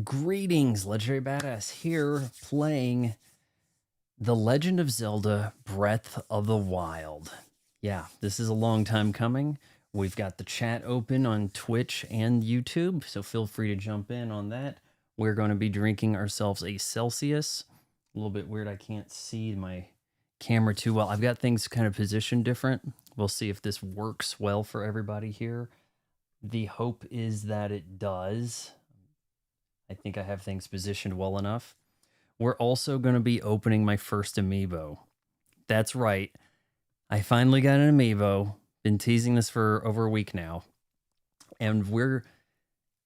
Greetings, Legendary Badass here, playing The Legend of Zelda Breath of the Wild. Yeah, this is a long time coming. We've got the chat open on Twitch and YouTube, so feel free to jump in on that. We're going to be drinking ourselves a Celsius. A little bit weird, I can't see my camera too well. I've got things kind of positioned different. We'll see if this works well for everybody here. The hope is that it does. I think I have things positioned well enough. We're also going to be opening my first Amiibo. That's right. I finally got an Amiibo. Been teasing this for over a week now. And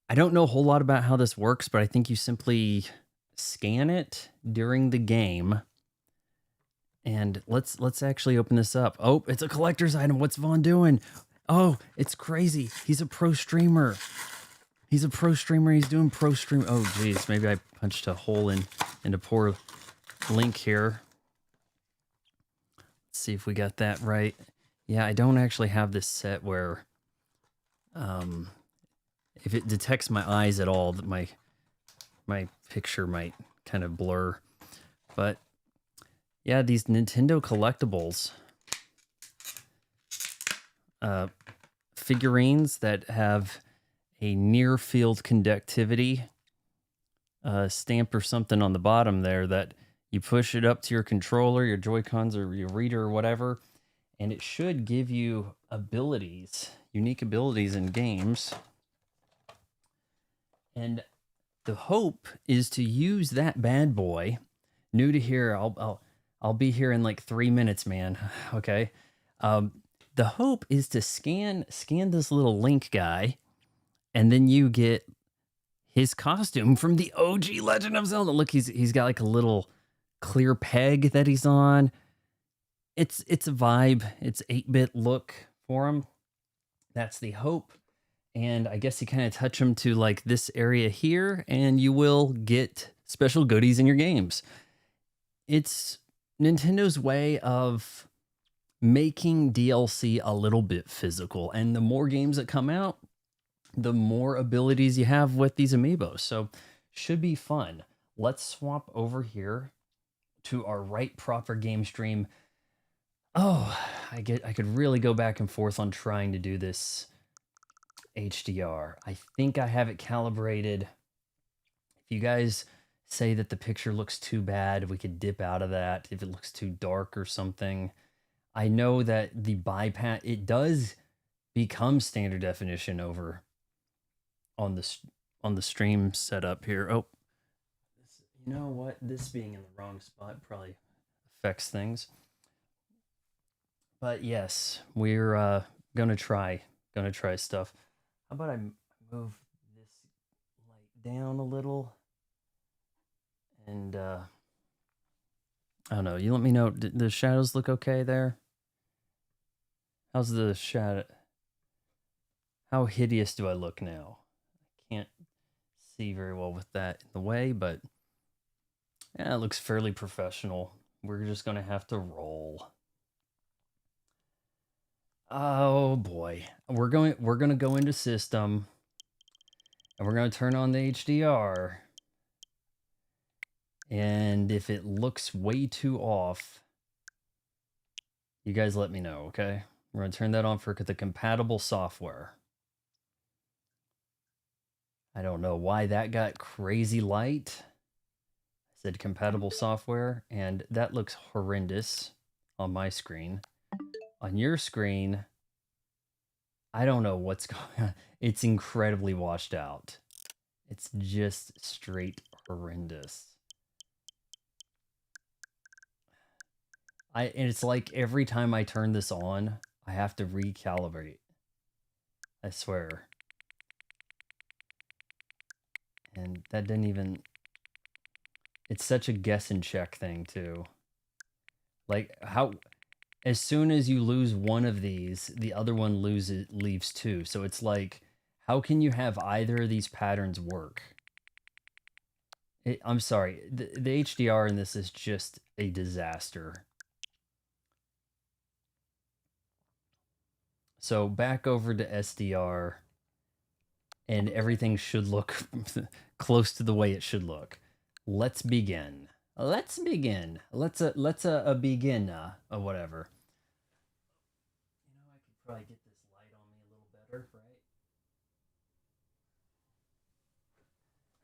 I don't know a whole lot about how this works, but I think you simply scan it during the game. And let's actually open this up. Oh, it's a collector's item. What's Vaughn doing? Oh, it's crazy. He's a pro streamer. He's a pro streamer. He's doing pro stream. Oh, geez. Maybe I punched a hole into poor Link here. Let's see if we got that right. Yeah, I don't actually have this set where if it detects my eyes at all, that my picture might kind of blur. But yeah, these Nintendo collectibles, figurines that have a near field conductivity stamp or something on the bottom there that you push it up to your controller, your Joy-Cons, or your reader or whatever, and it should give you abilities, unique abilities in games. And the hope is to use that bad boy. New to here, I'll be here in like 3 minutes, man. Okay. The hope is to scan this little Link guy, and then you get his costume from the OG Legend of Zelda. Look, he's got like a little clear peg that he's on. It's a vibe. It's 8-bit look for him. That's the hope. And I guess you kind of touch him to like this area here, and you will get special goodies in your games. It's Nintendo's way of making DLC a little bit physical. And the more games that come out, the more abilities you have with these Amiibos. So should be fun. Let's swap over here to our right proper game stream. Oh, I could really go back and forth on trying to do this HDR. I think I have it calibrated. If you guys say that the picture looks too bad, we could dip out of that. If it looks too dark or something. I know that the bypass, it does become standard definition over on the stream setup here. Oh, you know what? This being in the wrong spot probably affects things. But yes, we're gonna try stuff. How about I move this light down a little? And I don't know. You let me know. The shadows look okay there? How's the shadow? How hideous do I look now? I can't see very well with that in the way, but yeah, it looks fairly professional. We're just gonna have to roll. Oh boy, we're gonna go into system, and we're gonna turn on the HDR. And if it looks way too off, you guys let me know, okay? We're gonna turn that on for the compatible software. I don't know why that got crazy light. I said compatible software, and that looks horrendous on my screen. On your screen, I don't know what's going on. It's incredibly washed out. It's just straight horrendous. And it's like every time I turn this on, I have to recalibrate. I swear. And that didn't even... It's such a guess and check thing, too. Like, how... As soon as you lose one of these, the other one leaves too. So it's like, how can you have either of these patterns work? I'm sorry, the HDR in this is just a disaster. So back over to SDR, and everything should look close to the way it should look. Let's begin. Let's begin. Let's begin or whatever. You know, I could probably get this light on me a little better,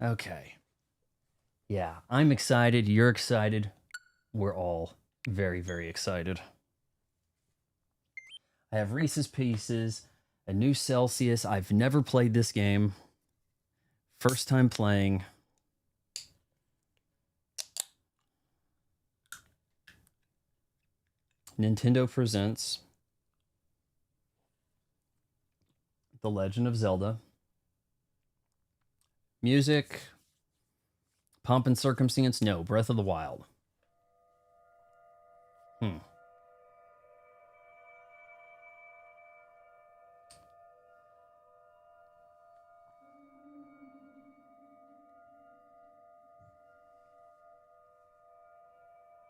right? Okay. Yeah, I'm excited. You're excited. We're all very, very excited. I have Reese's Pieces, a new Celsius. I've never played this game. First time playing. Nintendo presents The Legend of Zelda. Music. Pomp and Circumstance? No. Breath of the Wild.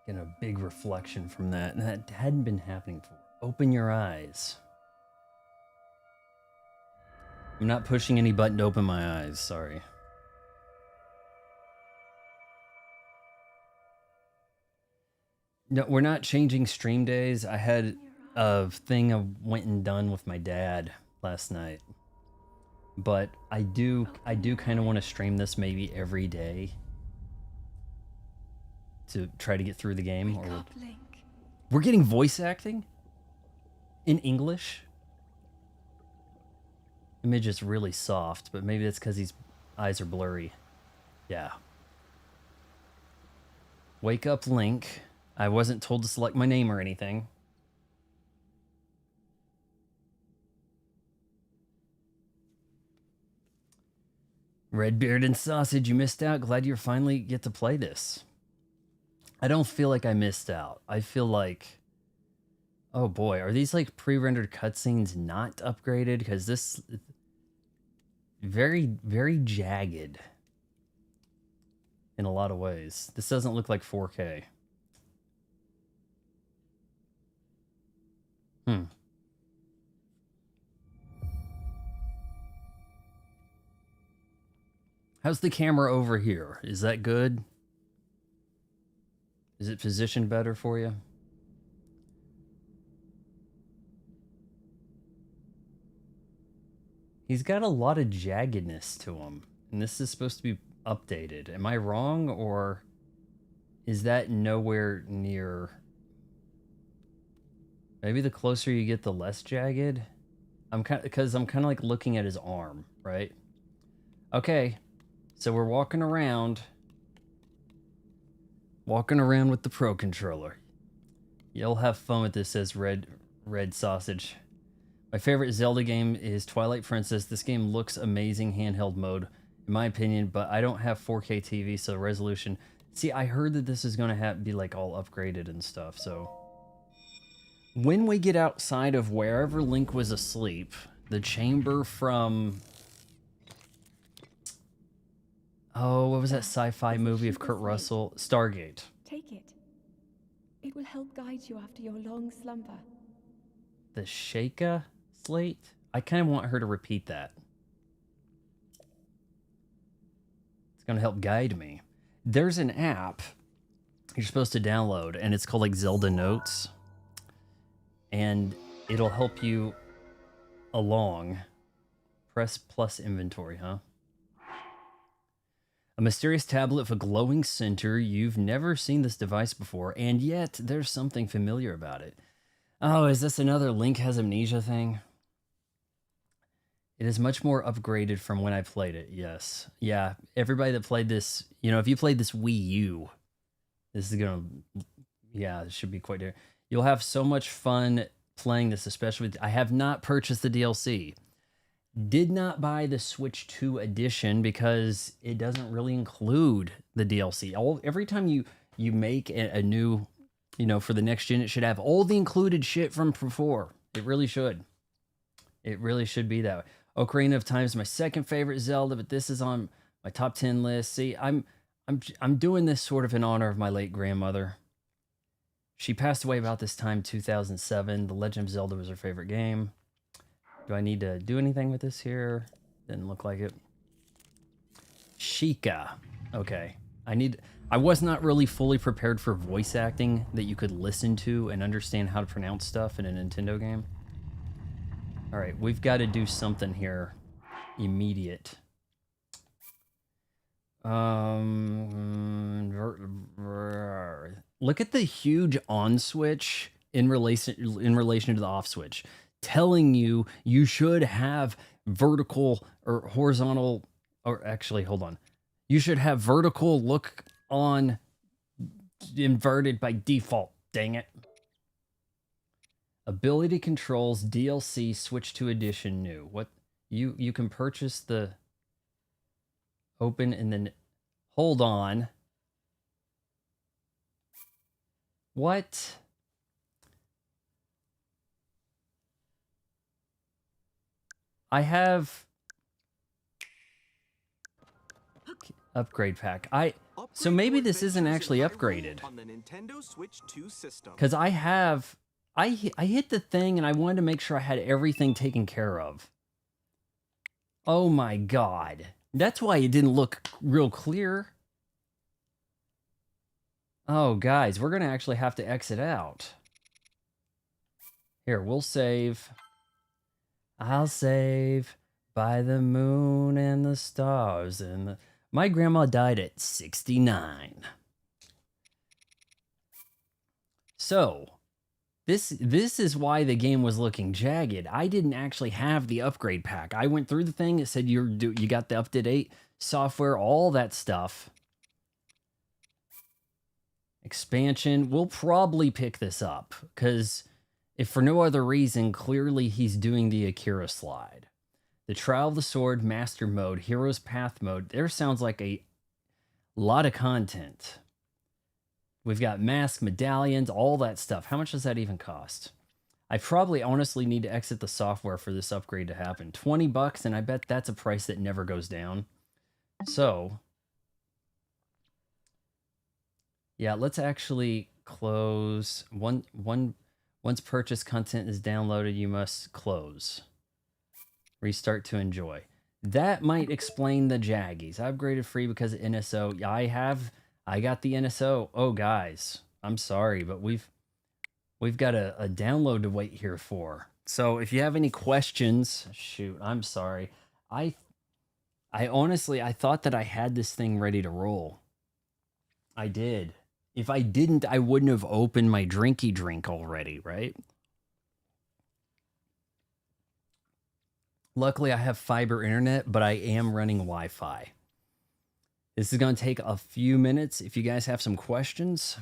Getting a big reflection from that. And that hadn't been happening before. Open your eyes. I'm not pushing any button to open my eyes. Sorry. No, we're not changing stream days. I had a thing I went and done with my dad last night. But I do kind of want to stream this maybe every day to try to get through the game. Or we're getting voice acting in English. Image is really soft, but maybe that's because his eyes are blurry. Yeah. Wake up, Link. I wasn't told to select my name or anything. Redbeard and Sausage, you missed out. Glad you finally get to play this. I don't feel like I missed out. I feel like... Oh boy, are these like pre-rendered cutscenes not upgraded? Because this... Very, very jagged. In a lot of ways. This doesn't look like 4K. How's the camera over here? Is that good? Is it positioned better for you? He's got a lot of jaggedness to him. And this is supposed to be updated. Am I wrong, or is that nowhere near... Maybe the closer you get, the less jagged? Because I'm kind of like looking at his arm, right? Okay, so we're walking around with the Pro Controller. You'll have fun with this, says Red Sausage. My favorite Zelda game is Twilight Princess. This game looks amazing handheld mode, in my opinion, but I don't have 4K TV, so resolution... See, I heard that this is going to be like all upgraded and stuff, so... When we get outside of wherever Link was asleep, the chamber from... Oh, what was that sci-fi movie of Kurt Russell? Stargate. Take it. It will help guide you after your long slumber. The Sheikah slate? I kind of want her to repeat that. It's going to help guide me. There's an app you're supposed to download, and it's called like Zelda Notes. And it'll help you along. Press plus inventory, huh? A mysterious tablet with a glowing center. You've never seen this device before, and yet there's something familiar about it. Oh, is this another Link has amnesia thing? It is much more upgraded from when I played it, yes. Yeah, everybody that played this, you know, if you played this Wii U, this is gonna, yeah, it should be quite different. You'll have so much fun playing this, especially with... I have not purchased the DLC. Did not buy the Switch 2 edition because it doesn't really include the DLC. Every time you make a new, you know, for the next gen, it should have all the included shit from before. It really should. It really should be that way. Ocarina of Time is my second favorite Zelda, but this is on my top 10 list. See, I'm doing this sort of in honor of my late grandmother. She passed away about this time, 2007. The Legend of Zelda was her favorite game. Do I need to do anything with this here? Didn't look like it. Sheikah. Okay. I was not really fully prepared for voice acting that you could listen to and understand how to pronounce stuff in a Nintendo game. All right, we've got to do something here. Immediate. Look at the huge on switch in relation to the off switch, telling you should have vertical or horizontal, or actually, hold on. You should have vertical look on inverted by default. Dang it. Ability controls DLC switch to edition new. What you can purchase the open and then hold on. What? I have upgrade pack. So maybe this isn't actually upgraded. On the Nintendo Switch 2 system. Cuz I hit the thing and I wanted to make sure I had everything taken care of. Oh my god. That's why it didn't look real clear. Oh, guys, we're going to actually have to exit out. Here, we'll save. I'll save by the moon and the stars and the... My grandma died at 69. So, this is why the game was looking jagged. I didn't actually have the upgrade pack. I went through the thing. It said you got the up-to-date software, all that stuff. Expansion. We'll probably pick this up because if for no other reason, clearly he's doing the Akira slide. The Trial of the Sword, Master Mode, Hero's Path Mode. There sounds like a lot of content. We've got mask, medallions, all that stuff. How much does that even cost? I probably honestly need to exit the software for this upgrade to happen. $20, and I bet that's a price that never goes down. So, yeah, let's actually close. Once purchased content is downloaded, you must close. Restart to enjoy. That might explain the jaggies. I upgraded free because of NSO. Yeah, I got the NSO. Oh, guys, I'm sorry, but we've got a download to wait here for. So if you have any questions, shoot, I'm sorry. I honestly, I thought that I had this thing ready to roll. I did. If I didn't, I wouldn't have opened my drinky drink already, right? Luckily, I have fiber internet, but I am running Wi-Fi. This is going to take a few minutes. If you guys have some questions,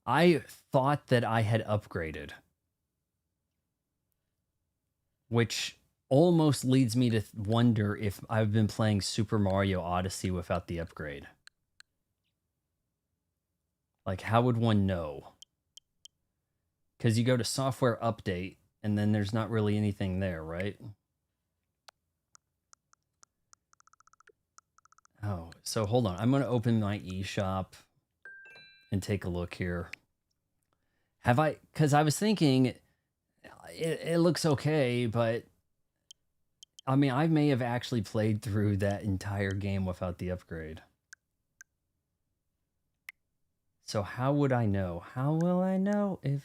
I thought that I had upgraded, which almost leads me to wonder if I've been playing Super Mario Odyssey without the upgrade. Like, how would one know? Because you go to software update, and then there's not really anything there, right? Oh, so hold on. I'm going to open my eShop and take a look here. Have I... Because I was thinking, it looks okay, but... I mean, I may have actually played through that entire game without the upgrade. So how would I know? How will I know if...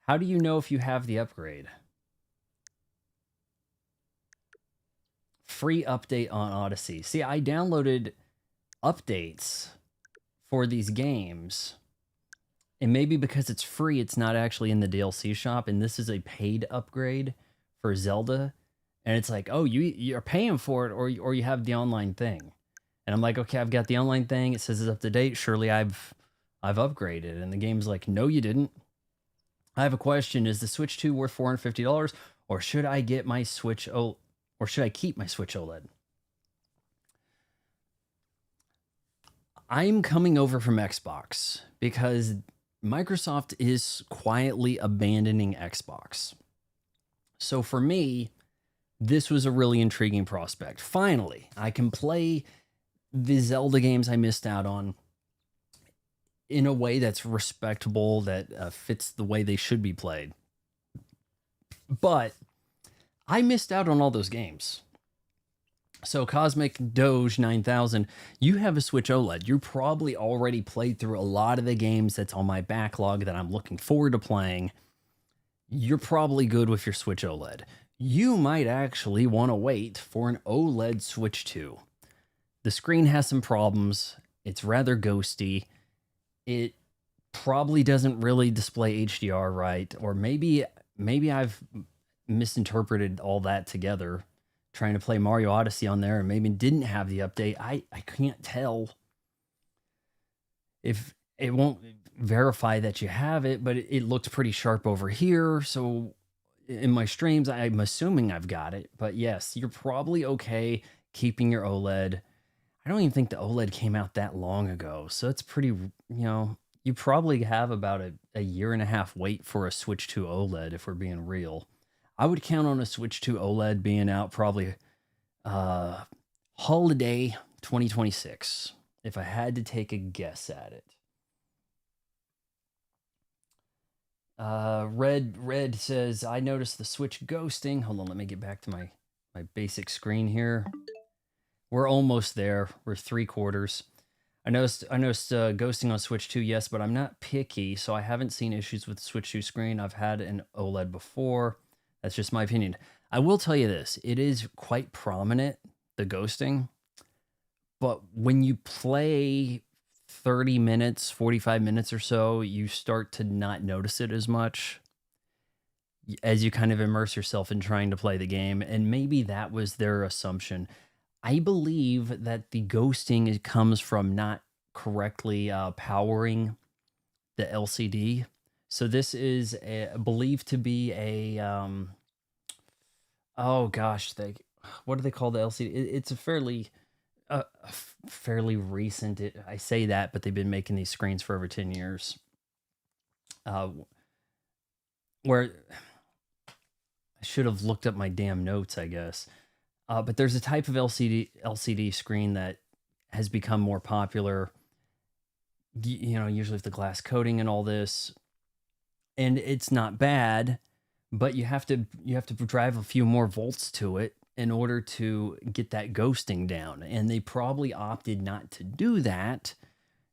How do you know if you have the upgrade? Free update on Odyssey. See, I downloaded updates for these games. And maybe because it's free, it's not actually in the DLC shop. And this is a paid upgrade for Zelda. And it's like, oh, you're paying for it or you have the online thing. And I'm like, okay, I've got the online thing. It says it's up to date. Surely I've upgraded. And the game's like, no, you didn't. I have a question. Is the Switch 2 worth $450? Or should I get my Switch OLED? Or should I keep my Switch OLED? I'm coming over from Xbox because Microsoft is quietly abandoning Xbox. So for me, this was a really intriguing prospect. Finally, I can play the Zelda games I missed out on in a way that's respectable, that fits the way they should be played. But I missed out on all those games. So Cosmic Doge 9000, you have a Switch OLED. You probably already played through a lot of the games that's on my backlog that I'm looking forward to playing. You're probably good with your Switch OLED. You might actually want to wait for an OLED Switch 2. The screen has some problems. It's rather ghosty. It probably doesn't really display HDR right, or maybe I've misinterpreted all that together, trying to play Mario Odyssey on there and maybe didn't have the update. I can't tell. If it won't verify that you have it, but it looks pretty sharp over here. So in my streams, I'm assuming I've got it. But yes, you're probably okay keeping your OLED. I don't even think the OLED came out that long ago. So it's pretty, you probably have about a year and a half wait for a Switch 2 OLED if we're being real. I would count on a Switch 2 OLED being out probably holiday 2026 if I had to take a guess at it. Red says, I noticed the Switch ghosting. Hold on, let me get back to my basic screen here. We're almost there. We're 3/4. I noticed ghosting on Switch 2, yes, but I'm not picky, so I haven't seen issues with the Switch 2 screen. I've had an OLED before. That's just my opinion. I will tell you this. It is quite prominent, the ghosting. But when you play 30 minutes, 45 minutes or so, you start to not notice it as much as you kind of immerse yourself in trying to play the game. And maybe that was their assumption. I believe that the ghosting comes from not correctly powering the LCD. So this is believed to be a oh gosh, what do they call the LCD? It's a fairly recent. I say that, but they've been making these screens for over 10 years. Where I should have looked up my damn notes, I guess. But there's a type of LCD screen that has become more popular. Usually with the glass coating and all this, and it's not bad, but you have to drive a few more volts to it in order to get that ghosting down. And they probably opted not to do that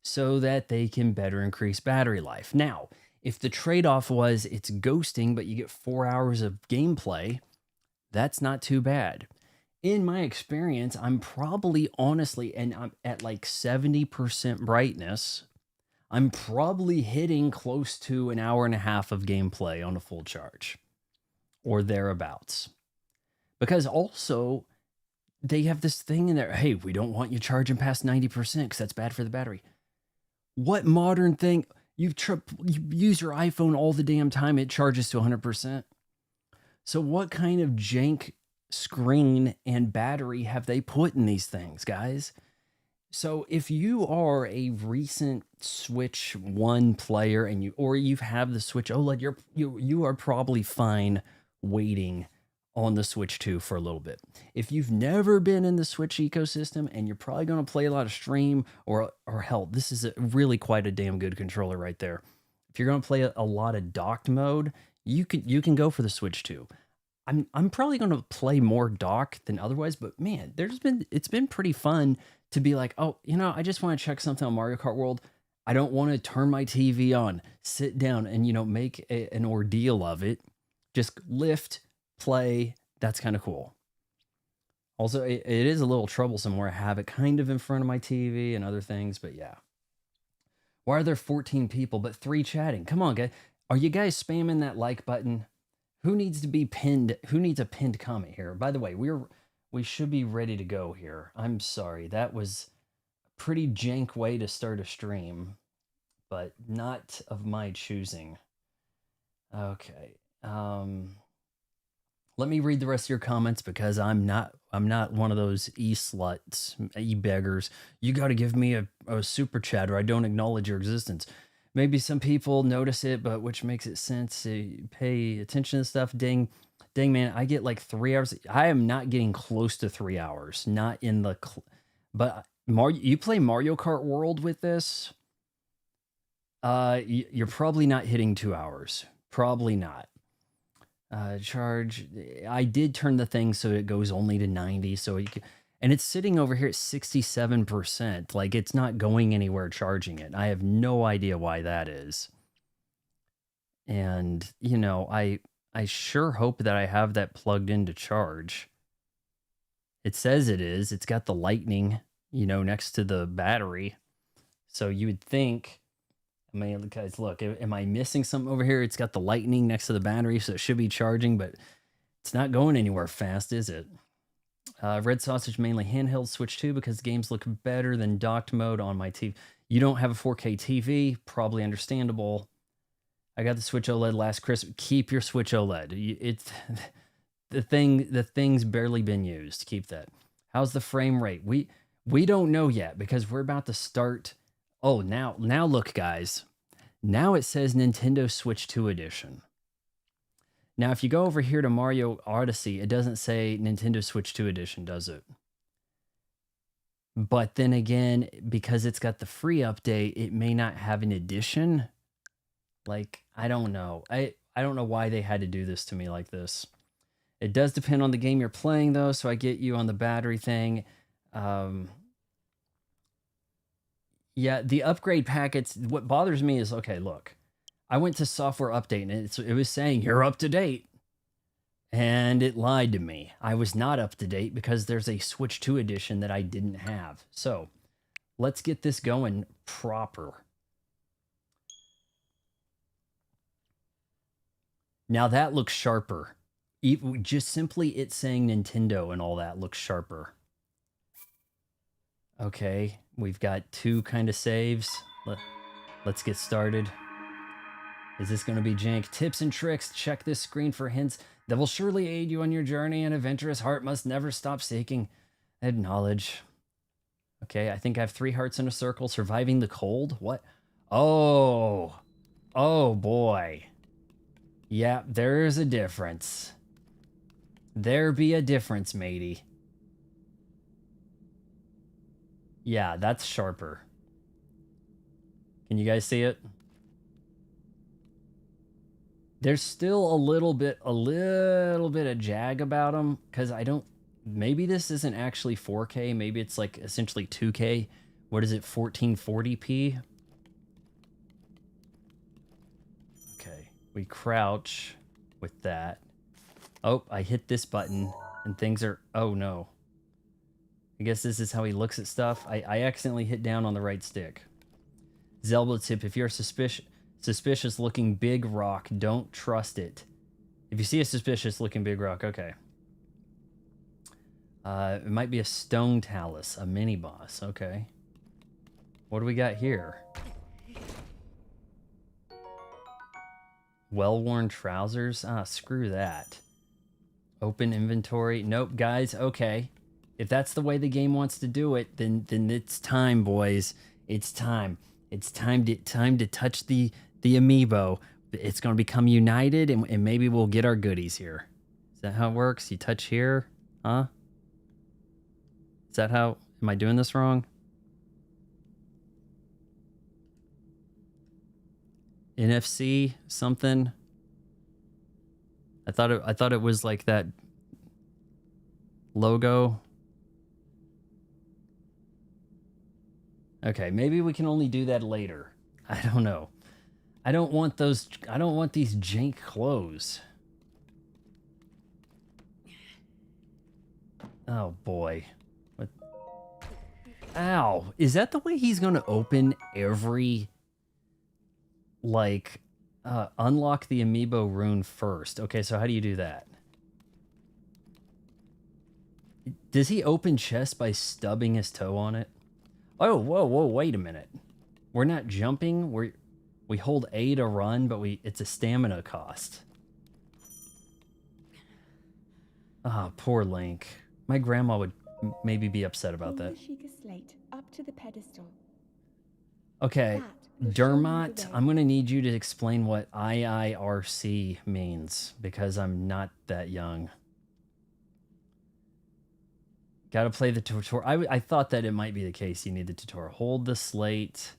so that they can better increase battery life. Now, if the trade-off was it's ghosting, but you get 4 hours of gameplay, that's not too bad. In my experience, I'm probably honestly, and I'm at like 70% brightness, I'm probably hitting close to an hour and a half of gameplay on a full charge or thereabouts. Because also, they have this thing in there, hey, we don't want you charging past 90% because that's bad for the battery. What modern thing? You use your iPhone all the damn time, it charges to 100%. So what kind of jank screen and battery have they put in these things, guys? So if you are a recent Switch 1 player and you have the Switch OLED, you are probably fine waiting on the Switch 2 for a little bit. If you've never been in the Switch ecosystem and you're probably going to play a lot of stream or hell, this is really quite a damn good controller right there. If you're going to play a lot of docked mode, you can go for the Switch 2. I'm probably going to play more dock than otherwise, but man, it's been pretty fun to be like, oh, I just want to check something on Mario Kart World. I don't want to turn my TV on, sit down and, make an ordeal of it. Just lift, play. That's kind of cool. Also, it is a little troublesome where I have it kind of in front of my TV and other things, but yeah. Why are there 14 people but 3 chatting? Come on, guys. Are you guys spamming that like button? Who needs to be pinned? Who needs a pinned comment here? By the way, we should be ready to go here. I'm sorry. That was a pretty jank way to start a stream, but not of my choosing. Okay. Let me read the rest of your comments because I'm not one of those e-sluts, e-beggars. You got to give me a super chat or I don't acknowledge your existence. Maybe some people notice it, but which makes it sense to pay attention to stuff. Dang, man, I get like 3 hours. I am not getting close to 3 hours. Not in the, but Mario. You play Mario Kart World with this? You're probably not hitting 2 hours. Probably not. Charge. I did turn the thing so it goes only to 90. So And it's sitting over here at 67%. Like, it's not going anywhere charging it. I have no idea why that is. And, you know, I sure hope that I have that plugged in to charge. It says it is. It's got the lightning, you know, next to the battery. So you would think, I mean, guys, look, am I missing something over here? It's got the lightning next to the battery, so it should be charging, but it's not going anywhere fast, is it? Red Sausage mainly handheld Switch 2 because games look better than docked mode on my TV. You don't have a 4K TV, probably understandable. I got the Switch OLED last Christmas. Keep your Switch OLED. It's the thing's barely been used. Keep that. How's the frame rate? We don't know yet because we're about to start. Oh, now look, guys. Now it says Nintendo Switch 2 edition. Now, if you go over here to Mario Odyssey, it doesn't say Nintendo Switch 2 edition, does it? But then again, because it's got the free update, it may not have an edition. Like, I don't know. I don't know why they had to do this to me like this. It does depend on the game you're playing, though, so I get you on the battery thing. Yeah, the upgrade packets, what bothers me is, okay, look. I went to software update, and it was saying, you're up to date. And it lied to me. I was not up to date because there's a Switch 2 edition that I didn't have. So, let's get this going proper. Now that looks sharper. Just simply it saying Nintendo and all that looks sharper. Okay, we've got 2 kind of saves. Let's get started. Is this going to be jank? Tips and tricks. Check this screen for hints that will surely aid you on your journey. An adventurous heart must never stop seeking. Acknowledge. Okay, I think I have 3 hearts in a circle. Surviving the cold? What? Oh. Oh, boy. Yeah, there's a difference. There be a difference, matey. Yeah, that's sharper. Can you guys see it? There's still a little bit of jag about them because I don't. Maybe this isn't actually 4K. Maybe it's like essentially 2K. What is it? 1440p. Okay, we crouch with that. Oh, I hit this button and things are. Oh no. I guess this is how he looks at stuff. I accidentally hit down on the right stick. Zelda tip: if you're suspicious looking big rock, don't trust it. If you see a suspicious looking big rock, okay. It might be a stone talus, a mini boss, okay. What do we got here? Well-worn trousers? Ah, screw that. Open inventory. Nope, guys, okay. If that's the way the game wants to do it, then it's time, boys. It's time. It's time to touch the Amiibo. It's going to become united, and maybe we'll get our goodies here. Is that how it works? You touch here? Huh? Is that how... Am I doing this wrong? NFC something? I thought it was like that logo. Okay, maybe we can only do that later. I don't know. I don't want these jank clothes. Oh boy. What? Ow. Is that the way he's going to open every, like, unlock the Amiibo rune first? Okay, so how do you do that? Does he open chests by stubbing his toe on it? Oh, whoa, wait a minute. We're not jumping. We hold A to run, but it's a stamina cost. Ah, poor Link. My grandma would maybe be upset about that. The Sheikah slate up to the pedestal. Okay, Dermot, I'm going to need you to explain what IIRC means, because I'm not that young. Got to play the tutorial. I thought that it might be the case. You need the tutorial. Hold the slate.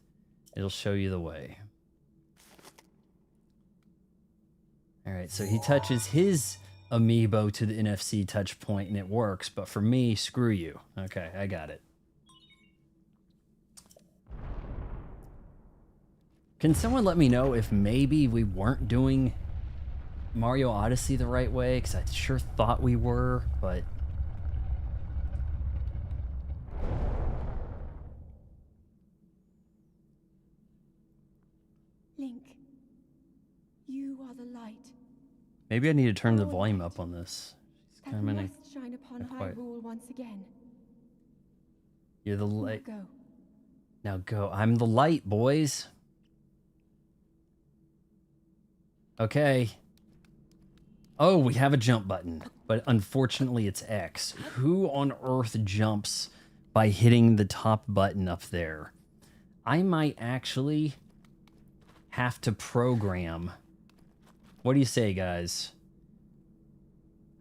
It'll show you the way. All right, so he touches his Amiibo to the NFC touch point and it works, but for me, screw you. Okay, I got it. Can someone let me know if maybe we weren't doing Mario Odyssey the right way? Because I sure thought we were, but... Link, you are the light. Maybe I need to turn the volume up on this. That must shine upon Hyrule once again. You're the light. Now go. Now go. I'm the light, boys. Okay. Oh, we have a jump button, but unfortunately it's X. Who on earth jumps by hitting the top button up there? I might actually have to program. What do you say, guys?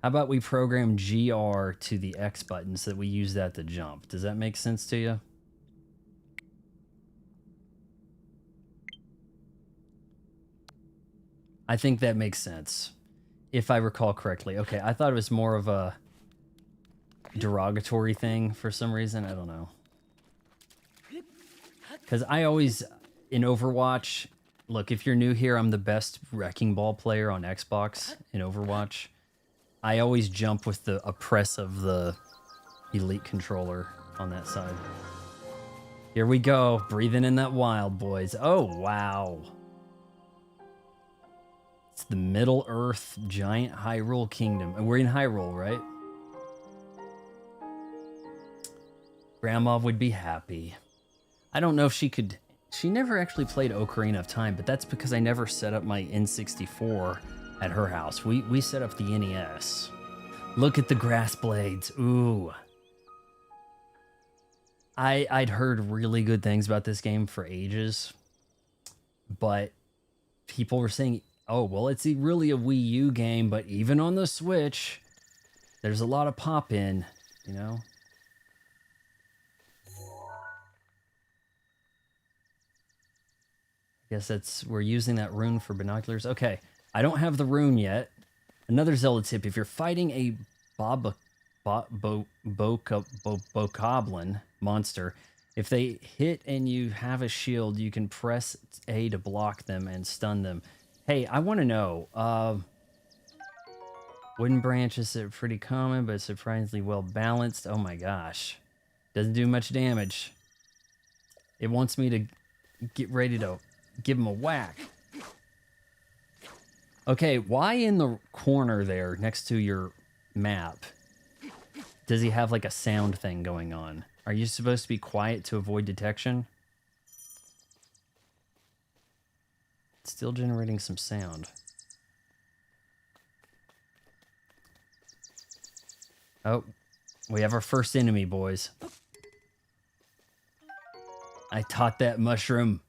How about we program GR to the X button so that we use that to jump? Does that make sense to you? I think that makes sense, if I recall correctly. Okay, I thought it was more of a derogatory thing for some reason. I don't know. Because I always, in Overwatch, look, if you're new here, I'm the best Wrecking Ball player on Xbox in Overwatch. I always jump with the press of the Elite controller on that side. Here we go, breathing in that wild, boys. Oh, wow. It's the Middle Earth giant Hyrule Kingdom. And we're in Hyrule, right? Grandma would be happy. I don't know if she could... She never actually played Ocarina of Time, but that's because I never set up my N64 at her house. We set up the NES. Look at the grass blades. Ooh. I'd heard really good things about this game for ages, but people were saying, oh, well, it's really a Wii U game, but even on the Switch, there's a lot of pop-in, you know? I guess we're using that rune for binoculars. Okay, I don't have the rune yet. Another Zelda tip, if you're fighting a bokoblin monster, if they hit and you have a shield, you can press A to block them and stun them. Hey, I want to know, wooden branches are pretty common, but surprisingly well balanced. Oh my gosh. Doesn't do much damage. It wants me to get ready to give him a whack. Okay, why in the corner there next to your map does he have like a sound thing going on? Are you supposed to be quiet to avoid detection? It's still generating some sound. Oh, we have our first enemy, boys. I taught that mushroom.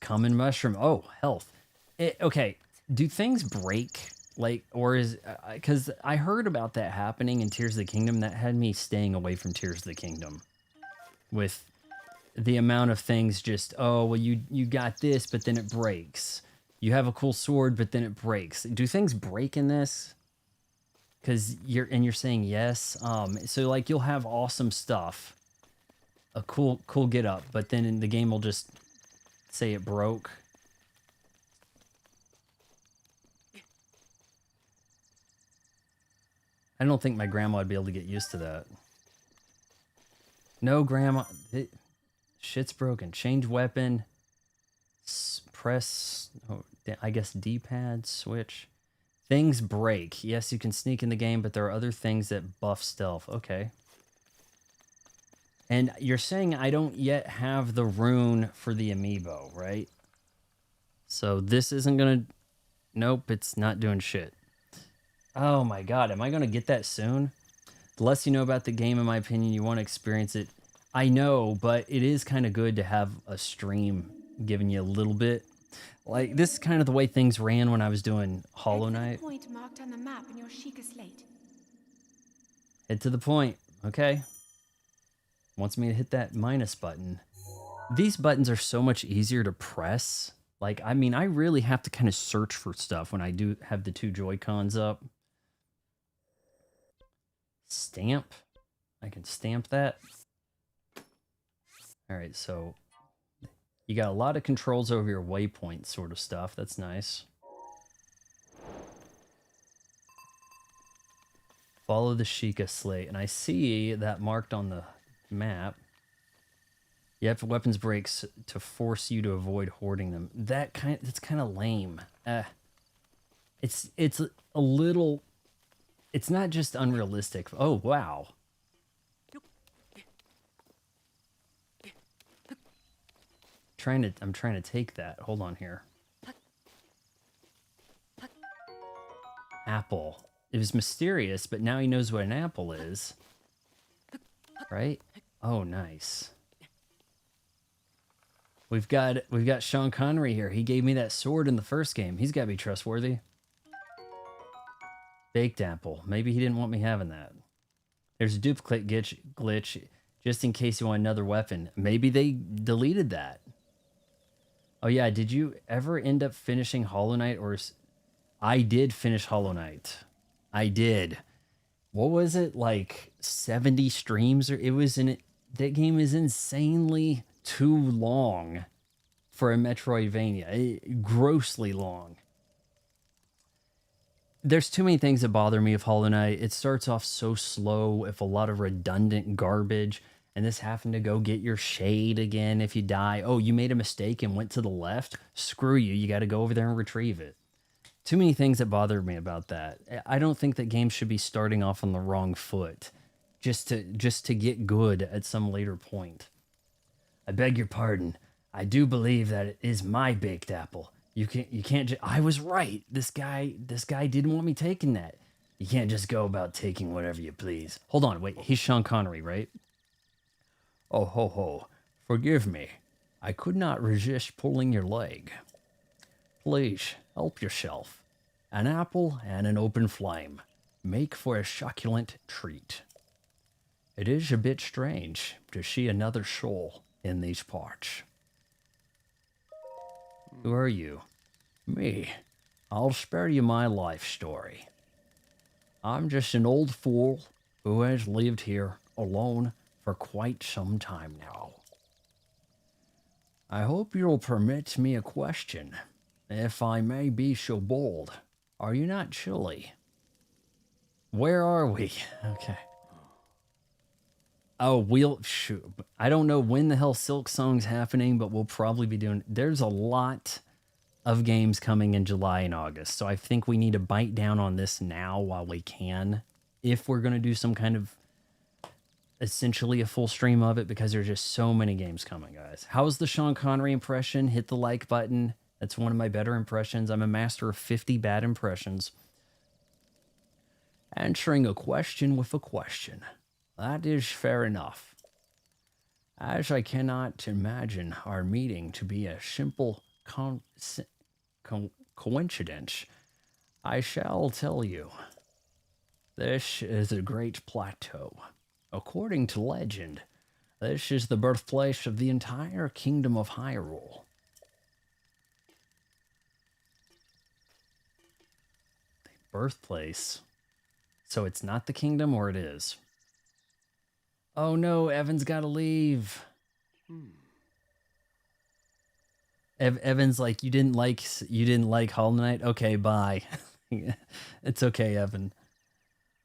Common mushroom. Oh, health. Okay, do things break? Like, or is... Because I heard about that happening in Tears of the Kingdom. That had me staying away from Tears of the Kingdom. With the amount of things just, oh, well, you got this, but then it breaks. You have a cool sword, but then it breaks. Do things break in this? Because you're saying yes. So, like, you'll have awesome stuff. A cool get up, but then in the game will just say it broke. I don't think my grandma would be able to get used to that. No, grandma. Shit's broken. Change weapon. Press, oh, I guess D-pad, switch. Things break. Yes, you can sneak in the game, but there are other things that buff stealth. Okay. And you're saying I don't yet have the rune for the Amiibo, right? So this isn't gonna... Nope, it's not doing shit. Oh my god, am I gonna get that soon? The less you know about the game, in my opinion, you want to experience it. I know, but it is kind of good to have a stream giving you a little bit. Like, this is kind of the way things ran when I was doing Hollow Knight. Point marked on the map in your Sheikah slate. Head to the point, okay? Wants me to hit that minus button. These buttons are so much easier to press. Like, I mean, I really have to kind of search for stuff when I do have the two Joy-Cons up. Stamp. I can stamp that. All right, so you got a lot of controls over your waypoint sort of stuff. That's nice. Follow the Sheikah slate, and I see that marked on the map. You have weapons breaks to force you to avoid hoarding them. That's kind of lame. It's a little. It's not just unrealistic. Oh wow. I'm trying to take that. Hold on here. Apple. It was mysterious, but now he knows what an apple is. Right? Oh, nice. We've got Sean Connery here. He gave me that sword in the first game. He's got to be trustworthy. Baked apple. Maybe he didn't want me having that. There's a duplicate glitch just in case you want another weapon. Maybe they deleted that. Oh yeah, did you ever end up finishing Hollow Knight? Or I did finish Hollow Knight. I did. What was it, like 70 streams? Or it was in it. That game is insanely too long for a Metroidvania. Grossly long. There's too many things that bother me of Hollow Knight. It starts off so slow with a lot of redundant garbage. And this having to go get your shade again if you die. Oh, you made a mistake and went to the left? Screw you. You got to go over there and retrieve it. Too many things that bothered me about that. I don't think that games should be starting off on the wrong foot just to get good at some later point. I beg your pardon. I do believe that it is my baked apple. You can't I was right. This guy didn't want me taking that. You can't just go about taking whatever you please. Hold on, wait. He's Sean Connery, right? Oh, ho, ho. Forgive me. I could not resist pulling your leg. Please, help yourself. An apple and an open flame make for a succulent treat. It is a bit strange to see another soul in these parts. Who are you? Me. I'll spare you my life story. I'm just an old fool who has lived here alone for quite some time now. I hope you'll permit me a question, if I may be so bold. Are you not chilly? Where are we? Okay. Oh, shoot. I don't know when the hell Silk Song's happening, but we'll probably be doing... There's a lot of games coming in July and August, so I think we need to bite down on this now while we can, if we're going to do some kind of essentially a full stream of it, because there's just so many games coming, guys. How's the Sean Connery impression? Hit the like button. That's one of my better impressions. I'm a master of 50 bad impressions. Answering a question with a question. That is fair enough. As I cannot imagine our meeting to be a simple coincidence, I shall tell you. This is a great plateau. According to legend, this is the birthplace of the entire kingdom of Hyrule. The birthplace? So it's not the kingdom, or it is? Oh no, Evan's gotta leave. Evan's like, you didn't like Hollow Knight? Okay, bye. It's okay, Evan.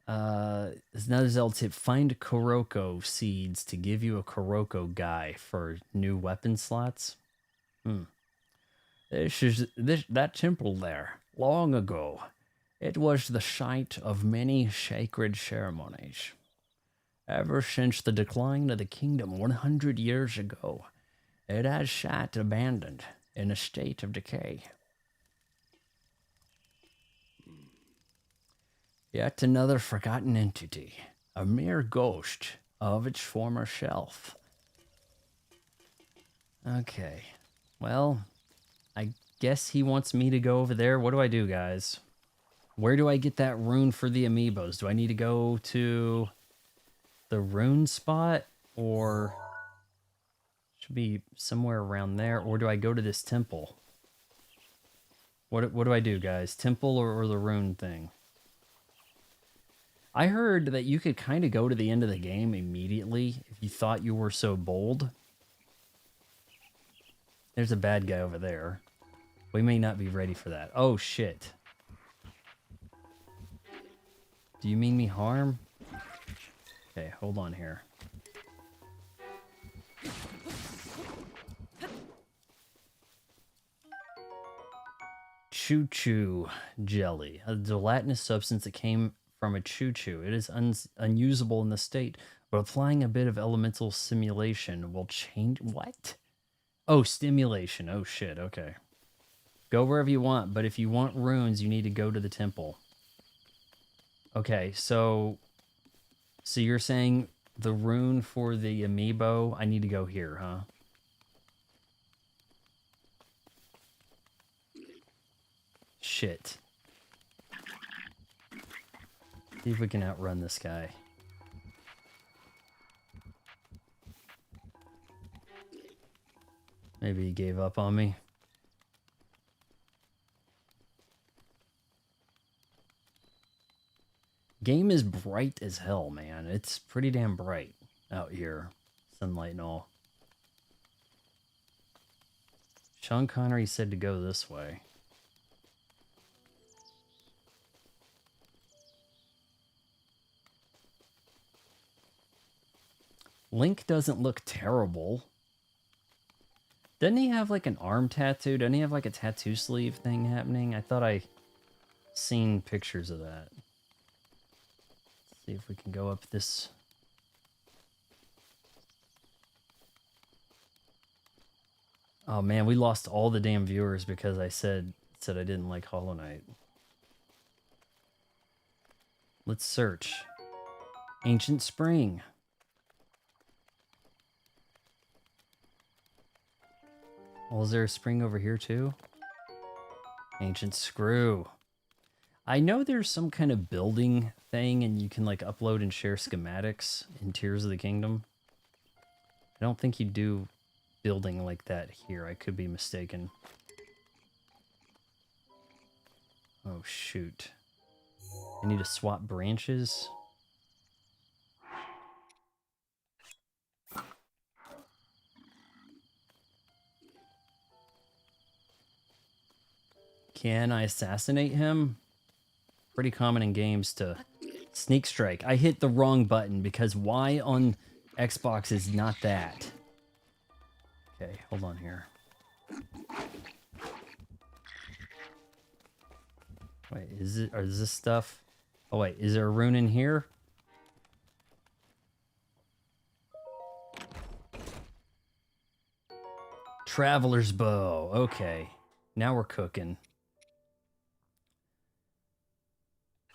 There's another Zelda tip. Find Korok seeds to give you a Korok guy for new weapon slots. That temple there. Long ago, it was the site of many sacred ceremonies. Ever since the decline of the kingdom 100 years ago, it has sat abandoned in a state of decay. Yet another forgotten entity, a mere ghost of its former self. Okay, well, I guess he wants me to go over there. What do I do, guys? Where do I get that rune for the amiibos? Do I need to go to the rune spot, or should be somewhere around there, or do I go to this temple? What do I do, guys? Temple or the rune thing? I heard that you could kind of go to the end of the game immediately if you thought you were so bold. There's a bad guy over there. We may not be ready for that. Oh, shit. Do you mean me harm? Okay, hold on here. Choo-choo jelly. A gelatinous substance that came from a choo-choo. It is unusable in the state, but applying a bit of elemental simulation will change... What? Oh, stimulation. Oh, shit. Okay. Go wherever you want, but if you want runes, you need to go to the temple. Okay, so you're saying the rune for the amiibo, I need to go here, huh? Shit. See if we can outrun this guy. Maybe he gave up on me. Game is bright as hell, man. It's pretty damn bright out here. Sunlight and all. Sean Connery said to go this way. Link doesn't look terrible. Doesn't he have like an arm tattoo? Doesn't he have like a tattoo sleeve thing happening? I thought I seen pictures of that. Let's see if we can go up this. Oh man, we lost all the damn viewers because I said I didn't like Hollow Knight. Let's search. Ancient Spring. Well, is there a spring over here too? Ancient Screw. I know there's some kind of building thing and you can like upload and share schematics in Tears of the Kingdom. I don't think you do building like that here. I could be mistaken. Oh, shoot. I need to swap branches. Can I assassinate him? Pretty common in games to sneak strike. I hit the wrong button because Y on Xbox is not that. Okay, hold on here. Wait, is this stuff? Oh wait, is there a rune in here? Traveler's bow. Okay, now we're cooking.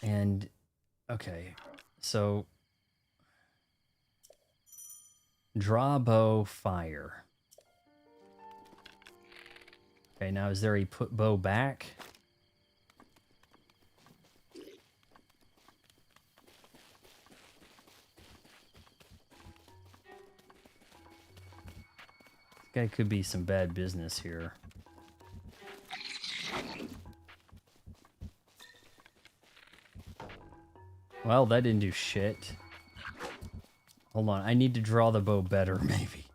And okay, so draw bow, fire. Okay, now is there a put bow back? This guy could be some bad business here. Well, that didn't do shit. Hold on, I need to draw the bow better, maybe.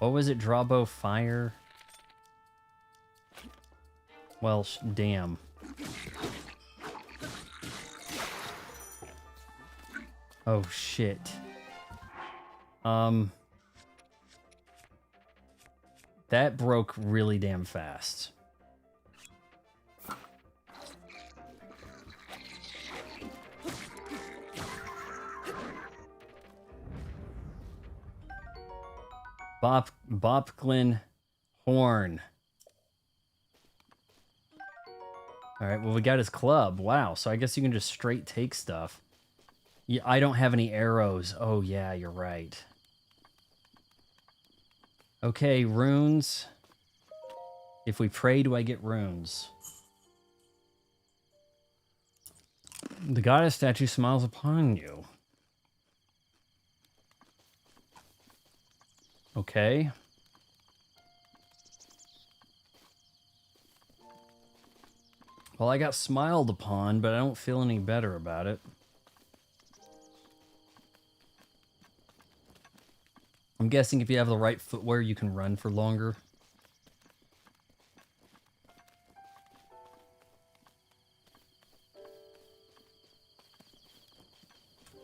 What was it? Draw bow, fire? Well, damn. Oh, shit. That broke really damn fast. Bopklin Horn. Alright, well, we got his club. Wow, so I guess you can just straight take stuff. Yeah, I don't have any arrows. Oh, yeah, you're right. Okay, runes. If we pray, do I get runes? The goddess statue smiles upon you. Okay. Well, I got smiled upon, but I don't feel any better about it. I'm guessing if you have the right footwear, you can run for longer.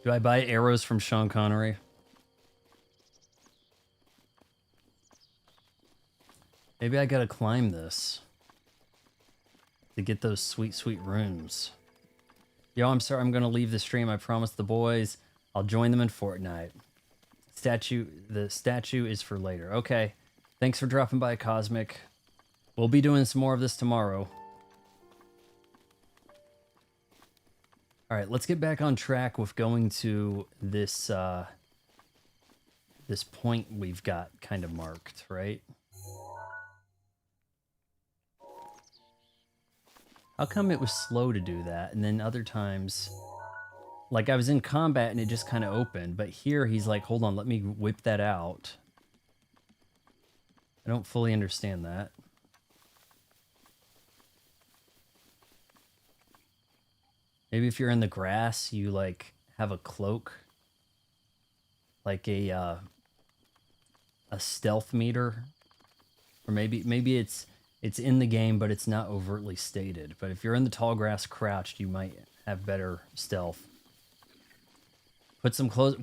Do I buy arrows from Sean Connery? Maybe I gotta climb this to get those sweet, sweet runes. Yo, I'm sorry, I'm gonna leave the stream. I promised the boys I'll join them in Fortnite. The statue is for later. Okay. Thanks for dropping by, Cosmic. We'll be doing some more of this tomorrow. Alright, let's get back on track with going to this this point we've got kind of marked, right? How come it was slow to do that, and then other times, like I was in combat and it just kind of opened, but here he's like, hold on, let me whip that out. I don't fully understand that. Maybe if you're in the grass, you like have a cloak, like a stealth meter, or maybe it's in the game, but it's not overtly stated. But if you're in the tall grass crouched, you might have better stealth. Put some clothes.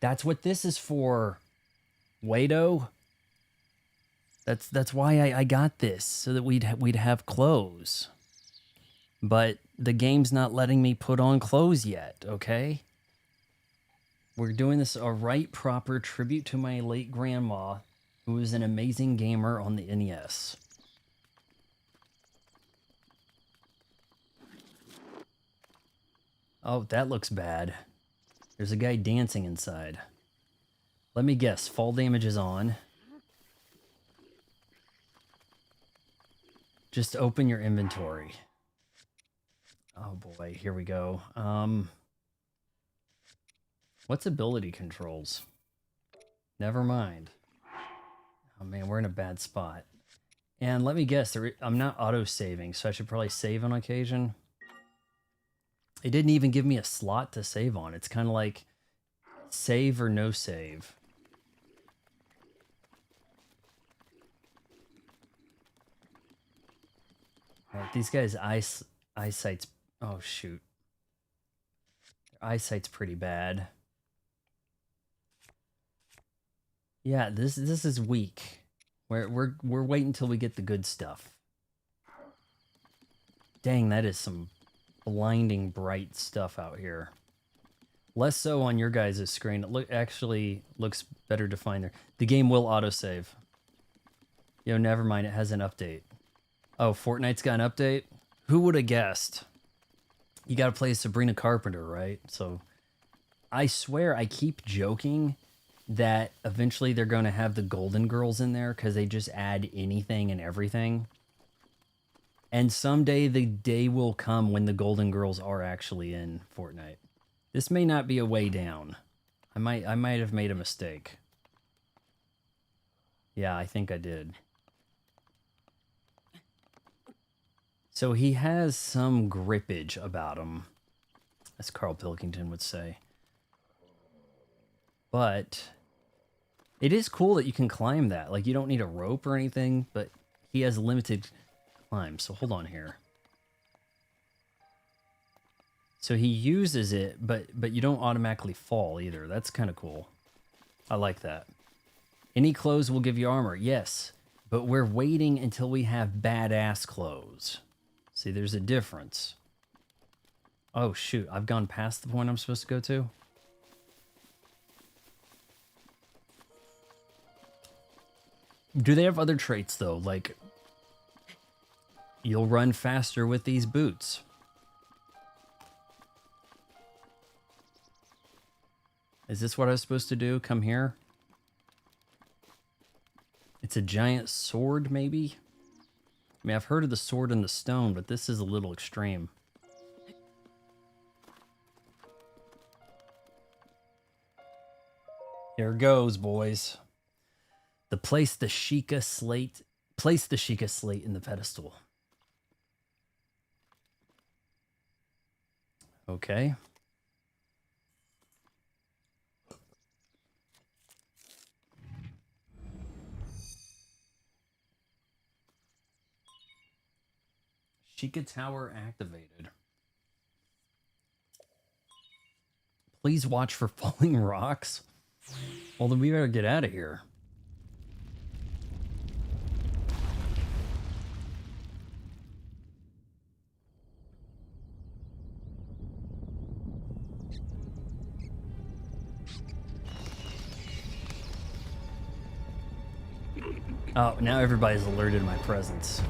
That's what this is for, Wado. That's why I got this, so that we'd have clothes. But the game's not letting me put on clothes yet, okay? We're doing this a right proper tribute to my late grandma, who was an amazing gamer on the NES. Oh, that looks bad. There's a guy dancing inside. Let me guess, fall damage is on. Just open your inventory. Oh boy, here we go. What's ability controls? Never mind. Oh man, we're in a bad spot. And let me guess, I'm not auto-saving, so I should probably save on occasion. It didn't even give me a slot to save on. It's kind of like save or no save. Right, these guys' eyesight's... Oh, shoot. Their eyesight's pretty bad. Yeah, this is weak. We're waiting until we get the good stuff. Dang, that is some blinding bright stuff out here. Less so on your guys' screen. It actually looks better defined there. The game will autosave. Yo, never mind. It has an update. Oh, Fortnite's got an update? Who would have guessed? You got to play Sabrina Carpenter, right? So I swear I keep joking that eventually they're going to have the Golden Girls in there because they just add anything and everything. And someday the day will come when the Golden Girls are actually in Fortnite. This may not be a way down. I might have made a mistake. Yeah, I think I did. So he has some grippage about him, as Carl Pilkington would say. But it is cool that you can climb that. Like, you don't need a rope or anything, but he has limited climb. So hold on here. So he uses it, but you don't automatically fall either. That's kind of cool. I like that. Any clothes will give you armor. Yes, but we're waiting until we have badass clothes. See, there's a difference. Oh, shoot. I've gone past the point I'm supposed to go to. Do they have other traits, though? Like, you'll run faster with these boots. Is this what I was supposed to do? Come here? It's a giant sword, maybe? I mean, I've heard of the sword and the stone, but this is a little extreme. Here goes, boys. Place the Sheikah slate in the pedestal. Okay. Sheikah Tower activated. Please watch for falling rocks. Well, then we better get out of here. Oh, now everybody's alerted to my presence.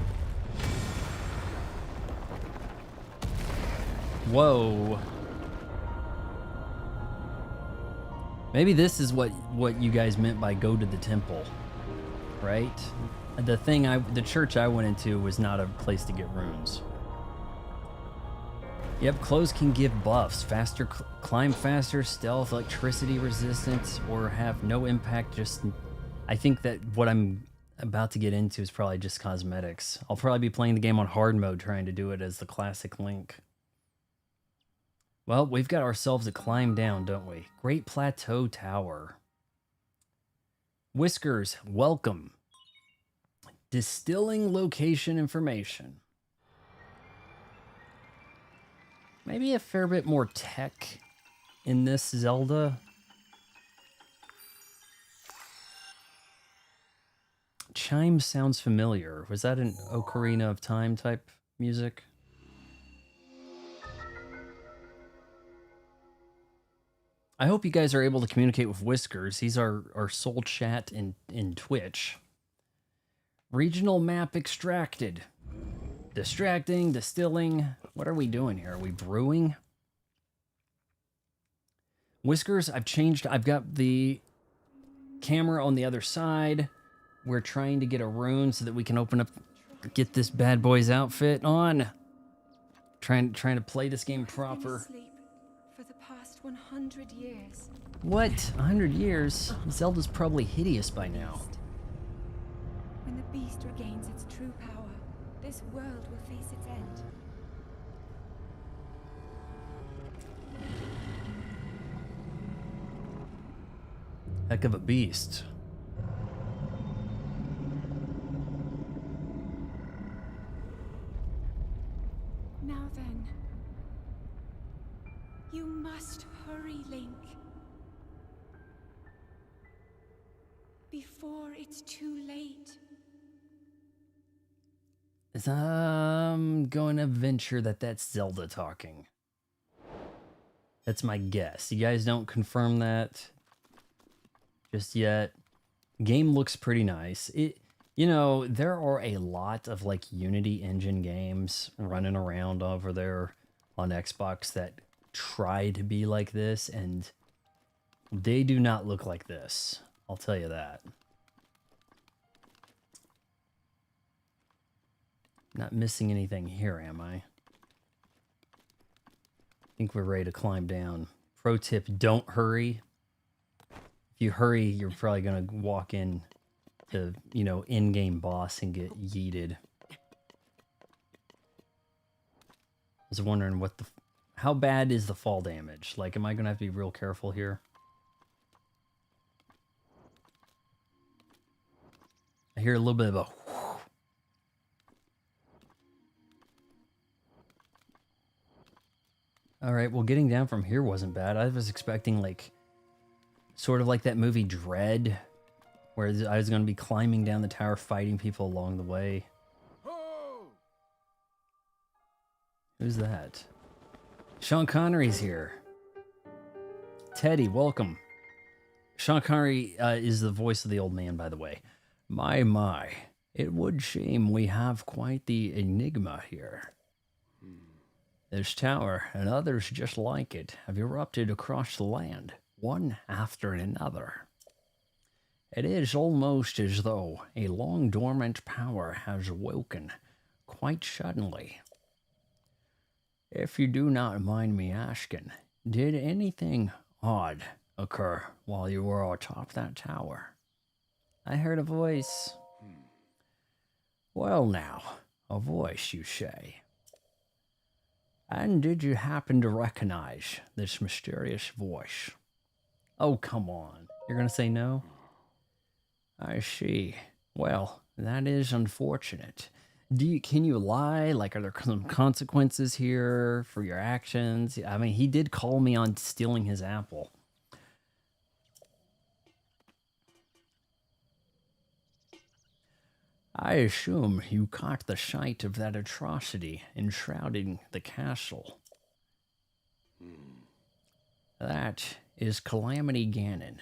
Whoa. Maybe this is what you guys meant by go to the temple, right? The church I went into was not a place to get runes. Yep, clothes can give buffs, faster, climb faster, stealth, electricity resistance, or have no impact. I think that what I'm about to get into is probably just cosmetics. I'll probably be playing the game on hard mode, trying to do it as the classic Link. Well, we've got ourselves a climb down, don't we? Great Plateau Tower. Whiskers, welcome. Distilling location information. Maybe a fair bit more tech in this Zelda. Chime sounds familiar. Was that an Ocarina of Time type music? I hope you guys are able to communicate with Whiskers. He's our soul chat in Twitch. Regional map extracted. Distracting, distilling. What are we doing here? Are we brewing? Whiskers, I've got the camera on the other side. We're trying to get a rune so that we can get this bad boy's outfit on. Trying to play this game proper. Sleep for the past 100 years. What? 100 years? Zelda's probably hideous by now. When the beast regains its true power, this world will face its end. Heck of a beast. Now then, you must hurry, Link. Before it's too late. I'm going to venture that that's Zelda talking. That's my guess. You guys don't confirm that just yet. Game looks pretty nice. There are a lot of like Unity engine games running around over there on Xbox that try to be like this, and they do not look like this. I'll tell you that. Not missing anything here, am I? I think we're ready to climb down. Pro tip, don't hurry. If you hurry, you're probably going to walk in to, in-game boss and get yeeted. I was wondering how bad is the fall damage? Like, am I going to have to be real careful here? I hear a little bit of a whoosh. All right, well, getting down from here wasn't bad. I was expecting, sort of like that movie Dread, where I was going to be climbing down the tower, fighting people along the way. Who's that? Sean Connery's here. Teddy, welcome. Sean Connery is the voice of the old man, by the way. My, it would seem we have quite the enigma here. This tower and others just like it have erupted across the land, one after another. It is almost as though a long dormant power has awoken quite suddenly. If you do not mind me asking, did anything odd occur while you were atop that tower? I heard a voice. Well now, a voice you say. And did you happen to recognize this mysterious voice? Oh, come on. You're going to say no? I see. Well, that is unfortunate. Can you lie? Like, are there some consequences here for your actions? I mean, he did call me on stealing his apple. I assume you caught the sight of that atrocity enshrouding the castle. That is Calamity Ganon.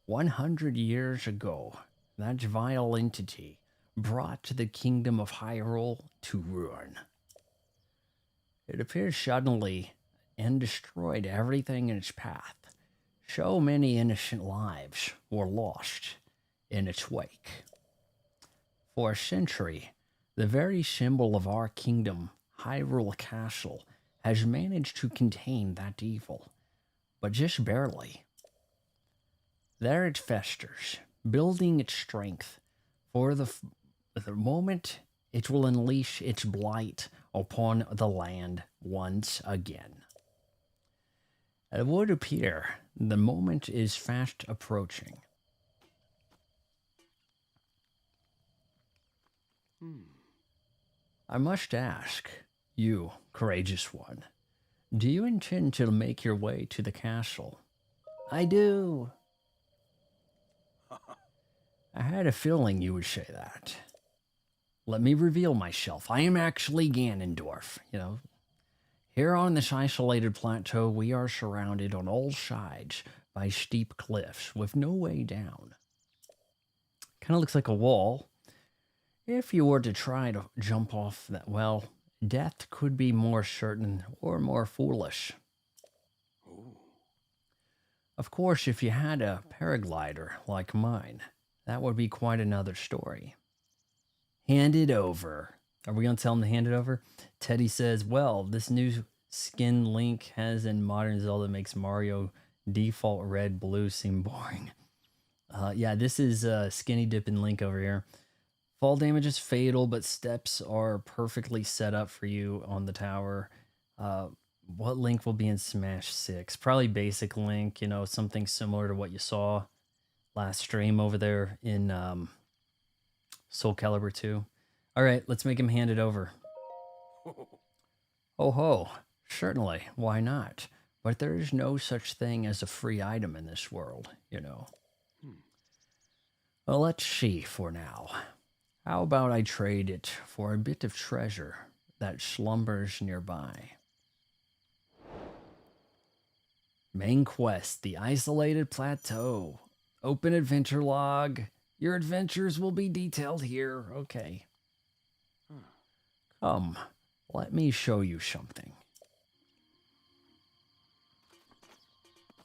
100 years ago, that vile entity brought the kingdom of Hyrule to ruin. It appeared suddenly and destroyed everything in its path. So many innocent lives were lost in its wake. For a century, the very symbol of our kingdom, Hyrule Castle, has managed to contain that evil, but just barely. There it festers, building its strength for the moment it will unleash its blight upon the land once again. It would appear the moment is fast approaching. I must ask, you, courageous one, do you intend to make your way to the castle? I do. I had a feeling you would say that. Let me reveal myself. I am actually Ganondorf. Here on this isolated plateau, we are surrounded on all sides by steep cliffs with no way down. Kind of looks like a wall. If you were to try to jump off that, well, death could be more certain or more foolish. Ooh. Of course, if you had a paraglider like mine, that would be quite another story. Hand it over. Are we going to tell him to hand it over? Teddy says, well, this new skin Link has in modern Zelda makes Mario default red blue seem boring. Yeah, this is skinny dipping Link over here. Fall damage is fatal, but steps are perfectly set up for you on the tower. What Link will be in Smash 6? Probably basic Link, something similar to what you saw last stream over there in Soul Calibur 2. All right, let's make him hand it over. Oh ho, certainly, why not? But there is no such thing as a free item in this world, Well, let's see for now. How about I trade it for a bit of treasure that slumbers nearby? Main quest, the isolated plateau. Open adventure log. Your adventures will be detailed here. Okay. Come, let me show you something.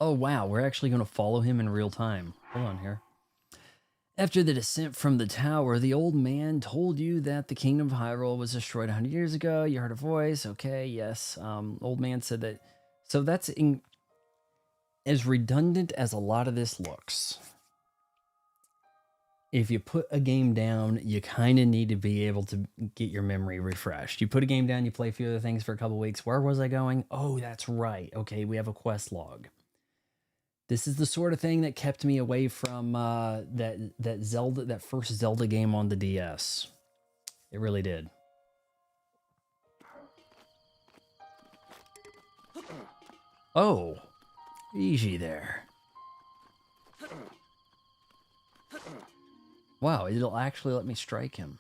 Oh, wow, we're actually going to follow him in real time. Hold on here. After the descent from the tower, the old man told you that the kingdom of Hyrule was destroyed 100 years ago. You heard a voice. Okay, yes. Old man said that. So that's as redundant as a lot of this looks. If you put a game down, you kind of need to be able to get your memory refreshed. You put a game down, you play a few other things for a couple weeks. Where was I going? Oh, that's right. Okay, we have a quest log. This is the sort of thing that kept me away from that first Zelda game on the DS. It really did. Oh, easy there. Wow, it'll actually let me strike him.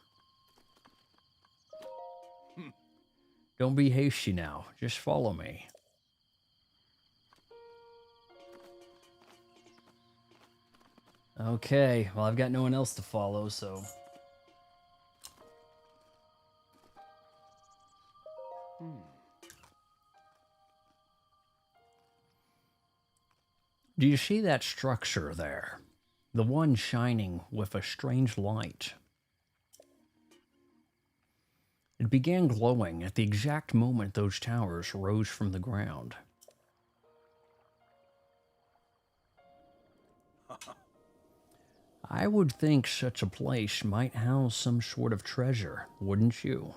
Don't be hasty now. Just follow me. Okay, well, I've got no one else to follow, so... Do you see that structure there? The one shining with a strange light. It began glowing at the exact moment those towers rose from the ground. I would think such a place might house some sort of treasure, wouldn't you?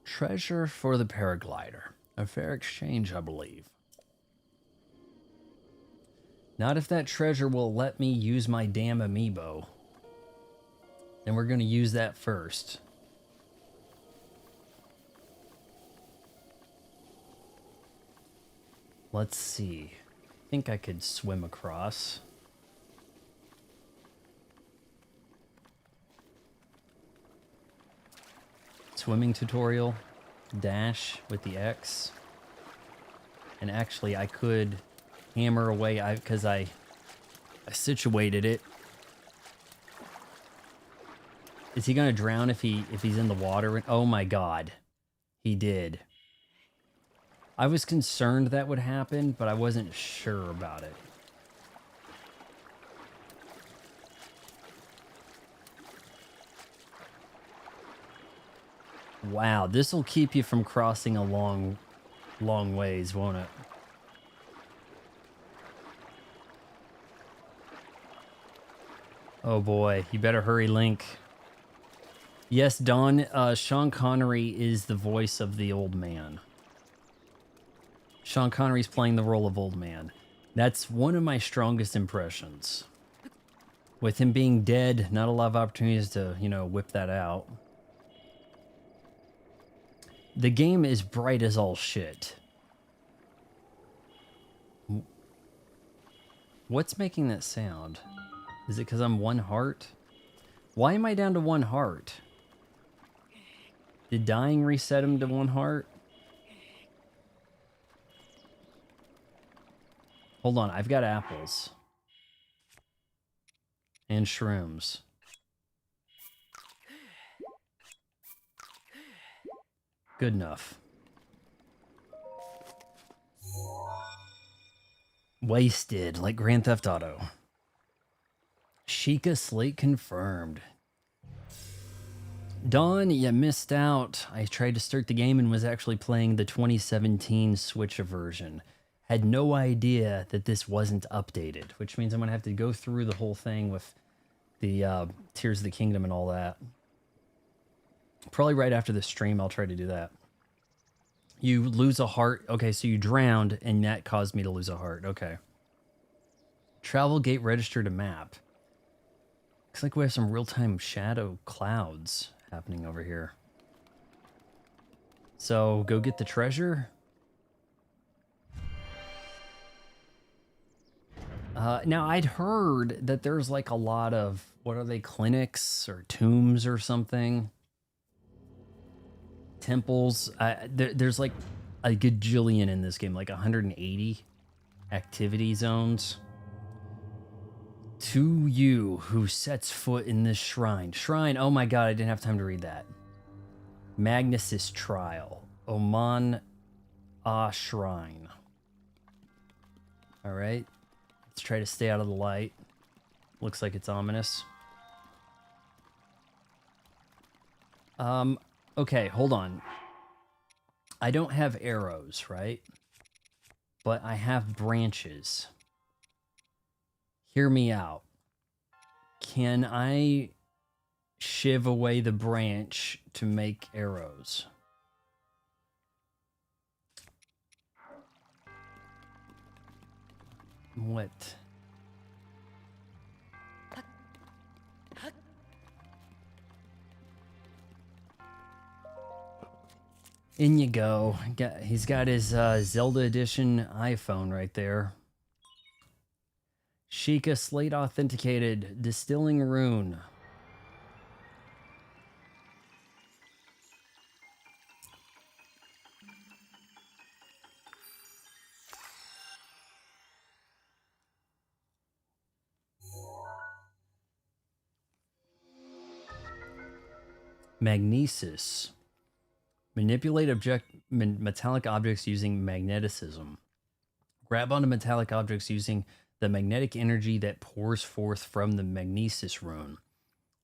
Treasure for the paraglider. A fair exchange, I believe. Not if that treasure will let me use my damn Amiibo. And we're going to use that first. Let's see. I think I could swim across. Swimming tutorial. Dash with the X. And actually, I could hammer away because I situated it. Is he gonna drown if he's in the water? Oh my god, he did. I was concerned that would happen, but I wasn't sure about it. Wow, this will keep you from crossing a long ways, won't it? Oh boy, you better hurry, Link. Yes, Dawn, Sean Connery is the voice of the old man. Sean Connery's playing the role of old man. That's one of my strongest impressions. With him being dead, not a lot of opportunities to, you know, whip that out. The game is bright as all shit. What's making that sound? Is it because I'm one heart? Why am I down to one heart? Did dying reset him to one heart? Hold on, I've got apples. And shrooms. Good enough. Wasted, like Grand Theft Auto. Sheikah slate confirmed. Dawn, you missed out. I tried to start the game and was actually playing the 2017 Switch version. Had no idea that this wasn't updated, which means I'm going to have to go through the whole thing with the Tears of the Kingdom and all that. Probably right after the stream, I'll try to do that. You lose a heart. Okay, so you drowned, and that caused me to lose a heart. Okay. Travel gate registered a map. Looks like we have some real-time shadow clouds happening over here. So, go get the treasure. Now, I'd heard that there's like a lot of, what are they, clinics or tombs or something? Temples. There's like a gajillion in this game, like 180 activity zones. To you who sets foot in this shrine. Shrine, oh my god, I didn't have time to read that. Magnus's Trial. Oman Au Shrine. Alright. Let's try to stay out of the light. Looks like it's ominous. Okay, hold on. I don't have arrows, right? But I have branches. Hear me out. Can I shiv away the branch to make arrows? What? In you go. He's got his Zelda Edition iPhone right there. Sheikah slate authenticated. Distilling rune. Magnesis. Manipulate metallic objects using magneticism. Grab onto metallic objects using the magnetic energy that pours forth from the magnesis rune.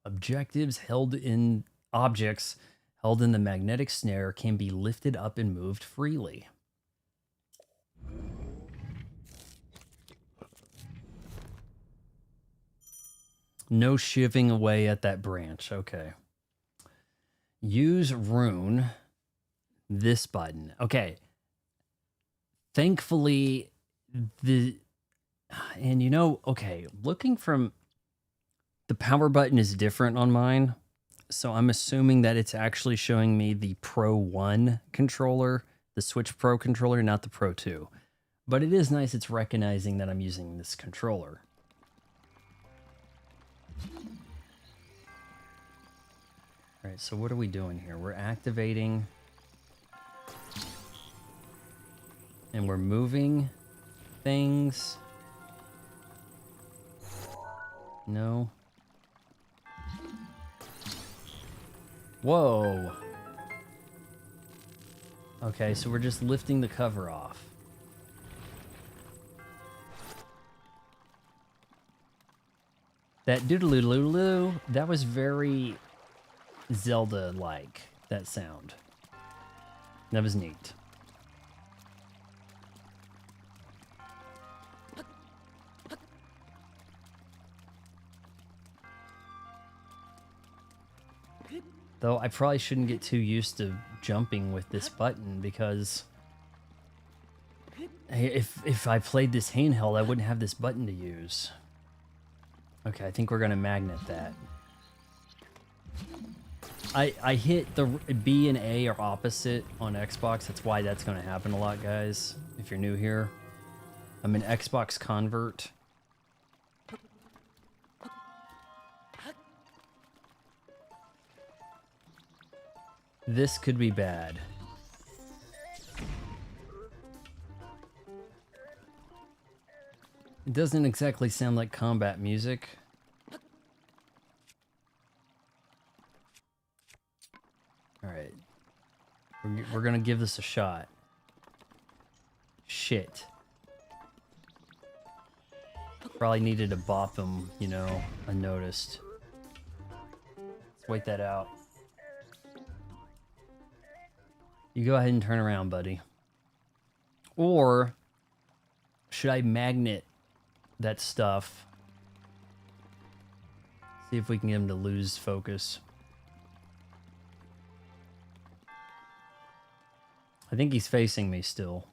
Objects held in the magnetic snare can be lifted up and moved freely. No shiving away at that branch. Okay. Use rune. This button. Okay. Thankfully, and you know, okay, looking from The power button is different on mine, so I'm assuming that it's actually showing me the Pro 1 controller, the Switch Pro controller, not the Pro 2. But it is nice it's recognizing that I'm using this controller. All right, so what are we doing here? We're activating and we're moving things. No. Whoa. Okay, so we're just lifting the cover off. That doodaloo, that was very Zelda-like, that sound. That was neat. Though I probably shouldn't get too used to jumping with this button because if I played this handheld, I wouldn't have this button to use. Okay, I think we're gonna magnet that. I hit the B and A are opposite on Xbox. That's why that's gonna happen a lot, guys. If you're new here, I'm an Xbox convert. This could be bad. It doesn't exactly sound like combat music. Alright. We're gonna give this a shot. Shit. Probably needed to bop him, you know, unnoticed. Let's wait that out. You go ahead and turn around, buddy. Or should I magnet that stuff? See if we can get him to lose focus. I think he's facing me still.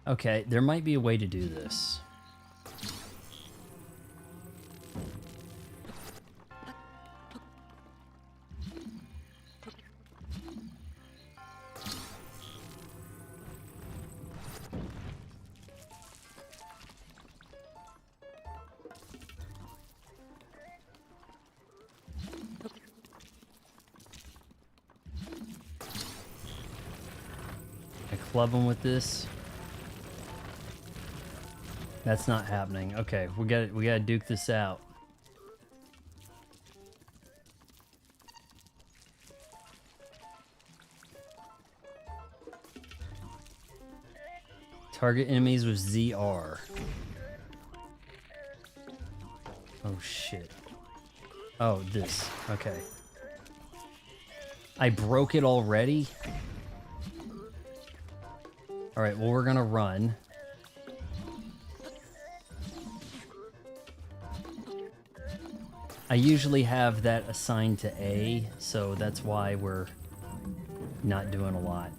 Okay, there might be a way to do this. I club him with this. That's not happening. Okay, we gotta duke this out. Target enemies with ZR. Oh shit. Oh, this. Okay. I broke it already? Alright, well we're gonna run. I usually have that assigned to A, so that's why we're not doing a lot.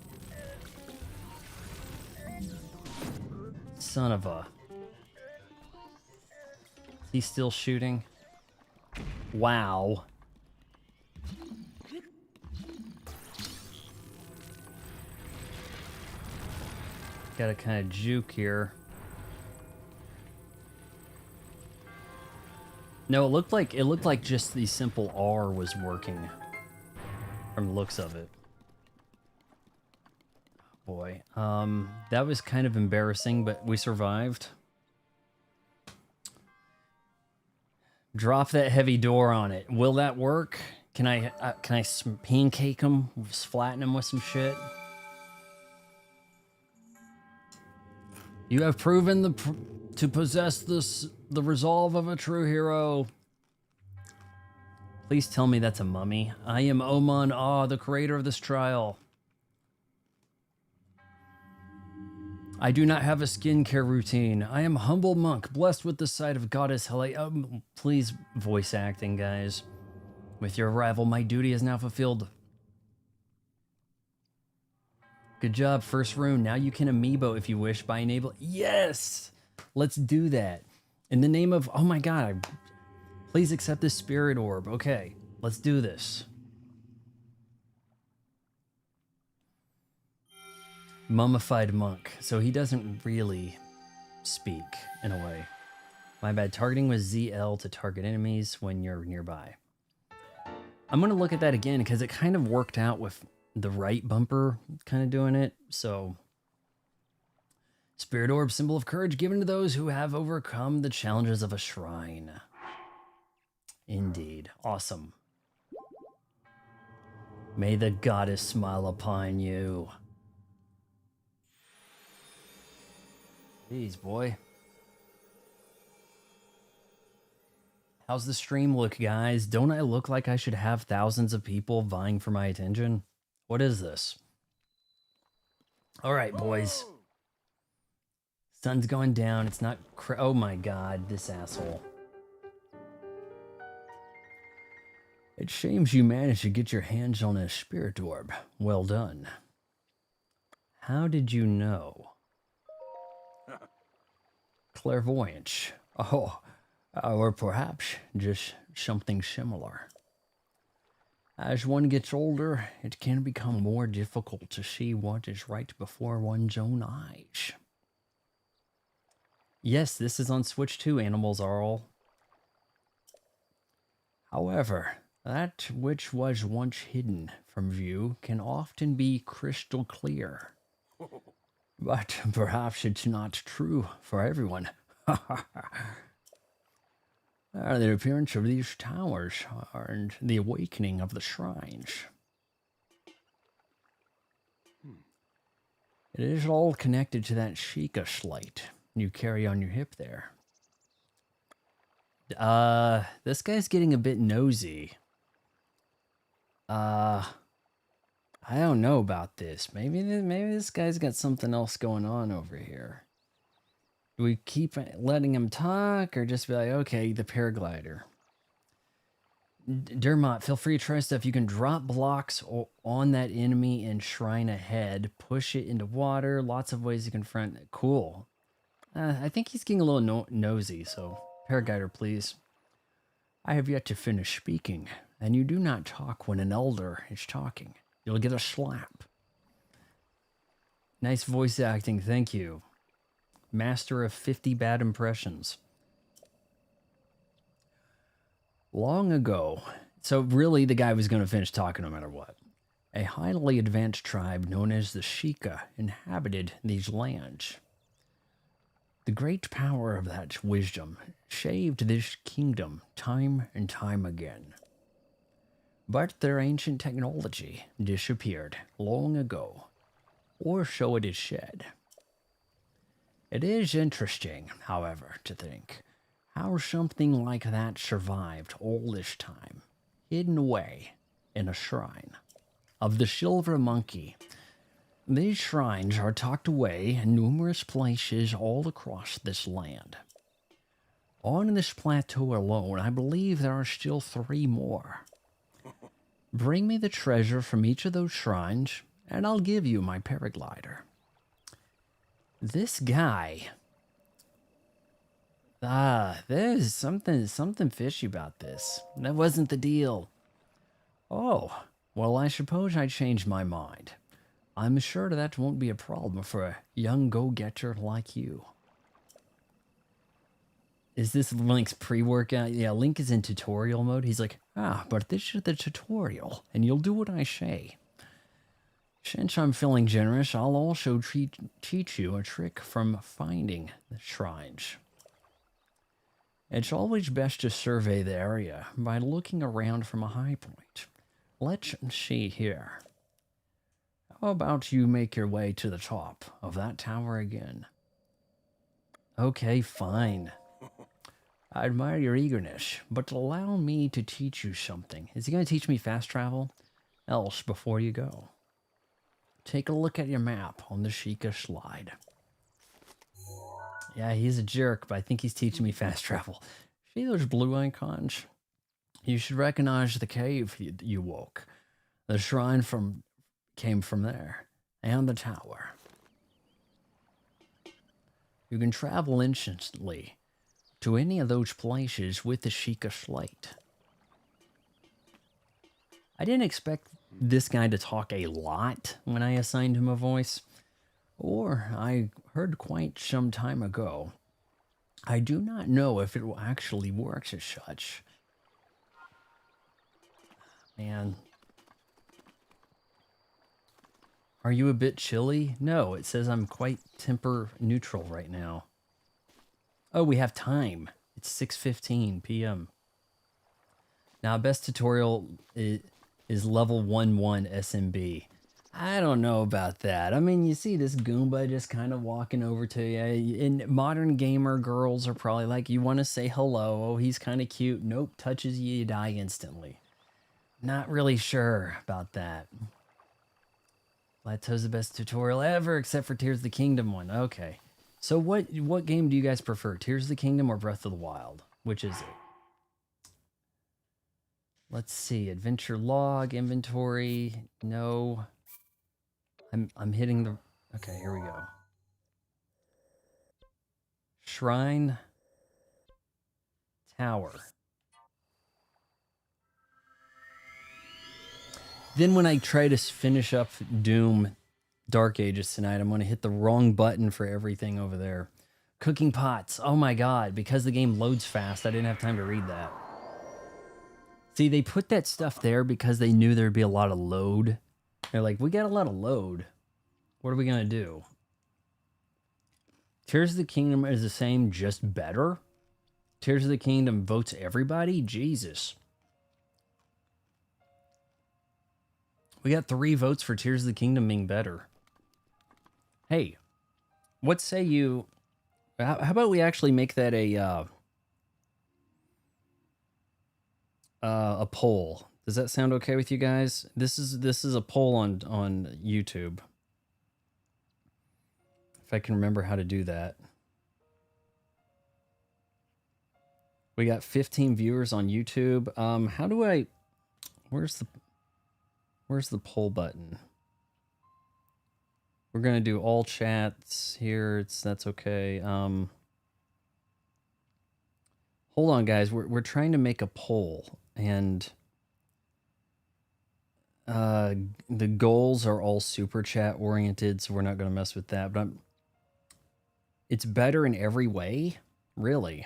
Son of a... Is he still shooting? Wow. Gotta kind of juke here. No, it looked like just the simple R was working from the looks of it. Boy, that was kind of embarrassing, but we survived. Drop that heavy door on it. Will that work? Can I pancake him? Flatten him with some shit? You have proven to possess the resolve of a true hero. Please tell me that's a mummy. I am Oman Au, the creator of this trial. I do not have a skincare routine. I am a humble monk, blessed with the sight of goddess Helle. Please, voice acting, guys. With your arrival, my duty is now fulfilled. Good job, first rune. Now you can amiibo if you wish by enable. Yes! Let's do that. In the name of, oh my god, please accept this spirit orb. Okay, let's do this. Mummified monk. So he doesn't really speak in a way. My bad. Targeting was ZL to target enemies when you're nearby. I'm going to look at that again because it kind of worked out with the right bumper kind of doing it. So, Spirit Orb, symbol of courage given to those who have overcome the challenges of a shrine. Indeed. Awesome. May the goddess smile upon you. Jeez, boy. How's the stream look, guys? Don't I look like I should have thousands of people vying for my attention? What is this? All right, boys. Sun's going down. It's not oh my god, this asshole. It shames you managed to get your hands on a spirit orb. Well done. How did you know? Clairvoyance. Oh, or perhaps just something similar. As one gets older, it can become more difficult to see what is right before one's own eyes. Yes, this is on Switch 2, Animals Are All. However, that which was once hidden from view can often be crystal clear. But perhaps it's not true for everyone. The appearance of these towers and the awakening of the shrines. It is all connected to that Sheikah slate you carry on your hip there. This guy's getting a bit nosy. I don't know about this. Maybe this guy's got something else going on over here. Do we keep letting him talk or just be like, okay, the paraglider? Dermot, feel free to try stuff. You can drop blocks on that enemy and shrine ahead. Push it into water. Lots of ways to confront it. Cool. I think he's getting a little nosy, so paraglider, please. I have yet to finish speaking, and you do not talk when an elder is talking. You'll get a slap. Nice voice acting, thank you. Master of 50 bad impressions. Long ago, so really the guy was going to finish talking no matter what. A highly advanced tribe known as the Sheikah inhabited these lands. The great power of that wisdom saved this kingdom time and time again. But their ancient technology disappeared long ago, or so it is said. It is interesting, however, to think how something like that survived all this time, hidden away in a shrine of the Silver Monkey. These shrines are tucked away in numerous places all across this land. On this plateau alone, I believe there are still 3 more. Bring me the treasure from each of those shrines, and I'll give you my paraglider. This guy... there's something fishy about this. That wasn't the deal. Oh, well, I suppose I changed my mind. I'm sure that won't be a problem for a young go-getter like you. Is this Link's pre-workout? Yeah, Link is in tutorial mode. He's like, but this is the tutorial, and you'll do what I say. Since I'm feeling generous, I'll also teach you a trick from finding the shrines. It's always best to survey the area by looking around from a high point. Let's see here. How about you make your way to the top of that tower again? Okay, fine. I admire your eagerness, but allow me to teach you something. Is he going to teach me fast travel? Else, before you go, take a look at your map on the Sheikah slide. Yeah, he's a jerk, but I think he's teaching me fast travel. See those blue icons? You should recognize the cave you woke. The shrine came from there, and the tower. You can travel instantly to any of those places with the Sheikah slate. I didn't expect this guy to talk a lot when I assigned him a voice, or I heard quite some time ago. I do not know if it will actually work as such. Man. Are you a bit chilly? No, it says I'm quite temper neutral right now. Oh, we have time. It's 6:15 p.m. Now, best tutorial is level 1-1 SMB. I don't know about that. I mean, you see this Goomba just kind of walking over to you. And modern gamer girls are probably like, you want to say hello. Oh, he's kind of cute. Nope, touches you, you die instantly. Not really sure about that. Plateau's the best tutorial ever, except for Tears of the Kingdom one. Okay. So what game do you guys prefer? Tears of the Kingdom or Breath of the Wild? Which is it? Let's see. Adventure log, inventory. No. I'm hitting the... Okay, here we go. Shrine. Tower. Then when I try to finish up Doom Dark Ages tonight, I'm going to hit the wrong button for everything over there. Cooking pots. Oh my god, because the game loads fast, I didn't have time to read that. See, they put that stuff there because they knew there'd be a lot of load. They're like, we got a lot of load. What are we going to do? Tears of the Kingdom is the same, just better? Tears of the Kingdom votes everybody? Jesus. We got 3 votes for Tears of the Kingdom being better. Hey, what say you... How about we actually make that a poll? Does that sound okay with you guys? This is a poll on YouTube. If I can remember how to do that. We got 15 viewers on YouTube. How do I... Where's the poll button? We're gonna do all chats here. That's okay. Hold on, guys. We're trying to make a poll, and the goals are all super chat oriented, so we're not gonna mess with that. But it's better in every way, really.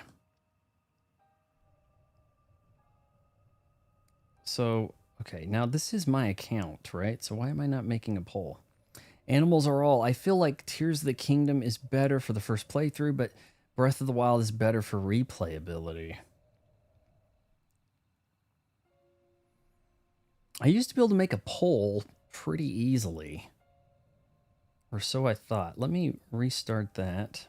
So okay, now this is my account, right? So why am I not making a poll? Animals are all... I feel like Tears of the Kingdom is better for the first playthrough, but Breath of the Wild is better for replayability. I used to be able to make a poll pretty easily. Or so I thought. Let me restart that.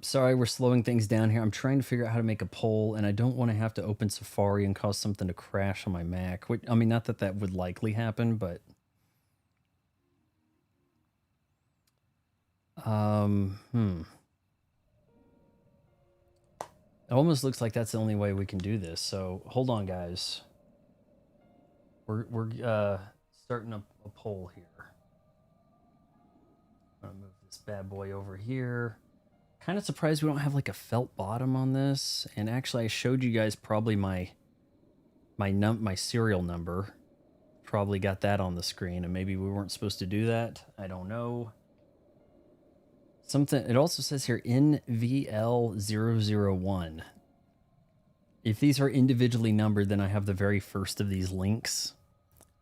Sorry, we're slowing things down here. I'm trying to figure out how to make a poll, and I don't want to have to open Safari and cause something to crash on my Mac. Which, I mean, not that that would likely happen, but... It almost looks like that's the only way we can do this. So hold on, guys. We're starting a poll here. I'm gonna move this bad boy over here. Kind of surprised we don't have like a felt bottom on this. And actually, I showed you guys probably my serial number. Probably got that on the screen, and maybe we weren't supposed to do that. I don't know. Something, it also says here NVL001. If these are individually numbered, then I have the very first of these links.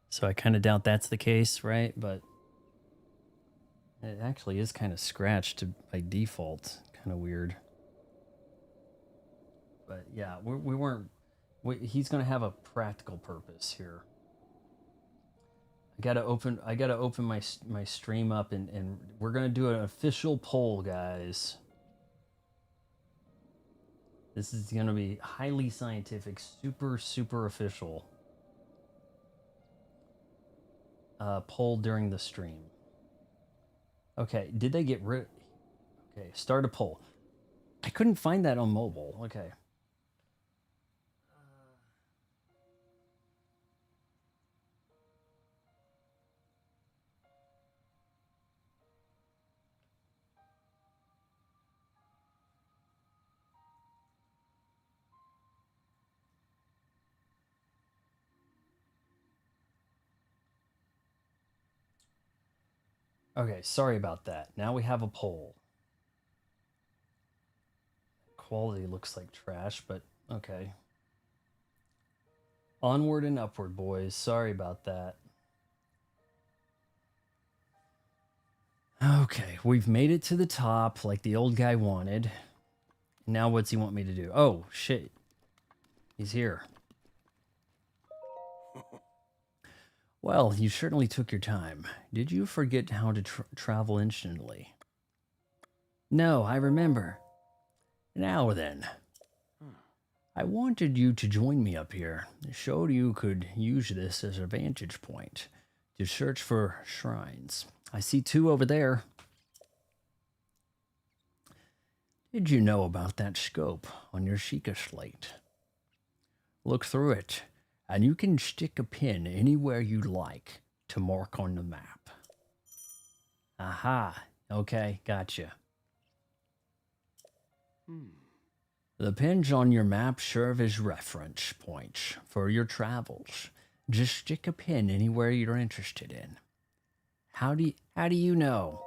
So I kind of doubt that's the case, right? But it actually is kind of scratched by default. Kind of weird. But yeah, we weren't... he's going to have a practical purpose here. I gotta open my stream up, and we're gonna do an official poll, guys. This is gonna be highly scientific, super official. Poll during the stream. Okay, did they get rid? Okay, start a poll. I couldn't find that on mobile. Okay. Okay, sorry about that. Now we have a poll. Quality looks like trash, but okay. Onward and upward, boys. Sorry about that. Okay, we've made it to the top like the old guy wanted. Now what's he want me to do? Oh, shit. He's here. Well, you certainly took your time. Did you forget how to travel instantly? No, I remember. Now then. I wanted you to join me up here. Showed you could use this as a vantage point to search for shrines. I see 2 over there. Did you know about that scope on your Sheikah slate? Look through it, and you can stick a pin anywhere you like to mark on the map. Aha. Okay, gotcha. The pins on your map serve as reference points for your travels. Just stick a pin anywhere you're interested in. How do you know?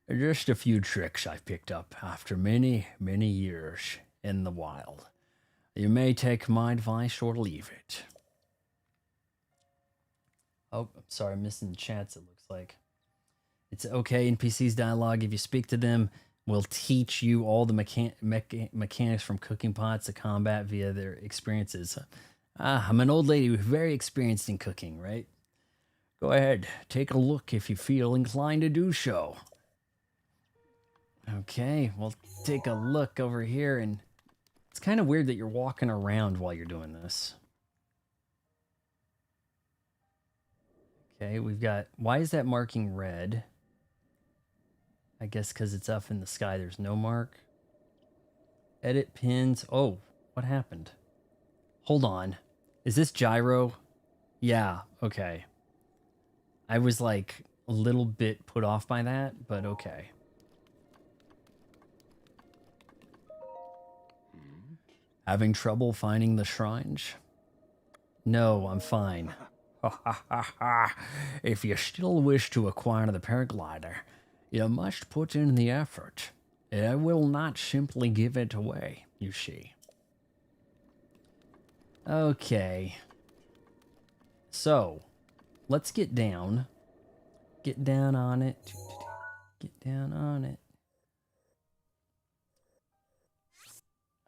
Just a few tricks I've picked up after many, many years in the wild. You may take my advice or leave it. Oh, I'm sorry, I'm missing chats, it looks like. It's okay, NPC's dialogue. If you speak to them, will teach you all the mechanics from cooking pots to combat via their experiences. I'm an old lady who's very experienced in cooking, right? Go ahead, take a look if you feel inclined to do so. Okay, we'll take a look over here, and it's kind of weird that you're walking around while you're doing this. Okay, we've got... Why is that marking red? I guess because it's up in the sky, there's no mark. Edit pins. Oh, what happened? Hold on. Is this gyro? Yeah, okay. I was like a little bit put off by that, but okay. Having trouble finding the shrines? No, I'm fine. If you still wish to acquire the paraglider, you must put in the effort. I will not simply give it away, you see. Okay. So, let's get down. Get down on it. Get down on it.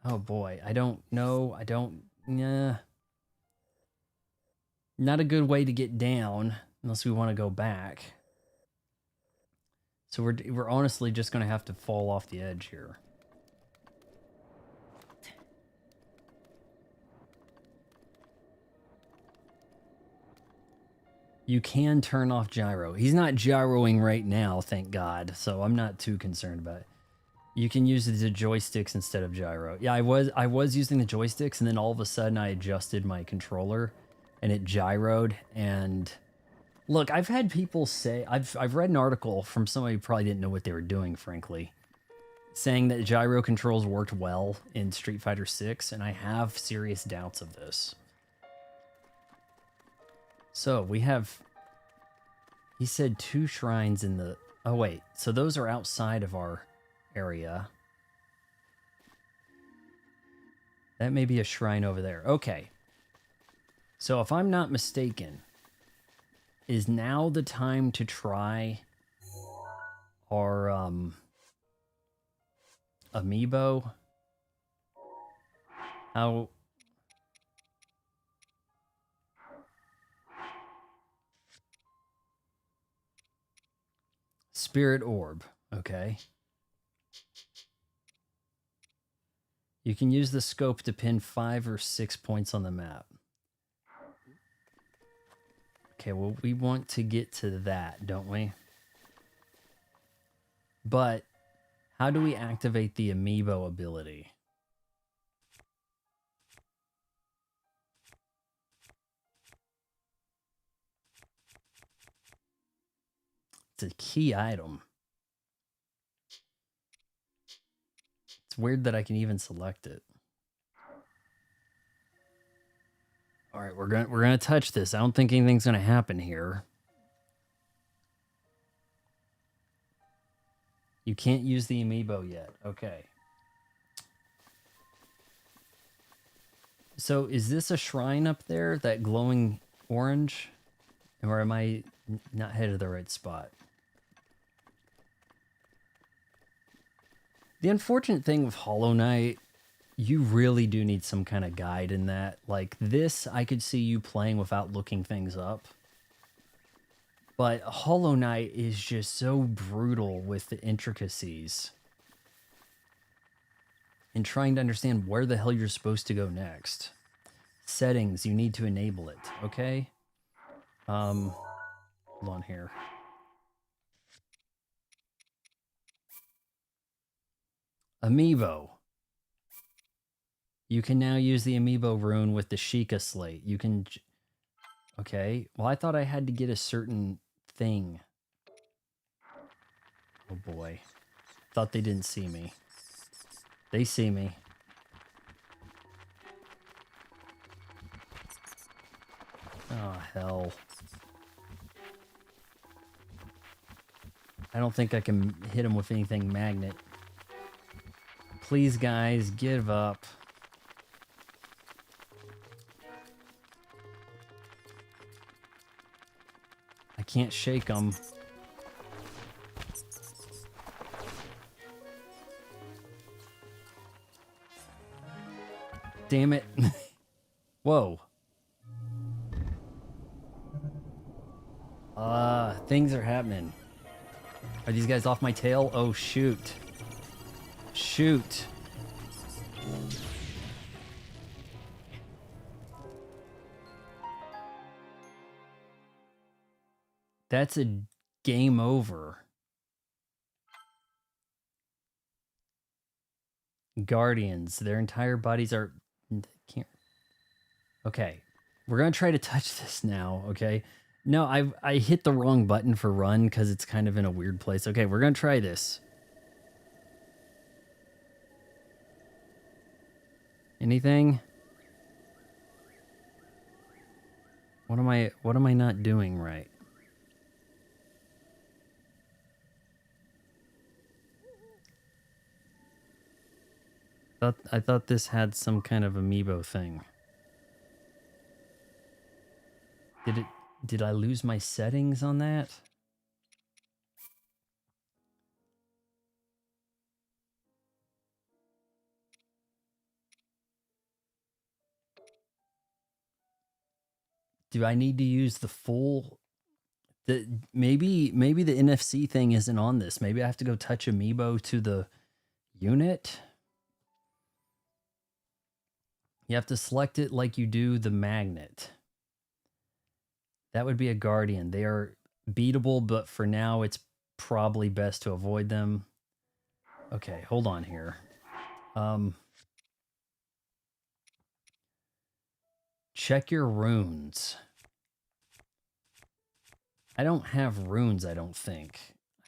Oh boy, I don't know. Not a good way to get down unless we want to go back. So we're honestly just going to have to fall off the edge here. You can turn off gyro. He's not gyroing right now, thank God, so I'm not too concerned about it. You can use the joysticks instead of gyro. Yeah, I was using the joysticks, and then all of a sudden I adjusted my controller and it gyroed. And look, I've had people say, I've read an article from somebody who probably didn't know what they were doing, frankly, saying that gyro controls worked well in Street Fighter 6, and I have serious doubts of this. So we have, he said 2 shrines in the, oh wait, so those are outside of our area. That may be a shrine over there. Okay. So if I'm not mistaken, is now the time to try our Amiibo? How... Spirit Orb, okay. You can use the scope to pin 5 or 6 points on the map. Okay, well, we want to get to that, don't we? But how do we activate the Amiibo ability? It's a key item. It's weird that I can even select it. All right, we're gonna touch this. I don't think anything's gonna happen here. You can't use the amiibo yet. Okay. So is this a shrine up there? That glowing orange? Or am I not headed to the right spot? The unfortunate thing with Hollow Knight, you really do need some kind of guide in that. Like this, I could see you playing without looking things up. But Hollow Knight is just so brutal with the intricacies. And trying to understand where the hell you're supposed to go next. Settings, you need to enable it, okay? Hold on here. Amiibo. You can now use the Amiibo rune with the Sheikah slate. You can... Okay, well I thought I had to get a certain thing. Oh boy. Thought they didn't see me. They see me. Oh, hell. I don't think I can hit him with anything magnet. Please, guys, give up. I can't shake them. Damn it. Whoa. Things are happening. Are these guys off my tail? Oh, shoot. Shoot. That's a game over. Guardians, their entire bodies are... Can't... Okay, we're gonna try to touch this now, okay? No, I hit the wrong button for run because it's kind of in a weird place. Okay, we're gonna try this. Anything? What am I not doing right? I thought this had some kind of amiibo thing. Did I lose my settings on that? Do I need to use the full... maybe the NFC thing isn't on this. Maybe I have to go touch amiibo to the unit. You have to select it like you do the magnet. That would be a guardian. They are beatable, but for now it's probably best to avoid them. Okay, hold on here. Check your runes. I don't have runes, I don't think.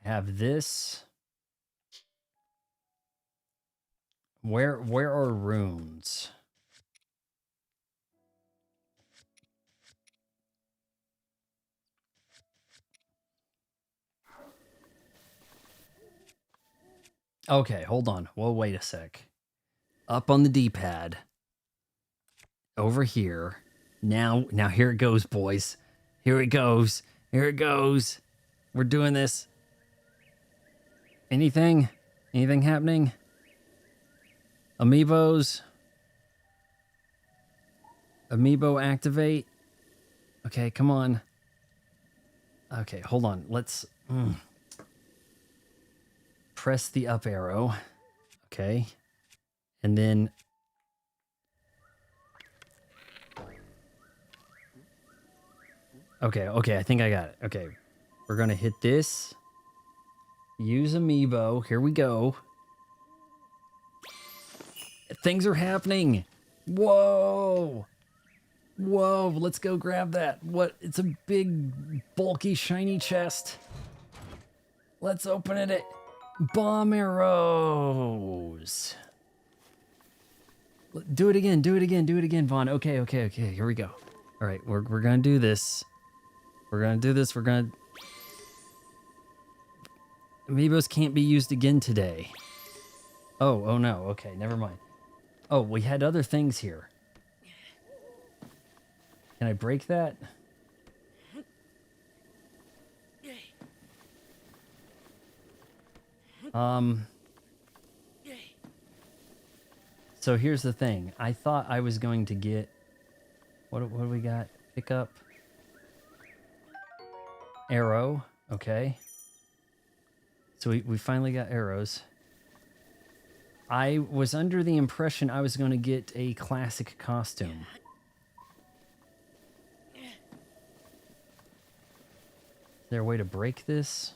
I have this. Where are runes? Okay, hold on. Whoa, wait a sec. Up on the D-pad. Over here. Now here it goes, boys. Here it goes. Here it goes. We're doing this. Anything? Anything happening? Amiibos? Amiibo activate? Okay, come on. Okay, hold on. Let's... Press the up arrow. Okay. And then... Okay, I think I got it. Okay. We're gonna hit this. Use Amiibo. Here we go. Things are happening. Whoa. Whoa, let's go grab that. What? It's a big, bulky, shiny chest. Let's open it. Bomb arrows. Do it again, Vaughn. Okay. Here we go. All right, we're gonna do this. We're gonna do this. We're gonna. Amiibos can't be used again today. Oh no. Okay, never mind. Oh, we had other things here. Can I break that? So here's the thing. I thought I was going to get... What do we got? Pick up. Arrow. Okay. So we finally got arrows. I was under the impression I was going to get a classic costume. Is there a way to break this?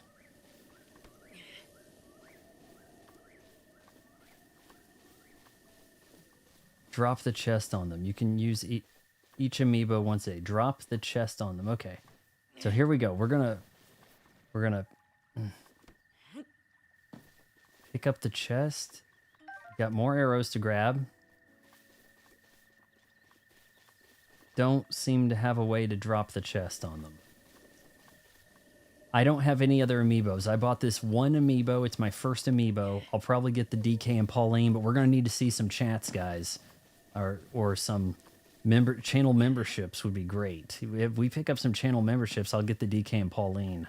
Drop the chest on them. You can use each amiibo once a day. Drop the chest on them. Okay. So here we go. We're gonna pick up the chest. Got more arrows to grab. Don't seem to have a way to drop the chest on them. I don't have any other amiibos. I bought this one amiibo. It's my first amiibo. I'll probably get the DK and Pauline, but we're gonna need to see some chats, guys. Or some channel memberships would be great. If we pick up some channel memberships, I'll get the DK and Pauline.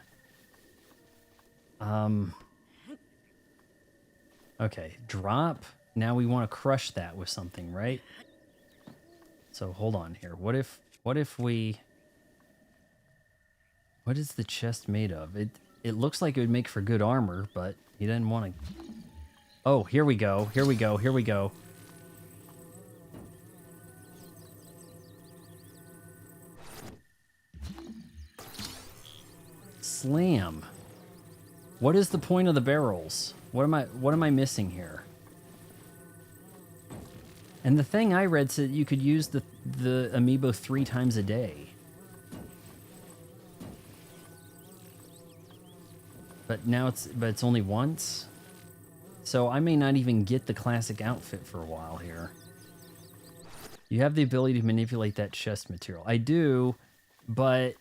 Okay, drop. Now we want to crush that with something, right? So hold on here. What if we... What is the chest made of? It looks like it would make for good armor, but he didn't want to... Oh, here we go. Here we go. Here we go. Slam. What is the point of the barrels? What am I missing here? And the thing I read said you could use the amiibo 3 times a day. But now it's only once. So I may not even get the classic outfit for a while here. You have the ability to manipulate that chest material. I do, but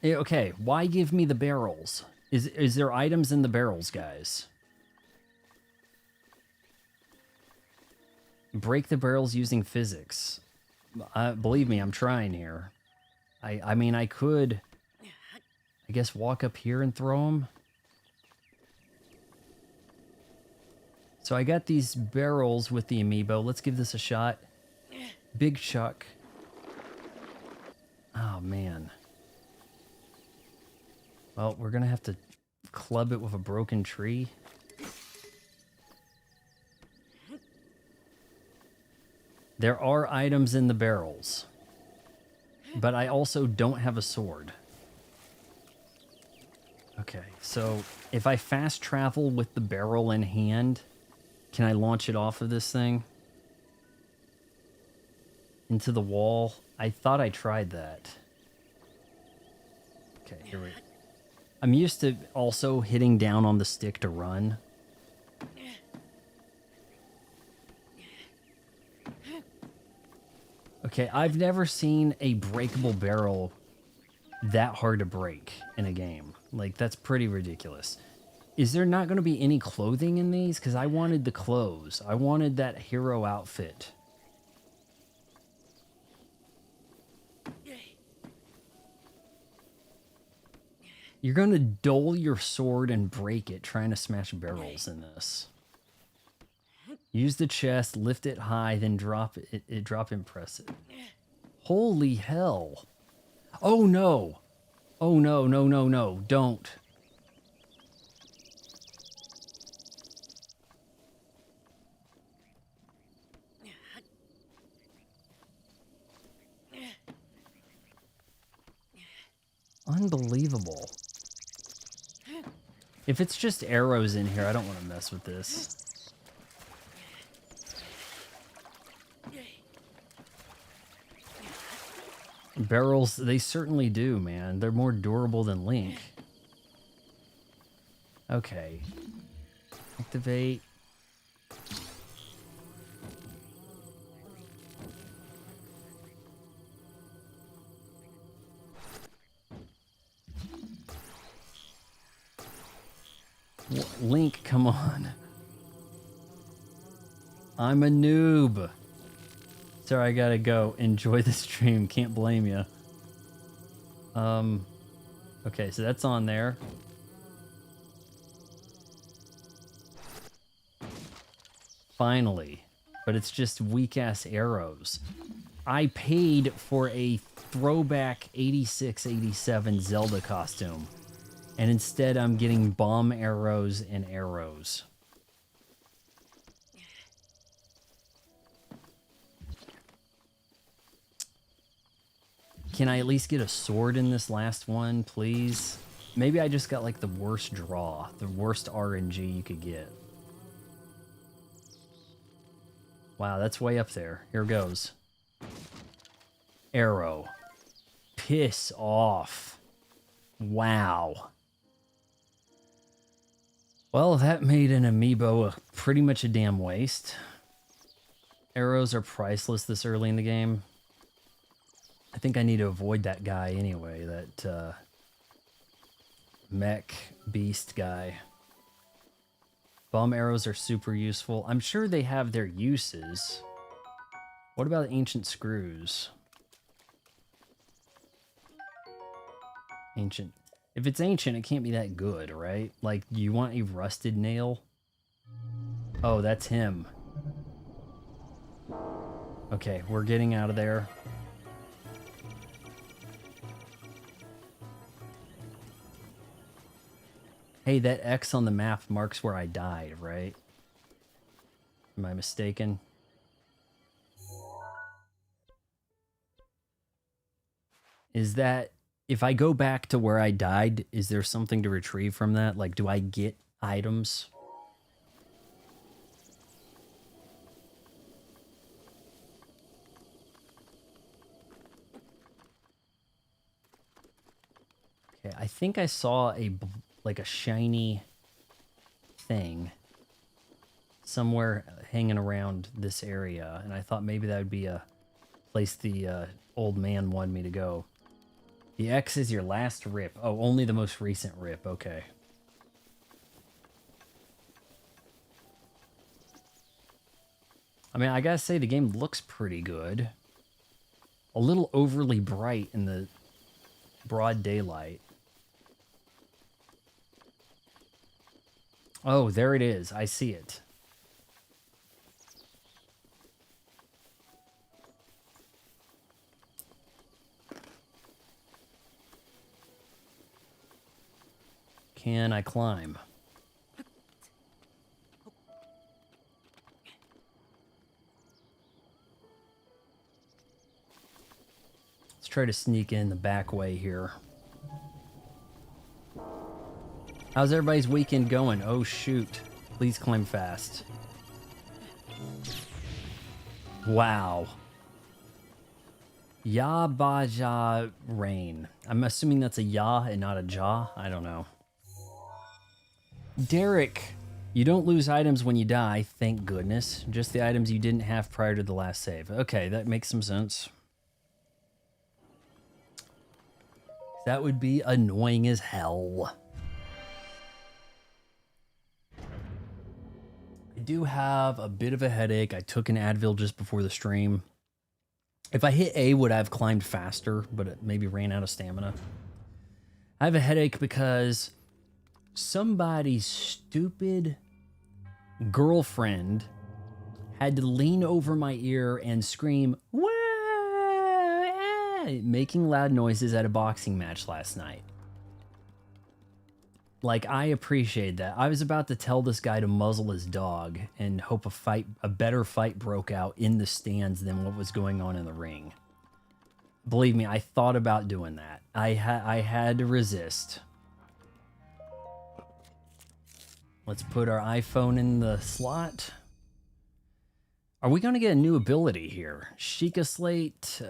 okay, why give me the barrels? Is there items in the barrels, guys? Break the barrels using physics. Believe me, I'm trying here. I mean, I could, I guess, walk up here and throw them. So I got these barrels with the amiibo. Let's give this a shot. Big Chuck. Oh, man. Well, we're going to have to club it with a broken tree. There are items in the barrels, but I also don't have a sword. Okay, so if I fast travel with the barrel in hand, can I launch it off of this thing? Into the wall? I thought I tried that. Okay, here we go. I'm used to also hitting down on the stick to run. Okay, I've never seen a breakable barrel that hard to break in a game. Like, that's pretty ridiculous. Is there not going to be any clothing in these? Because I wanted the clothes. I wanted that hero outfit. You're going to dull your sword and break it trying to smash barrels in this. Use the chest, lift it high, then drop it. Drop and press it. Holy hell. Oh no. Oh no, no, no, no. Don't. Unbelievable. If it's just arrows in here, I don't want to mess with this. Barrels, they certainly do, man. They're more durable than Link. Okay. Activate. Link, come on. I'm a noob. Sorry, I gotta go. Enjoy the stream. Can't blame you. Okay, so that's on there. Finally. But it's just weak-ass arrows. I paid for a throwback 86, 87 Zelda costume. And instead I'm getting bomb arrows and arrows. Can I at least get a sword in this last one, please? Maybe I just got like the worst draw, the worst RNG you could get. Wow, that's way up there. Here goes. Arrow. Piss off. Wow. Well, that made an amiibo pretty much a damn waste. Arrows are priceless this early in the game. I think I need to avoid that guy anyway, that mech beast guy. Bomb arrows are super useful. I'm sure they have their uses. What about ancient screws? Ancient. If it's ancient, it can't be that good, right? Like, you want a rusted nail? Oh, that's him. Okay, we're getting out of there. Hey, that X on the map marks where I died, right? Am I mistaken? Is that... If I go back to where I died, is there something to retrieve from that? Like, do I get items? Okay, I think I saw like a shiny thing somewhere hanging around this area, and I thought maybe that would be a place the old man wanted me to go. The X is your last rip. Oh, only the most recent rip. Okay. I mean, I gotta say the game looks pretty good. A little overly bright in the broad daylight. Oh, there it is. I see it. Can I climb? Let's try to sneak in the back way here. How's everybody's weekend going? Oh, shoot. Please climb fast. Wow. Ya Baja Rain. I'm assuming that's a ya and not a ja. I don't know. Derek, you don't lose items when you die, thank goodness. Just the items you didn't have prior to the last save. Okay, that makes some sense. That would be annoying as hell. I do have a bit of a headache. I took an Advil just before the stream. If I hit A, would I have climbed faster, but it maybe ran out of stamina? I have a headache because somebody's stupid girlfriend had to lean over my ear and scream, "Wah!" making loud noises at a boxing match last night. Like, I appreciate that. I was about to tell this guy to muzzle his dog and hope a better fight broke out in the stands than what was going on in the ring. Believe me, I thought about doing that. I had to resist. Let's put our iPhone in the slot. Are we going to get a new ability here? Sheikah Slate,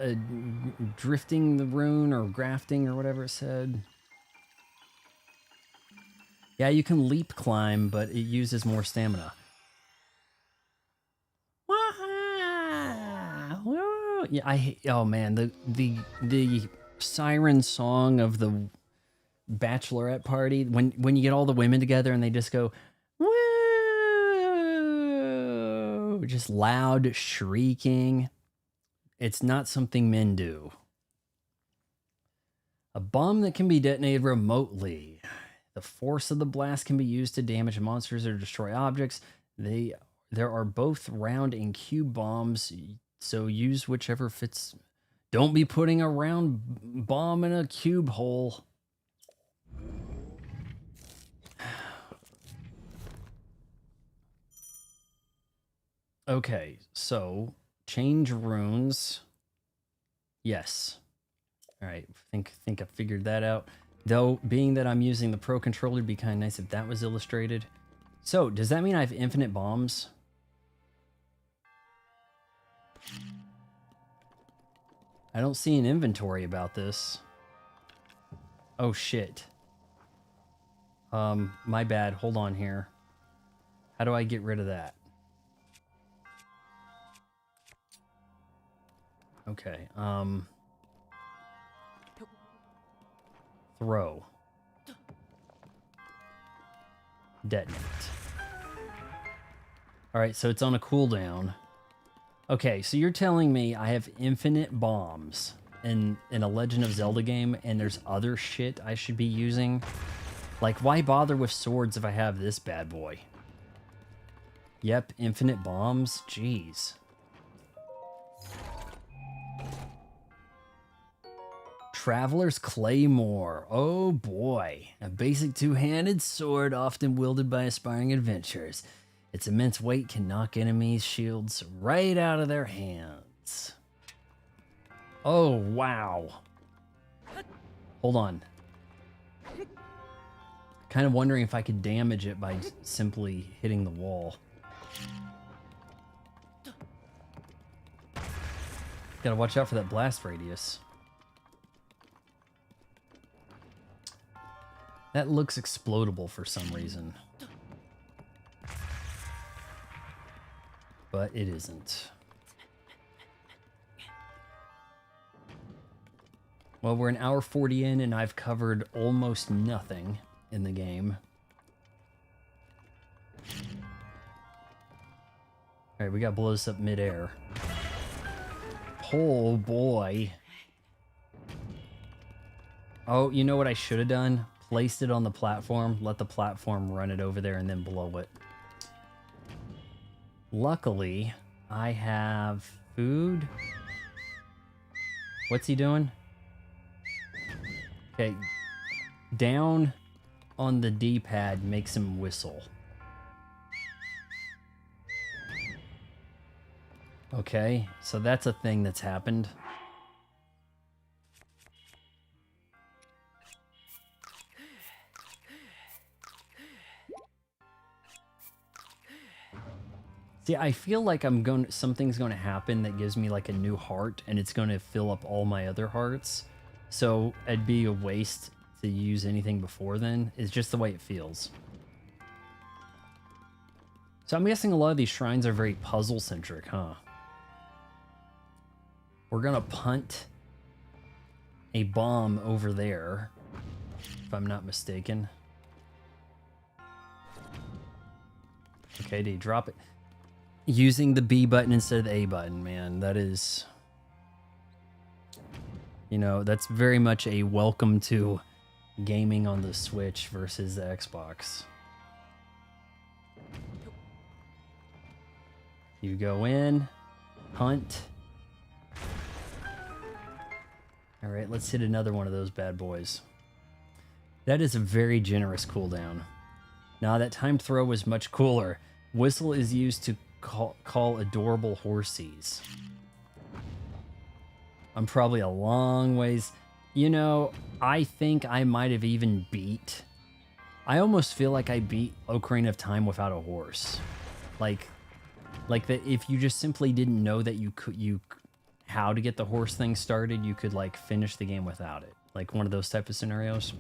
drifting the rune or grafting or whatever it said. Yeah, you can leap climb, but it uses more stamina. Yeah, oh man, the siren song of the bachelorette party when you get all the women together and they just go woo, just loud shrieking. It's not something men do. A bomb that can be detonated remotely. The force of the blast can be used to damage monsters or destroy objects. There are both round and cube bombs, so use whichever fits. Don't be putting a round bomb in a cube hole. Okay, so change runes. Yes. All right, think I figured that out. Though, being that I'm using the Pro Controller, it'd be kind of nice if that was illustrated. So, does that mean I have infinite bombs? I don't see an inventory about this. Oh, shit. My bad. Hold on here. How do I get rid of that? Okay, throw. Detonate. Alright, so it's on a cooldown. Okay, so you're telling me I have infinite bombs in a Legend of Zelda game, and there's other shit I should be using? Like, why bother with swords if I have this bad boy? Yep, infinite bombs? Jeez. Traveler's Claymore. Oh boy. A basic two-handed sword often wielded by aspiring adventurers. Its immense weight can knock enemies' shields right out of their hands. Oh, wow. Hold on. Kind of wondering if I could damage it by simply hitting the wall. Gotta watch out for that blast radius. That looks explodable for some reason. But it isn't. Well, we're an hour 40 in and I've covered almost nothing in the game. Alright, we gotta blow this up midair. Oh boy. Oh, you know what I should have done? Placed it on the platform, let the platform run it over there, and then blow it. Luckily, I have food. What's he doing? Okay, down on the D-pad makes him whistle. Okay, so that's a thing that's happened. See, I feel like something's going to happen that gives me like a new heart, and it's going to fill up all my other hearts. So it'd be a waste to use anything before then. It's just the way it feels. So I'm guessing a lot of these shrines are very puzzle-centric, huh? We're going to punt a bomb over there, if I'm not mistaken. Okay, did he drop it? Using the B button instead of the A button, man, that is... You know, that's very much a welcome to gaming on the Switch versus the Xbox. You go in, hunt. Alright, let's hit another one of those bad boys. That is a very generous cooldown. Now, that timed throw was much cooler. Whistle is used to call adorable horsies. I'm probably a long ways... You know, I think I might have even beat... I almost feel like I beat Ocarina of Time without a horse. Like that if you just simply didn't know that how to get the horse thing started, you could like finish the game without it. Like one of those type of scenarios.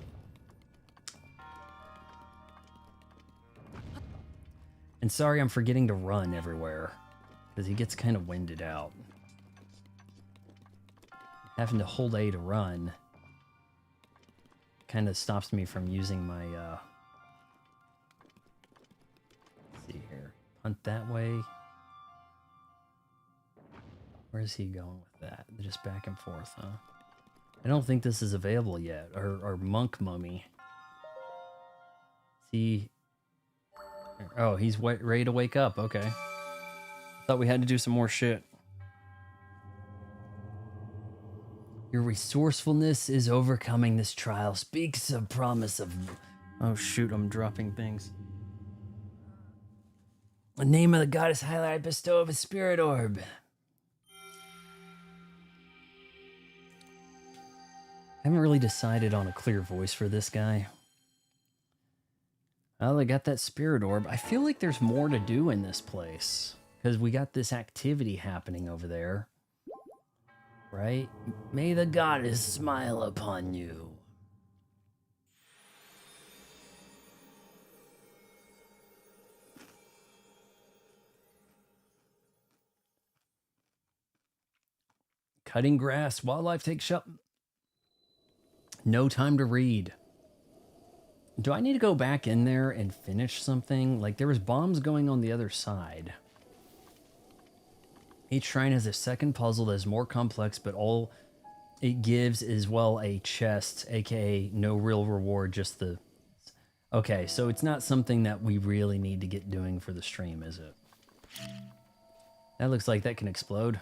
And sorry I'm forgetting to run everywhere, because he gets kind of winded out. Having to hold A to run kind of stops me from using my, let's see here, hunt that way. Where's he going with that? Just back and forth, huh? I don't think this is available yet, or monk mummy. See, oh, he's ready to wake up, okay. Thought we had to do some more shit. Your resourcefulness is overcoming this trial. Speaks of promise of... Oh shoot, I'm dropping things. The name of the goddess highlight bestow of a spirit orb. I haven't really decided on a clear voice for this guy. Oh, they got that spirit orb. I feel like there's more to do in this place, because we got this activity happening over there. Right? May the goddess smile upon you. Cutting grass, wildlife takes shelter. No time to read. Do I need to go back in there and finish something? Like, there was bombs going on the other side. Each shrine has a second puzzle that is more complex, but all it gives is, well, a chest, aka no real reward, just the... Okay, so it's not something that we really need to get doing for the stream, is it? That looks like that can explode.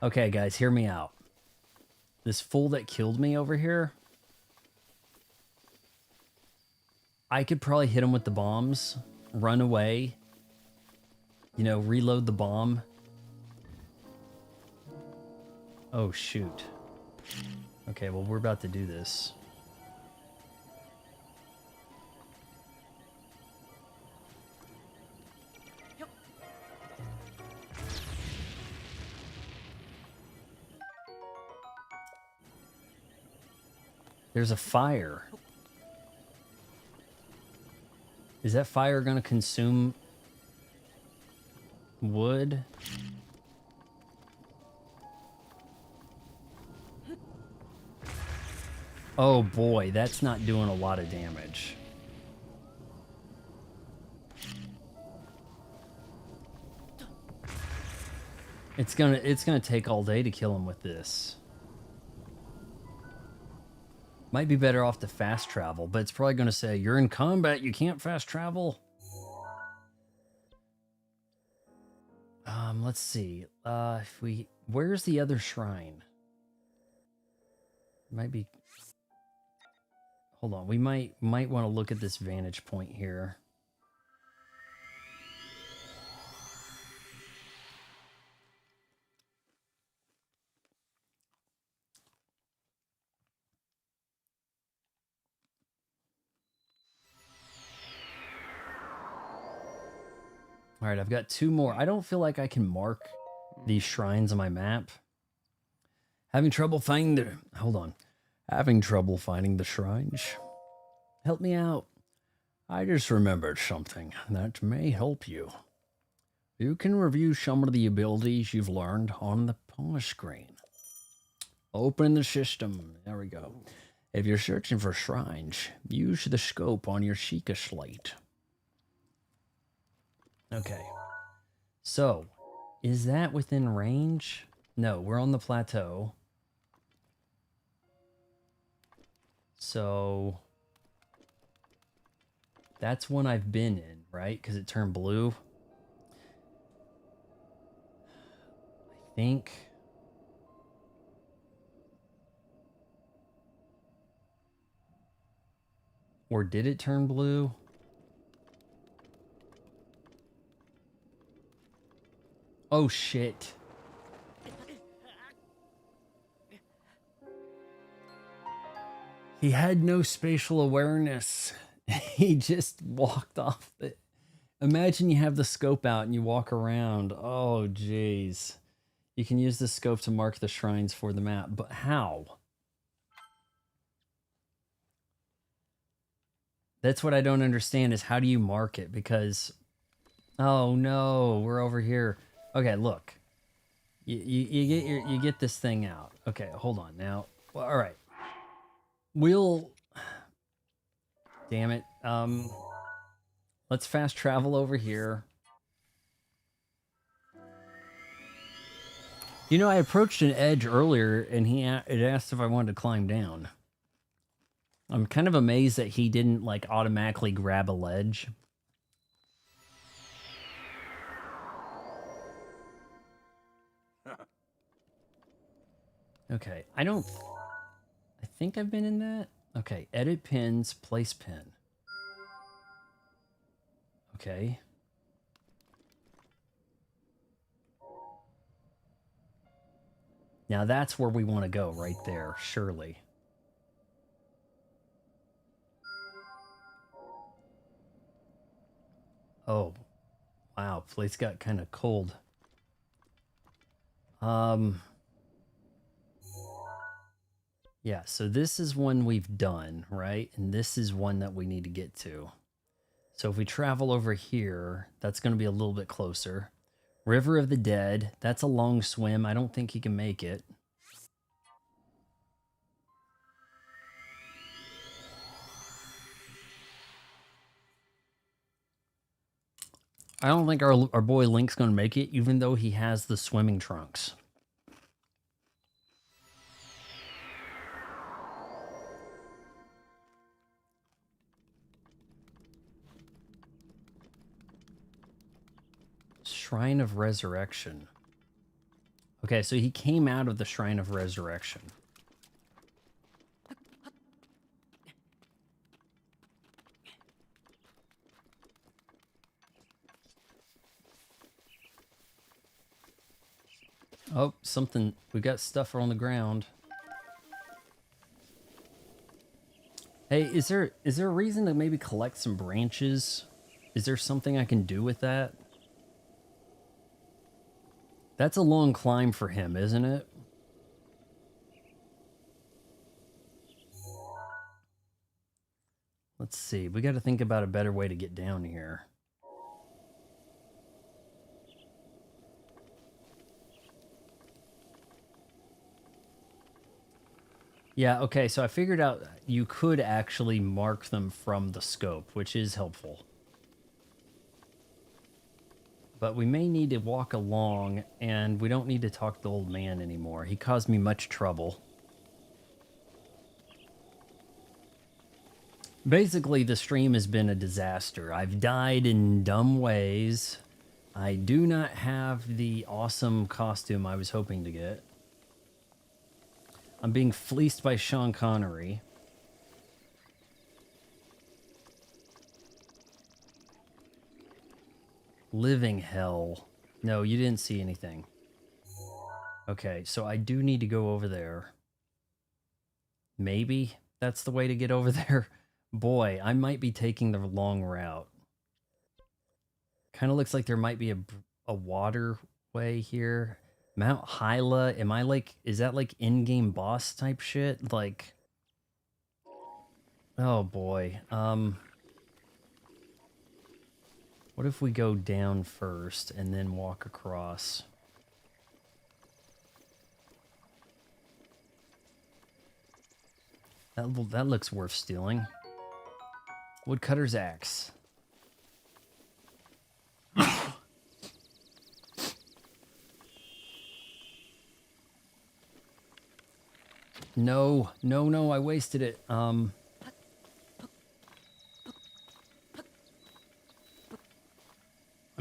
Okay, guys, hear me out. This fool that killed me over here, I could probably hit him with the bombs, run away, you know, reload the bomb. Oh, shoot. Okay, well, we're about to do this. There's a fire. Is that fire gonna consume wood? Oh boy, that's not doing a lot of damage. It's gonna take all day to kill him with this. Might be better off to fast travel, but it's probably gonna say, you're in combat, you can't fast travel. Let's see. Where's the other shrine? Might be... Hold on, we might want to look at this vantage point here. All right, I've got two more. I don't feel like I can mark these shrines on my map. Having trouble finding the... Hold on. Having trouble finding the shrines? Help me out. I just remembered something that may help you. You can review some of the abilities you've learned on the pause screen. Open the system. There we go. If you're searching for shrines, use the scope on your Sheikah slate. Okay. So, is that within range? No, we're on the plateau. So, that's one I've been in, right? Because it turned blue. I think... Or did it turn blue? Oh, shit. He had no spatial awareness. He just walked off the... Imagine you have the scope out and you walk around. Oh, jeez. You can use the scope to mark the shrines for the map, but how? That's what I don't understand is how do you mark it? Because, oh no, we're over here. Okay, look. You get this thing out. Okay, hold on now. Well, all right. We'll, damn it. Let's fast travel over here. You know, I approached an edge earlier, and it asked if I wanted to climb down. I'm kind of amazed that he didn't like automatically grab a ledge. Okay, I think I've been in that. Okay, edit pins, place pin. Okay. Now that's where we want to go, right there, surely. Oh, wow, place got kind of cold. Yeah, so this is one we've done, right? And this is one that we need to get to. So if we travel over here, that's going to be a little bit closer. River of the Dead, that's a long swim. I don't think he can make it. I don't think our boy Link's going to make it, even though he has the swimming trunks. Shrine of Resurrection. Okay, so he came out of the Shrine of Resurrection. Oh, something. We got stuff on the ground. Hey, is there a reason to maybe collect some branches? Is there something I can do with that? That's a long climb for him, isn't it? Let's see. We got to think about a better way to get down here. Yeah, okay, so I figured out you could actually mark them from the scope, which is helpful. But we may need to walk along, and we don't need to talk to the old man anymore. He caused me much trouble. Basically, the stream has been a disaster. I've died in dumb ways. I do not have the awesome costume I was hoping to get. I'm being fleeced by Sean Connery. Living hell. No, you didn't see anything. Okay, so I do need to go over there. Maybe that's the way to get over there. Boy, I might be taking the long route. Kind of looks like there might be a waterway here. Mount Hyla, am I like, is that like in-game boss type shit? Like, oh boy. What if we go down first and then walk across? That looks worth stealing. Woodcutter's axe. No, I wasted it. I'm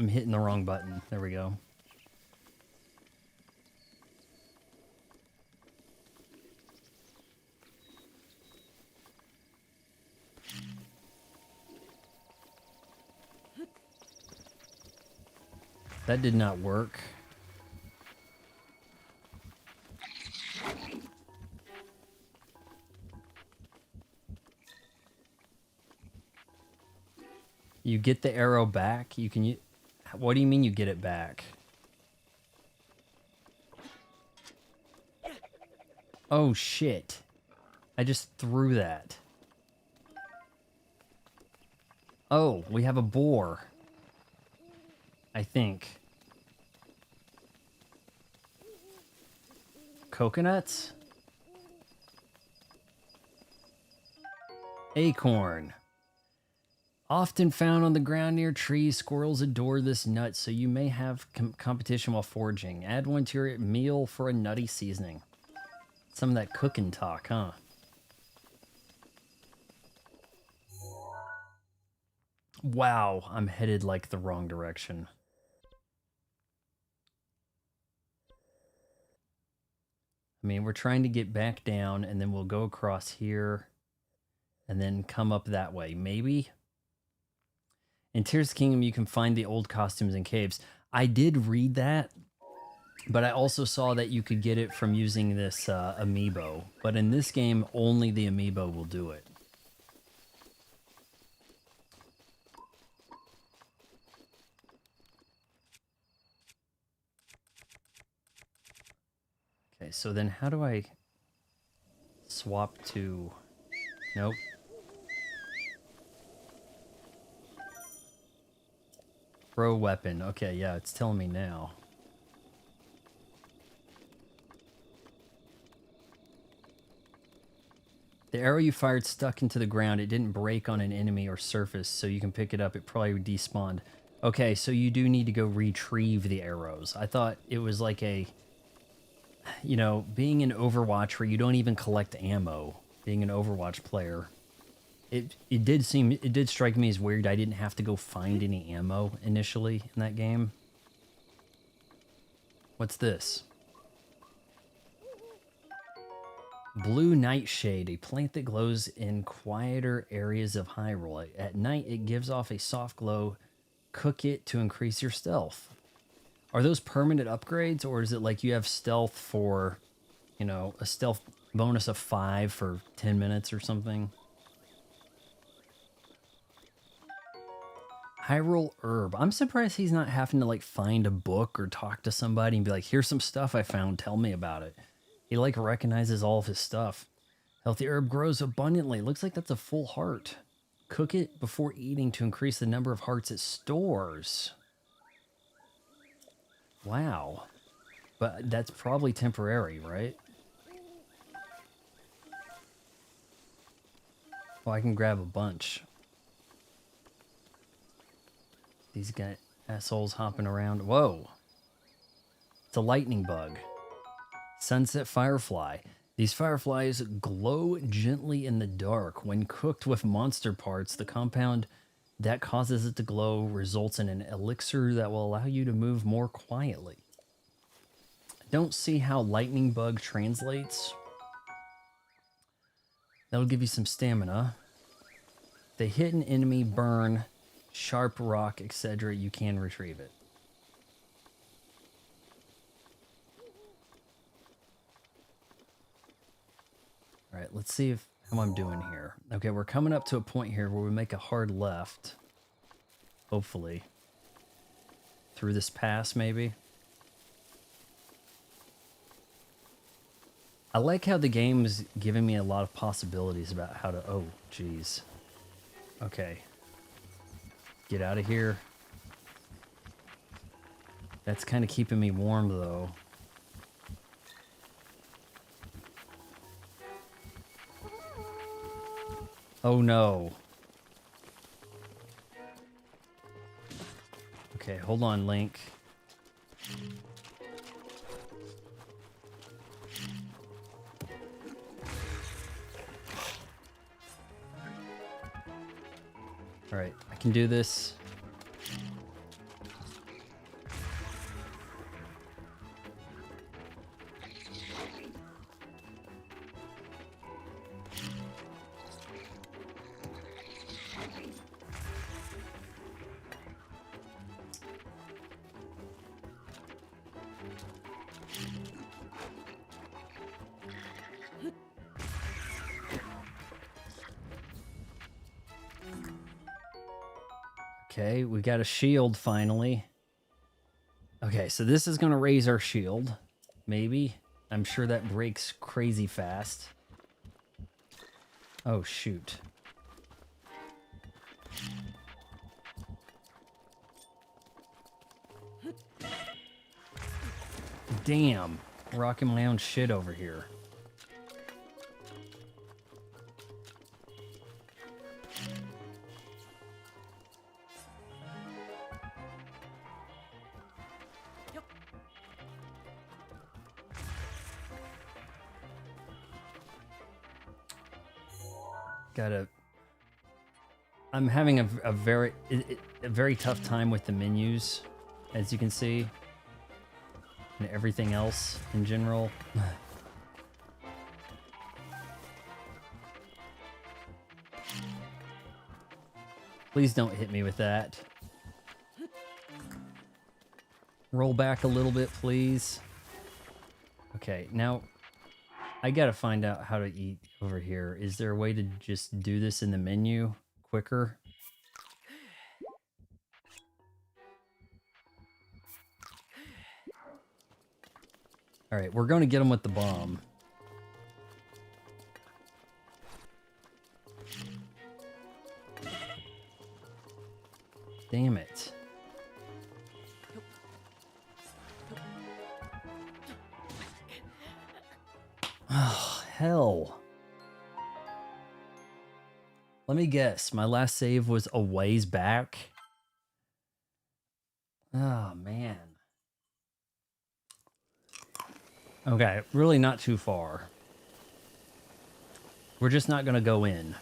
hitting the wrong button. There we go. That did not work. You get the arrow back. You can. What do you mean you get it back? Oh shit! I just threw that. Oh, we have a boar. I think. Coconuts? Acorn. Often found on the ground near trees, squirrels adore this nut, so you may have competition while foraging. Add one to your meal for a nutty seasoning. Some of that cooking talk, huh? Wow, I'm headed like the wrong direction. I mean, we're trying to get back down, and then we'll go across here, and then come up that way, maybe? In Tears of the Kingdom, you can find the old costumes in caves. I did read that, but I also saw that you could get it from using this Amiibo. But in this game, only the Amiibo will do it. Okay, so then how do I swap to... Nope. Throw weapon. Okay, yeah, it's telling me now. The arrow you fired stuck into the ground. It didn't break on an enemy or surface, so you can pick it up. It probably despawned. Okay, so you do need to go retrieve the arrows. I thought it was like a... You know, being in Overwatch where you don't even collect ammo, being an Overwatch player, it did strike me as weird. I didn't have to go find any ammo initially in that game. What's this? Blue Nightshade, a plant that glows in quieter areas of Hyrule. At night, it gives off a soft glow. Cook it to increase your stealth. Are those permanent upgrades, or is it like you have stealth for, you know, a stealth bonus of 5 for 10 minutes or something? Hyrule Herb. I'm surprised he's not having to like find a book or talk to somebody and be like, here's some stuff I found, tell me about it. He like recognizes all of his stuff. Healthy herb grows abundantly. Looks like that's a full heart. Cook it before eating to increase the number of hearts it stores. Wow. But that's probably temporary, right? Well, I can grab a bunch. These guys, assholes hopping around. Whoa. It's a lightning bug. Sunset firefly. These fireflies glow gently in the dark. When cooked with monster parts, the compound that causes it to glow results in an elixir that will allow you to move more quietly. I don't see how lightning bug translates. That'll give you some stamina. If they hit an enemy, burn, sharp rock, etc., you can retrieve it. All right, let's see how I'm doing here. Okay, we're coming up to a point here where we make a hard left. Hopefully. Through this pass, maybe. I like how the game's giving me a lot of possibilities about how to... Oh, geez. Okay. Get out of here. That's kind of keeping me warm, though. Oh no. Okay, hold on, Link. Alright, I can do this. Okay, we got a shield finally. Okay, so this is going to raise our shield. Maybe. I'm sure that breaks crazy fast. Oh, shoot. Damn. Rocking my own shit over here. I'm having a very tough time with the menus, as you can see, and everything else in general. Please don't hit me with that. Roll back a little bit, please. Okay, now I gotta find out how to eat over here. Is there a way to just do this in the menu quicker? All right, we're going to get him with the bomb. Damn it. Oh, hell. Let me guess. My last save was a ways back. Oh, man. Okay, really not too far. We're just not going to go in.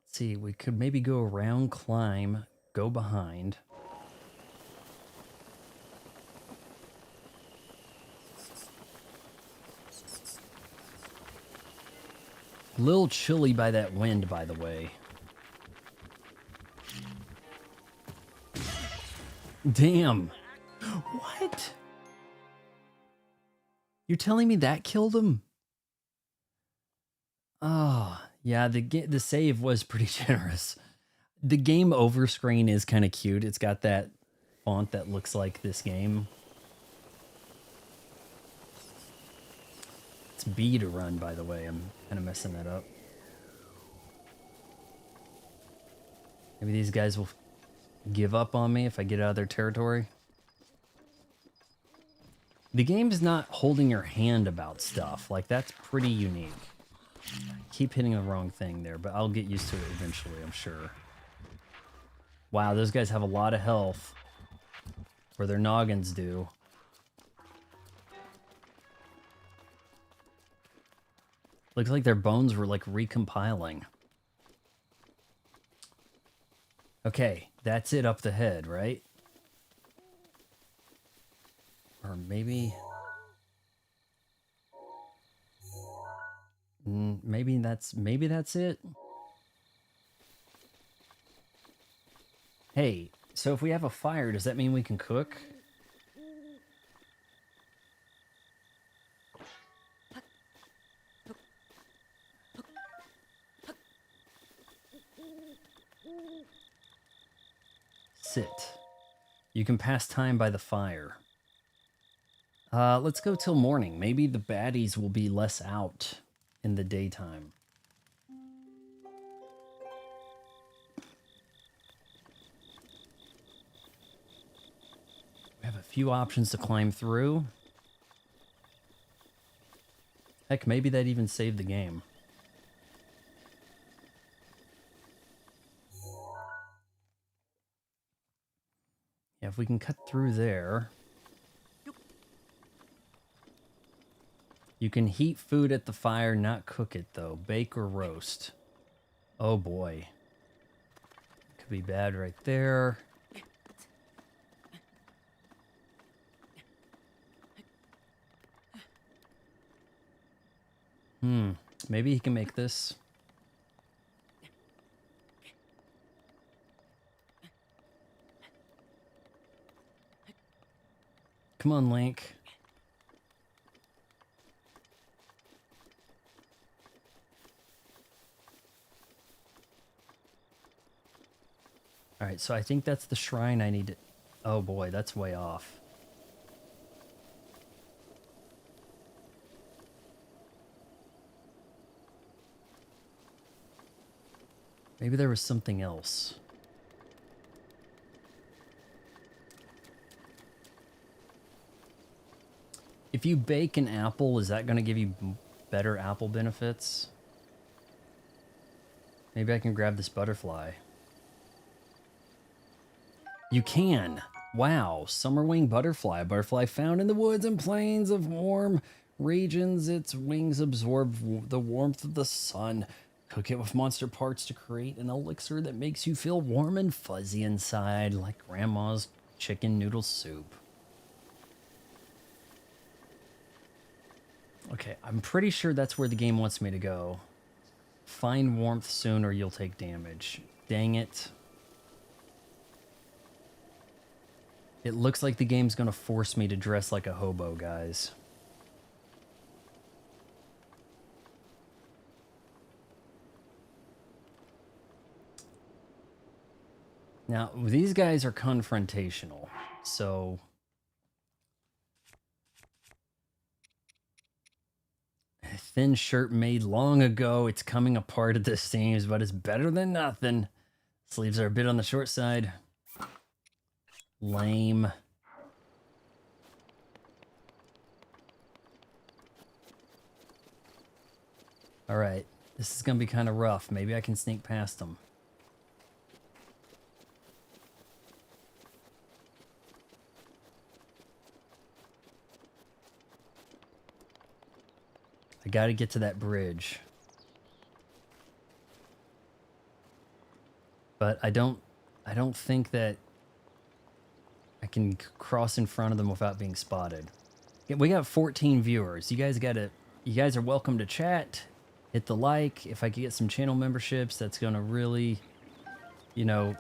Let's see, we could maybe go around, climb, go behind. A little chilly by that wind, by the way. Damn. What? You're telling me that killed him? Oh, yeah, the save was pretty generous. The game over screen is kind of cute. It's got that font that looks like this game. It's B to run, by the way. I'm kind of messing that up. Maybe these guys will give up on me if I get out of their territory. The game's not holding your hand about stuff. Like, that's pretty unique. I keep hitting the wrong thing there, but I'll get used to it eventually, I'm sure. Wow, those guys have a lot of health. Or their noggins do. Looks like their bones were like recompiling. Okay, that's it up the head, right? Or maybe... maybe that's it. Hey, so if we have a fire, does that mean we can cook? Sit. You can pass time by the fire. Let's go till morning. Maybe the baddies will be less out in the daytime. We have a few options to climb through. Heck, maybe that even saved the game. Yeah, if we can cut through there. You can heat food at the fire, not cook it, though. Bake or roast. Oh, boy. Could be bad right there. Maybe he can make this. Come on, Link. Alright, so I think that's the shrine I need to... Oh boy, that's way off. Maybe there was something else. If you bake an apple, is that going to give you better apple benefits? Maybe I can grab this butterfly. You can. Wow, summerwing butterfly. Butterfly found in the woods and plains of warm regions. Its wings absorb the warmth of the sun. Cook it with monster parts to create an elixir that makes you feel warm and fuzzy inside, like grandma's chicken noodle soup. Okay, I'm pretty sure that's where the game wants me to go. Find warmth soon or you'll take damage. Dang it. It looks like the game's gonna force me to dress like a hobo, guys. Now, these guys are confrontational, so... A thin shirt made long ago. It's coming apart at the seams, but it's better than nothing. Sleeves are a bit on the short side. Lame. Alright, this is gonna be kind of rough. Maybe I can sneak past them. I gotta get to that bridge. But I don't think that I can cross in front of them without being spotted. Yeah, we got 14 viewers. You guys are welcome to chat. Hit the like. If I could get some channel memberships, that's gonna really, you know,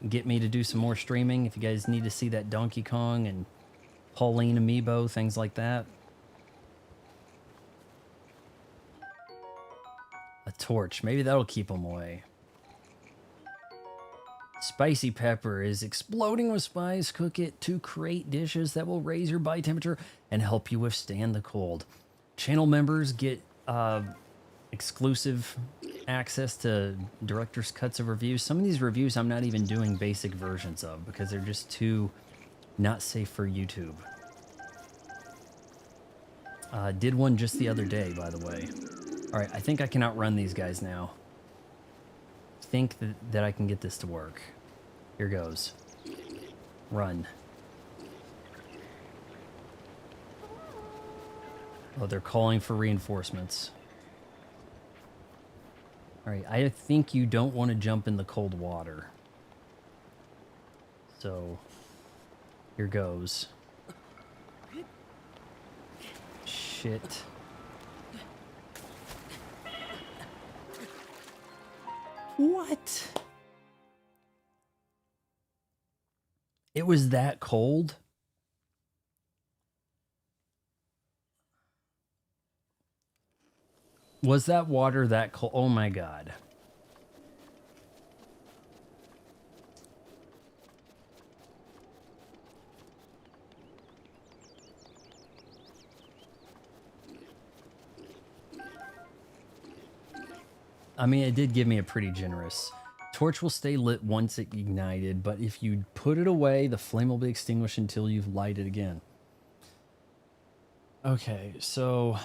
get me to do some more streaming. If you guys need to see that Donkey Kong and Pauline Amiibo, things like that. A torch. Maybe that'll keep them away. Spicy pepper is exploding with spice. Cook it to create dishes that will raise your body temperature and help you withstand the cold. Channel members get exclusive access to director's cuts of reviews. Some of these reviews I'm not even doing basic versions of because they're just too not safe for YouTube. Did one just the other day, by the way. Alright, I think I can outrun these guys now. Think that I can get this to work. Here goes. Run. Oh, they're calling for reinforcements. Alright, I think you don't want to jump in the cold water. So, here goes. Shit. What? It was that cold? Was that water that cold? Oh my god. I mean, it did give me a pretty generous. Torch will stay lit once it ignited, but if you put it away, the flame will be extinguished until you've lighted again. Okay, so...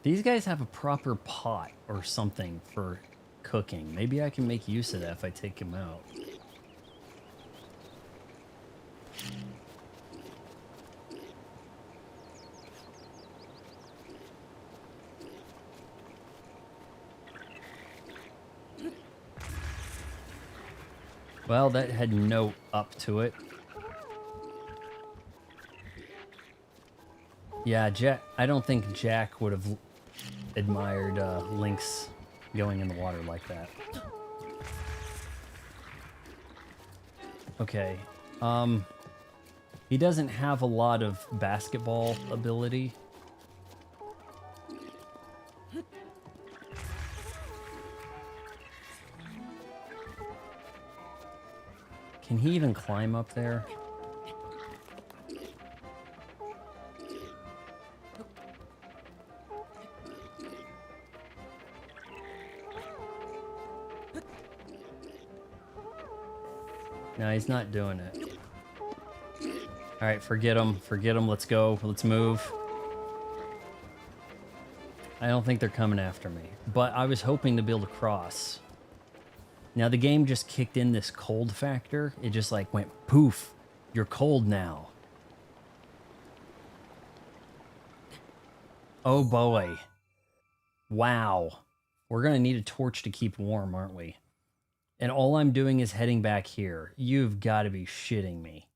These guys have a proper pot or something for cooking. Maybe I can make use of that if I take him out. Well, that had no up to it. Yeah, Jack. I don't think Jack would have admired Link's going in the water like that. Okay. He doesn't have a lot of basketball ability. Can he even climb up there? No, he's not doing it. All right, forget him. Forget him. Let's go. Let's move. I don't think they're coming after me, but I was hoping to be able to cross. Now the game just kicked in this cold factor. It just like went poof. You're cold now. Oh boy. Wow. We're gonna need a torch to keep warm, aren't we? And all I'm doing is heading back here. You've got to be shitting me.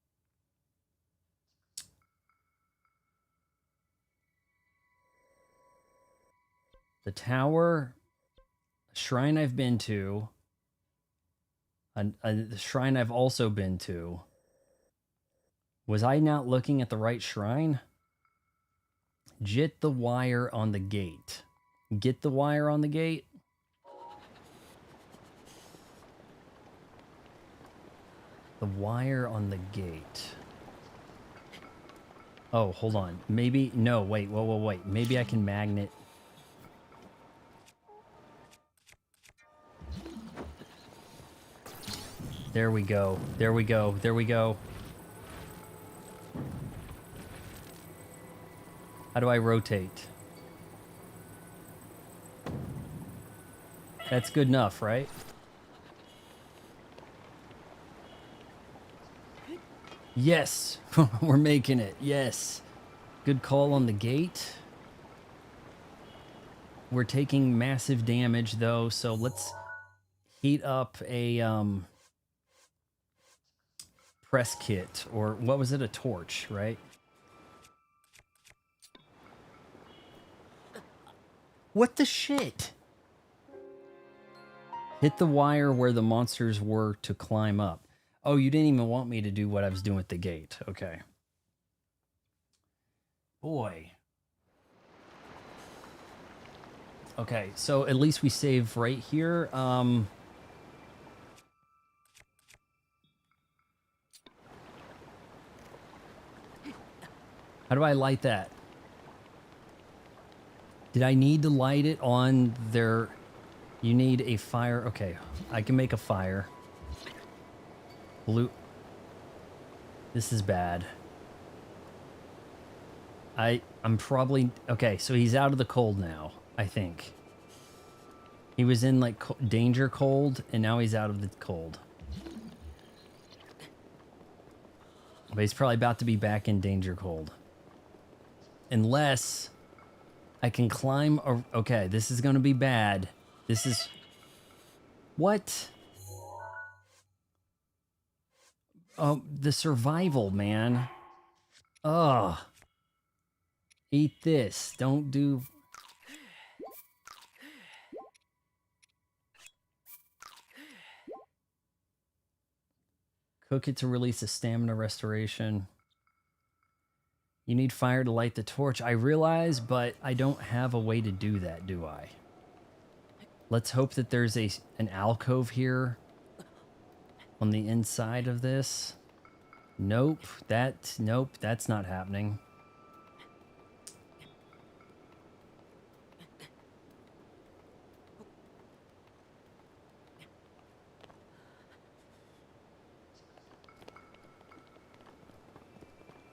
The tower, a shrine I've been to, the shrine I've also been to. Was I not looking at the right shrine? Get the wire on the gate. Get the wire on the gate. The wire on the gate. Oh, hold on. Maybe, no, wait, wait. Maybe I can magnet. There we go. There we go. There we go. How do I rotate? That's good enough, right? Yes, we're making it. Yes. Good call on the gate. We're taking massive damage though, so let's heat up a press kit, or what was it? A torch, right? What the shit? Hit the wire where the monsters were to climb up. Oh, you didn't even want me to do what I was doing at the gate. Okay. Boy. Okay, so at least we save right here. How do I light that? Did I need to light it on their... You need a fire. Okay, I can make a fire. Blue. This is bad. I'm probably... Okay, so he's out of the cold now, I think. He was in, like, danger cold, and now he's out of the cold. But he's probably about to be back in danger cold. Unless I can climb... Okay, this is going to be bad. This is... What? Oh, the survival, man. Ugh. Eat this. Don't do... Cook it to release a stamina restoration. You need fire to light the torch. I realize, but I don't have a way to do that, do I? Let's hope that there's an alcove here on the inside of this. Nope, that's not happening.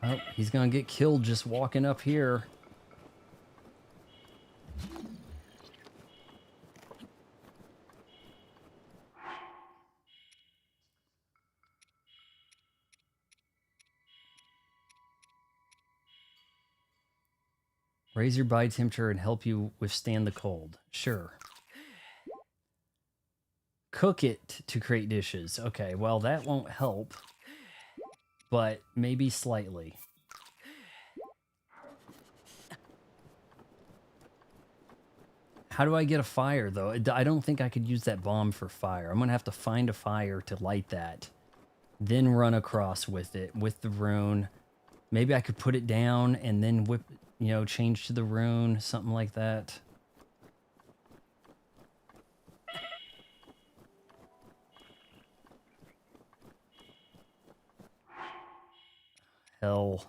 Oh, he's gonna get killed just walking up here. Raise your body temperature and help you withstand the cold. Sure. Cook it to create dishes. Okay, well, that won't help. But maybe slightly. How do I get a fire, though? I don't think I could use that bomb for fire. I'm going to have to find a fire to light that. Then run across with it, with the rune. Maybe I could put it down and then whip, you know, change to the rune, something like that. hell.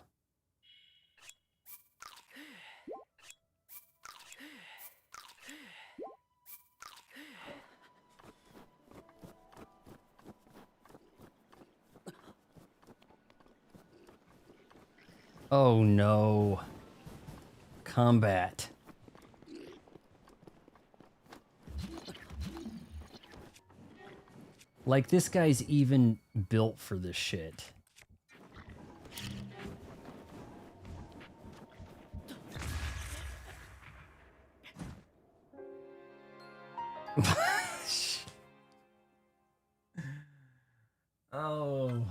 Oh no. Combat. Like, this guy's even built for this shit. Oh.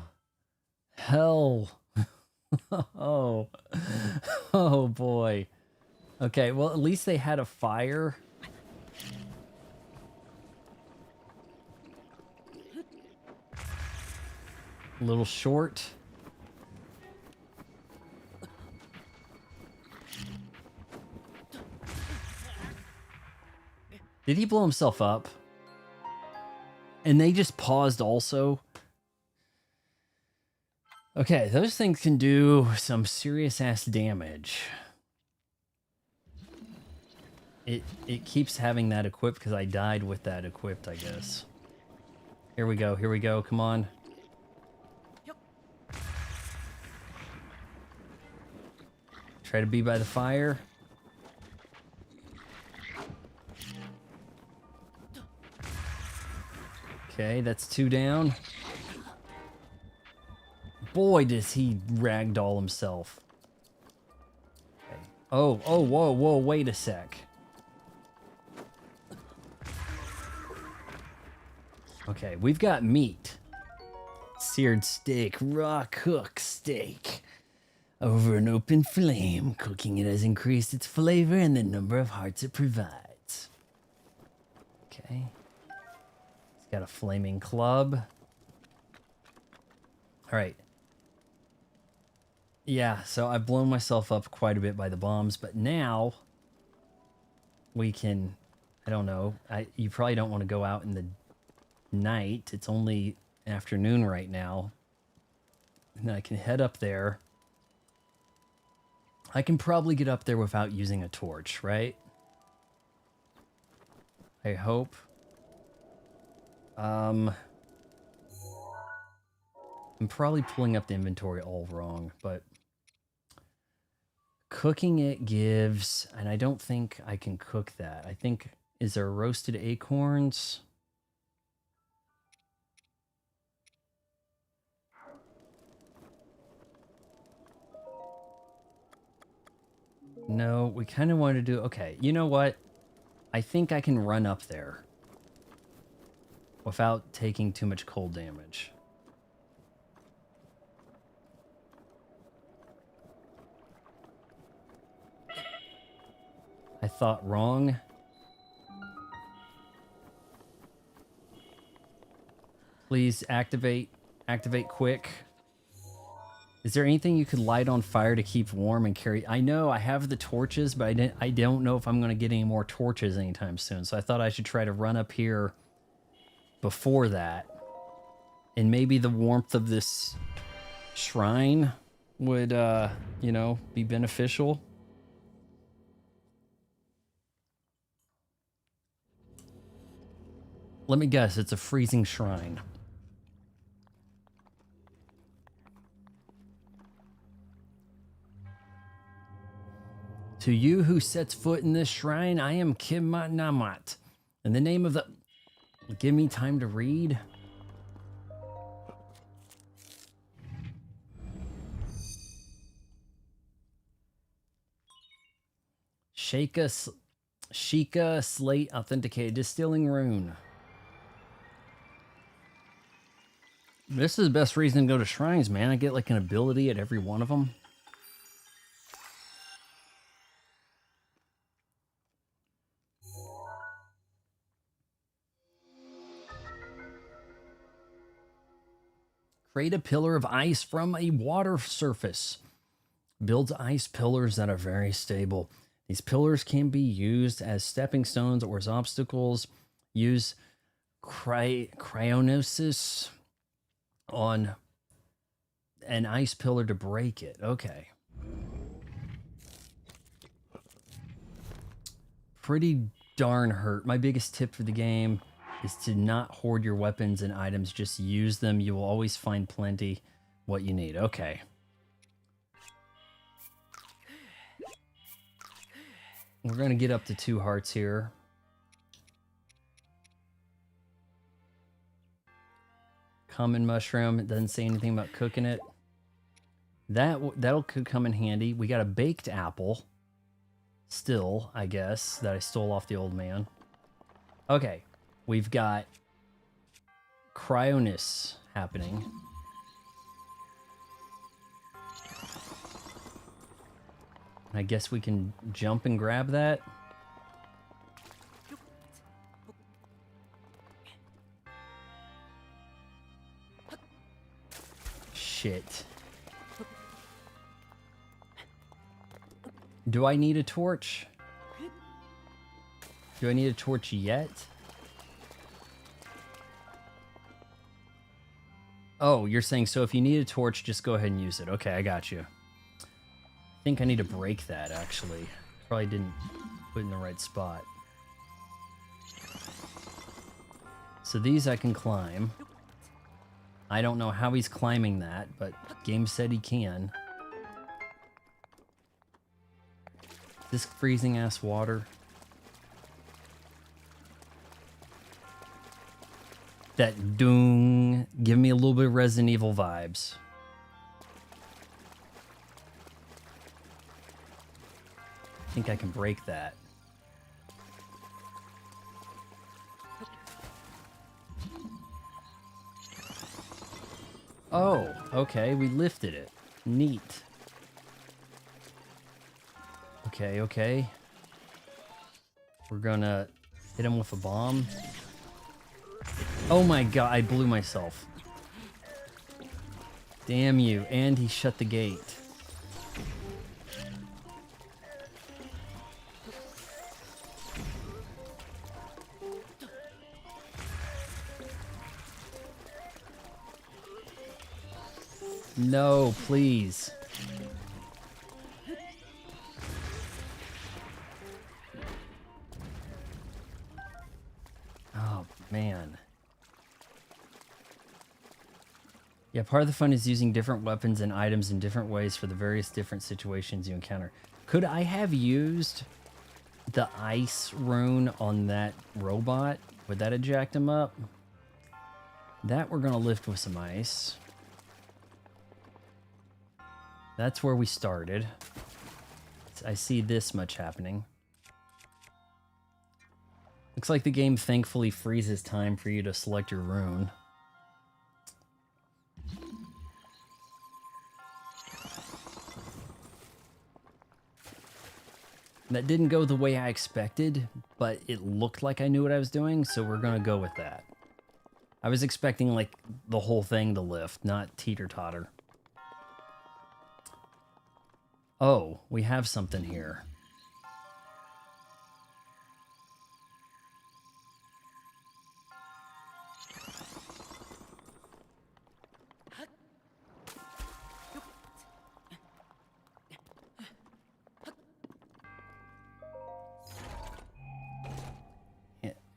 Hell. Oh. Oh boy. Okay, well, at least they had a fire. A little short. Did he blow himself up? And they just paused also. Okay, those things can do some serious ass damage. It keeps having that equipped because I died with that equipped, I guess. Here we go, come on. Try to be by the fire. Okay, that's 2 down. Boy, does he ragdoll himself. Okay. Oh, whoa, wait a sec. Okay, we've got meat. Seared steak, raw cooked steak. Over an open flame, cooking it has increased its flavor and the number of hearts it provides. Okay. He's got a flaming club. All right. Yeah, so I've blown myself up quite a bit by the bombs, but now we can, I don't know, you probably don't want to go out in the night. It's only afternoon right now. And I can head up there. I can probably get up there without using a torch, right? I hope. I'm probably pulling up the inventory all wrong, but cooking it gives, and I don't think I can cook that. I think, is there roasted acorns? No, we kind of want to do, okay, you know what? I think I can run up there without taking too much cold damage. I thought wrong. Please activate quick. Is there anything you could light on fire to keep warm and carry? I know I have the torches, but I don't know if I'm going to get any more torches anytime soon. So I thought I should try to run up here before that. And maybe the warmth of this shrine would, you know, be beneficial. Let me guess, it's a freezing shrine. To you who sets foot in this shrine, I am Kimmat Namat. In the name of the... Give me time to read. Sheikah Slate Authenticated Distilling Rune. This is the best reason to go to shrines, man. I get like an ability at every one of them. Create a pillar of ice from a water surface. Build ice pillars that are very stable. These pillars can be used as stepping stones or as obstacles. Use cryonosis on an ice pillar to break it. Okay. Pretty darn hurt. My biggest tip for the game is to not hoard your weapons and items. Just use them. You will always find plenty what you need. Okay. We're going to get up to 2 hearts here. Common mushroom. It doesn't say anything about cooking it. Could come in handy. We got a baked apple. Still, I guess, that I stole off the old man. Okay. We've got Cryonus happening. I guess we can jump and grab that. Shit. Do I need a torch? Do I need a torch yet? Oh, you're saying so if you need a torch, just go ahead and use it. Okay, I got you. I think I need to break that, actually. Probably didn't put it in the right spot. So these I can climb. I don't know how he's climbing that, but game said he can. This freezing ass water. That doong. Give me a little bit of Resident Evil vibes. I think I can break that. Oh, okay, we lifted it. Neat. Okay, okay. We're gonna hit him with a bomb. Oh my god, I blew myself. Damn you, and he shut the gate. No, please. Oh, man. Yeah, part of the fun is using different weapons and items in different ways for the various different situations you encounter. Could I have used the ice rune on that robot? Would that have jacked him up? That we're going to lift with some ice. That's where we started. I see this much happening. Looks like the game thankfully freezes time for you to select your rune. That didn't go the way I expected, but it looked like I knew what I was doing, so we're gonna go with that. I was expecting like the whole thing to lift, not teeter-totter. Oh, we have something here.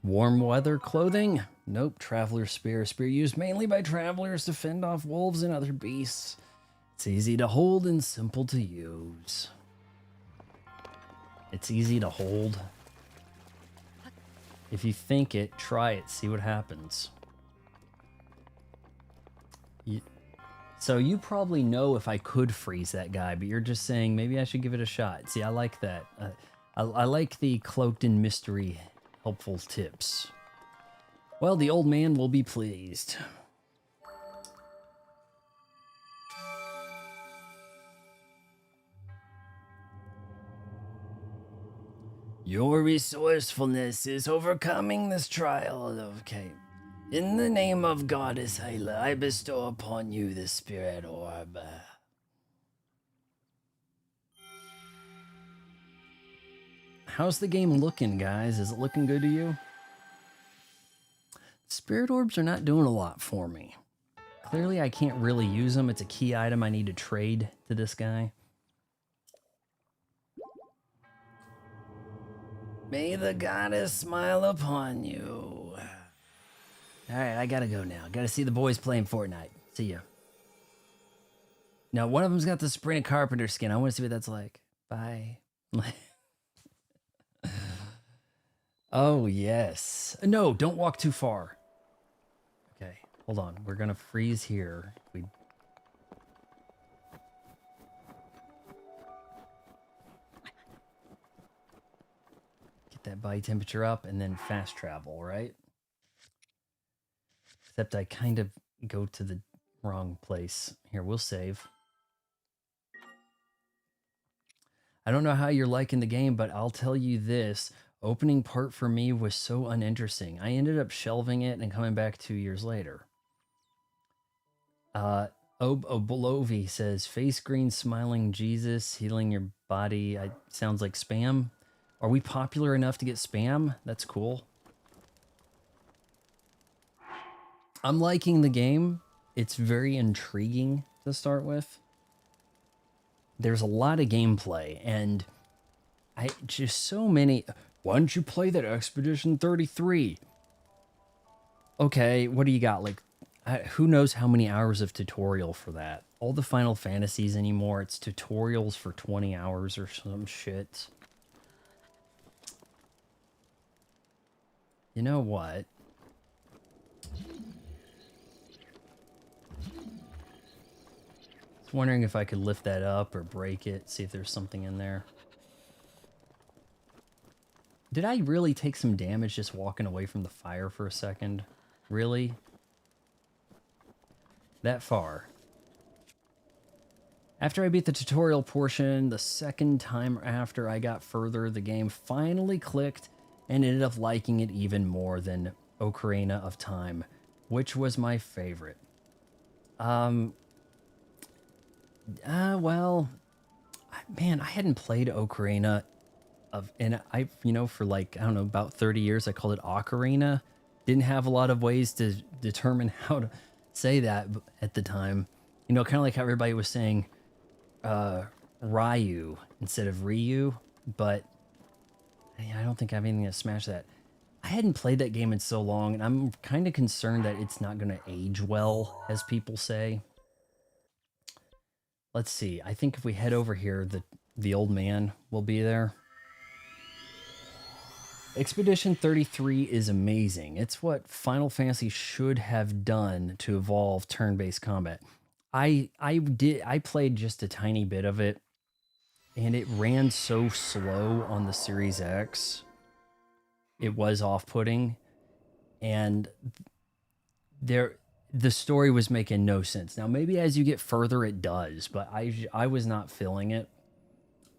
Warm weather clothing? Nope. Traveler's spear. Spear used mainly by travelers to fend off wolves and other beasts. It's easy to hold and simple to use. It's easy to hold. If you think it, try it, see what happens. So you probably know if I could freeze that guy, but you're just saying maybe I should give it a shot. See, I like that. I like the cloaked in mystery helpful tips. Well, the old man will be pleased. Your resourcefulness is overcoming this trial. Okay. In the name of Goddess Hyla, I bestow upon you the spirit orb. How's the game looking, guys? Is it looking good to you? Spirit orbs are not doing a lot for me. Clearly, I can't really use them. It's a key item I need to trade to this guy. May the goddess smile upon you. All right, I gotta go now. Gotta see the boys playing Fortnite. See ya. Now, one of them's got the Sabrina Carpenter skin. I want to see what that's like. Bye. Oh, yes. No, don't walk too far. Okay, hold on. We're gonna freeze here. Get that body temperature up and then fast travel, right? Except I kind of go to the wrong place. Here, we'll save. I don't know how you're liking the game, but I'll tell you this. Opening part for me was so uninteresting. I ended up shelving it and coming back 2 years later. Obolovi says, face green smiling Jesus, healing your body. Sounds like spam. Are we popular enough to get spam? That's cool. I'm liking the game. It's very intriguing to start with. There's a lot of gameplay, and just so many. Why don't you play that Expedition 33? Okay, what do you got? Like, who knows how many hours of tutorial for that? All the Final Fantasies anymore, it's tutorials for 20 hours or some shit. You know what? I was wondering if I could lift that up or break it, see if there's something in there. Did I really take some damage just walking away from the fire for a second? Really? That far. After I beat the tutorial portion, the second time after I got further, the game finally clicked and ended up liking it even more than Ocarina of Time, which was my favorite. Well, man, I hadn't played Ocarina for like, I don't know, about 30 years. I called it Ocarina. Didn't have a lot of ways to determine how to say that at the time. You know, kind of like how everybody was saying Ryu instead of Ryu, but I don't think I have anything to smash that. I hadn't played that game in so long, and I'm kind of concerned that it's not going to age well, as people say. Let's see. I think if we head over here, the old man will be there. Expedition 33 is amazing. It's what Final Fantasy should have done to evolve turn-based combat. I played just a tiny bit of it, and it ran so slow on the Series X. It was off-putting, and the story was making no sense. Now, maybe as you get further, it does, but I was not feeling it.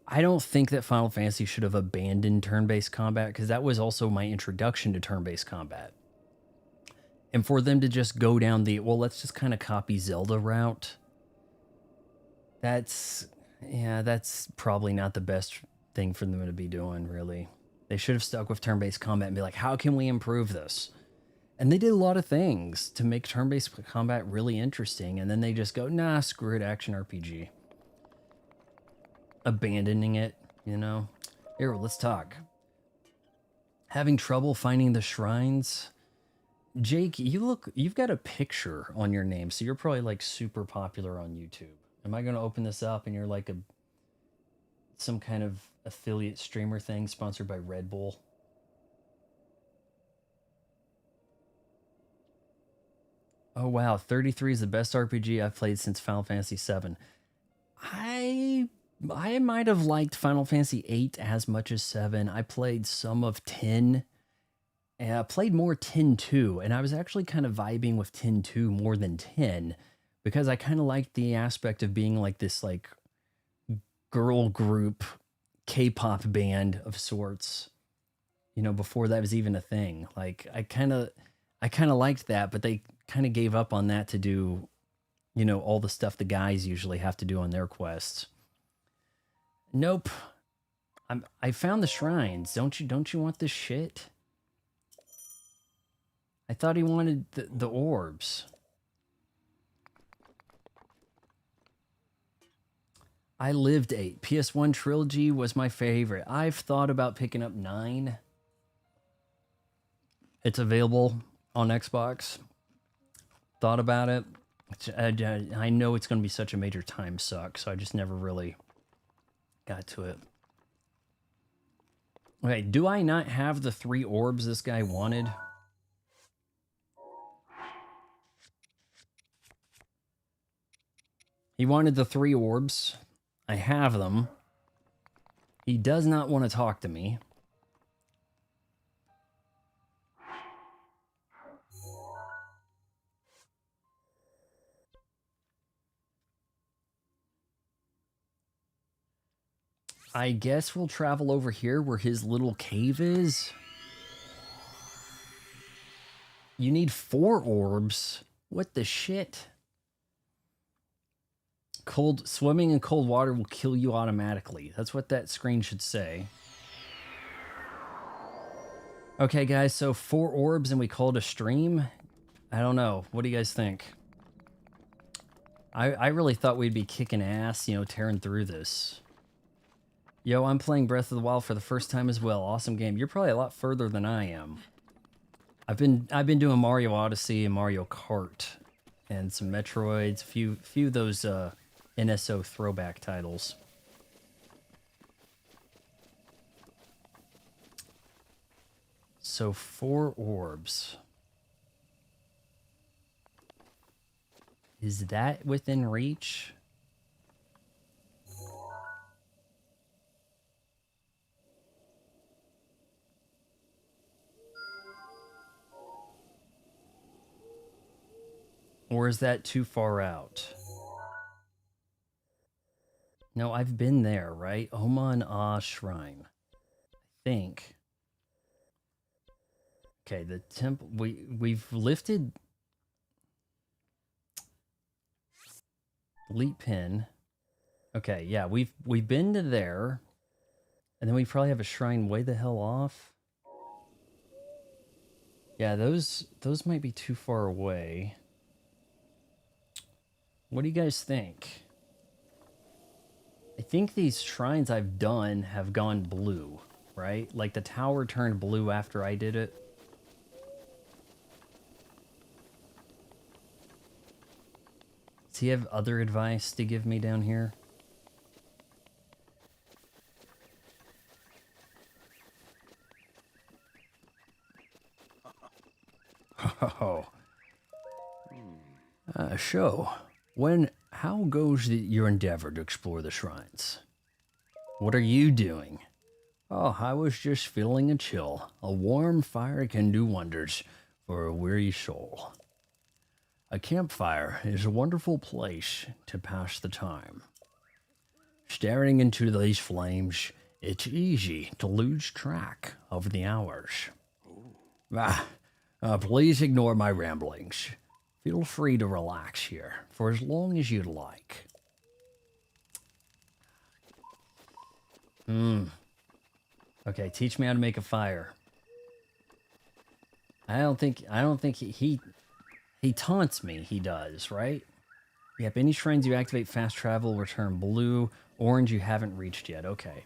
I don't think that Final Fantasy should have abandoned turn-based combat, because that was also my introduction to turn-based combat. And for them to just go down well, let's just kind of copy Zelda route. That's probably not the best thing for them to be doing, really. They should have stuck with turn-based combat and be like, how can we improve this? And they did a lot of things to make turn-based combat really interesting, and then they just go, nah, screw it, action RPG. Abandoning it, you know? Here, let's talk. Having trouble finding the shrines? Jake, you've got a picture on your name, so you're probably like super popular on YouTube. Am I going to open this up and you're like some kind of affiliate streamer thing sponsored by Red Bull? Oh wow, 33 is the best RPG I've played since Final Fantasy VII. I might have liked Final Fantasy VIII as much as 7. I played some of 10. And I played more 10-2, and I was actually kind of vibing with 10-2 more than 10, because I kind of liked the aspect of being like this like girl group K-pop band of sorts. You know, before that was even a thing. Like I kind of liked that, but they kind of gave up on that to do, you know, all the stuff the guys usually have to do on their quests. Nope. I found the shrines. Don't you want this shit? I thought he wanted the orbs. I lived 8. PS1 Trilogy was my favorite. I've thought about picking up 9. It's available on Xbox. Thought about it. I know it's going to be such a major time suck, so I just never really got to it. Okay, do I not have the 3 orbs this guy wanted? He wanted the 3 orbs. I have them. He does not want to talk to me. I guess we'll travel over here where his little cave is. You need 4 orbs. What the shit? Swimming in cold water will kill you automatically. That's what that screen should say. Okay, guys, so 4 orbs and we call it a stream? I don't know. What do you guys think? I really thought we'd be kicking ass, you know, tearing through this. Yo, I'm playing Breath of the Wild for the first time as well. Awesome game. You're probably a lot further than I am. I've been doing Mario Odyssey and Mario Kart and some Metroids, few of those NSO throwback titles. So 4 orbs. Is that within reach? Or is that too far out? No, I've been there, right? Oman Au Shrine. I think. Okay, the temple we've lifted Leap Pin. Okay, yeah, we've been to there. And then we probably have a shrine way the hell off. Yeah, those might be too far away. What do you guys think? I think these shrines I've done have gone blue, right? Like the tower turned blue after I did it. Does he have other advice to give me down here? Oh. How goes your endeavor to explore the shrines? What are you doing? Oh, I was just feeling a chill. A warm fire can do wonders for a weary soul. A campfire is a wonderful place to pass the time. Staring into these flames, it's easy to lose track of the hours. Please ignore my ramblings. Feel free to relax here for as long as you'd like. Okay, teach me how to make a fire. I don't think he taunts me. He does, right? Yep, any shrines you activate fast travel will turn blue. Orange you haven't reached yet. Okay.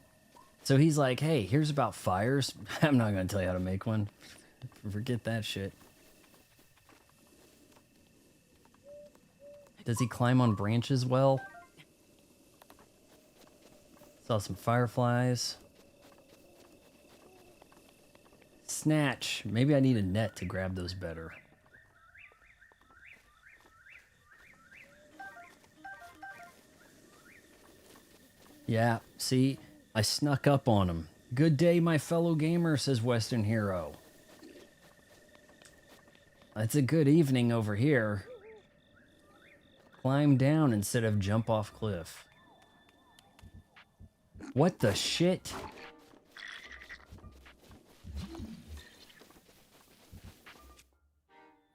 So he's like, hey, here's about fires. I'm not going to tell you how to make one. Forget that shit. Does he climb on branches well? Saw some fireflies. Snatch. Maybe I need a net to grab those better. Yeah, see, I snuck up on him. Good day, my fellow gamer, says Western Hero. It's a good evening over here. Climb down instead of jump off cliff. What the shit?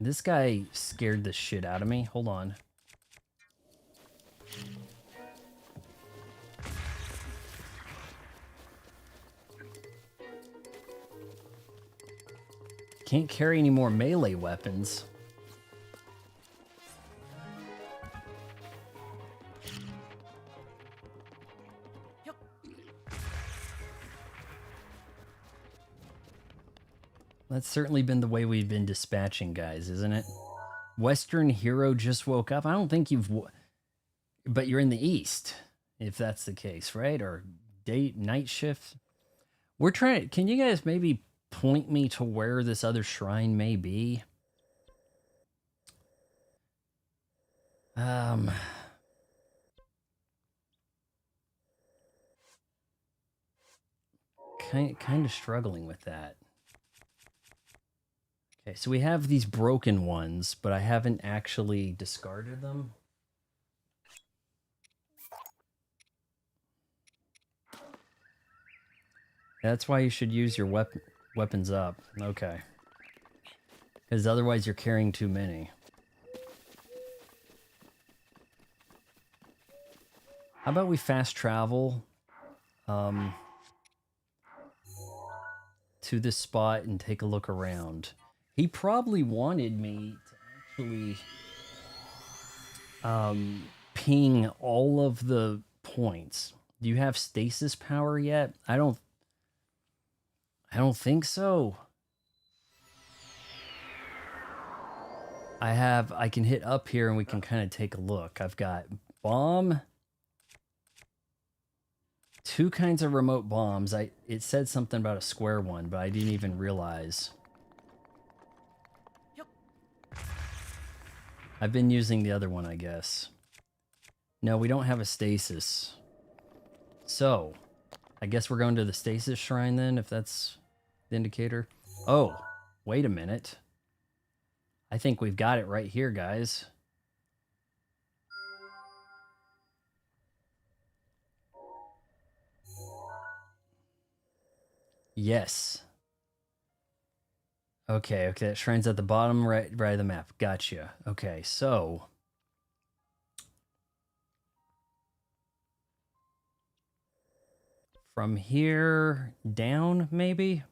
This guy scared the shit out of me. Hold on. Can't carry any more melee weapons. That's certainly been the way we've been dispatching guys, isn't it? Western hero just woke up. I don't think you've... But you're in the east, if that's the case, right? Or night shift. We're trying... Can you guys maybe point me to where this other shrine may be? Kind of struggling with that. Okay, so we have these broken ones, but I haven't actually discarded them. That's why you should use your weapons up. Okay. Because otherwise you're carrying too many. How about we fast travel to this spot and take a look around? He probably wanted me to actually ping all of the points. Do you have stasis power yet? I don't think so. I can hit up here and we can kind of take a look. I've got bomb. 2 kinds of remote bombs. It said something about a square one, but I didn't even realize. I've been using the other one, I guess. No, we don't have a stasis. So, I guess we're going to the stasis shrine then, if that's the indicator. Oh, wait a minute. I think we've got it right here, guys. Yes. Okay, that shrine's at the bottom right of the map. Gotcha. Okay, so... From here down, maybe?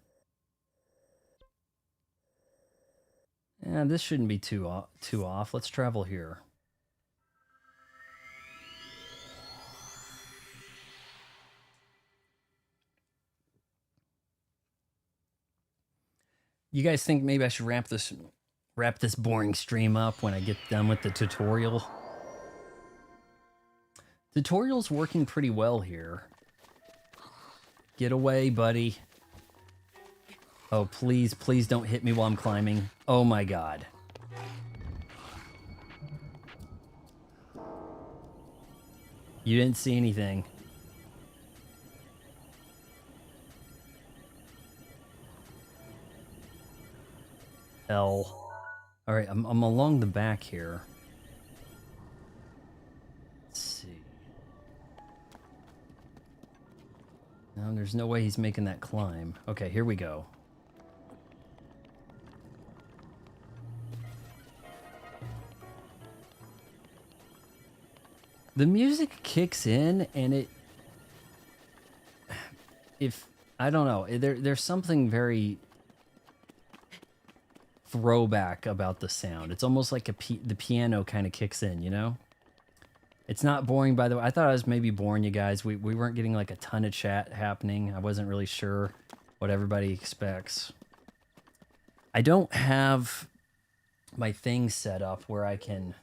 Yeah, this shouldn't be too off. Let's travel here. You guys think maybe I should wrap this boring stream up when I get done with the tutorial? Tutorial's working pretty well here. Get away, buddy. Oh, please don't hit me while I'm climbing. Oh my god. You didn't see anything. Hell. Alright, I'm along the back here. Let's see. No, there's no way he's making that climb. Okay, here we go. The music kicks in and I don't know, there's something very throwback about the sound. It's almost like the piano kind of kicks in, you know? It's not boring, by the way. I thought I was maybe boring you guys. We weren't getting like a ton of chat happening. I wasn't really sure what everybody expects. I don't have my thing set up where I can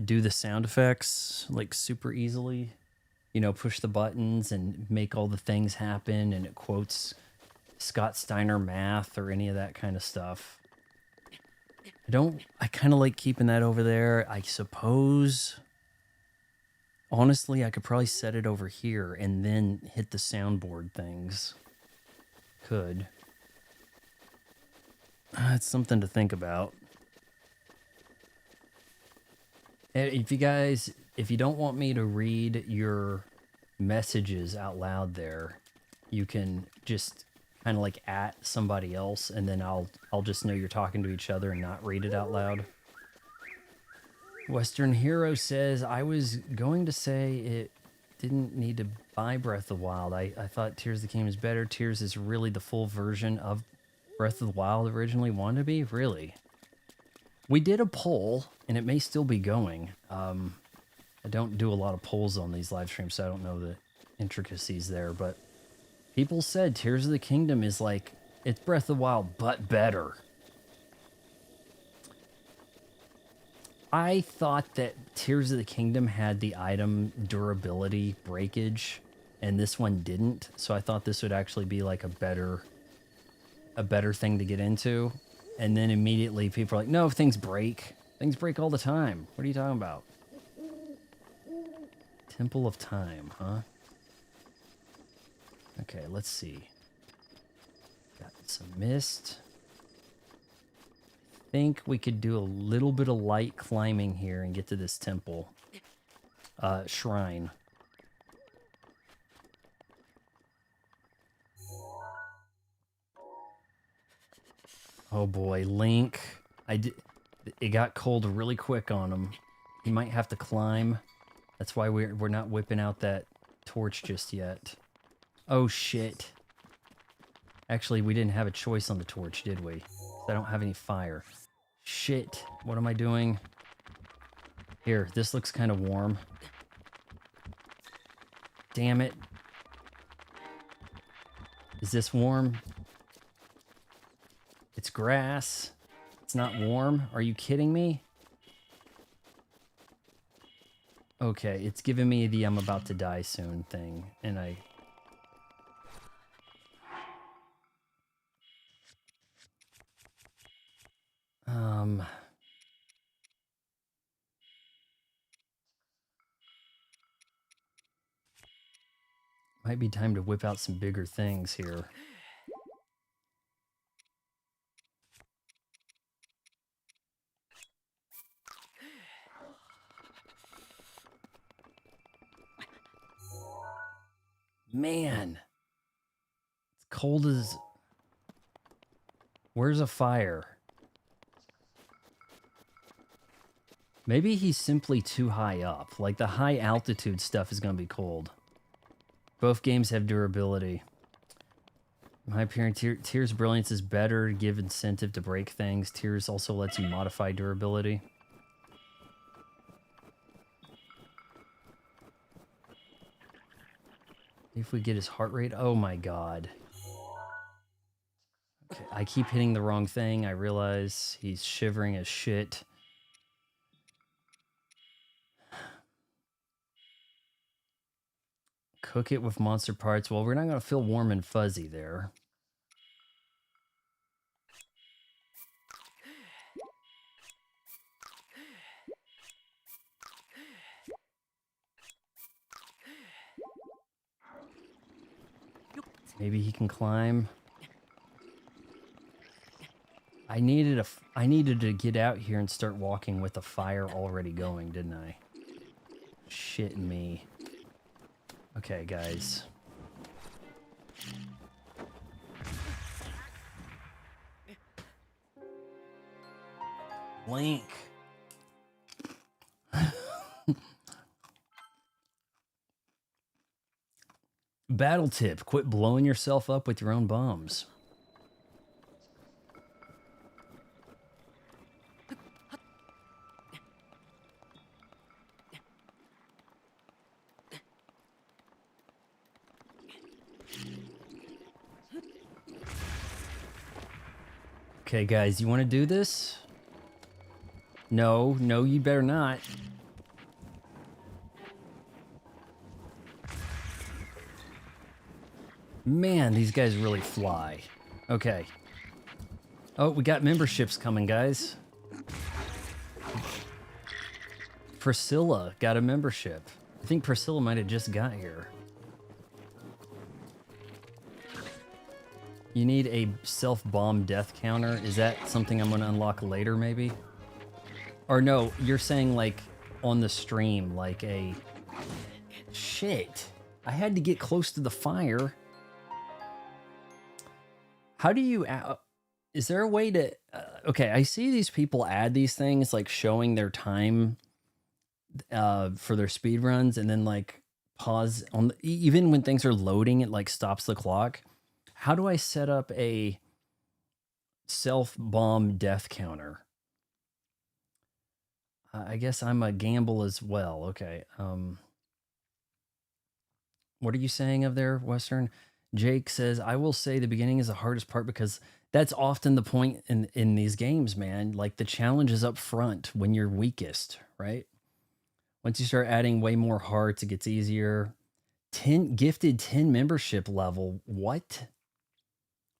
do the sound effects like super easily. You know, push the buttons and make all the things happen, and it quotes Scott Steiner math or any of that kind of stuff. I kind of like keeping that over there. I suppose, honestly, I could probably set it over here and then hit the soundboard things. Could. It's something to think about. If you don't want me to read your messages out loud there, you can just kind of like at somebody else, and then I'll just know you're talking to each other and not read it out loud. Western Hero says, I was going to say it didn't need to buy Breath of the Wild. I thought Tears of the Kingdom is better. Tears is really the full version of Breath of the Wild originally wanted to be? Really? We did a poll, and it may still be going. I don't do a lot of polls on these live streams, so I don't know the intricacies there, but people said Tears of the Kingdom is like It's Breath of the Wild, but better. I thought that Tears of the Kingdom had the item durability breakage, and this one didn't. So I thought this would actually be like a better thing to get into. And then immediately people are like, no, things break. Things break all the time. What are you talking about? Temple of Time, huh? Okay, let's see. Got some mist. I think we could do a little bit of light climbing here and get to this temple. Shrine. Oh boy, Link. It got cold really quick on him. He might have to climb. That's why we're not whipping out that torch just yet. Oh shit. Actually, we didn't have a choice on the torch, did we? I don't have any fire. Shit. What am I doing? Here, this looks kind of warm. Damn it. Is this warm? It's grass. It's not warm. Are you kidding me? Okay, it's giving me the I'm about to die soon thing, and I... Might be time to whip out some bigger things here. Man. It's cold as... Where's a fire? Maybe he's simply too high up. Like, the high altitude stuff is going to be cold. Both games have durability. In my opinion, Tears Brilliance is better to give incentive to break things. Tears also lets you modify durability. If we get his heart rate... Oh my god. Okay, I keep hitting the wrong thing. I realize he's shivering as shit. Cook it with monster parts. Well, we're not going to feel warm and fuzzy there. Maybe he can climb. I needed to get out here and start walking with the fire already going, didn't I? Shit me. Okay, guys. Link. Battle tip, quit blowing yourself up with your own bombs. Okay, guys, you want to do this? No, you better not. Man, these guys really fly. Okay. Oh, we got memberships coming, guys. Priscilla got a membership. I think Priscilla might have just got here. You need a self-bomb death counter. Is that something I'm going to unlock later, maybe? Or no, you're saying, like, on the stream, like a... Shit. I had to get close to the fire. How do you... Is there a way to... okay, I see these people add these things, like, showing their time for their speed runs, and then, like, pause on... even when things are loading, it, like, stops the clock. How do I set up a self-bomb death counter? I guess I'm a gamble as well. Okay. What are you saying of there, Western? Jake says, I will say the beginning is the hardest part because that's often the point in these games, man. Like the challenge is up front when you're weakest, right? Once you start adding way more hearts, it gets easier. 10 gifted 10 membership level. What?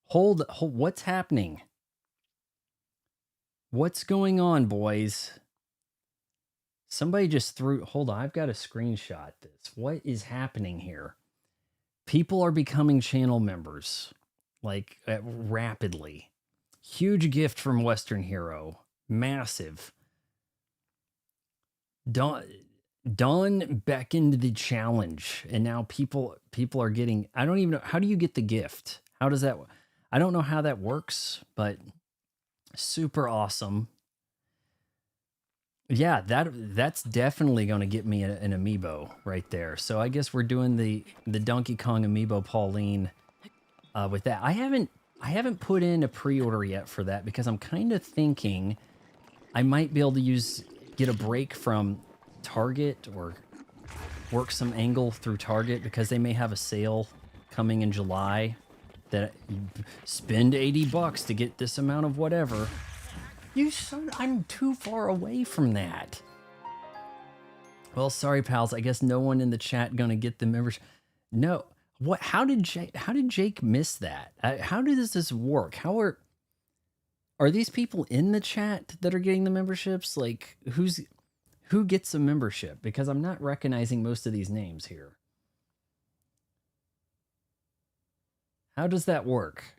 Hold, what's happening? What's going on, boys? Somebody just threw, hold on, I've got to screenshot this. What is happening here? People are becoming channel members, like rapidly. Huge gift from Western Hero. Massive. Dawn beckoned the challenge, and now people are getting, I don't even know, how do you get the gift? How does that, I don't know how that works, but super awesome. Yeah, that's definitely going to get me an amiibo right there. So I guess we're doing the Donkey Kong amiibo Pauline with that. I haven't put in a pre-order yet for that because I'm kind of thinking I might be able to get a break from Target or work some angle through Target because they may have a sale coming in July that spend $80 to get this amount of whatever. You son, I'm too far away from that. Well, sorry, pals. I guess no one in the chat gonna get the membership. No, what? How did Jake miss that? How does this work? How are these people in the chat that are getting the memberships? Like, who gets a membership? Because I'm not recognizing most of these names here. How does that work?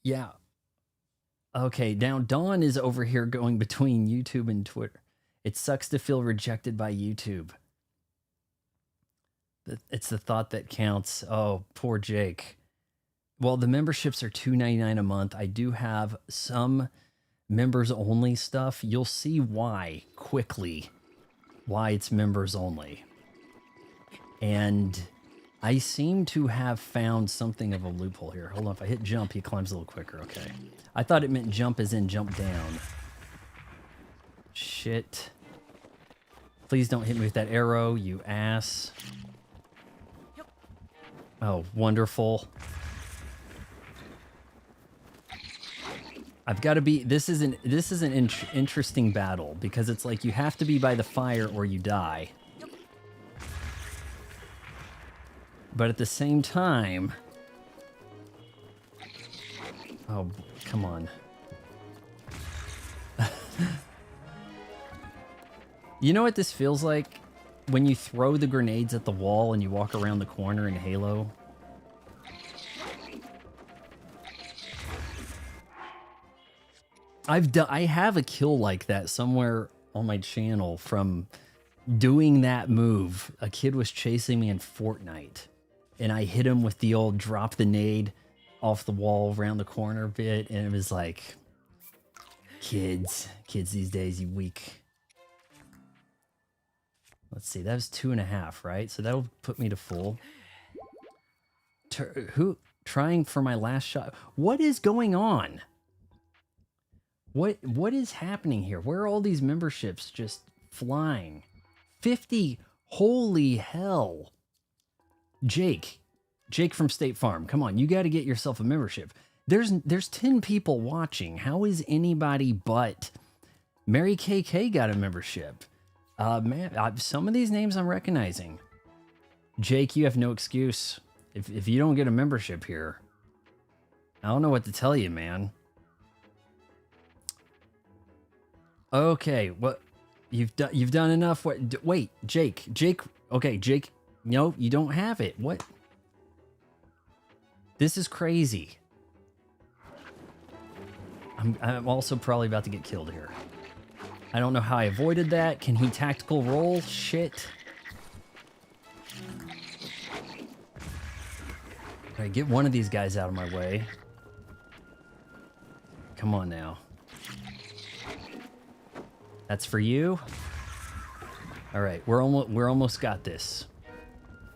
Yeah. Okay, now Dawn is over here going between YouTube and Twitter. It sucks to feel rejected by YouTube. It's the thought that counts. Oh, poor Jake. Well, the memberships are $2.99 a month. I do have some members only stuff. You'll see why quickly, why it's members only. And I seem to have found something of a loophole here. Hold on, if I hit jump, he climbs a little quicker. Okay. I thought it meant jump as in jump down. Shit. Please don't hit me with that arrow, you ass. Oh, wonderful. I've got to be, this is an interesting battle because it's like you have to be by the fire or you die. But at the same time, oh, come on. You know what this feels like? When you throw the grenades at the wall and you walk around the corner in Halo? I have a kill like that somewhere on my channel from doing that move. A kid was chasing me in Fortnite and I hit him with the old drop the nade off the wall around the corner bit, and it was like, kids these days, you weak. Let's see, that was 2.5, right? So that'll put me to full. Who trying for my last shot? What is going on? What is happening here? Where are all these memberships just flying? 50, holy hell. Jake from State Farm, come on, you got to get yourself a membership. There's 10 people watching. How is anybody but Mary KK got a membership? Man, some of these names I'm recognizing. Jake, you have no excuse. If you don't get a membership here, I don't know what to tell you, man. Okay, what you've done enough. What? Wait, Jake. Okay, Jake. No, you don't have it. What? This is crazy. I'm also probably about to get killed here. I don't know how I avoided that. Can he tactical roll? Shit. All right, get one of these guys out of my way. Come on now. That's for you. All right, we're almost got this.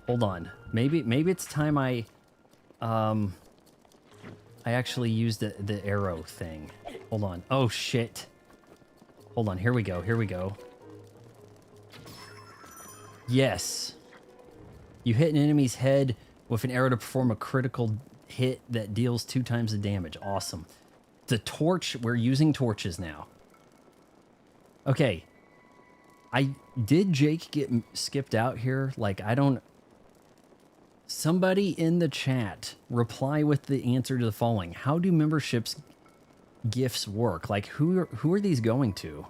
Hold on. Maybe it's time I actually used the arrow thing. Hold on. Oh shit. Hold on. Here we go. Yes. You hit an enemy's head with an arrow to perform a critical hit that deals 2 times the damage. Awesome. The torch, we're using torches now. Okay. Did Jake get skipped out here? Like, I don't... Somebody in the chat reply with the answer to the following. How do memberships gifts work? Like, who are these going to?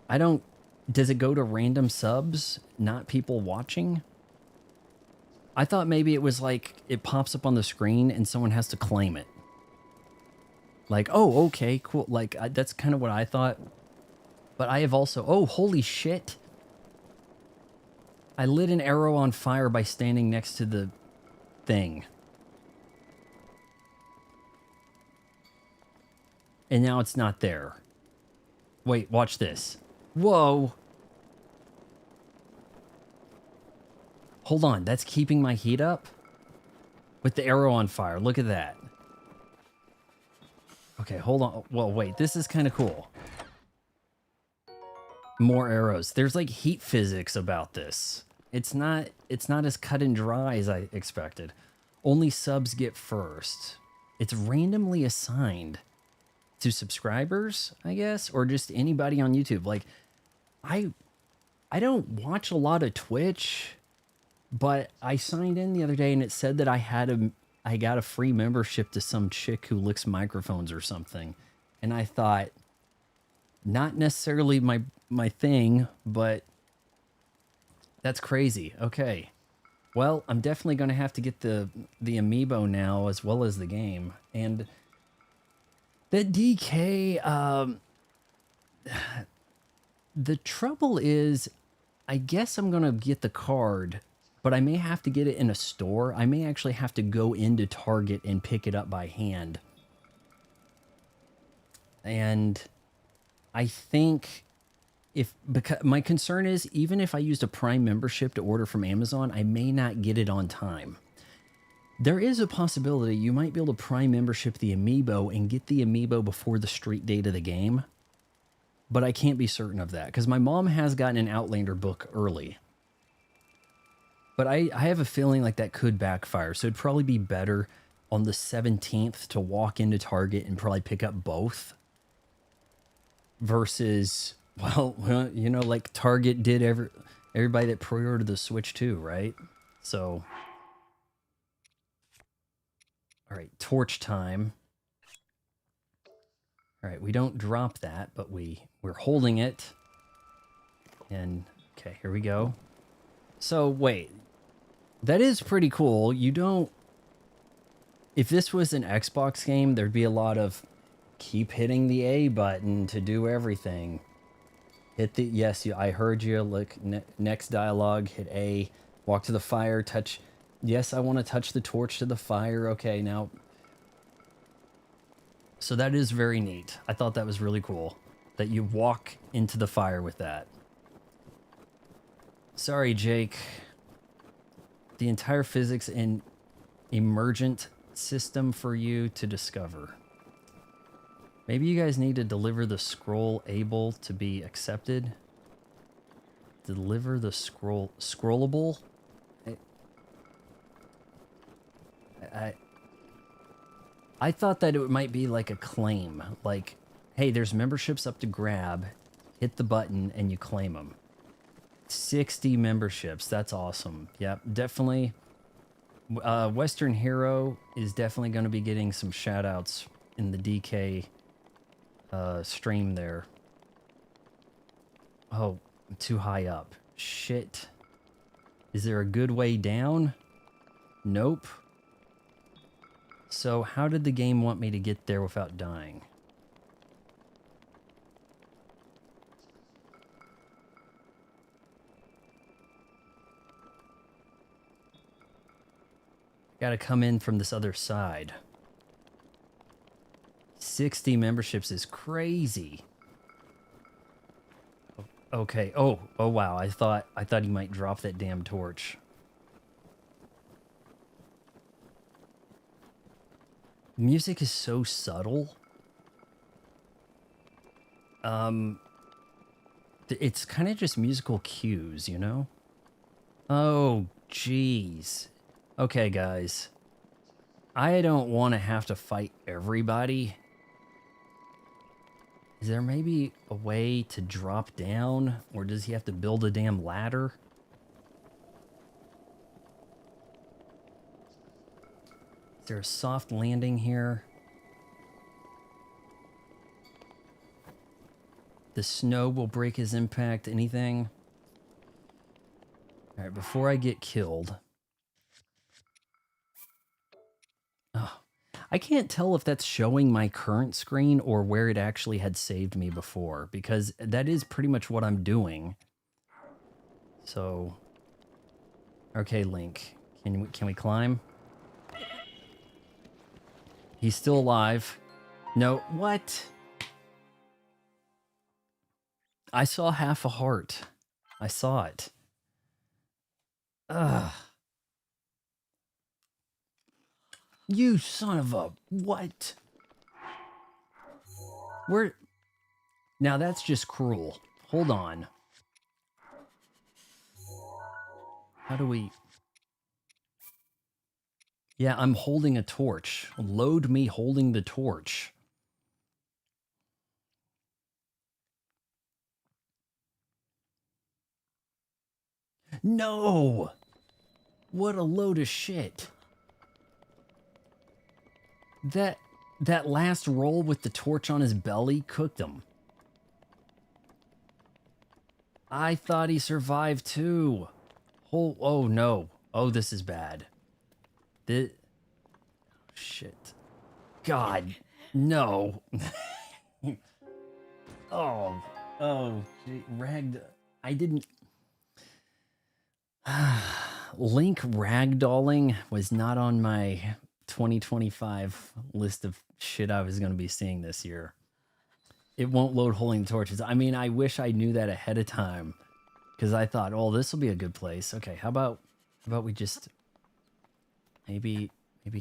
I don't... Does it go to random subs, not people watching? I thought maybe it was like it pops up on the screen and someone has to claim it. Like, oh, okay, cool. Like, that's kind of what I thought. But I have also... Oh, holy shit. I lit an arrow on fire by standing next to the thing. And now it's not there. Wait, watch this. Whoa. Hold on, that's keeping my heat up? With the arrow on fire, look at that. Okay, hold on. Well, wait, this is kind of cool. More arrows. There's like heat physics about this. It's not as cut and dry as I expected. Only subs get first. It's randomly assigned to subscribers, I guess, or just anybody on YouTube. Like, I don't watch a lot of Twitch, but I signed in the other day and it said that I got a free membership to some chick who licks microphones or something. And I thought, not necessarily my thing, but that's crazy. Okay. Well, I'm definitely going to have to get the Amiibo now as well as the game. And the DK, the trouble is, I guess I'm going to get the card, but I may have to get it in a store. I may actually have to go into Target and pick it up by hand. And I think because my concern is, even if I used a Prime membership to order from Amazon, I may not get it on time. There is a possibility you might be able to Prime membership the Amiibo and get the Amiibo before the street date of the game. But I can't be certain of that, because my mom has gotten an Outlander book early. But I have a feeling like that could backfire, so it'd probably be better on the 17th to walk into Target and probably pick up both. Versus, well, you know, like Target did everybody that pre-ordered the Switch 2, right? So, all right, torch time. All right, we don't drop that, but we're holding it. And, okay, here we go. So, wait. That is pretty cool. You don't... If this was an Xbox game, there'd be a lot of keep hitting the A button to do everything. Hit the... Yes, I heard you. Look, next dialogue, hit A. Walk to the fire, touch... Yes, I want to touch the torch to the fire. Okay, now... So that is very neat. I thought that was really cool. That you walk into the fire with that. Sorry, Jake. The entire physics and emergent system for you to discover. Maybe you guys need to deliver the scroll able to be accepted. Deliver the scrollable? I thought that it might be like a claim. Like, hey, there's memberships up to grab. Hit the button and you claim them. 60 memberships. That's awesome. Yep, definitely. Western Hero is definitely going to be getting some shout outs in the DK stream there. Oh, I'm too high up. Shit. Is there a good way down? Nope. So how did the game want me to get there without dying? Gotta come in from this other side. 60 memberships is crazy. Okay. Oh wow. I thought he might drop that damn torch. Music is so subtle. It's kind of just musical cues, you know? Oh, jeez. Okay, guys. I don't want to have to fight everybody. Is there maybe a way to drop down? Or does he have to build a damn ladder? Is there a soft landing here? The snow will break his impact. Anything? All right, before I get killed. Oh, I can't tell if that's showing my current screen or where it actually had saved me before, because that is pretty much what I'm doing. So, okay, Link, can we climb? He's still alive. No, what? I saw half a heart. I saw it. Ugh. You son of a what? Where? Now that's just cruel. Hold on. How do we? Yeah, I'm holding a torch. Load me holding the torch. No! What a load of shit. That last roll with the torch on his belly cooked him. I thought he survived too. Oh no. Oh, this is bad. Shit. God, no. Oh, gee, I didn't. Link ragdolling was not on my 2025 list of shit I was going to be seeing this year. It won't load holding torches. I mean, I wish I knew that ahead of time, because I thought, oh, this will be a good place. Okay, how about we just maybe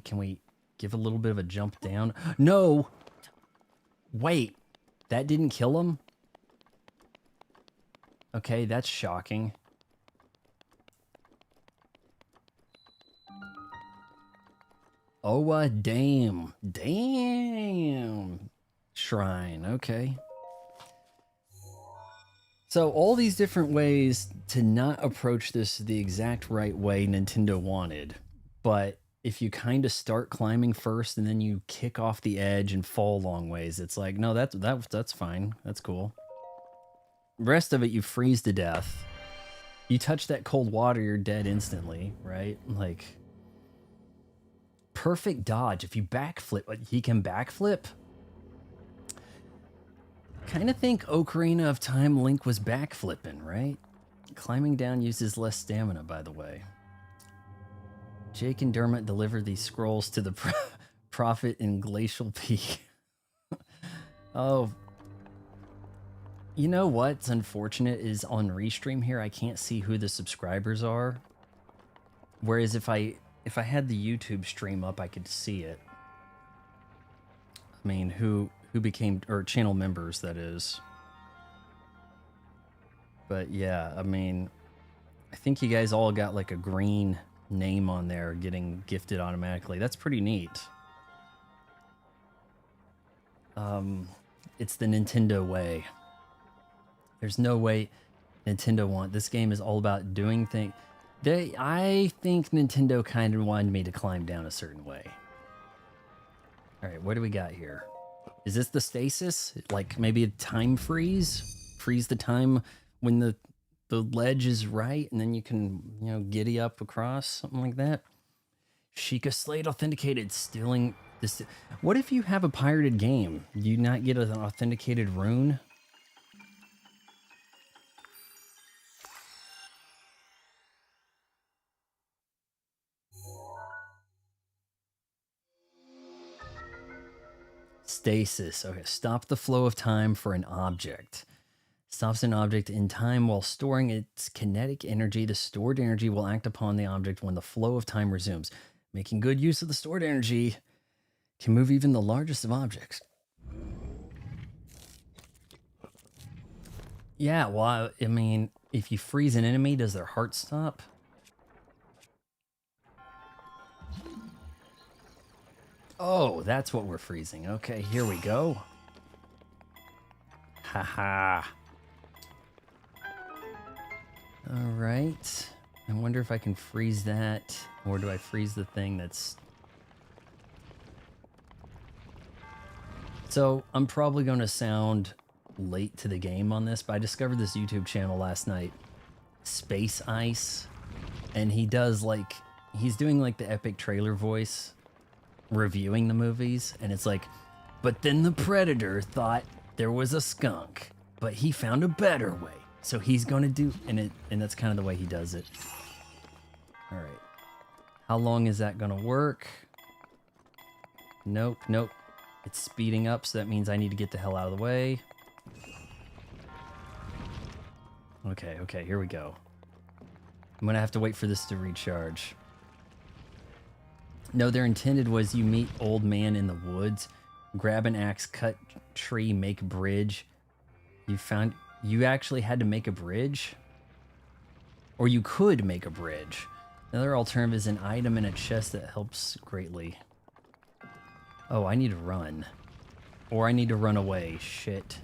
can we give a little bit of a jump down? No, wait, that didn't kill him. Okay, that's shocking. Owa Daim. Damn. Shrine. Okay. So all these different ways to not approach this the exact right way Nintendo wanted. But if you kind of start climbing first and then you kick off the edge and fall long ways, it's like, no, that's fine. That's cool. The rest of it, you freeze to death. You touch that cold water, you're dead instantly, right? Like, perfect dodge. If you backflip, he can backflip. Kind of think Ocarina of Time Link was backflipping, right? Climbing down uses less stamina, by the way. Jake and Dermot deliver these scrolls to the prophet in Glacial Peak. Oh. You know what's unfortunate is on Restream here, I can't see who the subscribers are. Whereas if I had the YouTube stream up, I could see it. I mean, who became, or channel members, that is. But yeah, I mean, I think you guys all got like a green name on there getting gifted automatically. That's pretty neat. It's the Nintendo way. There's no way Nintendo want. This game is all about doing things. I think Nintendo kind of wanted me to climb down a certain way. All right, what do we got here? Is this the stasis? Like maybe a time freeze? Freeze the time when the ledge is right, and then you can, you know, giddy up across, something like that. Sheikah Slate authenticated, stealing this. What if you have a pirated game? Do you not get an authenticated rune? Stasis. Okay, stop the flow of time for an object. Stops an object in time while storing its kinetic energy. The stored energy will act upon the object when the flow of time resumes. Making good use of the stored energy can move even the largest of objects. Yeah, well, I mean, if you freeze an enemy, does their heart stop? Oh, that's what we're freezing. Okay, here we go. Haha. All right. I wonder if I can freeze that, or do I freeze the thing that's... So, I'm probably going to sound late to the game on this, but I discovered this YouTube channel last night, Space Ice, and he does like, he's doing like the epic trailer voice, reviewing the movies, and it's like, but then the Predator thought there was a skunk, but he found a better way. So he's gonna do, and that's kind of the way he does it. All right. How long is that gonna work? Nope, nope. It's speeding up, so that means I need to get the hell out of the way. Okay, okay, here we go. I'm gonna have to wait for this to recharge. No, their intended was you meet old man in the woods, grab an axe, cut tree, make bridge. You actually had to make a bridge? Or you could make a bridge. Another alternative is an item in a chest that helps greatly. Oh, I need to run. Or I need to run away. Shit.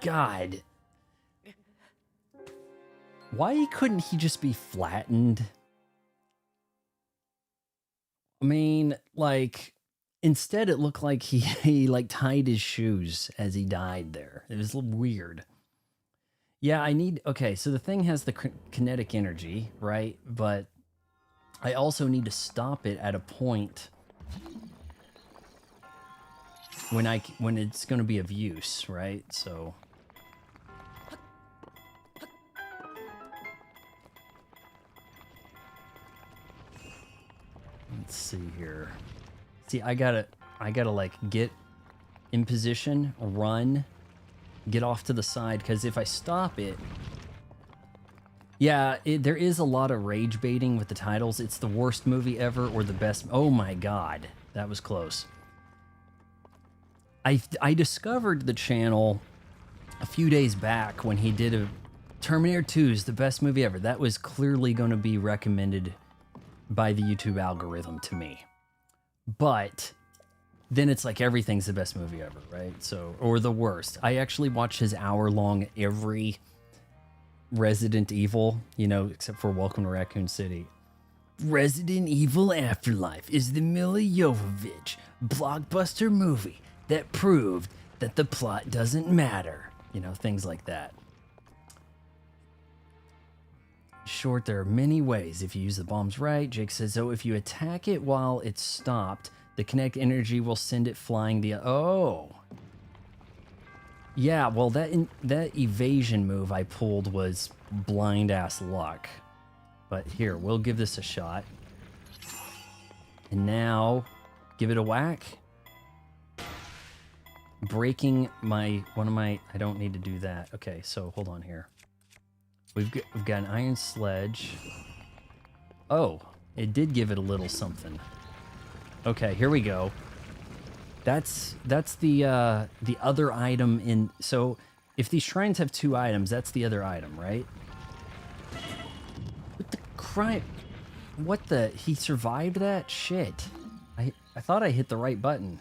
God. Why couldn't he just be flattened? I mean, like, instead it looked like he like tied his shoes as he died there. It was a little weird. Yeah, I need... Okay, so the thing has the kinetic energy, right? But I also need to stop it at a point when it's going to be of use, right? So... Let's see here. See, I gotta like get in position, run, get off to the side, because if I stop it... Yeah, there is a lot of rage baiting with the titles. It's the worst movie ever or the best... Oh my god, that was close. I discovered the channel a few days back when he did a... Terminator 2 is the best movie ever. That was clearly going to be recommended by the YouTube algorithm to me. But then it's like everything's the best movie ever, right? So, or the worst. I actually watched his hour-long every Resident Evil, you know, except for Welcome to Raccoon City. Resident Evil Afterlife is the Mila Jovovich blockbuster movie that proved that the plot doesn't matter. You know, things like that. Short, there are many ways if you use the bombs right. Jake says, so if you attack it while it's stopped, the kinetic energy will send it flying the... Oh. Yeah, well, that evasion move I pulled was blind-ass luck. But here, we'll give this a shot. And now, give it a whack. Breaking one of my... I don't need to do that. Okay, so hold on here. We've got an iron sledge. Oh, it did give it a little something. Okay, here we go. That's the other item in... So, if these shrines have 2 items, that's the other item, right? What the crap? What the... He survived that? Shit. I thought I hit the right button.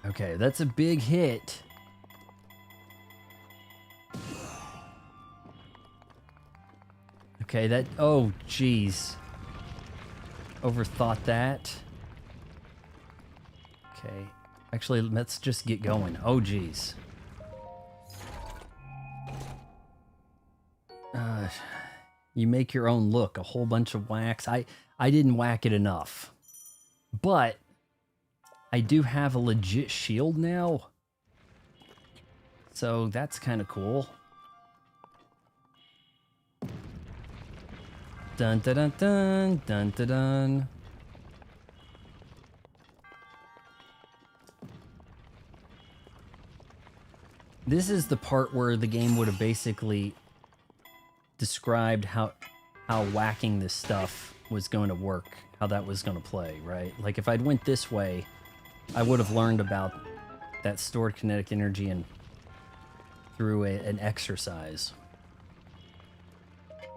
Okay, that's a big hit. Okay, that... Oh, jeez. Overthought that. Okay. Actually, let's just get going. Oh, jeez. You make your own look. A whole bunch of whacks. I didn't whack it enough. But... I do have a legit shield now. So that's kind of cool. Dun dun dun dun dun dun dun. This is the part where the game would have basically described how whacking this stuff was going to work how that was going to play, right? Like if I'd went this way, I would have learned about that stored kinetic energy and through an exercise.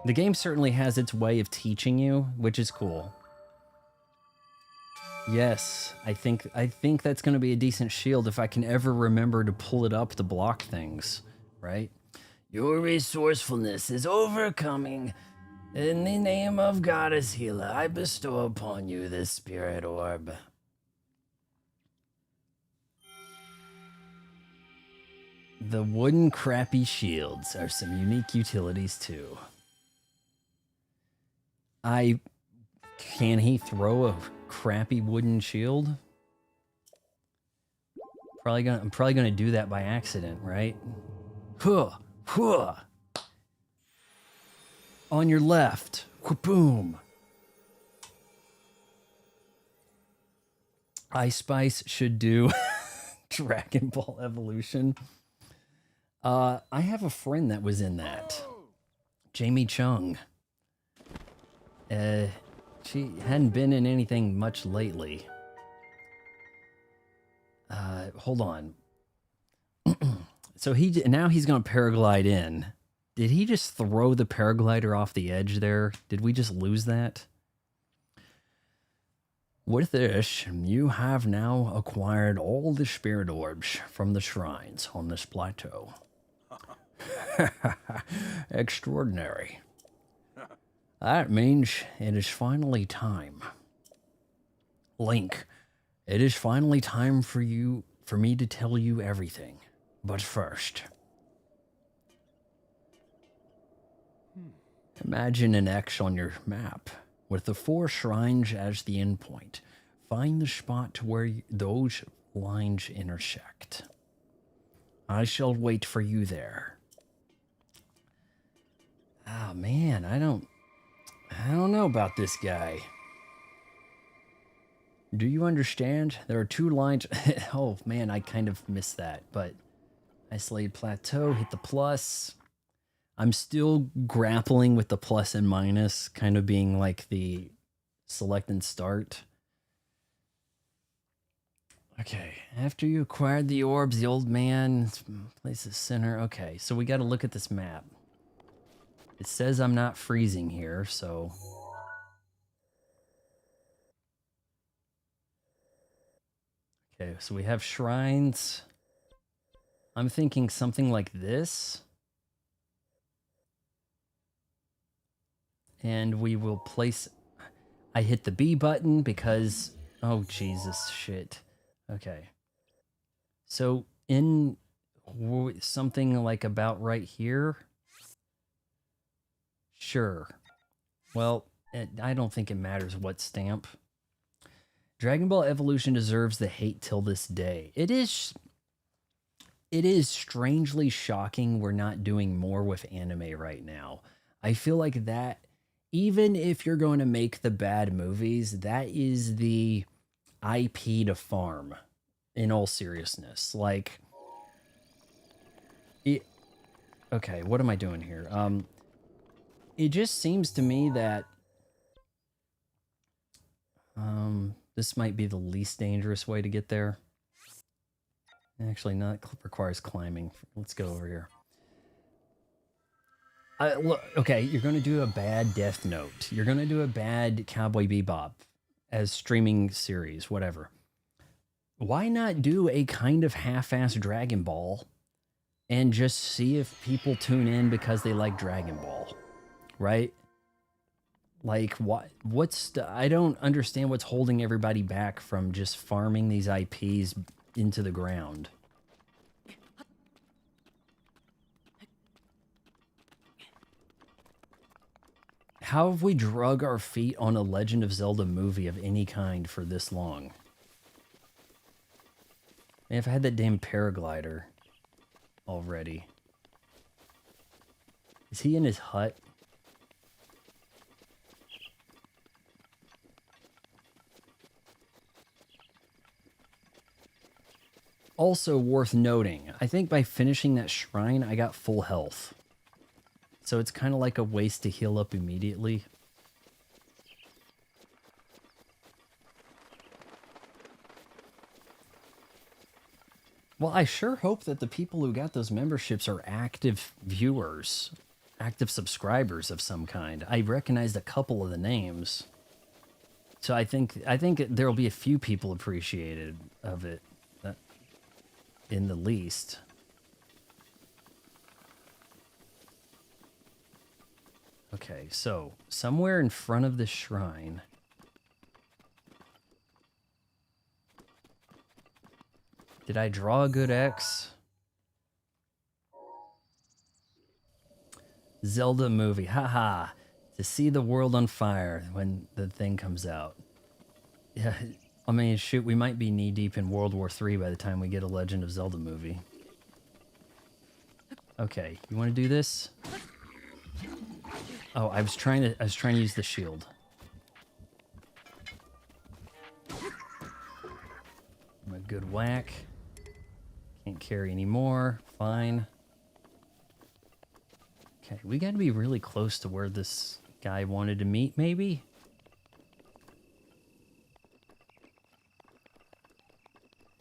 The game certainly has its way of teaching you, which is cool. Yes, I think that's going to be a decent shield if I can ever remember to pull it up to block things, right? Your resourcefulness is overcoming. In the name of Goddess Hela, I bestow upon you this spirit orb. The wooden crappy shields are some unique utilities too. Can he throw a crappy wooden shield? I'm probably gonna do that by accident, right? Huh, huh. On your left, boom. Ice Spice should do Dragon Ball Evolution. I have a friend that was in that. Jamie Chung. She hadn't been in anything much lately. Hold on. So now he's gonna paraglide in. Did he just throw the paraglider off the edge there? Did we just lose that? With this, you have now acquired all the spirit orbs from the shrines on this plateau. Extraordinary. That means it is finally time. Link, it is finally time for me to tell you everything. But first, imagine an X on your map with the 4 shrines as the endpoint. Find the spot where those lines intersect. I shall wait for you there. Oh man, I don't know about this guy. Do you understand? There are 2 lines. Oh man, I kind of missed that, but isolate plateau, hit the plus. I'm still grappling with the plus and minus, kind of being like the select and start. Okay, after you acquired the orbs, the old man places center. Okay, so we got to look at this map. It says I'm not freezing here, so... Okay, so we have shrines. I'm thinking something like this. And we will place... I hit the B button because... Oh, Jesus, shit. Okay. So in something like about right here... Sure. Well, I don't think it matters what stamp. Dragon Ball Evolution deserves the hate till this day. It is strangely shocking we're not doing more with anime right now. I feel like that, even if you're going to make the bad movies, that is the IP to farm, in all seriousness. Like, okay, what am I doing here? It just seems to me that this might be the least dangerous way to get there. Actually, no, it requires climbing. Let's go over here. Look, okay, you're going to do a bad Death Note. You're going to do a bad Cowboy Bebop as streaming series, whatever. Why not do a kind of half-assed Dragon Ball and just see if people tune in because they like Dragon Ball, right? Like, I don't understand what's holding everybody back from just farming these IPs into the ground. How have we drug our feet on a Legend of Zelda movie of any kind for this long? Man, if I had that damn paraglider already. Is he in his hut? Also worth noting, I think by finishing that shrine, I got full health. So it's kind of like a waste to heal up immediately. Well, I sure hope that the people who got those memberships are active viewers, active subscribers of some kind. I recognized a couple of the names. So I think there'll be a few people appreciated of it, in the least. Okay, so somewhere in front of the shrine. Did I draw a good X? Zelda movie, haha. To see the world on fire when the thing comes out. Yeah, I mean, shoot, we might be knee deep in World War III by the time we get a Legend of Zelda movie. Okay, you want to do this? Oh, I was trying to use the shield. A good whack. Can't carry anymore. Fine. Okay, we got to be really close to where this guy wanted to meet, maybe?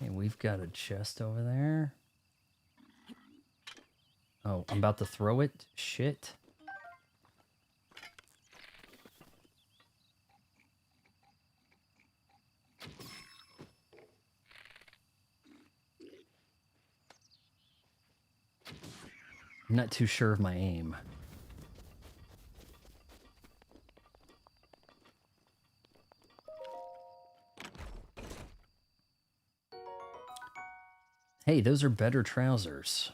Okay, we've got a chest over there. Oh, I'm about to throw it? Shit. I'm not too sure of my aim. Hey, those are better trousers.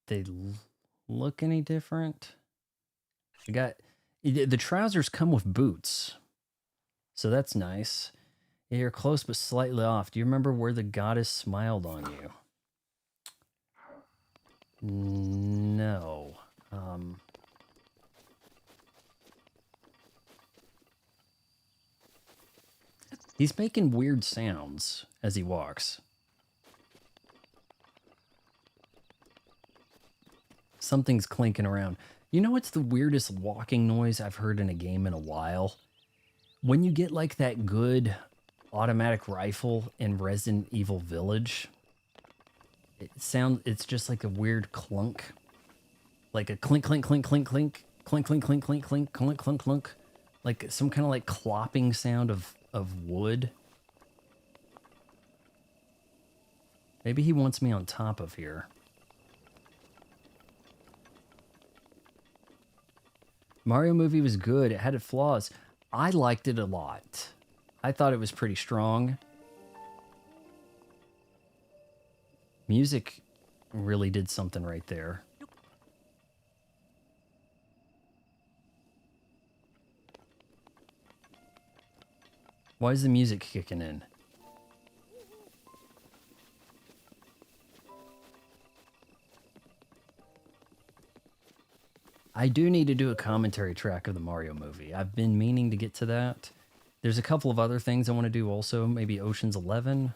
They look any different? The trousers come with boots, so that's nice. You're close but slightly off. Do you remember where the goddess smiled on you? No. He's making weird sounds as he walks. Something's clinking around. You know what's the weirdest walking noise I've heard in a game in a while? When you get like that good automatic rifle in Resident Evil Village, it's just like a weird clunk. Like a clink, clink, clink, clink, clink, clink, clink, clink, clink, clink, clink, clink, clink. Like some kind of like clopping sound of wood. Maybe he wants me on top of here. Mario movie was good. It had its flaws. I liked it a lot. I thought it was pretty strong. Music really did something right there. Why is the music kicking in? I do need to do a commentary track of the Mario movie. I've been meaning to get to that. There's a couple of other things I want to do also. Maybe Ocean's 11.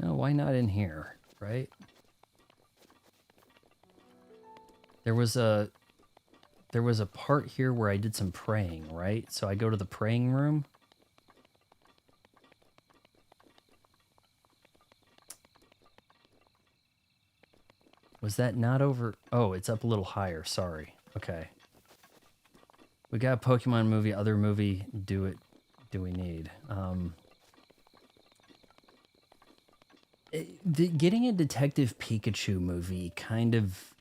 No, why not in here, right? There was a part here where I did some praying, right? So I go to the praying room. Was that not over? Oh, it's up a little higher. Sorry. Okay. We got a Pokemon movie, other movie. Do we need? Getting a Detective Pikachu movie kind of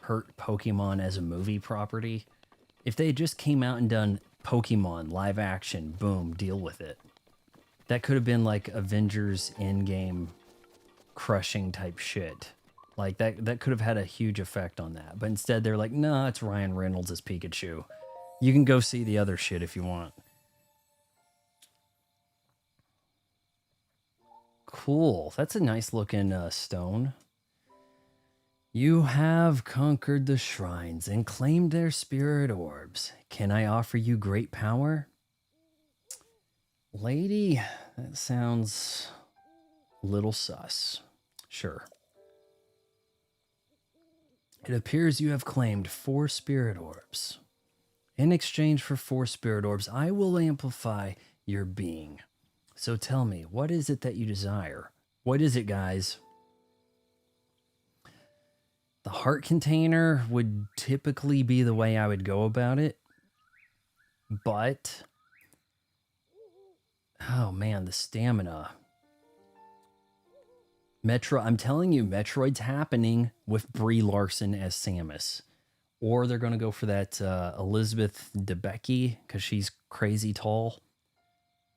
hurt Pokemon as a movie property. If they had just came out and done Pokemon live action, boom, deal with it. That could have been like Avengers Endgame crushing type shit. Like that could have had a huge effect on that. But instead they're like, nah, it's Ryan Reynolds as Pikachu. You can go see the other shit if you want. Cool. That's a nice looking stone. You have conquered the shrines and claimed their spirit orbs. Can I offer you great power? Lady, that sounds a little sus. Sure. It appears you have claimed 4 spirit orbs. In exchange for 4 spirit orbs, I will amplify your being. So tell me, what is it that you desire? What is it, guys? The heart container would typically be the way I would go about it. But, oh man, the stamina. I'm telling you, Metroid's happening with Brie Larson as Samus. Or they're going to go for that Elizabeth Debicki because she's crazy tall.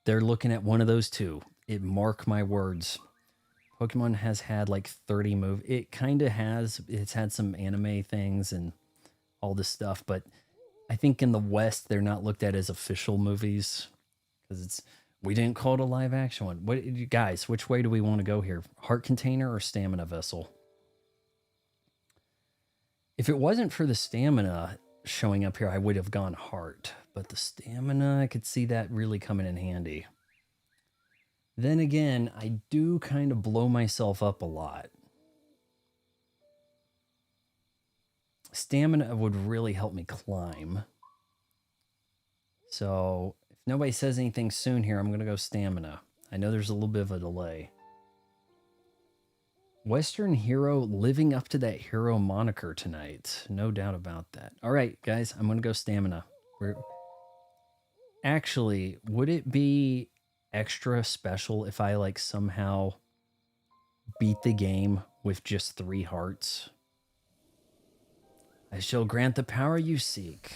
They're looking at one of those two. Mark my words. Pokemon has had like 30 moves. It kind of has. It's had some anime things and all this stuff. But I think in the West, they're not looked at as official movies. Because we didn't call it a live action one. Guys, which way do we want to go here? Heart container or stamina vessel? If it wasn't for the stamina showing up here, I would have gone heart. But the stamina, I could see that really coming in handy. Then again, I do kind of blow myself up a lot. Stamina would really help me climb. So if nobody says anything soon here, I'm going to go stamina. I know there's a little bit of a delay. Western hero living up to that hero moniker tonight. No doubt about that. All right, guys, I'm going to go stamina. Actually, would it be extra special if I like somehow beat the game with just 3 hearts? I shall grant the power you seek.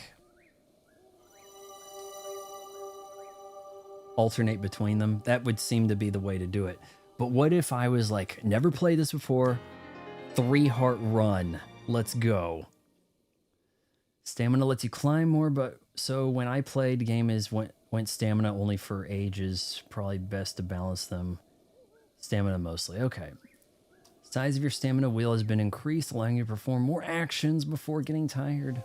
Alternate between them. That would seem to be the way to do it. But what if I was like, never played this before, 3 heart run, let's go. Stamina lets you climb more, but so when I played, the game went stamina only for ages. Probably best to balance them. Stamina mostly. Okay. Size of your stamina wheel has been increased, allowing you to perform more actions before getting tired.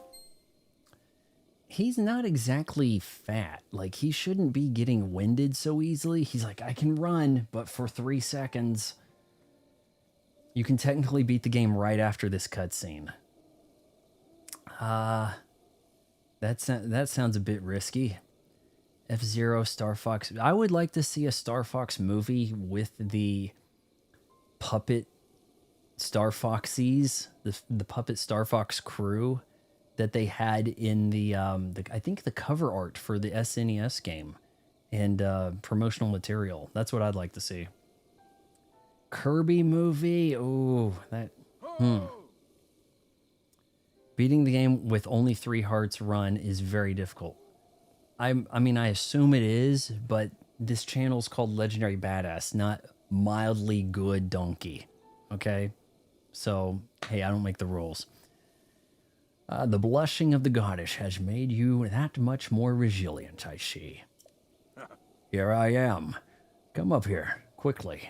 He's not exactly fat. Like, he shouldn't be getting winded so easily. He's like, I can run, but for 3 seconds. You can technically beat the game right after this cutscene. That sounds a bit risky. F-Zero, Star Fox. I would like to see a Star Fox movie with the puppet Star Foxies, the puppet Star Fox crew that they had in the I think the cover art for the SNES game and promotional material. That's what I'd like to see. Kirby movie. Oh, that. Beating the game with only 3 hearts run is very difficult. I mean, I assume it is, but this channel's called Legendary Badass, not Mildly Good Donkey. Okay? So, hey, I don't make the rules. The blushing of the goddess has made you that much more resilient, I see. Here I am. Come up here, quickly.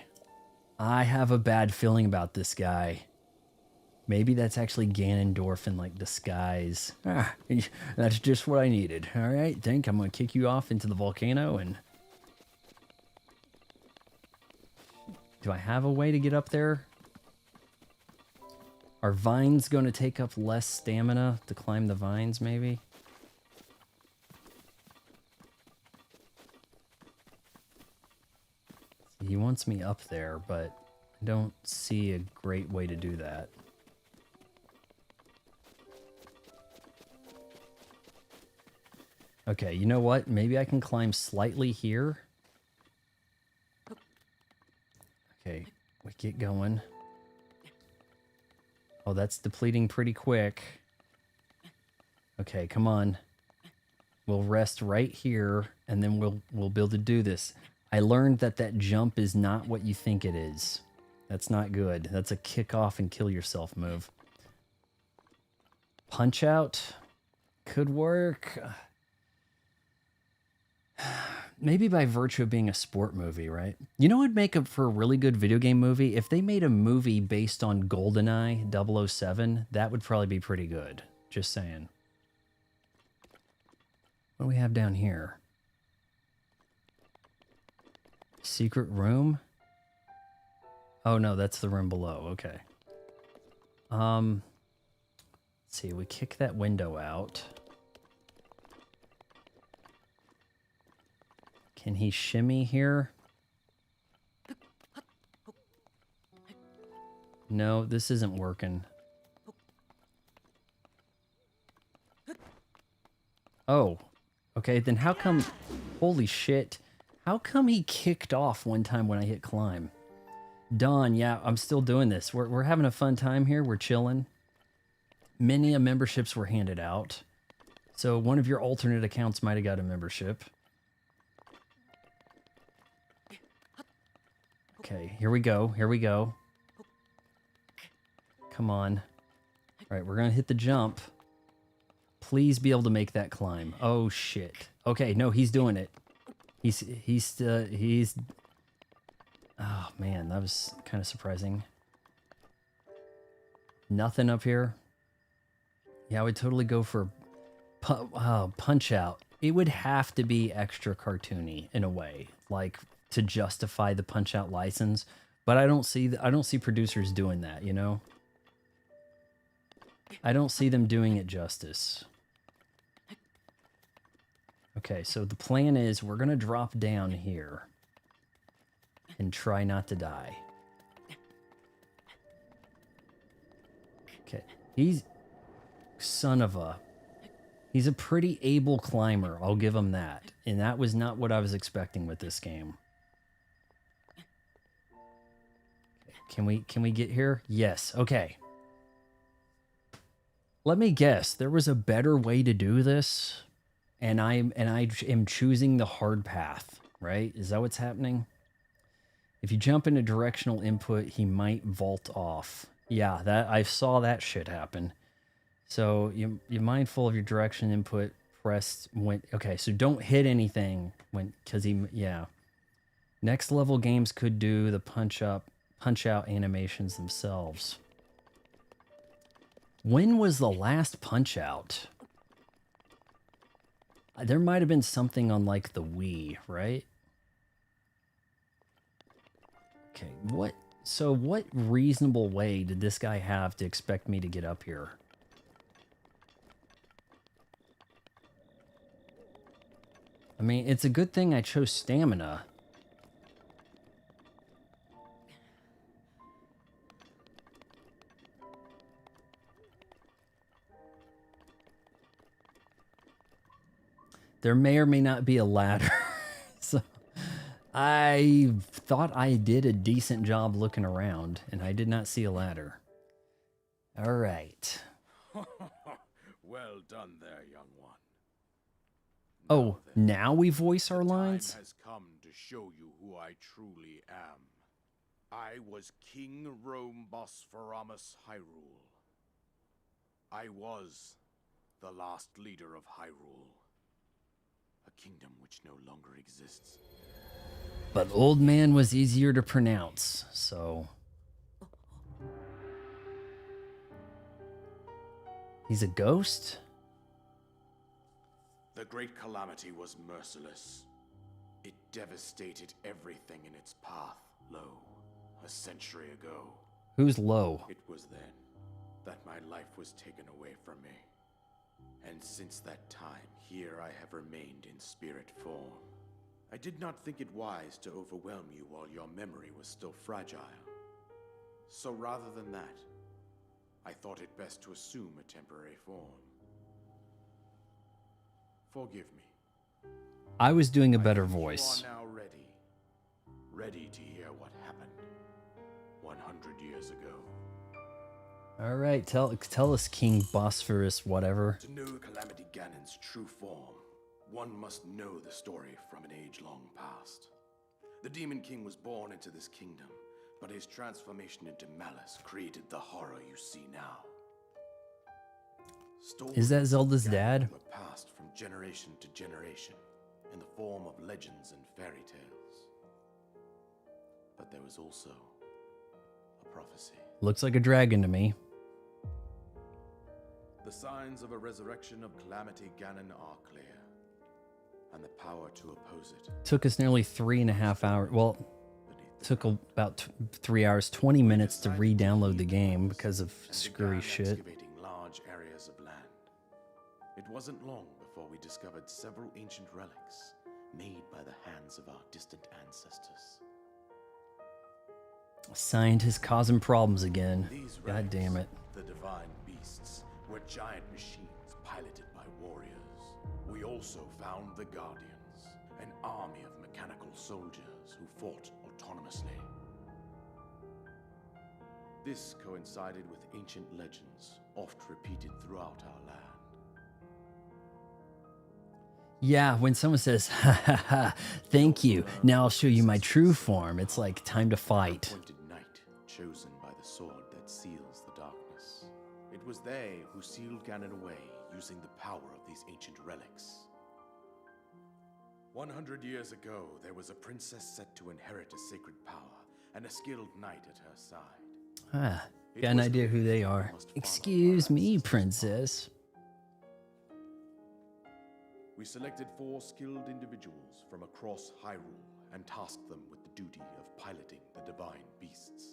I have a bad feeling about this guy. Maybe that's actually Ganondorf in, like, disguise. That's just what I needed. All right, think I'm going to kick you off into the volcano and... Do I have a way to get up there? Are vines going to take up less stamina to climb the vines, maybe? He wants me up there, but I don't see a great way to do that. Okay, you know what? Maybe I can climb slightly here. Okay, we get going. Oh, that's depleting pretty quick. Okay, come on. We'll rest right here, and then we'll be able to do this. I learned that jump is not what you think it is. That's not good. That's a kick off and kill yourself move. Punch out could work. Maybe by virtue of being a sport movie, right? You know what would make up for a really good video game movie? If they made a movie based on GoldenEye 007, that would probably be pretty good. Just saying. What do we have down here? Secret room? Oh no, that's the room below. Okay. Let's see, we kick that window out. Can he shimmy here? No, this isn't working. Oh, okay, then how come... Holy shit. How come he kicked off one time when I hit climb? Dawn, yeah, I'm still doing this. We're having a fun time here. We're chilling. Many memberships were handed out. So one of your alternate accounts might have got a membership. Okay, here we go. Here we go. Come on. All right, we're going to hit the jump. Please be able to make that climb. Oh, shit. Okay, no, he's doing it. He's oh, man, that was kind of surprising. Nothing up here. Yeah, I would totally go for Punch Out. It would have to be extra cartoony in a way, like to justify the Punch Out license. But I don't see producers doing that, you know? I don't see them doing it justice. Okay, so the plan is we're going to drop down here and try not to die. Okay, he's a pretty able climber, I'll give him that. And that was not what I was expecting with this game. Okay, can we get here? Yes, okay. Let me guess, there was a better way to do this, and I am choosing the hard path, right? Is that what's happening? If you jump into directional input, he might vault off. Yeah, that I saw that shit happen. So you're mindful of your direction input. Press when okay. So don't hit anything when yeah. Next level games could do the punch out animations themselves. When was the last Punch Out? There might have been something on like the Wii, right? Okay, what reasonable way did this guy have to expect me to get up here? I mean, it's a good thing I chose stamina. There may or may not be a ladder. So I thought I did a decent job looking around, and I did not see a ladder. All right. Well done there, young one. Oh, now we voice our lines? The time has come to show you who I truly am. I was King Rome Bosphorus Hyrule. I was the last leader of Hyrule. A kingdom which no longer exists. But Old Man was easier to pronounce, so... He's a ghost? The great calamity was merciless. It devastated everything in its path, lo, a century ago. Who's Lo? It was then that my life was taken away from me. And since that time, here I have remained in spirit form. I did not think it wise to overwhelm you while your memory was still fragile. So rather than that, I thought it best to assume a temporary form. Forgive me. I was doing a better I think voice. You are now ready. Ready to hear what happened 100 years ago. All right, tell us, King Bosphorus, whatever. To know Calamity Ganon's true form, one must know the story from an age long past. The Demon King was born into this kingdom, but his transformation into malice created the horror you see now. Is that Zelda's Ganon dad? were passed from generation to generation in the form of legends and fairy tales. But there was also a prophecy. Looks like a dragon to me. The signs of a resurrection of Calamity Ganon are clear, and the power to oppose it. Took us nearly 3.5 hours. Well, took about 3 hours, 20 minutes to re-download the game because of screwy shit. Excavating large areas of land. It wasn't long before we discovered several ancient relics, made by the hands of our distant ancestors. Scientists causing problems again. These God relics, damn it. the divine beasts, were giant machines piloted by warriors. We also found the Guardians, an army of mechanical soldiers who fought autonomously. This coincided with ancient legends, oft repeated throughout our land. Yeah, when someone says, ha ha ha, thank you, now I'll show you my true form, it's like time to fight. Appointed knight, chosen by the sword that seals the darkness. It was they who sealed Ganon away using the power of these ancient relics. 100 years ago, there was a princess set to inherit a sacred power and a skilled knight at her side. Ah, got an idea who they are. Excuse me, princess. We selected 4 skilled individuals from across Hyrule and tasked them with the duty of piloting the divine beasts.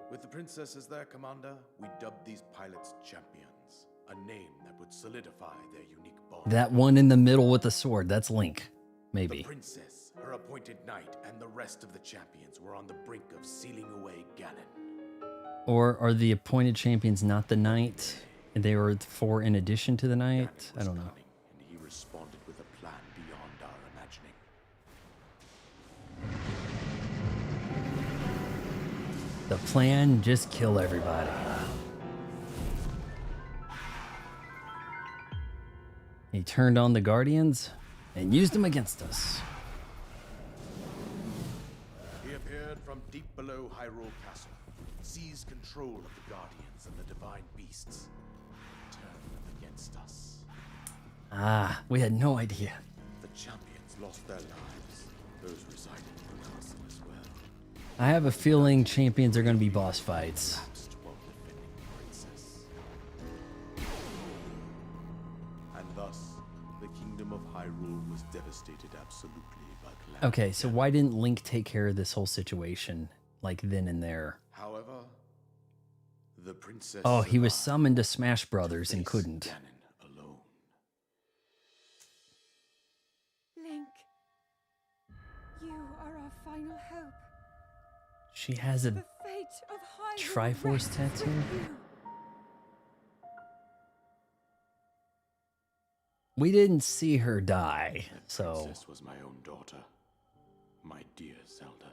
With the princess as their commander, we dubbed these pilots champions, a name that would solidify their unique bond. That one in the middle with the sword, that's Link. The Maybe. princess, her appointed knight, and the rest of the champions were on the brink of sealing away Ganon. Or are the appointed champions not the knight? And they were 4 in addition to the knight? Ganon was I don't know. cunning, and he responded with a plan beyond our imagining. The plan, just kill everybody. He turned on the Guardians and used them against us. He appeared from deep below Hyrule Castle, seized control of the Guardians and the divine beasts, and turned them against us. Ah, we had no idea. The champions lost their lives, those residing in the castle as well. I have a feeling champions are going to be boss fights. Lapsed while defending the princess. And thus, the kingdom of Hyrule was devastated absolutely by calamity. Okay, so why didn't Link take care of this whole situation, like then and there? However, the princess Oh, he was survived summoned to Smash to Brothers and face couldn't. Ganon alone. Link, you are our final hope. She has a The fate of Hyrule Triforce rests with tattoo? you. We didn't see her die, That so princess was my own daughter, my dear Zelda.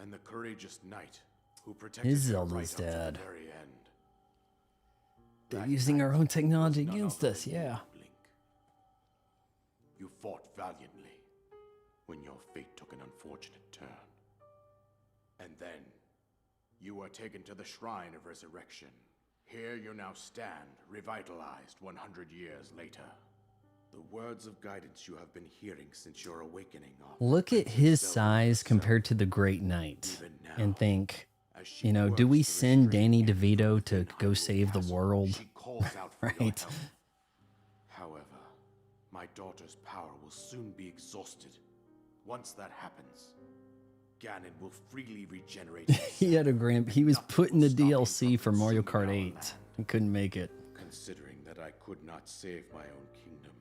And the courageous knight who protected His her Zelda's right up to dead. the very end. they're That using knight our own technology was none against other us, than yeah. you, Link. You fought valiantly when your fate took an unfortunate turn. And then you were taken to the Shrine of Resurrection. Here you now stand, revitalized 100 years later. The words of guidance you have been hearing since your awakening are Look at Princess his Zelda size herself. compared to the Great Knight Even and now, think, as she you know, do works we to send restrain Danny envy DeVito to within go Hyrule save the Castle, world? she calls out for your Right. help. However, my daughter's power will soon be exhausted. Once that happens, Ganon will freely regenerate He had a grand. He was Nothing put in will the stop him DLC for from Mario consuming Kart our 8. land. He couldn't make it. Considering that I could not save my own kingdom,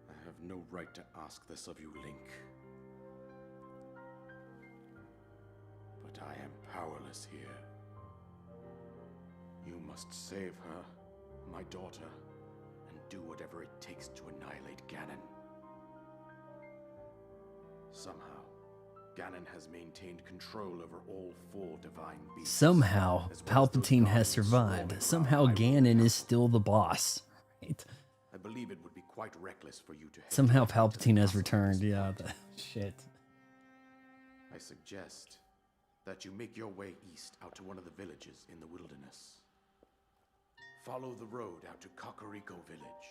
I have no right to ask this of you, Link. But I am powerless here. You must save her, my daughter, and do whatever it takes to annihilate Ganon. Somehow, Ganon has maintained control over all 4 divine beasts. Somehow, as well as those Palpatine has guardians survived. swarming Somehow, around Hyrule Ganon is Castle. still the boss. Right? I believe it would be quite reckless for you to head Somehow, directly to the Palpatine has castle at returned. this Yeah, point. shit. I suggest that you make your way east out to one of the villages in the wilderness. Follow the road out to Kakariko village.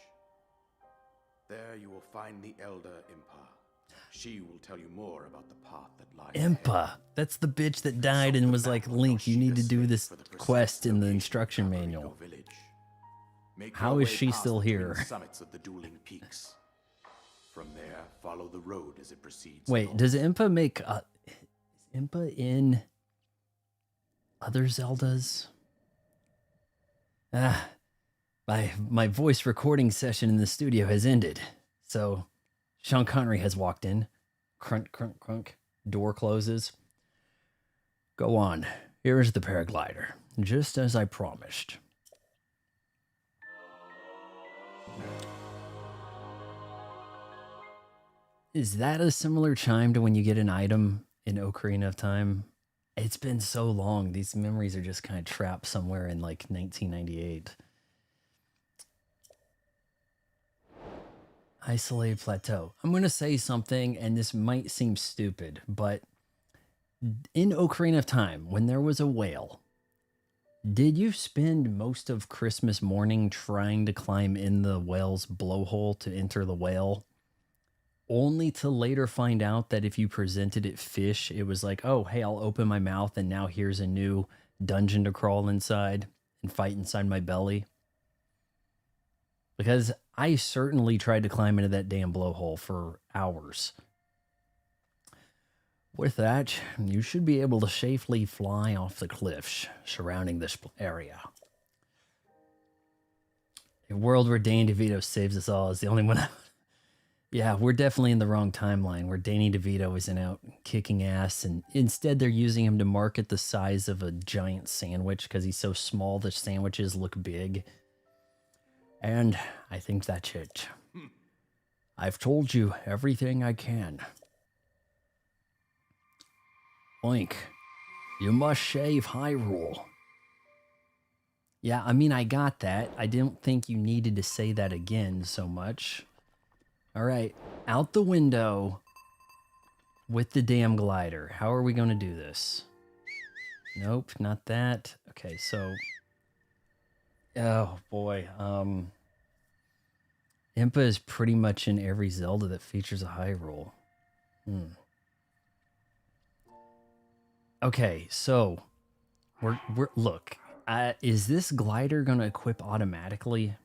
There you will find the elder Impa. She will tell you more about the path that lies Impa. ahead. That's the bitch that died and was like, Link, you need to do this quest in the instruction manual. How is she still here? Summits of the dueling peaks. From there, follow the road as it proceeds. Wait, north. does Impa make... is Impa in other Zeldas? Ah, My voice recording session in the studio has ended. So Sean Connery has walked in. Crunk, crunk, crunk. Door closes. Go on. Here is the paraglider. Just as I promised. Is that a similar chime to when you get an item in Ocarina of Time? It's been so long. These memories are just kind of trapped somewhere in like 1998. Isolated plateau. I'm going to say something, and this might seem stupid, but in Ocarina of Time, when there was a whale, did you spend most of Christmas morning trying to climb in the whale's blowhole to enter the whale? Only to later find out that if you presented it fish, it was like, oh, hey, I'll open my mouth and now here's a new dungeon to crawl inside and fight inside my belly. Because I certainly tried to climb into that damn blowhole for hours. With that, you should be able to safely fly off the cliffs surrounding this area. A world where Danny DeVito saves us all is the only one. Yeah, we're definitely in the wrong timeline where Danny DeVito isn't out kicking ass, and instead they're using him to market the size of a giant sandwich because he's so small the sandwiches look big. And I think that's it. I've told you everything I can. Link, you must save Hyrule. Yeah, I mean, I got that. I didn't think you needed to say that again so much. All right, out the window with the damn glider. How are we going to do this? Nope, not that. Okay, so... Oh, boy. Impa is pretty much in every Zelda that features a Hyrule. Okay, so... We're look, is this glider going to equip automatically?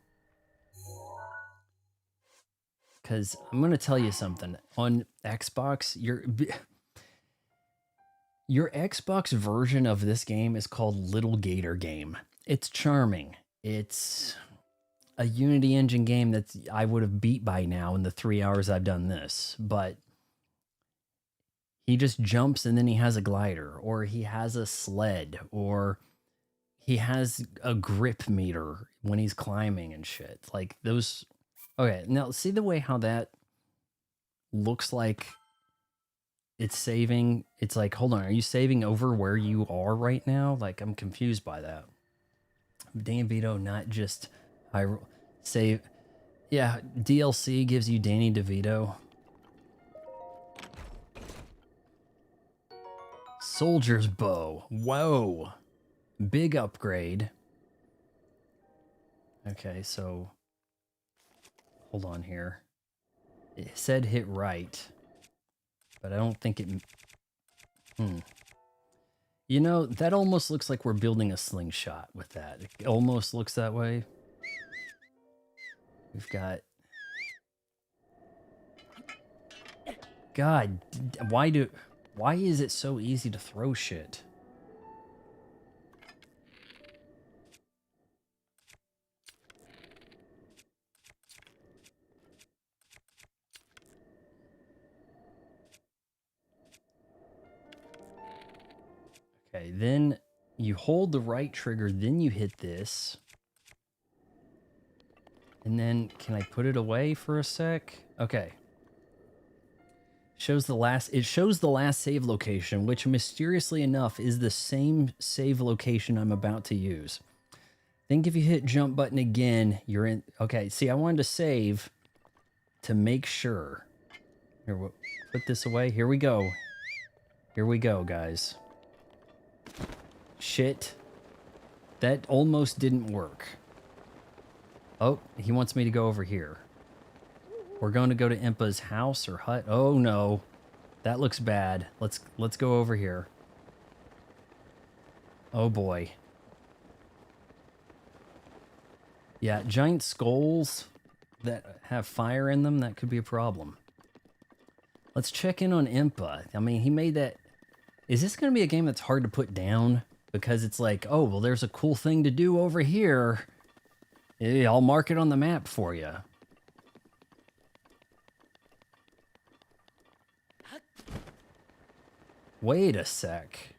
Because I'm going to tell you something. On Xbox, your Xbox version of this game is called Little Gator Game. It's charming. It's a Unity engine game that I would have beat by now in the 3 hours I've done this. But he just jumps and then he has a glider, or he has a sled, or he has a grip meter when he's climbing and shit. Like those... Okay, now see the way how that looks like it's saving? It's like, hold on, are you saving over where you are right now? Like, I'm confused by that. Danny DeVito, not just save. Yeah, DLC gives you Danny DeVito. Soldier's bow. Whoa. Big upgrade. Okay, so... Hold on here. It said hit right, but I don't think it... You know, that almost looks like we're building a slingshot with that. It almost looks that way. We've got... God, why is it so easy to throw shit? Okay, then you hold the right trigger, then you hit this. And then, can I put it away for a sec? Okay. It shows the last save location, which mysteriously enough is the same save location I'm about to use. I think if you hit jump button again, you're in... Okay, see, I wanted to save to make sure. Here, we'll put this away. Here we go. Here we go, guys. Shit. That almost didn't work. Oh, he wants me to go over here. We're going to go to Impa's house or hut. Oh no. That looks bad. Let's go over here. Oh boy. Yeah, giant skulls that have fire in them, that could be a problem. Let's check in on Impa. I mean, he made that... Is this going to be a game that's hard to put down? Because it's like, oh, well, there's a cool thing to do over here. Hey, I'll mark it on the map for you. Wait a sec.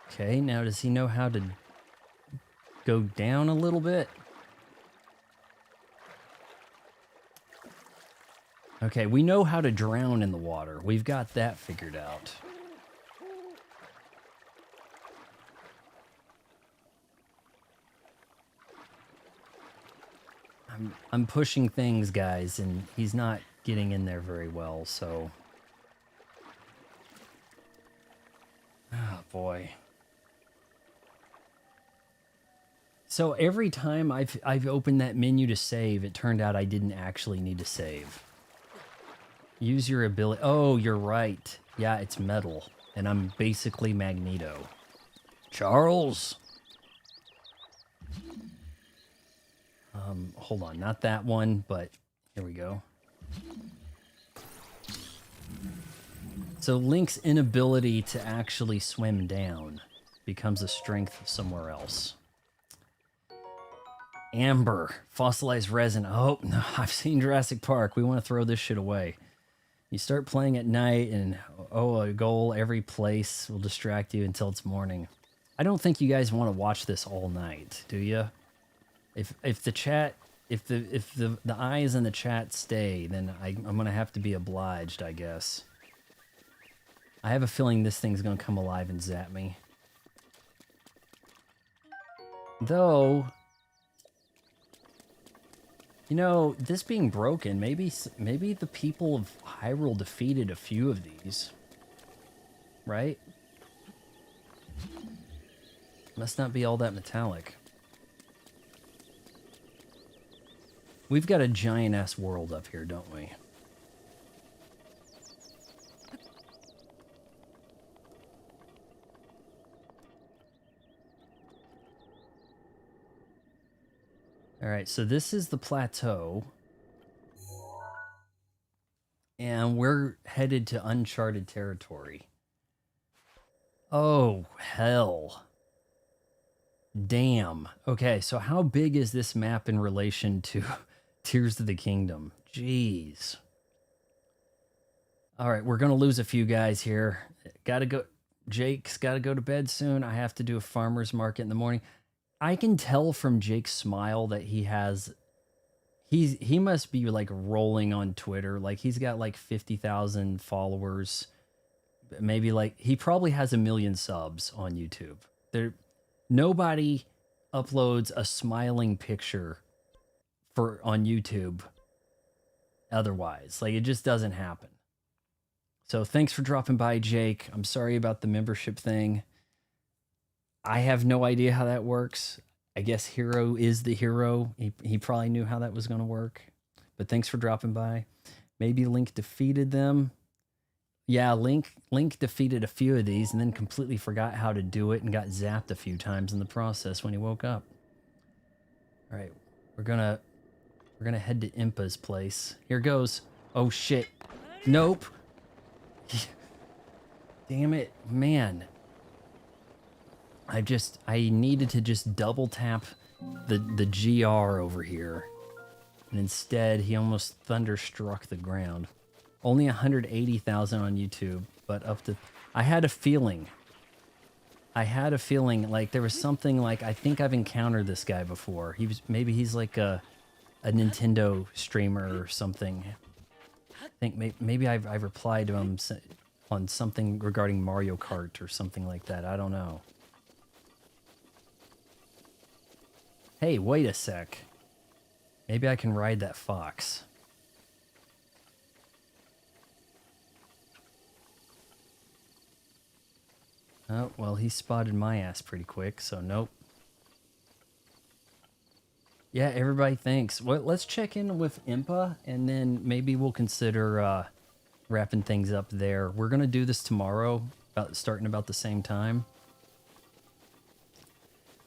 Okay, now does he know how to go down a little bit? Okay, we know how to drown in the water. We've got that figured out. I'm pushing things, guys, and he's not getting in there very well, so... Oh, boy. So every time I've opened that menu to save, it turned out I didn't actually need to save. Use your ability... Oh, you're right. Yeah, it's metal, and I'm basically Magneto. Charles! Hold on, not that one, but here we go. So Link's inability to actually swim down becomes a strength somewhere else. Amber, fossilized resin. Oh, no, I've seen Jurassic Park. We want to throw this shit away. You start playing at night and, oh, a goal every place will distract you until it's morning. I don't think you guys want to watch this all night, do you? If the chat, if the eyes in the chat stay, then I'm gonna have to be obliged, I guess. I have a feeling this thing's gonna come alive and zap me. Though, you know, this being broken, maybe the people of Hyrule defeated a few of these, right? Must not be all that metallic. We've got a giant-ass world up here, don't we? Alright, so this is the plateau. And we're headed to uncharted territory. Oh, hell. Damn. Okay, so how big is this map in relation to Tears of the Kingdom? Jeez. Alright, we're gonna lose a few guys here. Gotta go. Jake's gotta go to bed soon. I have to do a farmer's market in the morning. I can tell from Jake's smile that he must be like rolling on Twitter. Like he's got like 50,000 followers. Maybe like he probably has 1 million subs on YouTube. Nobody uploads a smiling picture on YouTube otherwise. Like it just doesn't happen. So thanks for dropping by, Jake. I'm sorry about the membership thing. I have no idea how that works. I guess Hero is the hero. He probably knew how that was going to work. But thanks for dropping by. Maybe Link defeated them. Yeah, Link defeated a few of these and then completely forgot how to do it and got zapped a few times in the process when he woke up. All right, we're gonna head to Impa's place. Here goes. Oh shit. Nope. Damn it, man. I needed to just double tap the GR over here. And instead, he almost thunderstruck the ground. Only 180,000 on YouTube, but up to... I had a feeling like there was something like, I think I've encountered this guy before. Maybe he's like a Nintendo streamer or something. I think maybe I've replied to him on something regarding Mario Kart or something like that. I don't know. Hey, wait a sec. Maybe I can ride that fox. Oh, well, he spotted my ass pretty quick, so nope. Yeah, everybody thanks. Well, let's check in with Impa, and then maybe we'll consider wrapping things up there. We're going to do this tomorrow, starting about the same time.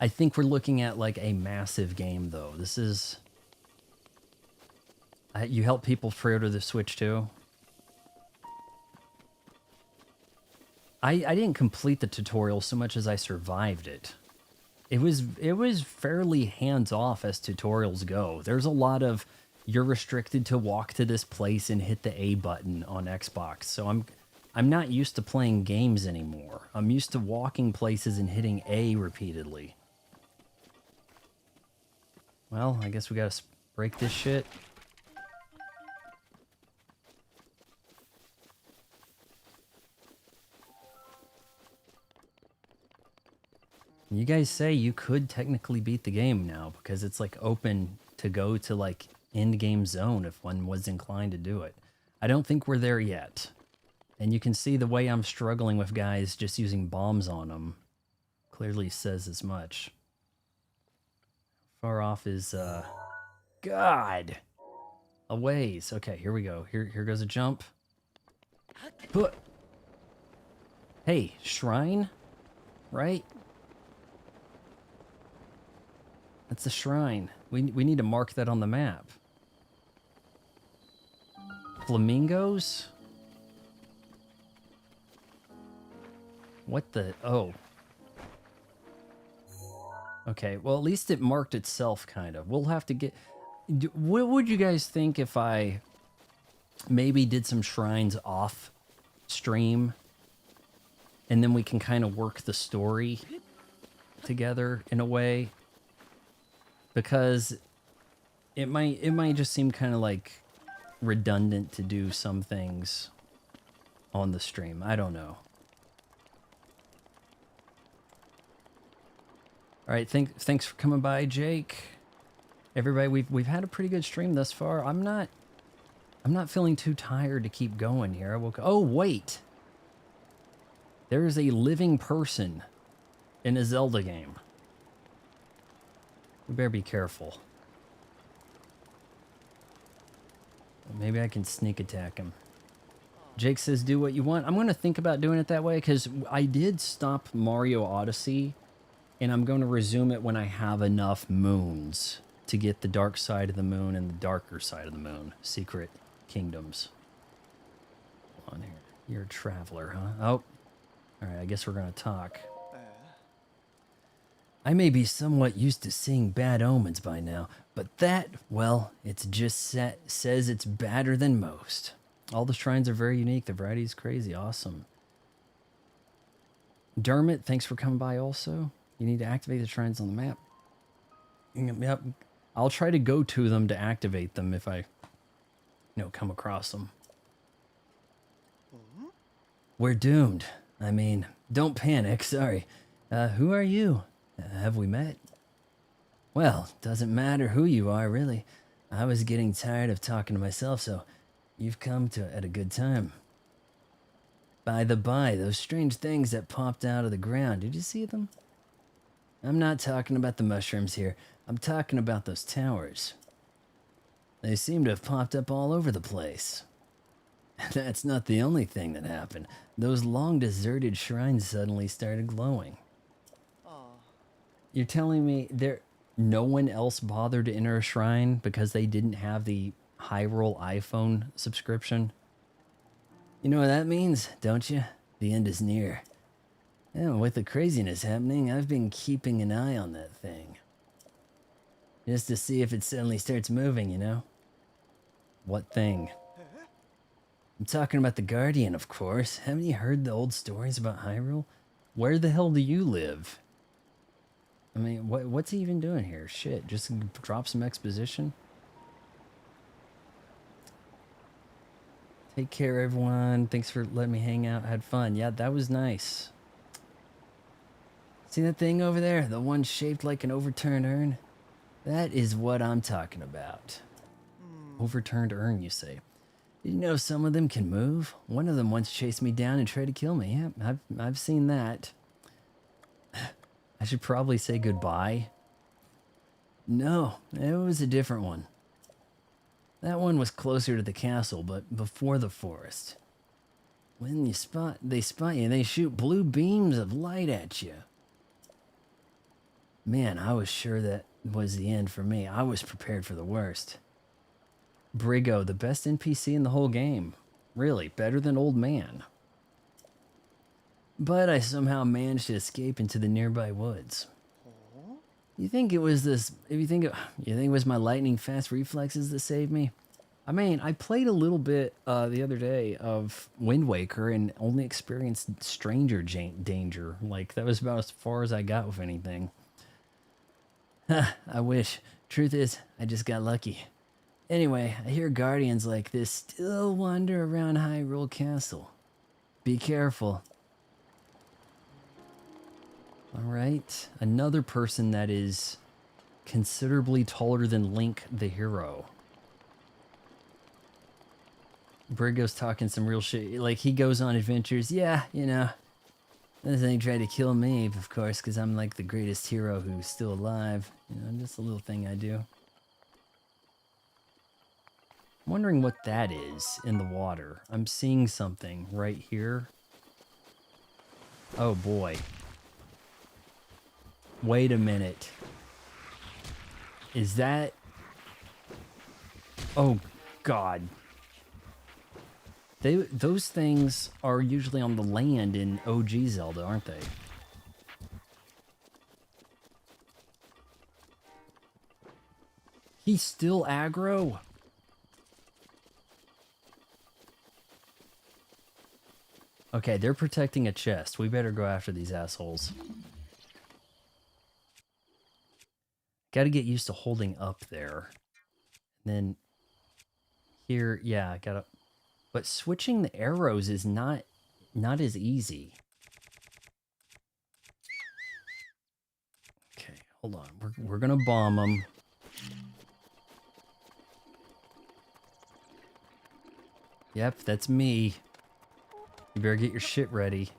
I think we're looking at like a massive game, though. This is... you help people pre-order the Switch, too? I didn't complete the tutorial so much as I survived it. It was fairly hands-off as tutorials go. There's a lot of you're restricted to walk to this place and hit the A button on Xbox. So I'm not used to playing games anymore. I'm used to walking places and hitting A repeatedly. Well, I guess we gotta break this shit. You guys say you could technically beat the game now because it's like open to go to like end game zone if one was inclined to do it. I don't think we're there yet. And you can see the way I'm struggling with guys just using bombs on them clearly says as much. Far off is God. A ways. Okay, here we go. Here goes a jump. Hey, shrine? Right? That's a shrine. We need to mark that on the map. Flamingos? What the... Oh. Okay, well, at least it marked itself, kind of. We'll have to get... What would you guys think if I maybe did some shrines off stream? And then we can kind of work the story together in a way? Because it might just seem kind of like redundant to do some things on the stream. I don't know. All right, thanks for coming by, Jake. Everybody, we've had a pretty good stream thus far. I'm not feeling too tired to keep going here. Oh wait, there is a living person in a Zelda game. We better be careful. Maybe I can sneak attack him. Jake says, do what you want. I'm going to think about doing it that way because I did stop Mario Odyssey and I'm going to resume it when I have enough moons to get the dark side of the moon and the darker side of the moon. Secret kingdoms. Hold on here. You're a traveler, huh? Oh. Alright, I guess we're going to talk. I may be somewhat used to seeing bad omens by now, but that, well, it's just says it's badder than most. All the shrines are very unique. The variety is crazy. Awesome. Dermot, thanks for coming by also. You need to activate the shrines on the map. Yep. I'll try to go to them to activate them if I, come across them. We're doomed. I mean, don't panic. Sorry. Who are you? Have we met? Well, doesn't matter who you are, really. I was getting tired of talking to myself, so you've come at a good time. By the by, those strange things that popped out of the ground, did you see them? I'm not talking about the mushrooms here. I'm talking about those towers. They seem to have popped up all over the place. That's not the only thing that happened. Those long deserted shrines suddenly started glowing. You're telling me no one else bothered to enter a shrine because they didn't have the Hyrule iPhone subscription? You know what that means, don't you? The end is near. And with the craziness happening, I've been keeping an eye on that thing. Just to see if it suddenly starts moving, you know? What thing? I'm talking about the Guardian, of course. Haven't you heard the old stories about Hyrule? Where the hell do you live? I mean, what's he even doing here? Shit, just drop some exposition? Take care, everyone. Thanks for letting me hang out. I had fun. Yeah, that was nice. See that thing over there? The one shaped like an overturned urn? That is what I'm talking about. Overturned urn, you say? Did you know some of them can move? One of them once chased me down and tried to kill me. Yeah, I've seen that. I should probably say goodbye. No, it was a different one. That one was closer to the castle, but before the forest. When they spot you, they shoot blue beams of light at you. Man, I was sure that was the end for me. I was prepared for the worst. Brigo, the best NPC in the whole game. Really, better than Old Man. but I somehow managed to escape into the nearby woods. You think it was this? You think it was my lightning fast reflexes that saved me? I mean, I played a little bit the other day of Wind Waker and only experienced stranger danger. Like, that was about as far as I got with anything. I wish. Truth is, I just got lucky. Anyway, I hear guardians like this still wander around Hyrule Castle. Be careful. Alright, another person that is considerably taller than Link the hero. Brigo's talking some real shit. Like, he goes on adventures. Yeah, you know, this thing tried to kill me, of course, because I'm like the greatest hero who's still alive. You know, just a little thing I do. I'm wondering what that is in the water. I'm seeing something right here. Oh boy. Wait a minute. Is that... Oh God. Those things are usually on the land in OG Zelda, aren't they? He's still aggro? Okay, they're protecting a chest. We better go after these assholes. Gotta get used to holding up there. And then here, yeah, gotta... But switching the arrows is not as easy. Okay, hold on. We're gonna bomb them. Yep, that's me. You better get your shit ready.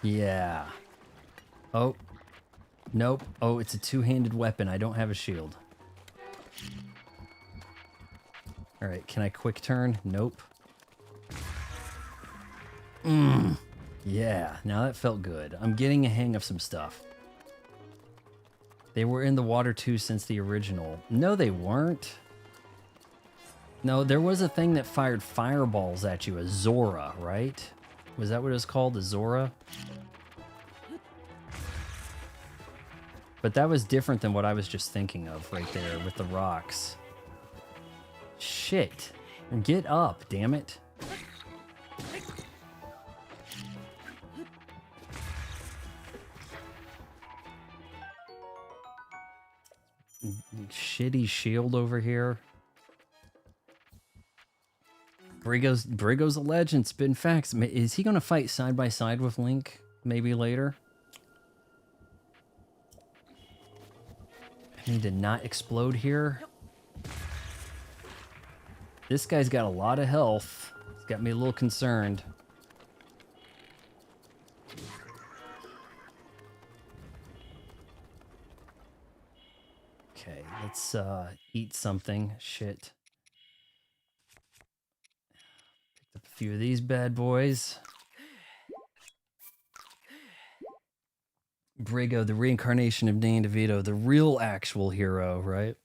Yeah. Oh. Nope. Oh, it's a two-handed weapon. I don't have a shield. Alright, can I quick turn? Nope. Yeah, now that felt good. I'm getting a hang of some stuff. They were in the water too since the original. No, they weren't. No, there was a thing that fired fireballs at you, a Zora, right? Was that what it was called, a Zora? But that was different than what I was just thinking of right there with the rocks. Shit. Get up, damn it. Shitty shield over here. Brigo's a legend, spitting facts. Is he gonna fight side by side with Link maybe later? I need to not explode here. This guy's got a lot of health. It's got me a little concerned. Okay, let's eat something. Shit. Picked up a few of these bad boys. Brigo, the reincarnation of Dan DeVito, the real actual hero, right?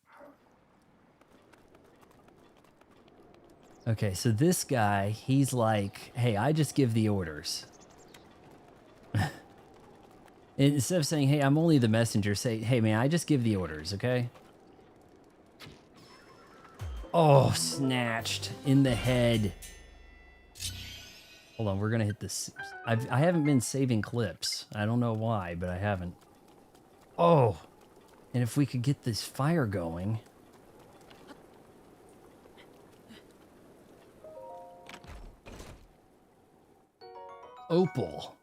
Okay, so this guy, he's like, hey, I just give the orders. Instead of saying, hey, I'm only the messenger, say, hey, man, I just give the orders, okay? Oh, snatched in the head. Hold on, we're gonna hit this. I haven't been saving clips. I don't know why, but I haven't. Oh, and if we could get this fire going. Opal.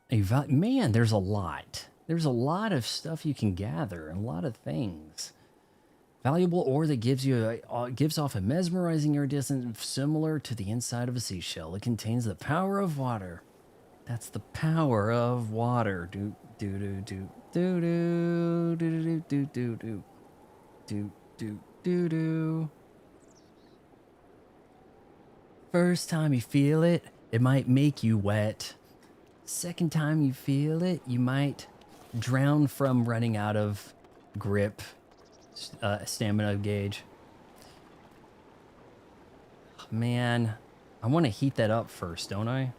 Man, there's a lot. There's a lot of stuff you can gather, and a lot of things. Valuable ore that gives off a mesmerizing iridescent similar to the inside of a seashell. It contains the power of water. That's the power of water. Do do do do do do do do do do do do do do. First time you feel it, it might make you wet. Second time you feel it, you might drown from running out of grip. Stamina gauge. Man, I want to heat that up first, don't I?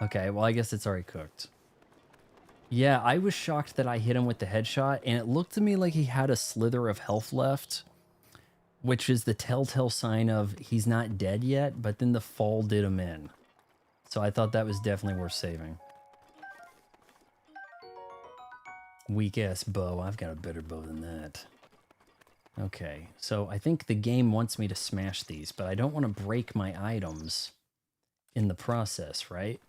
Okay, well, I guess it's already cooked. Yeah, I was shocked that I hit him with the headshot, and it looked to me like he had a slither of health left, which is the telltale sign of he's not dead yet, but then the fall did him in. So I thought that was definitely worth saving. Weak-ass bow. I've got a better bow than that. Okay, so I think the game wants me to smash these, but I don't want to break my items in the process, right?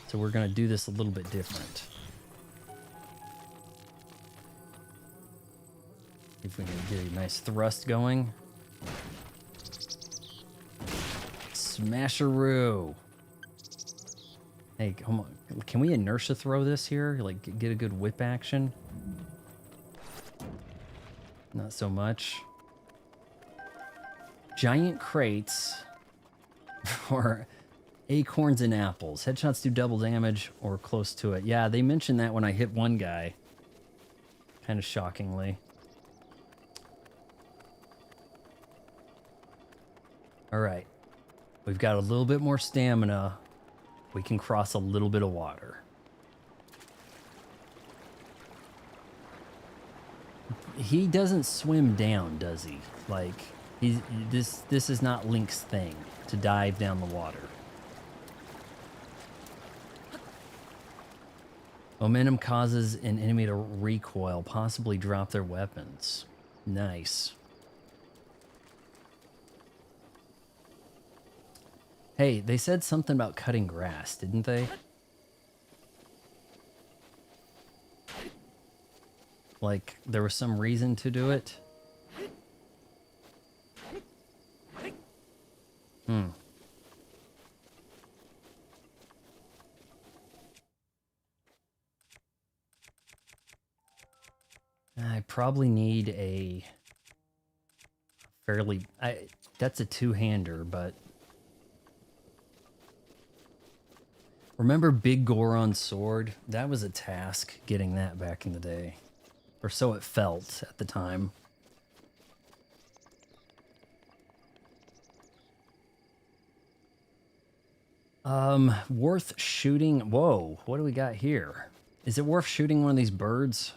So we're going to do this a little bit different. If we can get a nice thrust going. Smasheroo! Hey, come on. Can we inertia throw this here? Like, get a good whip action? Not so much. Giant crates for acorns and apples. Headshots do double damage or close to it. Yeah, they mentioned that when I hit one guy. Kind of shockingly. Alright. We've got a little bit more stamina. We can cross a little bit of water. He doesn't swim down, does he? Like, this is not Link's thing, to dive down the water. Momentum causes an enemy to recoil, possibly drop their weapons. Nice. Hey, they said something about cutting grass, didn't they? Like, there was some reason to do it? I probably need a fairly... that's a two-hander, but... Remember Big Goron's sword? That was a task, getting that back in the day. Or so it felt at the time. Worth shooting... Whoa, what do we got here? Is it worth shooting one of these birds?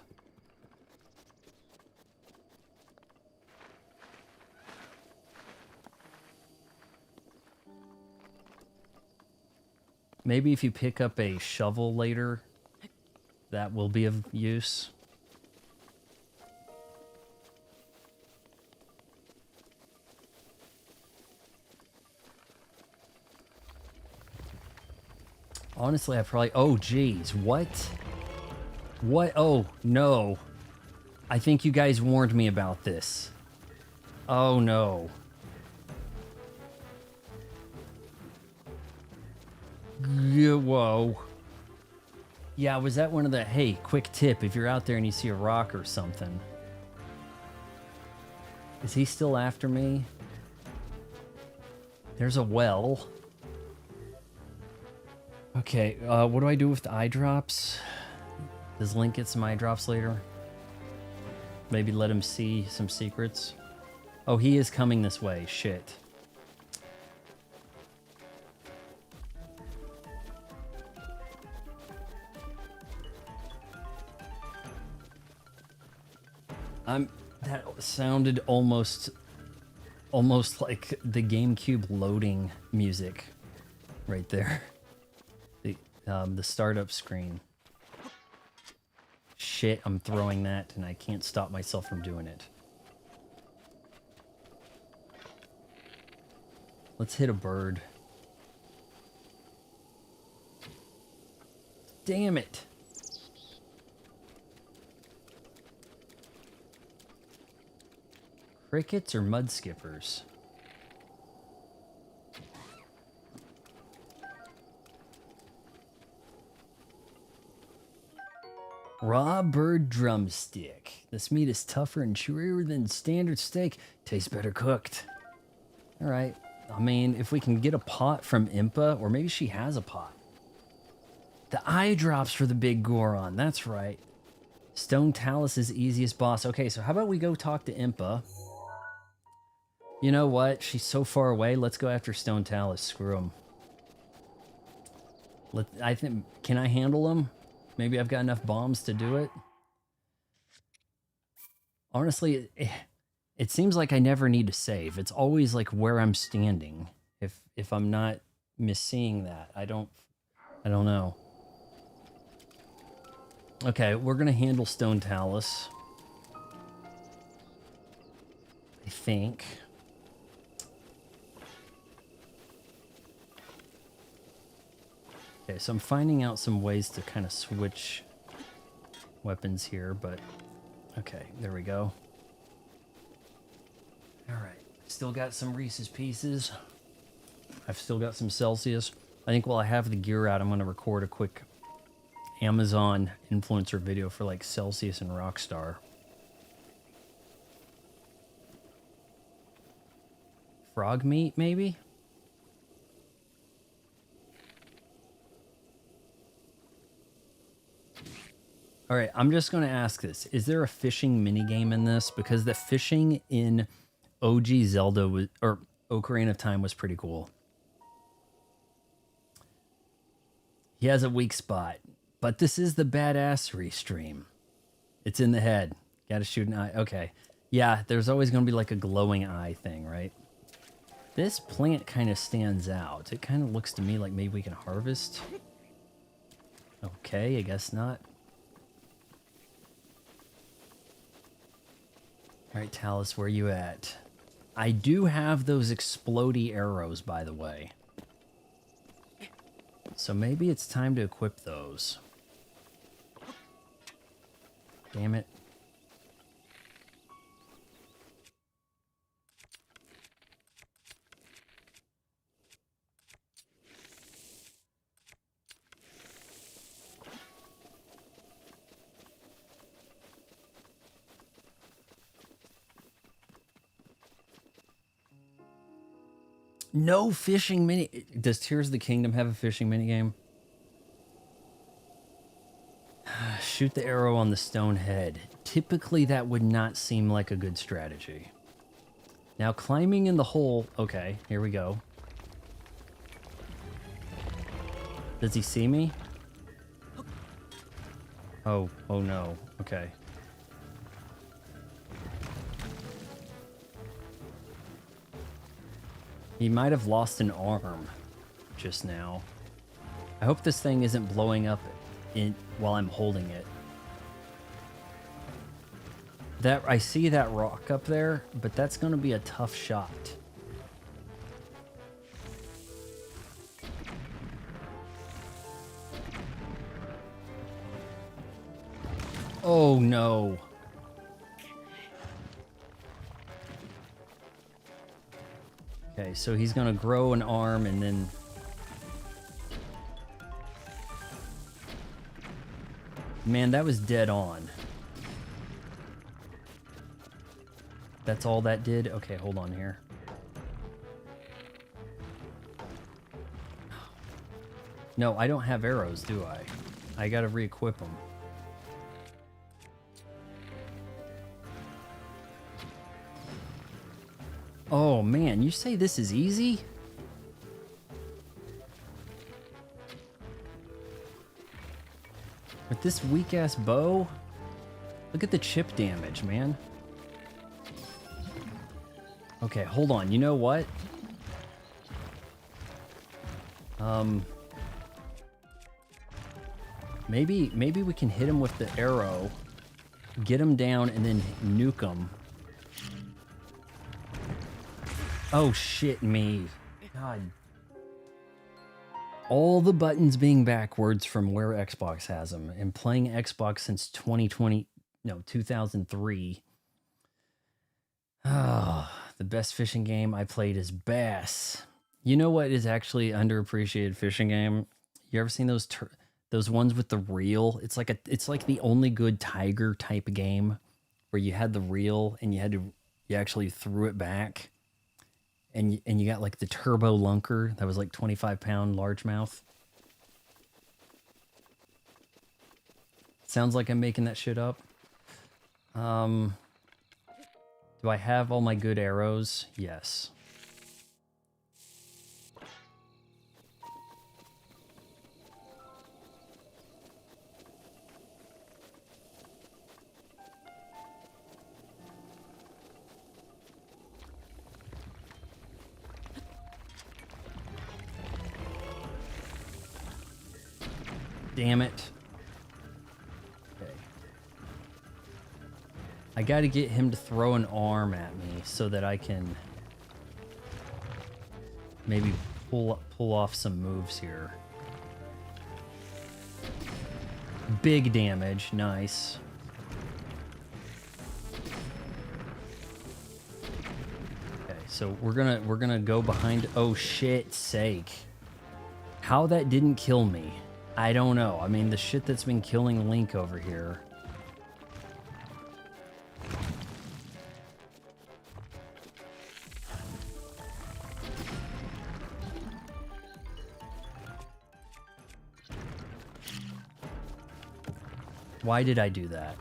Maybe if you pick up a shovel later, that will be of use. Honestly, I probably... Oh, geez. What? What? Oh, no. I think you guys warned me about this. Oh, no. Whoa. Yeah, was that one of the... Hey, quick tip. If you're out there and you see a rock or something. Is he still after me? There's a well. Okay, what do I do with the eye drops? Does Link get some eye drops later? Maybe let him see some secrets? Oh, he is coming this way. Shit. That sounded almost like the GameCube loading music right there. The startup screen. Shit, I'm throwing that and I can't stop myself from doing it. Let's hit a bird. Damn it. Crickets or mud skippers? Raw bird drumstick. This meat is tougher and chewier than standard steak. Tastes better cooked. Alright. I mean, if we can get a pot from Impa, or maybe she has a pot. The eye drops for the big Goron. That's right. Stone Talus is easiest boss. Okay, so how about we go talk to Impa. You know what? She's so far away. Let's go after Stone Talus. Screw him. I think. Can I handle him? Maybe I've got enough bombs to do it. Honestly, it seems like I never need to save. It's always like where I'm standing. If I'm not misseeing that, I don't know. Okay, we're gonna handle Stone Talus. I think. Okay, so I'm finding out some ways to kind of switch weapons here, but okay, there we go. All right, still got some Reese's Pieces. I've still got some Celsius. I think while I have the gear out, I'm going to record a quick Amazon influencer video for like Celsius and Rockstar. Frog meat, maybe? All right, I'm just going to ask this. Is there a fishing minigame in this? Because the fishing in OG Zelda was, or Ocarina of Time was pretty cool. He has a weak spot, but this is the badassery stream. It's in the head. Got to shoot an eye. Okay. Yeah, there's always going to be like a glowing eye thing, right? This plant kind of stands out. It kind of looks to me like maybe we can harvest. Okay, I guess not. All right, Talus, where you at? I do have those explodey arrows, by the way. So maybe it's time to equip those. Damn it. No fishing mini... Does Tears of the Kingdom have a fishing minigame? Shoot the arrow on the stone head. Typically, that would not seem like a good strategy. Now, climbing in the hole... Okay, here we go. Does he see me? Oh no. Okay. He might have lost an arm just now. I hope this thing isn't blowing up while I'm holding it. I see that rock up there, but that's going to be a tough shot. Oh no. Okay, so he's gonna grow an arm and then... Man, that was dead on. That's all that did? Okay, hold on here. No, I don't have arrows, do I? I gotta re-equip them. Oh man, you say this is easy? With this weak-ass bow? Look at the chip damage, man. Okay, hold on. You know what? Maybe we can hit him with the arrow, get him down, and then nuke him. Oh, shit me. God. All the buttons being backwards from where Xbox has them. And playing Xbox since 2003. Ah, the best fishing game I played is Bass. You know what is actually underappreciated fishing game? You ever seen those ones with the reel? It's like the only good Tiger type game where you had the reel and you actually threw it back. And you got like the turbo lunker that was like 25-pound largemouth. Sounds like I'm making that shit up. Do I have all my good arrows? Yes. Damn it. Okay. I gotta get him to throw an arm at me so that I can maybe pull off some moves here. Big damage, nice. Okay, so we're gonna go behind. Oh shit sake. How that didn't kill me, I don't know. I mean, the shit that's been killing Link over here. Why did I do that?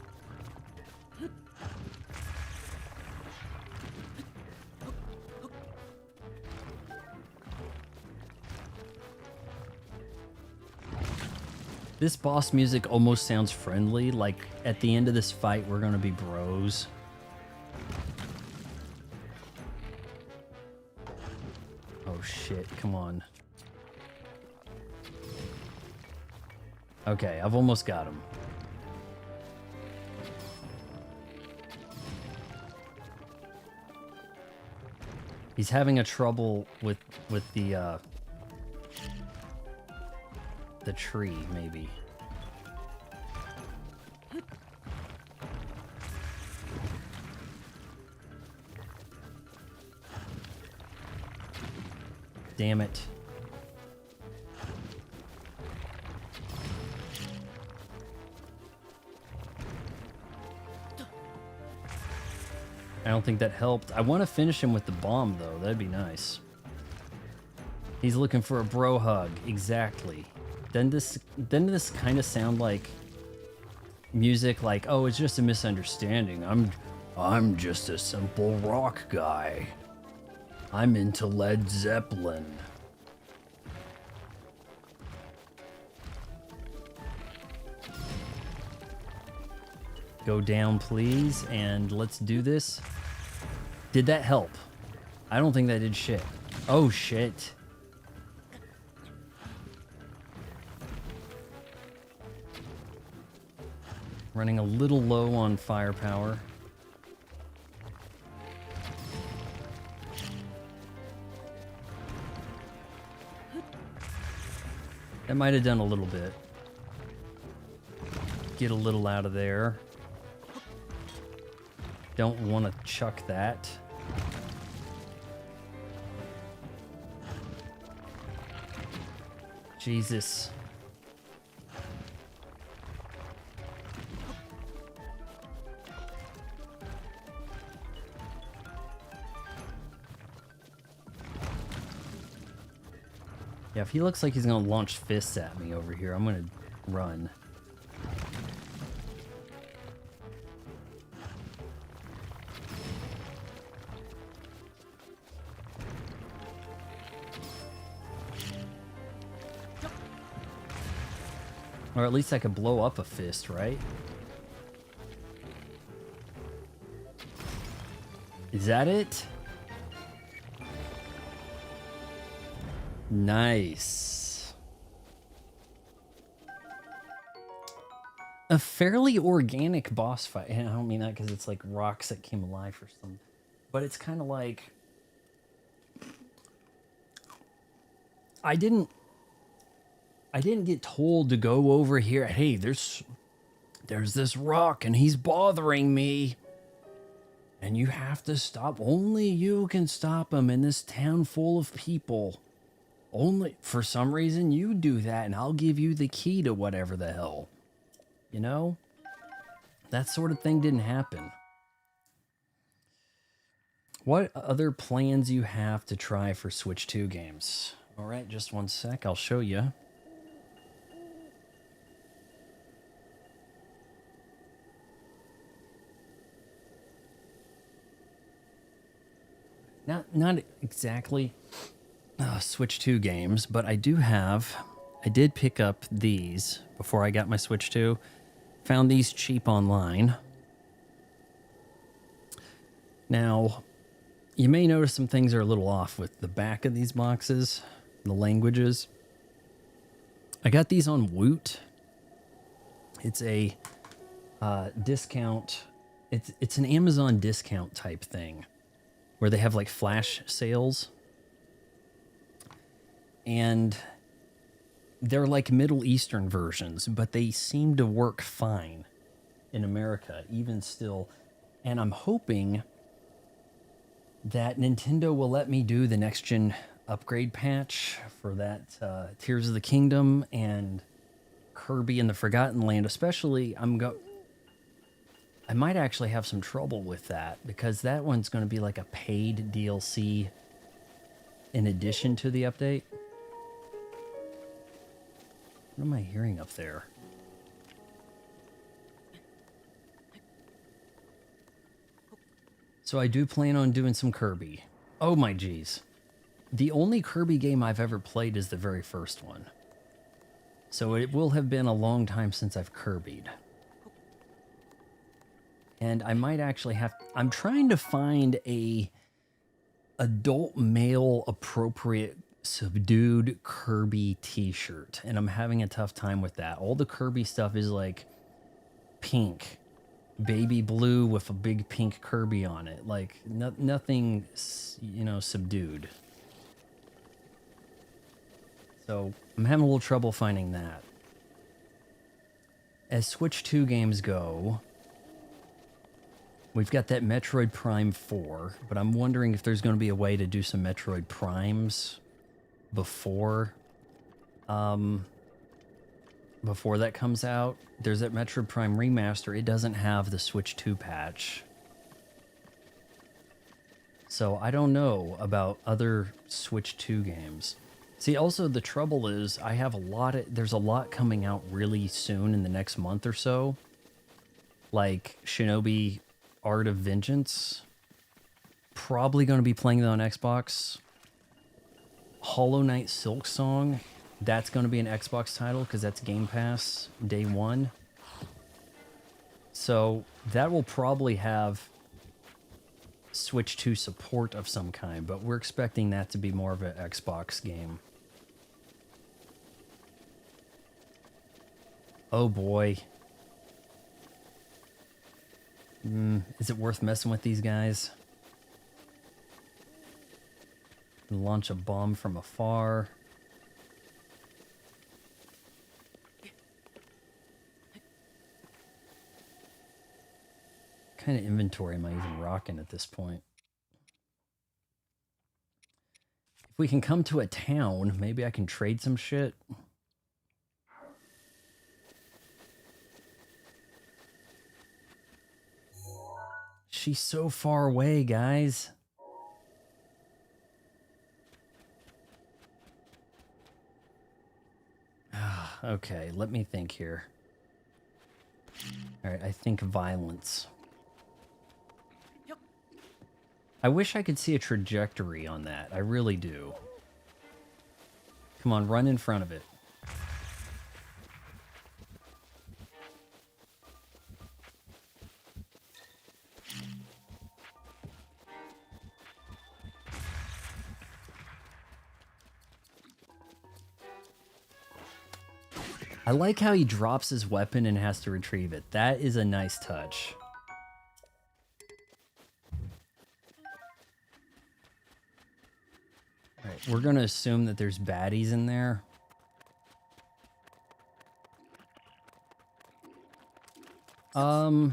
This boss music almost sounds friendly, like at the end of this fight we're gonna be bros. Oh shit, come on. Okay, I've almost got him. He's having a trouble with the tree, maybe. Damn it. I don't think that helped. I want to finish him with the bomb, though. That'd be nice. He's looking for a bro hug. Exactly. Then this kind of sound like music like, oh, it's just a misunderstanding. I'm just a simple rock guy. I'm into Led Zeppelin. Go down, please, and let's do this. Did that help? I don't think that did shit. Oh, shit. Running a little low on firepower. That might have done a little bit. Get a little out of there. Don't want to chuck that. Jesus. Yeah, if he looks like he's gonna launch fists at me over here, I'm gonna run. Or at least I could blow up a fist, right? Is that it? Nice. A fairly organic boss fight. And I don't mean that because it's like rocks that came alive or something. But it's kind of like... I didn't get told to go over here. Hey, there's this rock and he's bothering me. And you have to stop. Only you can stop him in this town full of people. Only for some reason you do that and I'll give you the key to whatever the hell. You know? That sort of thing didn't happen. What other plans you have to try for Switch 2 games? All right, just one sec. I'll show you. Not exactly Switch 2 games, but I did pick up these before I got my Switch 2. Found these cheap online. Now, you may notice some things are a little off with the back of these boxes, the languages. I got these on Woot. It's a discount. It's an Amazon discount type thing where they have like flash sales. And they're like Middle Eastern versions, but they seem to work fine in America, even still. And I'm hoping that Nintendo will let me do the next gen upgrade patch for that Tears of the Kingdom and Kirby and the Forgotten Land. Especially, I might actually have some trouble with that because that one's going to be like a paid DLC in addition to the update. What am I hearing up there? So I do plan on doing some Kirby. Oh my geez. The only Kirby game I've ever played is the very first one. So it will have been a long time since I've Kirby'd. And I might actually I'm trying to find a adult male appropriate subdued Kirby t-shirt, and I'm having a tough time with that. All the Kirby stuff is like pink, baby blue with a big pink Kirby on it. Like nothing, subdued. So I'm having a little trouble finding that. As Switch 2 games go, we've got that Metroid Prime 4, but I'm wondering if there's going to be a way to do some Metroid Primes before that comes out. There's that Metroid Prime Remaster. It doesn't have the Switch 2 patch. So I don't know about other Switch 2 games. See, also the trouble is there's a lot coming out really soon in the next month or so. Like Shinobi Art of Vengeance. Probably going to be playing that on Xbox. Hollow Knight Silksong, that's going to be an Xbox title because that's Game Pass day one. So that will probably have Switch 2 support of some kind, but we're expecting that to be more of an Xbox game. Oh boy. Is it worth messing with these guys? Launch a bomb from afar. What kind of inventory am I even rocking at this point? If we can come to a town, maybe I can trade some shit. She's so far away, guys. Okay, let me think here. All right, I think violence. I wish I could see a trajectory on that. I really do. Come on, run in front of it. I like how he drops his weapon and has to retrieve it. That is a nice touch. All right, we're going to assume that there's baddies in there. I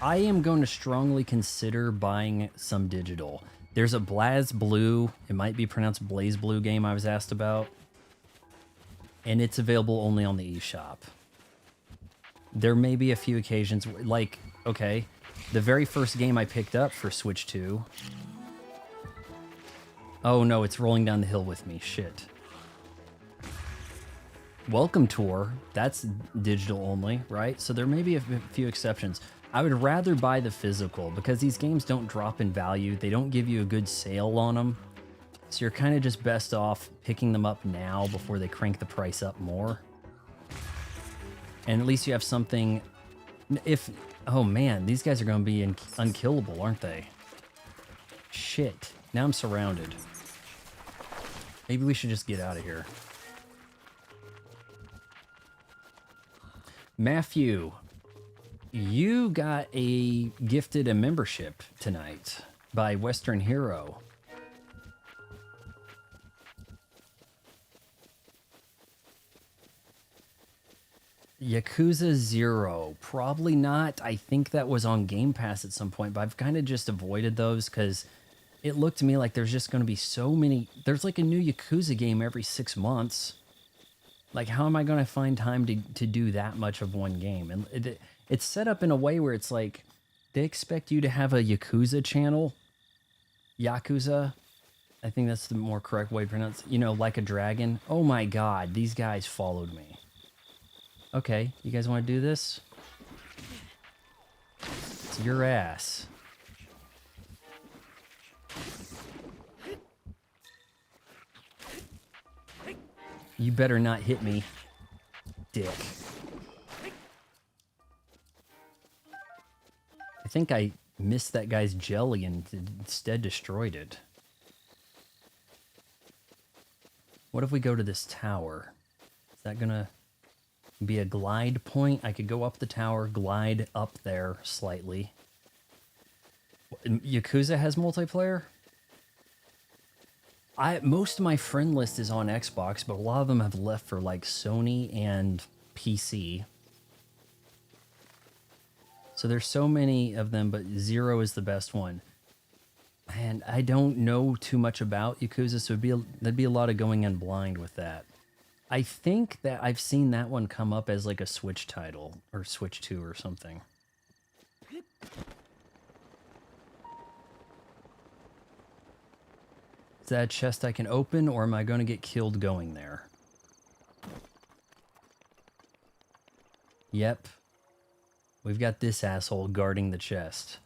am going to strongly consider buying some digital. There's a BlazBlue, it might be pronounced BlazBlue game I was asked about. And it's available only on the eShop. There may be a few occasions, like, okay, the very first game I picked up for Switch 2. Oh no, it's rolling down the hill with me, shit. Welcome Tour, that's digital only, right? So there may be a few exceptions. I would rather buy the physical because these games don't drop in value. They don't give you a good sale on them. So you're kind of just best off picking them up now before they crank the price up more. And at least you have something. If, oh man, these guys are going to be unkillable, aren't they? Shit. Now I'm surrounded. Maybe we should just get out of here. Matthew, you got gifted a membership tonight by Western Hero. Yakuza 0. Probably not. I think that was on Game Pass at some point, but I've kind of just avoided those because it looked to me like there's just going to be so many. There's like a new Yakuza game every 6 months. Like, how am I going to find time to do that much of one game? And it's set up in a way where it's like they expect you to have a Yakuza channel. Yakuza. I think that's the more correct way to pronounce it. You know, like a dragon. Oh my god, these guys followed me. Okay, you guys want to do this? It's your ass. You better not hit me, dick. I think I missed that guy's jelly and instead destroyed it. What if we go to this tower? Is that gonna be a glide point? I could go up the tower, glide up there slightly. Yakuza has multiplayer? Most of my friend list is on Xbox, but a lot of them have left for like Sony and PC. So there's so many of them, but 0 is the best one. And I don't know too much about Yakuza, so there'd be a lot of going in blind with that. I think that I've seen that one come up as like a Switch title, or Switch 2 or something. Is that a chest I can open, or am I going to get killed going there? Yep. We've got this asshole guarding the chest.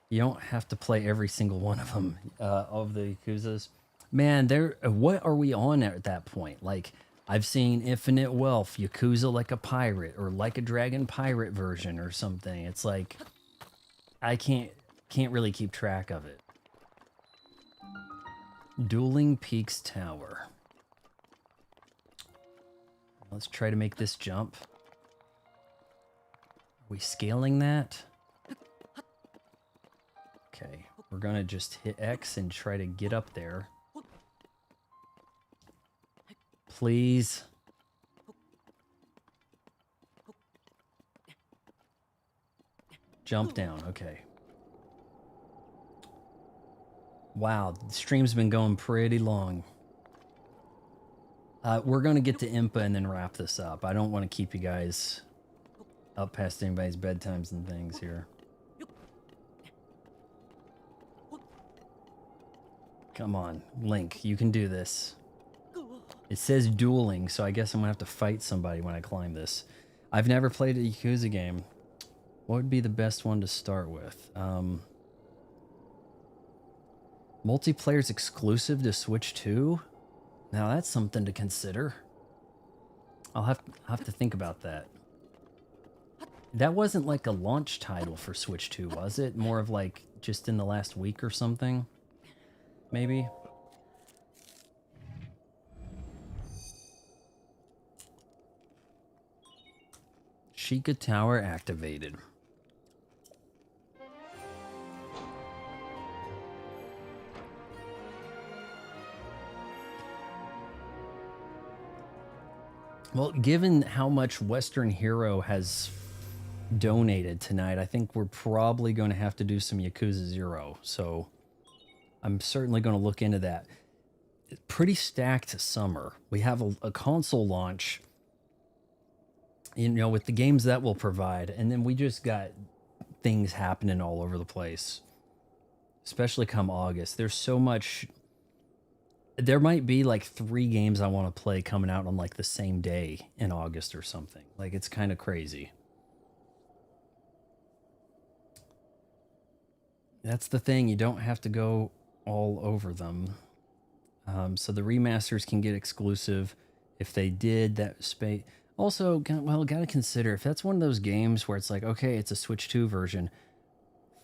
You don't have to play every single one of them, of the Yakuzas. Man, what are we on at that point? Like, I've seen Infinite Wealth, Yakuza Like a Pirate, or Like a Dragon Pirate version or something. It's like, I can't really keep track of it. Dueling Peaks Tower. Let's try to make this jump. Are we scaling that? Okay, we're gonna just hit X and try to get up there. Please. Jump down, okay. Wow, the stream's been going pretty long. We're going to get to Impa and then wrap this up. I don't want to keep you guys up past anybody's bedtimes and things here. Come on, Link, you can do this. It says dueling, so I guess I'm going to have to fight somebody when I climb this. I've never played a Yakuza game. What would be the best one to start with? Multiplayer's exclusive to Switch 2? Now that's something to consider. I'll have to think about that. That wasn't like a launch title for Switch 2, was it? More of like just in the last week or something? Maybe? Sheikah Tower activated. Well, given how much Western Hero has donated tonight, I think we're probably going to have to do some Yakuza 0. So I'm certainly going to look into that. Pretty stacked summer. We have a console launch, you know, with the games that will provide. And then we just got things happening all over the place, especially come August. There's so much. There might be like 3 games I want to play coming out on like the same day in August or something. Like, it's kind of crazy. That's the thing. You don't have to go all over them. So the remasters can get exclusive. If they did, that space. Also, well, got to consider if that's one of those games where it's like, okay, it's a Switch 2 version,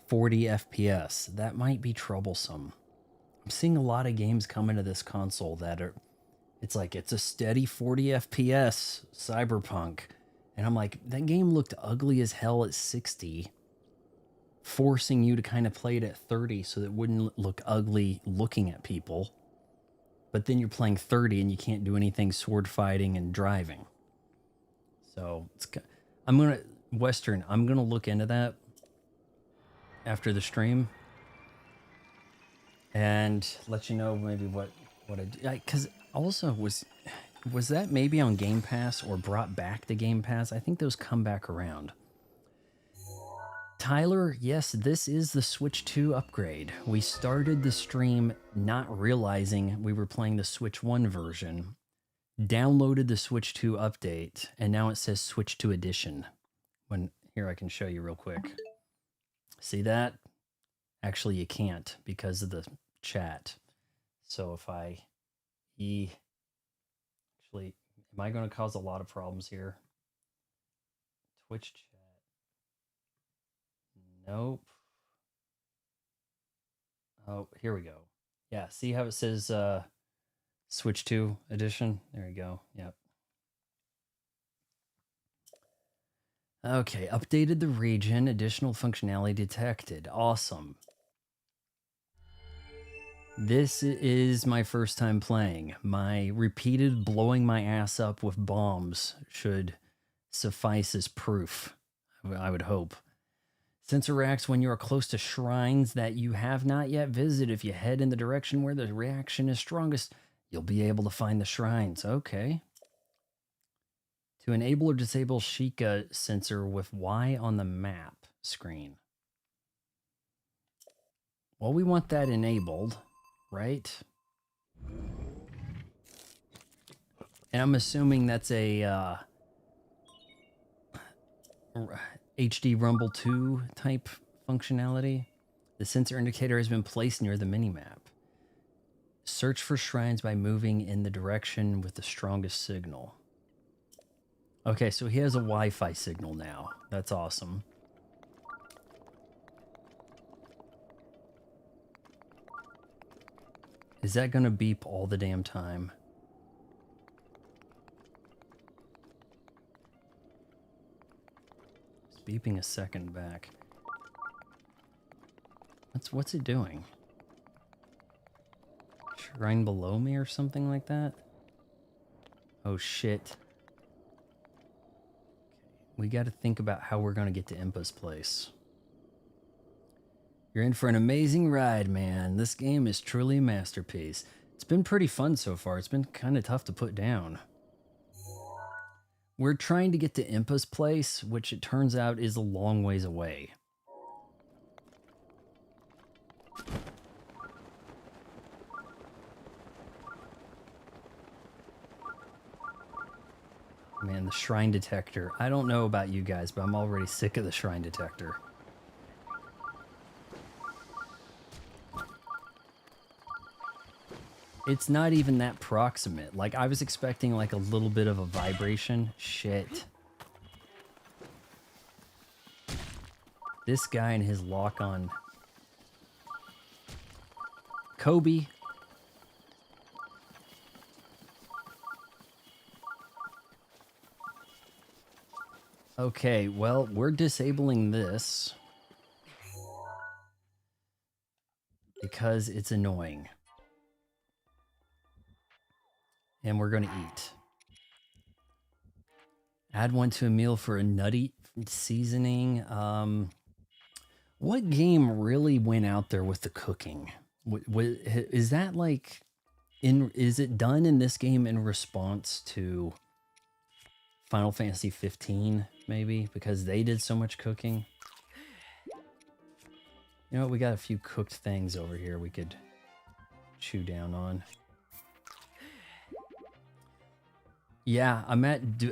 40 FPS. That might be troublesome. I'm seeing a lot of games come into this console that are, it's like, it's a steady 40 FPS Cyberpunk. And I'm like, that game looked ugly as hell at 60, forcing you to kind of play it at 30 so that it wouldn't look ugly looking at people. But then you're playing 30 and you can't do anything sword fighting and driving. So I'm going to look into that after the stream and let you know maybe what I do. Because also was that maybe on Game Pass or brought back to Game Pass? I think those come back around. Tyler, yes, this is the Switch 2 upgrade. We started the stream not realizing we were playing the Switch 1 version, downloaded the Switch 2 update, and now it says Switch 2 Edition. Here, I can show you real quick. See that? Actually, you can't because of the chat. So if I actually, am I going to cause a lot of problems here? Twitch chat. Nope. Oh, here we go. Yeah, see how it says Switch 2 edition? There you go. Yep. Okay, updated the region, additional functionality detected. Awesome. This is my first time playing. My repeated blowing my ass up with bombs should suffice as proof, I would hope. Sensor reacts when you are close to shrines that you have not yet visited. If you head in the direction where the reaction is strongest, you'll be able to find the shrines. Okay. To enable or disable Sheikah sensor with Y on the map screen. Well, we want that enabled, right? And I'm assuming that's a HD Rumble 2 type functionality. The sensor indicator has been placed near the minimap. Search for shrines by moving in the direction with the strongest signal. Okay, so he has a Wi-Fi signal now. That's awesome. Is that going to beep all the damn time? It's beeping a second back. What's it doing? Shrine below me or something like that? Oh shit. We got to think about how we're going to get to Impa's place. You're in for an amazing ride, man. This game is truly a masterpiece. It's been pretty fun so far. It's been kind of tough to put down. We're trying to get to Impa's place, which it turns out is a long ways away. Man, the shrine detector. I don't know about you guys, but I'm already sick of the shrine detector. It's not even that proximate. Like, I was expecting like a little bit of a vibration. Shit. This guy and his lock-on. Kobe. Okay, well, we're disabling this because it's annoying. And we're going to eat. Add one to a meal for a nutty seasoning. What game really went out there with the cooking? Is that like, is it done in this game in response to Final Fantasy 15, maybe? Because they did so much cooking. You know what? We got a few cooked things over here we could chew down on. Yeah,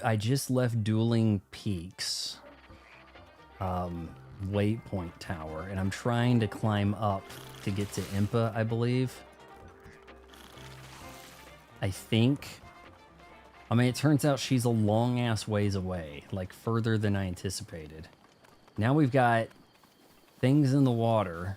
I just left Dueling Peaks. waypoint tower, and I'm trying to climb up to get to Impa, I believe. I think. I mean, it turns out she's a long-ass ways away, like further than I anticipated. Now we've got things in the water.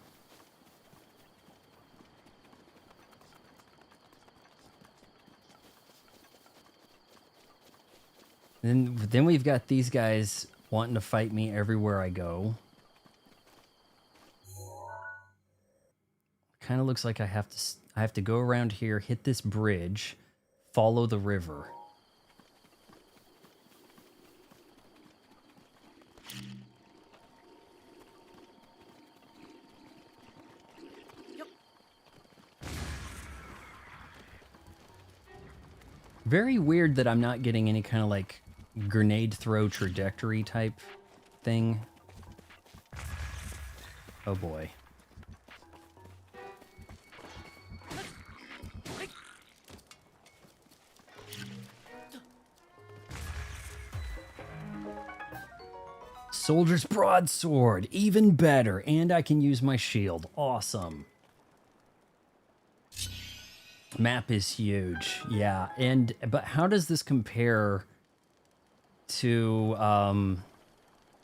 Then we've got these guys wanting to fight me everywhere I go. Kind of looks like I have to go around here, hit this bridge, follow the river. Very weird that I'm not getting any kind of like grenade throw trajectory type thing. Oh boy. Soldier's broadsword, even better, and I can use my shield. Awesome. Map is huge, yeah. But how does this compare to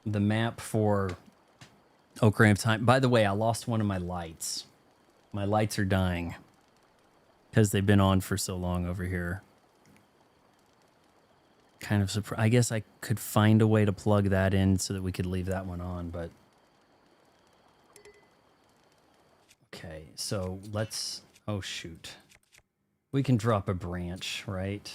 the map for Ocarina of Time? By the way, I lost one of my lights. My lights are dying because they've been on for so long over here. Kind of surprised. I guess I could find a way to plug that in so that we could leave that one on, but okay, so let's, oh shoot. We can drop a branch, right?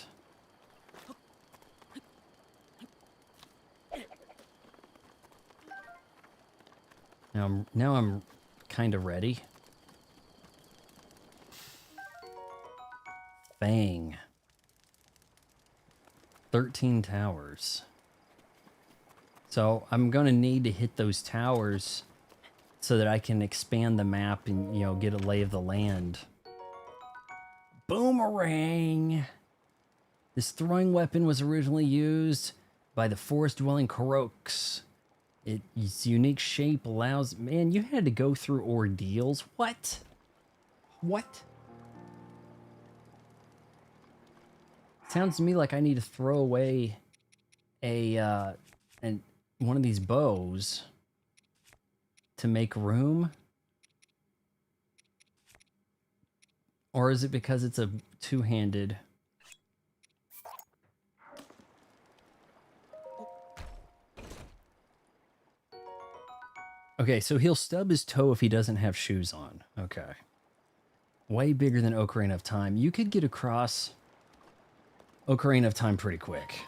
Now I'm kind of ready. Fang. 13 towers. So I'm going to need to hit those towers so that I can expand the map and, you know, get a lay of the land. Boomerang! This throwing weapon was originally used by the forest-dwelling Koroks. Its unique shape allows... Man, you had to go through ordeals? What? What? Sounds to me like I need to throw away one of these bows to make room. Or is it because it's a two-handed? Okay, so he'll stub his toe if he doesn't have shoes on. Okay. Way bigger than Ocarina of Time. You could get across Ocarina of Time pretty quick.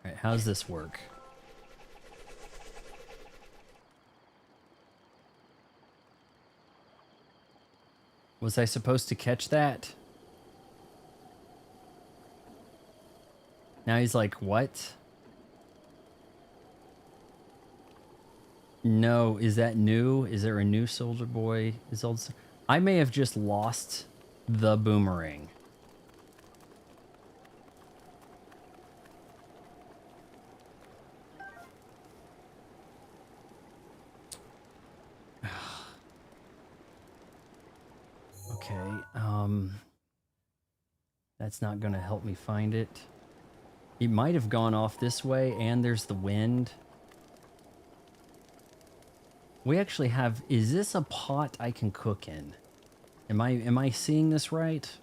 Alright, how's this work? Was I supposed to catch that? Now he's like, what? No, is that new? Is there a new Soldier Boy? I may have just lost the boomerang. Okay, that's not gonna help me find it. It might have gone off this way, and there's the wind. We actually have... Is this a pot I can cook in? Am I seeing this right?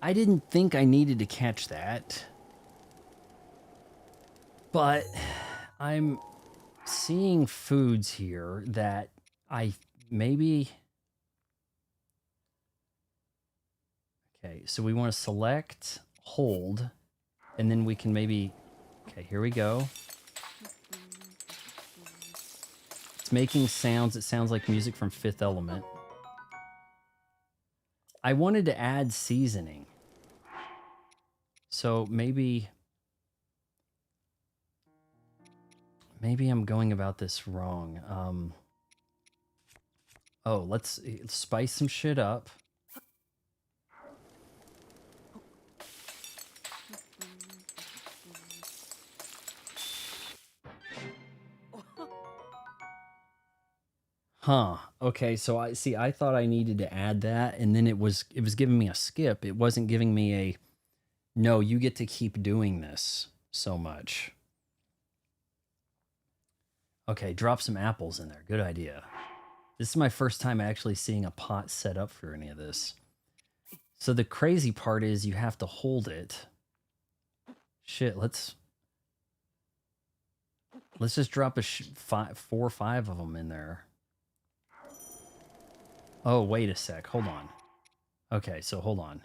I didn't think I needed to catch that. But I'm seeing foods here that I maybe... Okay, so we want to select, hold, and then we can maybe... Okay, here we go. It's making sounds. It sounds like music from Fifth Element. I wanted to add seasoning. So maybe I'm going about this wrong. Oh, let's spice some shit up. Huh. Okay, so I thought I needed to add that, and then it was giving me a skip. It wasn't giving me a no, you get to keep doing this so much. Okay, drop some apples in there. Good idea. This is my first time actually seeing a pot set up for any of this. So the crazy part is you have to hold it. Shit, let's just drop a 4 or 5 of them in there. Oh, wait a sec. Hold on. Okay, so hold on.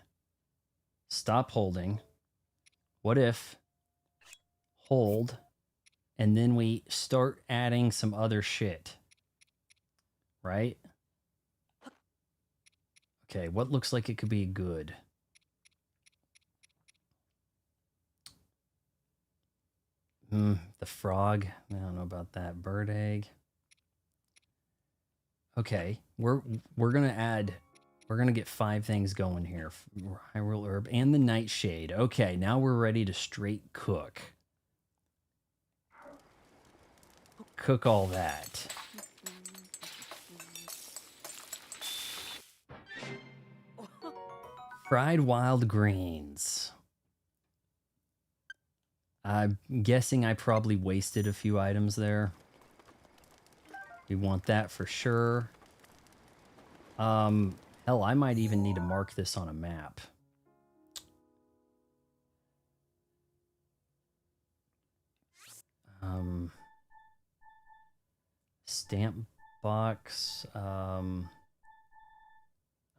Stop holding. What if hold, and then we start adding some other shit, right? Okay, what looks like it could be good? The frog. I don't know about that. Bird egg. Okay, we're gonna get 5 things going here. Hyrule herb and the nightshade. Okay, now we're ready to straight cook. Cook all that. Fried wild greens. I'm guessing I probably wasted a few items there. We want that for sure. Hell, I might even need to mark this on a map. Stamp box. I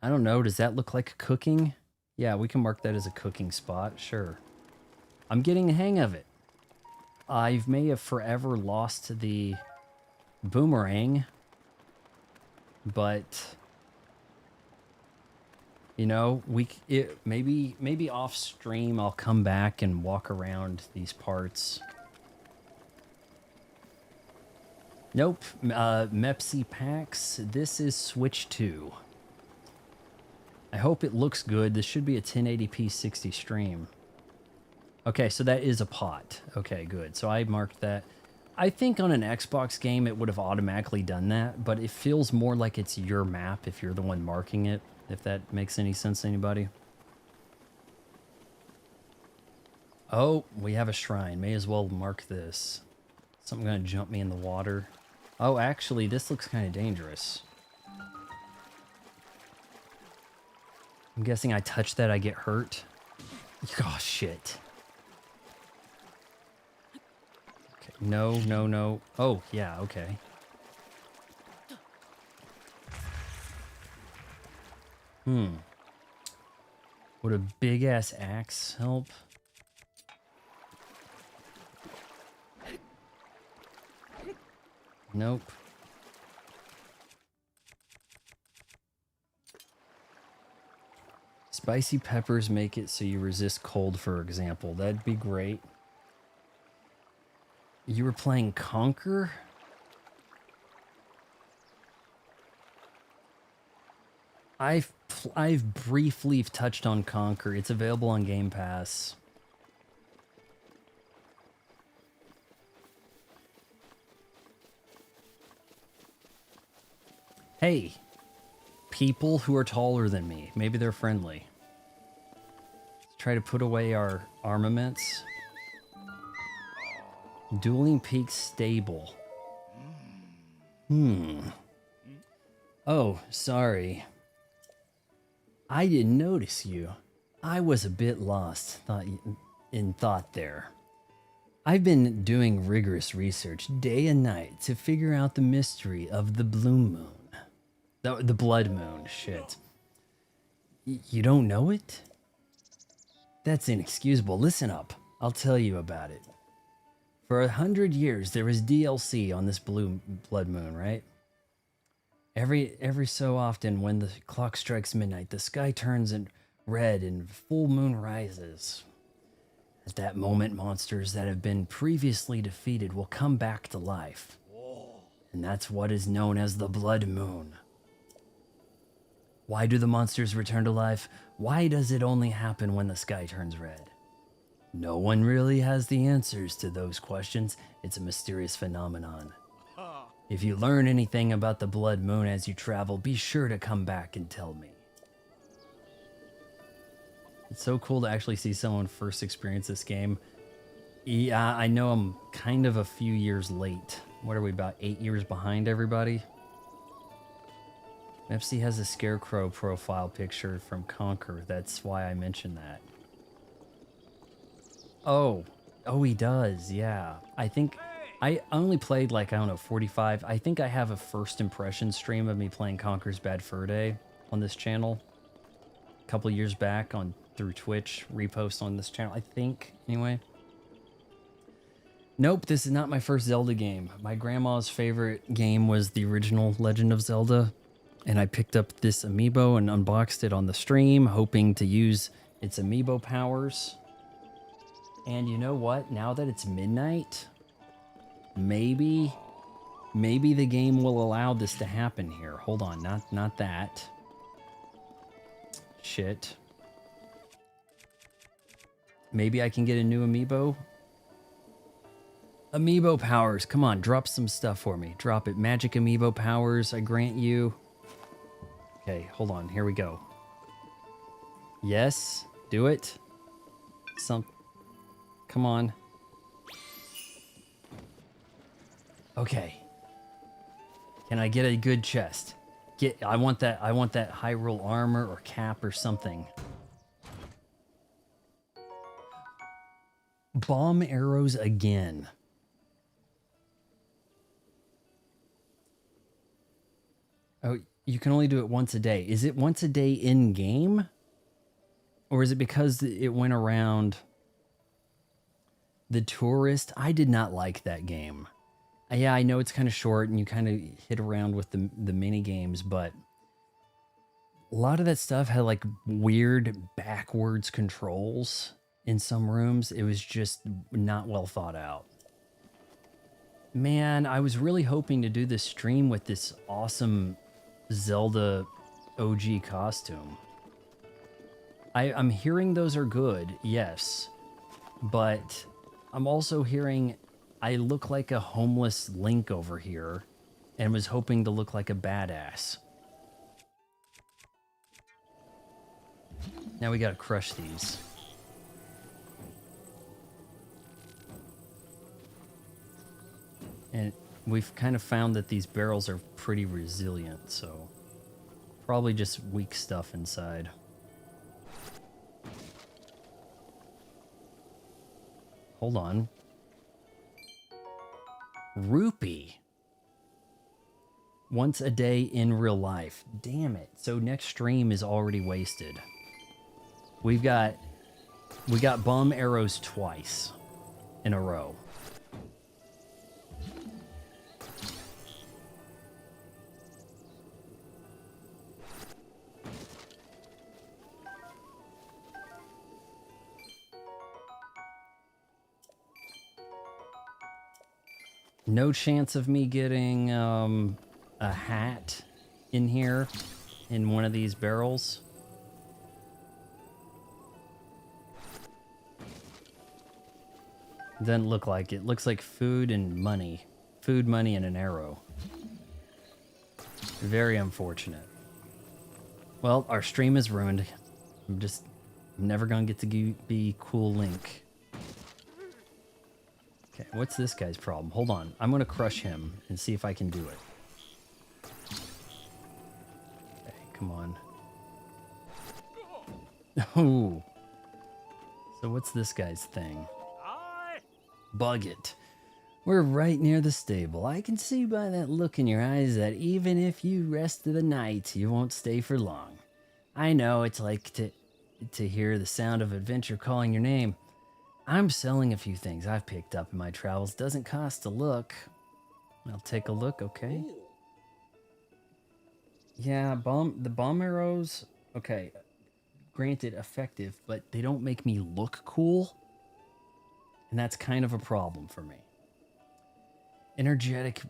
don't know. Does that look like cooking? Yeah, we can mark that as a cooking spot. Sure. I'm getting the hang of it. I may have forever lost the boomerang, but you know, maybe off stream I'll come back and walk around these parts. Nope. Mepsi packs. This is Switch 2. I hope it looks good. This should be a 1080p 60 stream. Okay, so that is a pot. Okay, good. So I marked that. I think on an Xbox game it would have automatically done that, but it feels more like it's your map if you're the one marking it, if that makes any sense to anybody. Oh, we have a shrine. May as well mark this. Something gonna jump me in the water. Oh, actually, this looks kind of dangerous. I'm guessing I touch that, I get hurt. Oh, shit. Okay, no, no, no. Oh, yeah, okay. Would a big-ass axe help? Nope. Spicy peppers make it so you resist cold, for example. That'd be great. You were playing Conquer? I've briefly touched on Conquer. It's available on Game Pass. Hey, people who are taller than me. Maybe they're friendly. Let's try to put away our armaments. Dueling Peaks stable. Oh, sorry. I didn't notice you. I was a bit lost in thought there. I've been doing rigorous research day and night to figure out the mystery of the Blue Moon. The Blood Moon, shit. You don't know it? That's inexcusable. Listen up. I'll tell you about it. For 100 years, there was DLC on this Blood Moon, right? Every so often, when the clock strikes midnight, the sky turns red and full moon rises. At that moment, monsters that have been previously defeated will come back to life. And that's what is known as the Blood Moon. Why do the monsters return to life? Why does it only happen when the sky turns red? No one really has the answers to those questions. It's a mysterious phenomenon. If you learn anything about the Blood Moon as you travel, be sure to come back and tell me. It's so cool to actually see someone first experience this game. Yeah, I know I'm kind of a few years late. What are we, about 8 years behind everybody? FC has a Scarecrow profile picture from Conquer. That's why I mentioned that. Oh, he does, yeah. I think I only played like, I don't know, 45. I think I have a first impression stream of me playing Conquer's Bad Fur Day on this channel. A couple years back through Twitch, repost on this channel, I think, anyway. Nope, this is not my first Zelda game. My grandma's favorite game was the original Legend of Zelda, and I picked up this Amiibo and unboxed it on the stream, hoping to use its Amiibo powers. And you know what? Now that it's midnight, maybe the game will allow this to happen here. Hold on, not that. Shit. Maybe I can get a new Amiibo? Amiibo powers, come on, drop some stuff for me. Drop it. Magic Amiibo powers, I grant you. Okay, hold on, here we go. Yes, do it. Come on. Okay. Can I get a good chest? I want that Hyrule armor or cap or something. Bomb arrows again. Oh, you can only do it once a day. Is it once a day in game? Or is it because it went around the tourist? I did not like that game. Yeah, I know it's kind of short and you kind of hit around with the mini games, but a lot of that stuff had like weird backwards controls in some rooms. It was just not well thought out. Man, I was really hoping to do this stream with this awesome Zelda OG costume. I'm hearing those are good, yes, but I'm also hearing I look like a homeless Link over here and was hoping to look like a badass. Now we gotta crush these. And we've kind of found that these barrels are pretty resilient, so probably just weak stuff inside. Hold on. Rupee. Once a day in real life. Damn it. So next stream is already wasted. We got bomb arrows twice in a row. No chance of me getting a hat in here in one of these barrels. Doesn't look like it. Looks like food and money. Food, money, and an arrow. Very unfortunate. Well, our stream is ruined. I'm never gonna get to be cool Link. Okay, what's this guy's problem? Hold on. I'm gonna crush him and see if I can do it. Okay, come on. Oh. So what's this guy's thing? Bug it. We're right near the stable. I can see by that look in your eyes that even if you rest of the night, you won't stay for long. I know it's like to hear the sound of adventure calling your name. I'm selling a few things I've picked up in my travels. Doesn't cost a look. I'll take a look, okay? Yeah, the bomb arrows, okay. Granted, effective, but they don't make me look cool. And that's kind of a problem for me. Energetic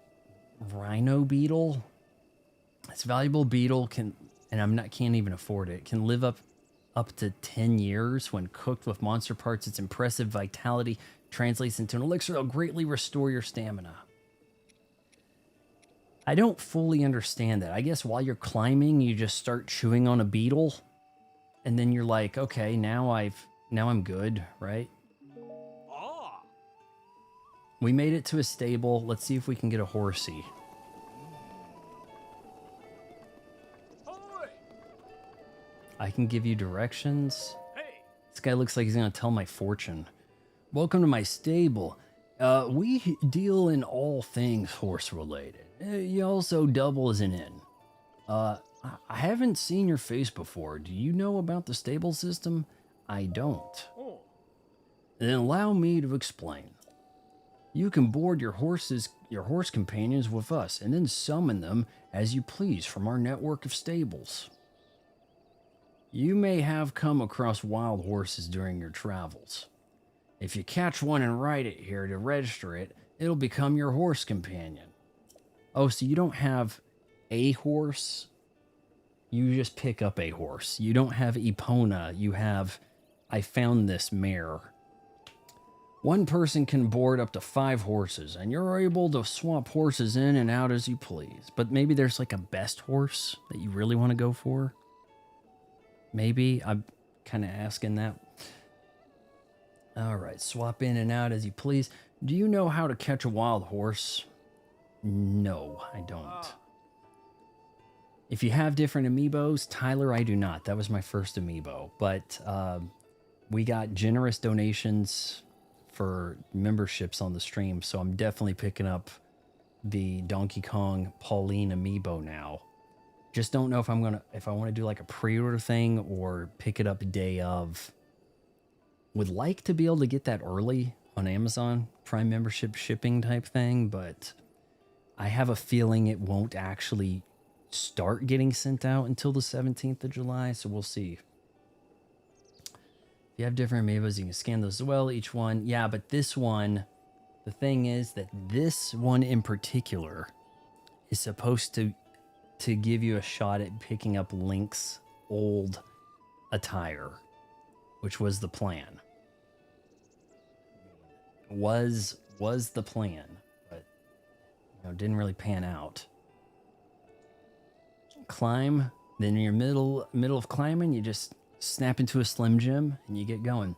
rhino beetle. This valuable beetle can't even afford it. Can live up to 10 years when cooked with monster parts. Its impressive vitality translates into an elixir that'll greatly restore your stamina. I don't fully understand that. I guess while you're climbing, you just start chewing on a beetle, and then you're like, okay, now I'm good, right? Ah. We made it to a stable. Let's see if we can get a horsey. Ahoy! I can give you directions. Hey. This guy looks like he's gonna tell my fortune. Welcome to my stable. We deal in all things horse related. You also double as an inn. I haven't seen your face before. Do you know about the stable system? I don't. Oh. Then allow me to explain. You can board your horse companions with us, and then summon them as you please from our network of stables. You may have come across wild horses during your travels. If you catch one and ride it here to register it, it'll become your horse companion. Oh, so you don't have a horse? You just pick up a horse. You don't have Epona. You have, I found this mare. One person can board up to 5 horses, and you're able to swap horses in and out as you please. But maybe there's like a best horse that you really want to go for? Maybe. I'm kind of asking that. All right, swap in and out as you please. Do you know how to catch a wild horse? No, I don't. If you have different amiibos, Tyler, I do not. That was my first amiibo. But we got generous donations for memberships on the stream, so I'm definitely picking up the Donkey Kong Pauline amiibo now. Just don't know if I want to do like a pre-order thing or pick it up day of. Would like to be able to get that early on Amazon Prime membership shipping type thing, but I have a feeling it won't actually start getting sent out until the 17th of July, so we'll see. If you have different amiibos, you can scan those as well, each one. Yeah, but this one, the thing is that this one in particular is supposed to give you a shot at picking up Link's old attire, which was the plan. Was the plan, but didn't really pan out. Climb, then in your middle of climbing, you just snap into a Slim Jim and you get going.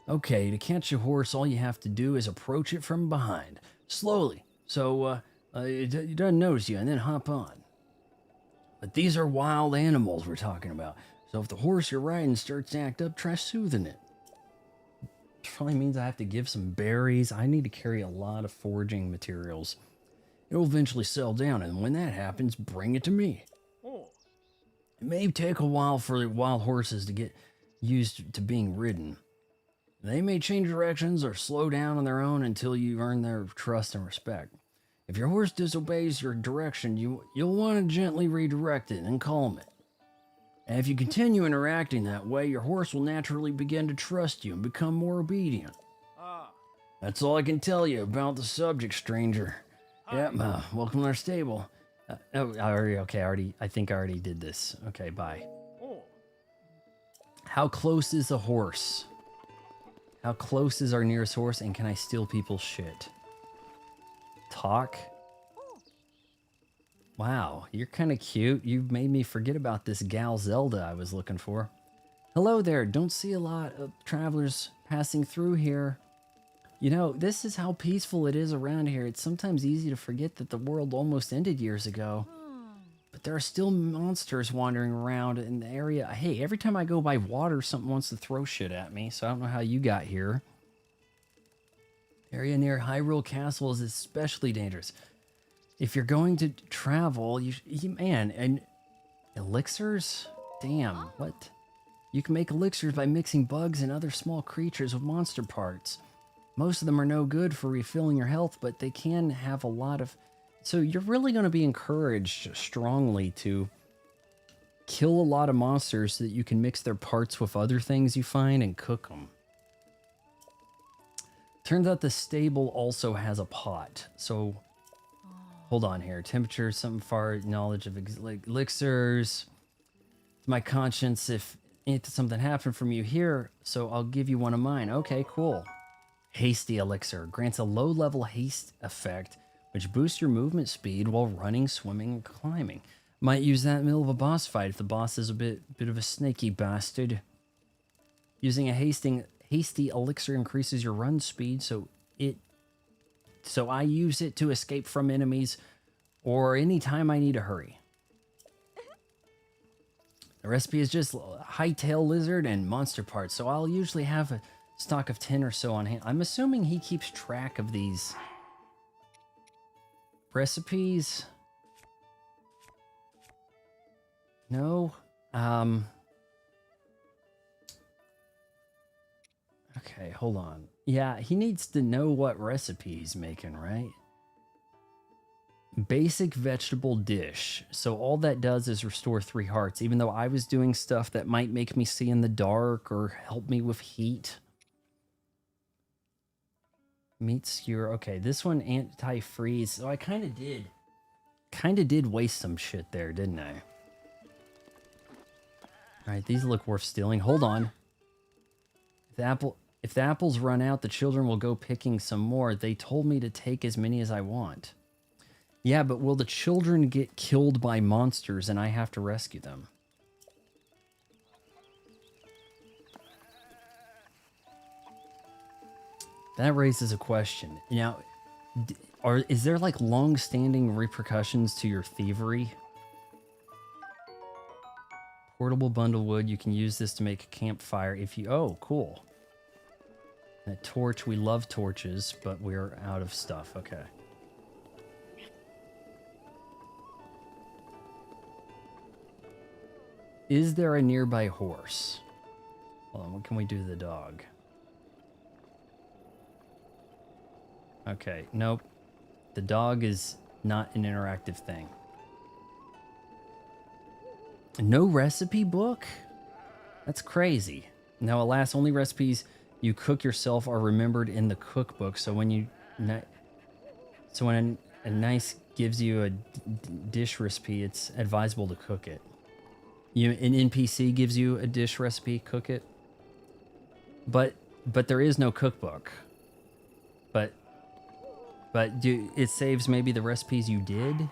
Okay, to catch a horse, all you have to do is approach it from behind, slowly, so it doesn't notice you, and then hop on. But these are wild animals we're talking about, so if the horse you're riding starts to act up, try soothing it. Probably means I have to give some berries. I need to carry a lot of foraging materials. It'll eventually settle down, and when that happens, bring it to me. Oh. It may take a while for wild horses to get used to being ridden. They may change directions or slow down on their own until you earn their trust and respect. If your horse disobeys your direction, you'll want to gently redirect it and calm it. And if you continue interacting that way, your horse will naturally begin to trust you and become more obedient. That's all I can tell you about the subject, stranger. Yep, welcome to our stable. I think I already did this. Okay, bye. Oh. How close is the horse? How close is our nearest horse, and can I steal people's shit? Talk? Wow, you're kind of cute. You've made me forget about this gal Zelda I was looking for. Hello there. Don't see a lot of travelers passing through here. This is how peaceful it is around here. It's sometimes easy to forget that the world almost ended years ago. But there are still monsters wandering around in the area. Hey, every time I go by water, something wants to throw shit at me, so I don't know how you got here. The area near Hyrule Castle is especially dangerous. If you're going to travel, and elixirs? Damn, what? You can make elixirs by mixing bugs and other small creatures with monster parts. Most of them are no good for refilling your health, but they can have a lot of... So you're really going to be encouraged strongly to kill a lot of monsters so that you can mix their parts with other things you find and cook them. Turns out the stable also has a pot, so... Hold on here. Temperature, something far, knowledge of elixirs. My conscience, if something happened from you here, so I'll give you one of mine. Okay, cool. Hasty elixir. Grants a low-level haste effect which boosts your movement speed while running, swimming, and climbing. Might use that in the middle of a boss fight if the boss is a bit of a snaky bastard. Using a hasty elixir increases your run speed, so I use it to escape from enemies or anytime I need to hurry. The recipe is just hightail lizard and monster parts, so I'll usually have a stock of 10 or so on hand. I'm assuming he keeps track of these recipes. No. Okay, hold on. Yeah, he needs to know what recipe he's making, right? Basic vegetable dish. So all that does is restore 3 hearts, even though I was doing stuff that might make me see in the dark or help me with heat. Meat skewer. Okay, this one anti-freeze. So I kind of did waste some shit there, didn't I? All right, these look worth stealing. Hold on. If the apples run out, the children will go picking some more. They told me to take as many as I want. Yeah, but will the children get killed by monsters and I have to rescue them? That raises a question. Now, is there like long-standing repercussions to your thievery? Portable bundle wood. You can use this to make a campfire if you... Oh, cool. A torch. We love torches, but we're out of stuff. Okay. Is there a nearby horse? Hold on, what can we do to the dog? Okay, nope. The dog is not an interactive thing. No recipe book? That's crazy. Now, alas, only recipes you cook yourself are remembered in the cookbook. So when a nice gives you a dish recipe, it's advisable to cook it. An NPC gives you a dish recipe, cook it. But there is no cookbook. But it saves maybe the recipes you did.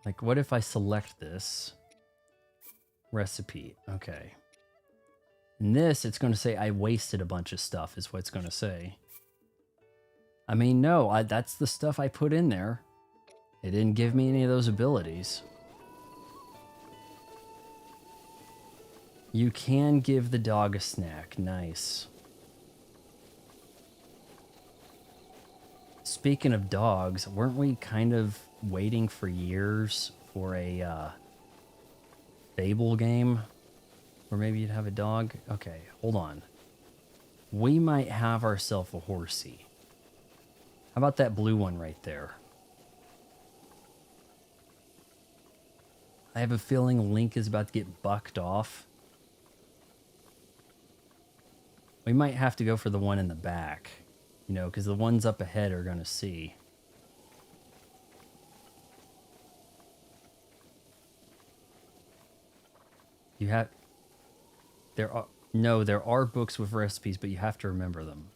Like, what if I select this recipe? Okay. And this, it's going to say I wasted a bunch of stuff, is what it's going to say. I mean, no, that's the stuff I put in there. It didn't give me any of those abilities. You can give the dog a snack. Nice. Speaking of dogs, weren't we kind of waiting for years for a Fable game? Or maybe you'd have a dog? Okay, hold on. We might have ourselves a horsey. How about that blue one right there? I have a feeling Link is about to get bucked off. We might have to go for the one in the back, you know, because the ones up ahead are going to see. You have... There are books with recipes, but you have to remember them.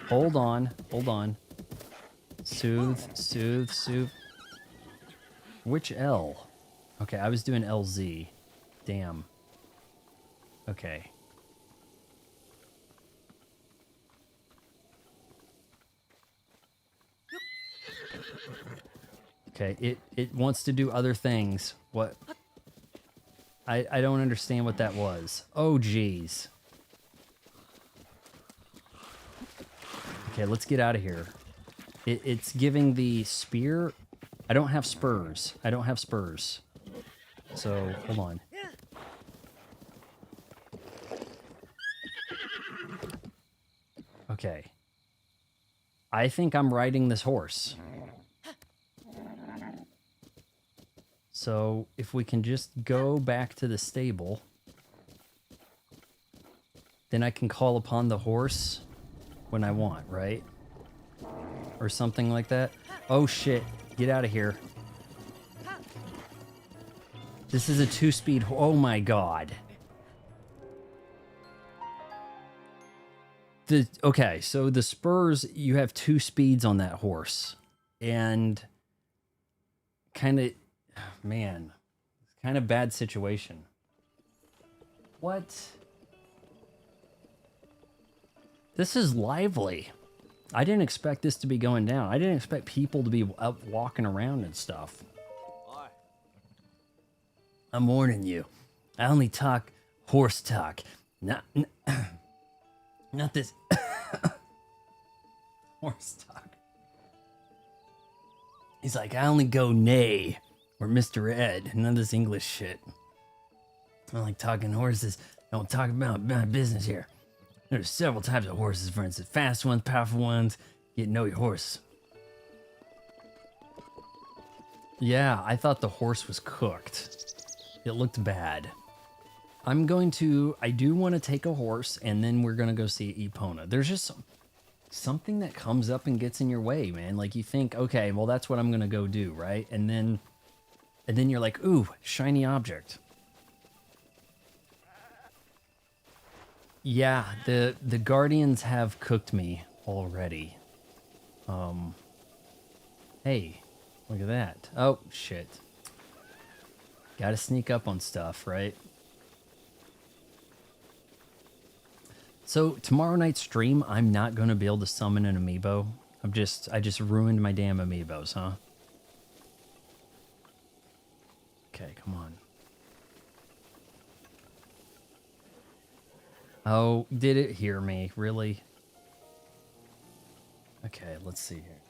Hold on. Soothe. Which L? Okay, I was doing LZ. Damn. Okay. Okay, it wants to do other things. What? I don't understand what that was. Oh, geez. Okay, let's get out of here. It's giving the spear... I don't have spurs. So, hold on. Okay. I think I'm riding this horse. So, if we can just go back to the stable, then I can call upon the horse when I want, right? Or something like that. Oh shit, get out of here. This is a 2-speed, oh my god. Okay, so the spurs, you have 2 speeds on that horse. And kind of, man, kind of bad situation. What? This is lively. I didn't expect this to be going down. I didn't expect people to be up walking around and stuff. Aye. I'm warning you. I only talk horse talk. Not this horse talk. He's like, I only go neigh or Mr. Ed. None of this English shit. I like talking horses. Don't talk about my business here. There's several types of horses, for instance. Fast ones, powerful ones. You know your horse. Yeah, I thought the horse was cooked. It looked bad. I do want to take a horse, and then we're going to go see Epona. There's just something that comes up and gets in your way, man. Like, you think, okay, well, that's what I'm going to go do, right? And then you're like, ooh, shiny object. Yeah, the Guardians have cooked me already. Hey, look at that. Oh, shit. Gotta sneak up on stuff, right? So, tomorrow night's stream, I'm not gonna be able to summon an amiibo. I just ruined my damn amiibos, huh? Okay, come on. Oh, did it hear me? Really? Okay, let's see here.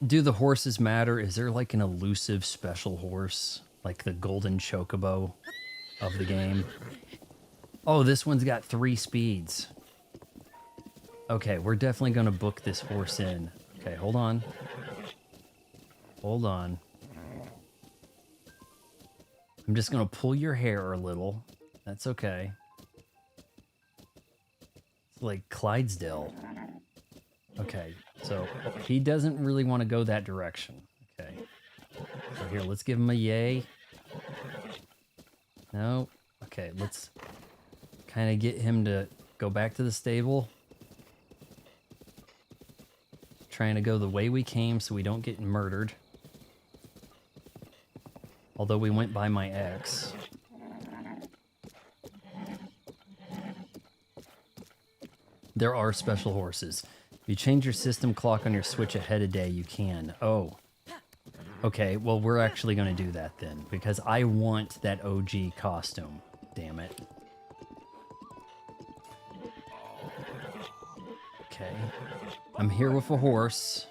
Do the horses matter? Is there like an elusive special horse? Like the golden chocobo of the game? Oh, this one's got 3 speeds. Okay, we're definitely gonna book this horse in. Okay, hold on. Hold on. I'm just gonna pull your hair a little. That's okay. It's like Clydesdale. Okay, so he doesn't really want to go that direction. Okay. So here, let's give him a yay. No. Okay, let's kind of get him to go back to the stable. Trying to go the way we came so we don't get murdered. Although we went by my ex. There are special horses. If you change your system clock on your Switch ahead a day, you can. Oh. Okay, well, we're actually going to do that then. Because I want that OG costume. Damn it. Okay. I'm here with a horse.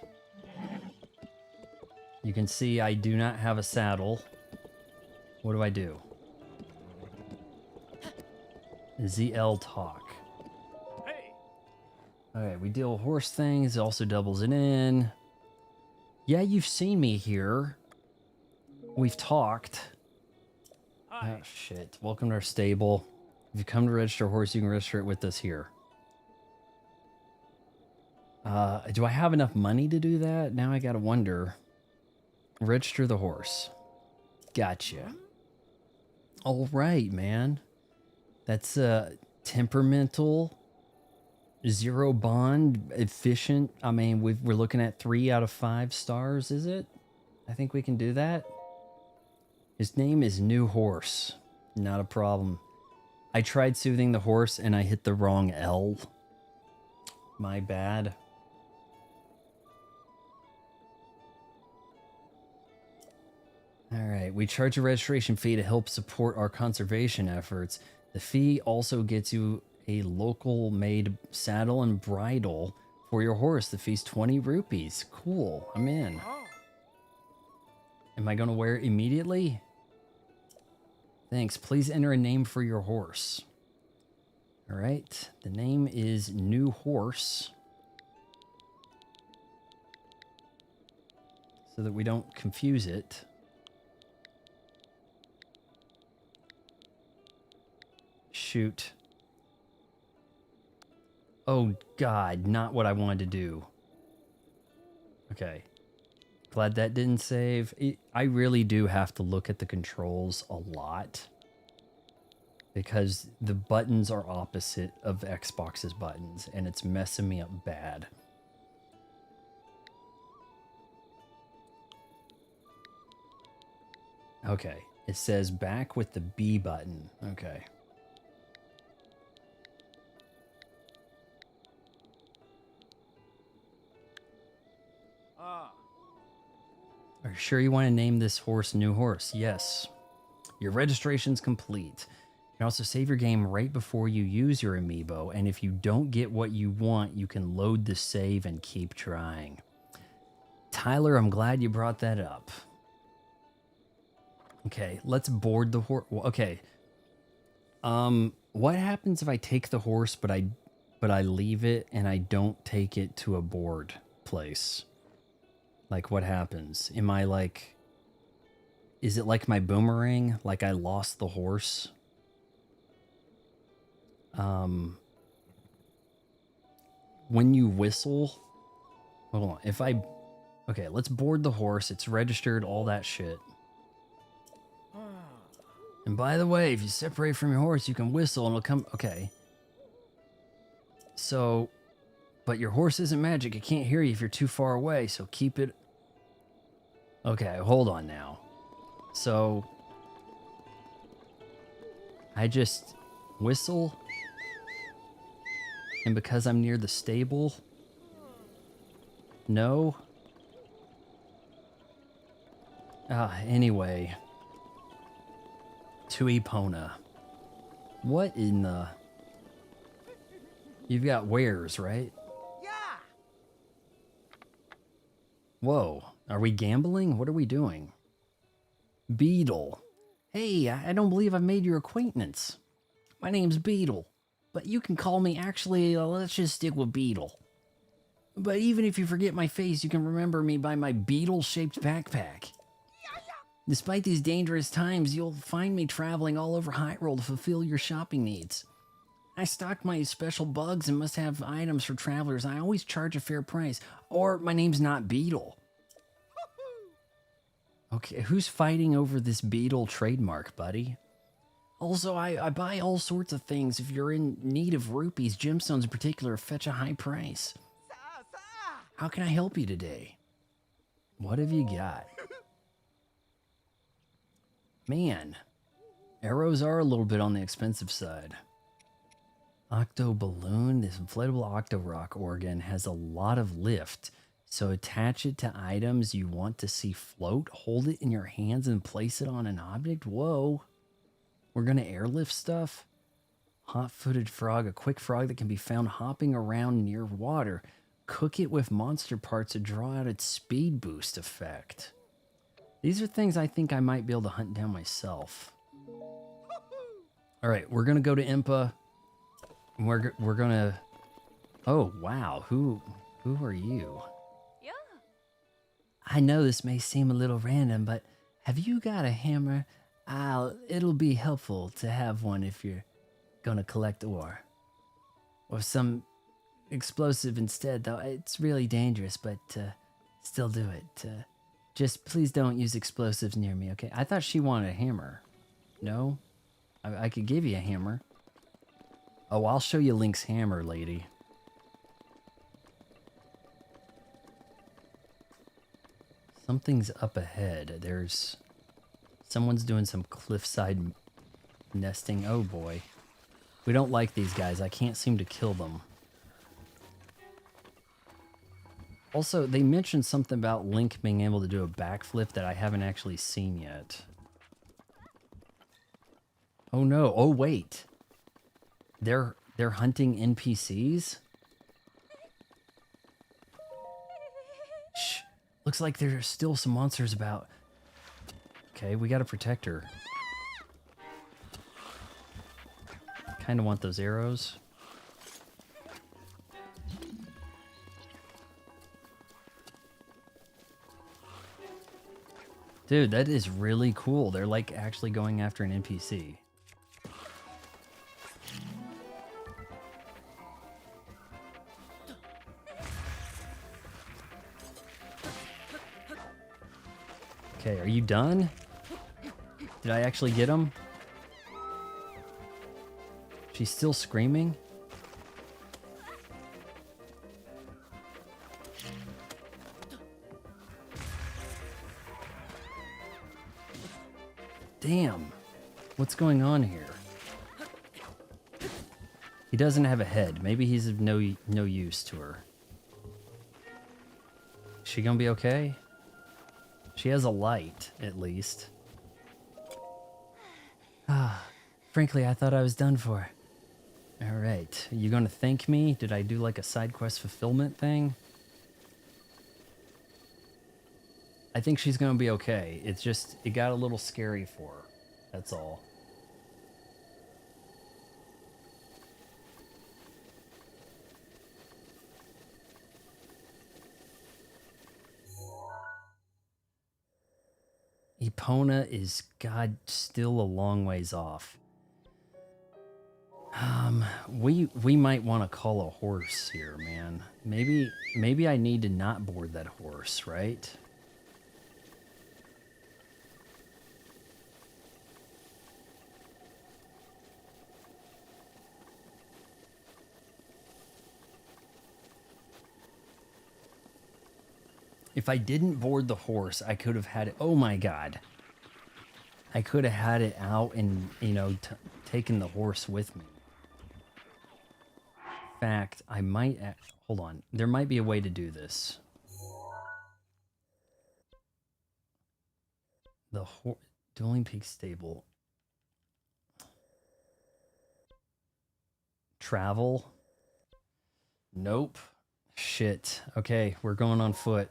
You can see I do not have a saddle. What do I do? ZL talk. Hey. Alright, we deal horse things. It also doubles it in. Yeah, you've seen me here. We've talked. Hi. Oh, shit. Welcome to our stable. If you come to register a horse, you can register it with us here. Do I have enough money to do that? Now I gotta wonder. Register the horse. Gotcha. All right, man. That's temperamental, 0 bond, efficient. I mean, we're looking at 3 out of 5 stars, is it? I think we can do that. His name is New Horse. Not a problem. I tried soothing the horse and I hit the wrong L. My bad. Alright, we charge a registration fee to help support our conservation efforts. The fee also gets you a local made saddle and bridle for your horse. The fee's 20 rupees. Cool, I'm in. Oh. Am I gonna wear it immediately? Thanks, please enter a name for your horse. Alright, the name is New Horse. So that we don't confuse it. Shoot. Oh, God, not what I wanted to do. Okay. Glad that didn't save. I really do have to look at the controls a lot. because the buttons are opposite of Xbox's buttons and it's messing me up bad. Okay, it says back with the B button. Okay. Ah. Are you sure you want to name this horse New Horse? Yes. Your registration's complete. You can also save your game right before you use your amiibo, and if you don't get what you want, you can load the save and keep trying. Tyler, I'm glad you brought that up. Okay, let's board the horse. Okay. What happens if I take the horse but I leave it and I don't take it to a board place? Like, what happens? Am I like... Is it like my boomerang? Like I lost the horse? When you whistle... Hold on. If I... Okay, let's board the horse. It's registered, all that shit. And by the way, if you separate from your horse, you can whistle and it'll come... Okay. So... But your horse isn't magic. It can't hear you if you're too far away, so keep it... Okay, hold on now. So... I just whistle... And because I'm near the stable... No? Anyway... To Epona. What in the... You've got wares, right? Yeah. Whoa. Are we gambling? What are we doing? Beetle. Hey, I don't believe I've made your acquaintance. My name's Beetle. But you can call me... Actually, let's just stick with Beetle. But even if you forget my face, you can remember me by my beetle-shaped backpack. Despite these dangerous times, you'll find me traveling all over Hyrule to fulfill your shopping needs. I stock my special bugs and must have items for travelers. I always charge a fair price. Or my name's not Beetle. Okay, who's fighting over this Beetle trademark, buddy? Also, I buy all sorts of things. If you're in need of rupees, gemstones in particular fetch a high price. How can I help you today? What have you got? Man, arrows are a little bit on the expensive side. Octo Balloon, this inflatable Octo Rock organ has a lot of lift, so attach it to items you want to see float, hold it in your hands and place it on an object. Whoa, we're gonna airlift stuff? Hot-footed frog, a quick frog that can be found hopping around near water. Cook it with monster parts to draw out its speed boost effect. These are things I think I might be able to hunt down myself. All right, we're gonna go to Impa. We're gonna... Oh, wow. Who are you? Yeah. I know this may seem a little random, but have you got a hammer? It'll be helpful to have one if you're gonna collect ore. Or some explosive instead, though. It's really dangerous, but still do it. Just please don't use explosives near me, okay? I thought she wanted a hammer. No? I could give you a hammer. Oh, I'll show you Link's hammer, lady. Something's up ahead. Someone's doing some cliffside nesting. Oh boy. We don't like these guys. I can't seem to kill them. Also, they mentioned something about Link being able to do a backflip that I haven't actually seen yet. Oh no, oh wait. They're hunting NPCs? Shh, looks like there's still some monsters about. Okay, we gotta protect her. Kinda want those arrows. Dude, that is really cool. They're like actually going after an NPC. Okay, are you done? Did I actually get him? She's still screaming? Damn. What's going on here? He doesn't have a head. Maybe he's of no use to her. Is she gonna be okay? She has a light, at least. Ah, frankly, I thought I was done for. All right, you gonna thank me? Did I do like a side quest fulfillment thing? I think she's gonna be okay. It's just, it got a little scary for her. That's all. Epona is, God, still a long ways off. We might want to call a horse here, man. Maybe I need to not board that horse, right? If I didn't board the horse, I could have had it. Oh my God. I could have had it out and, you know, taken the horse with me. In fact, I might... Hold on. There might be a way to do this. The Dueling Peak Stable. Travel. Nope. Shit. Okay, we're going on foot.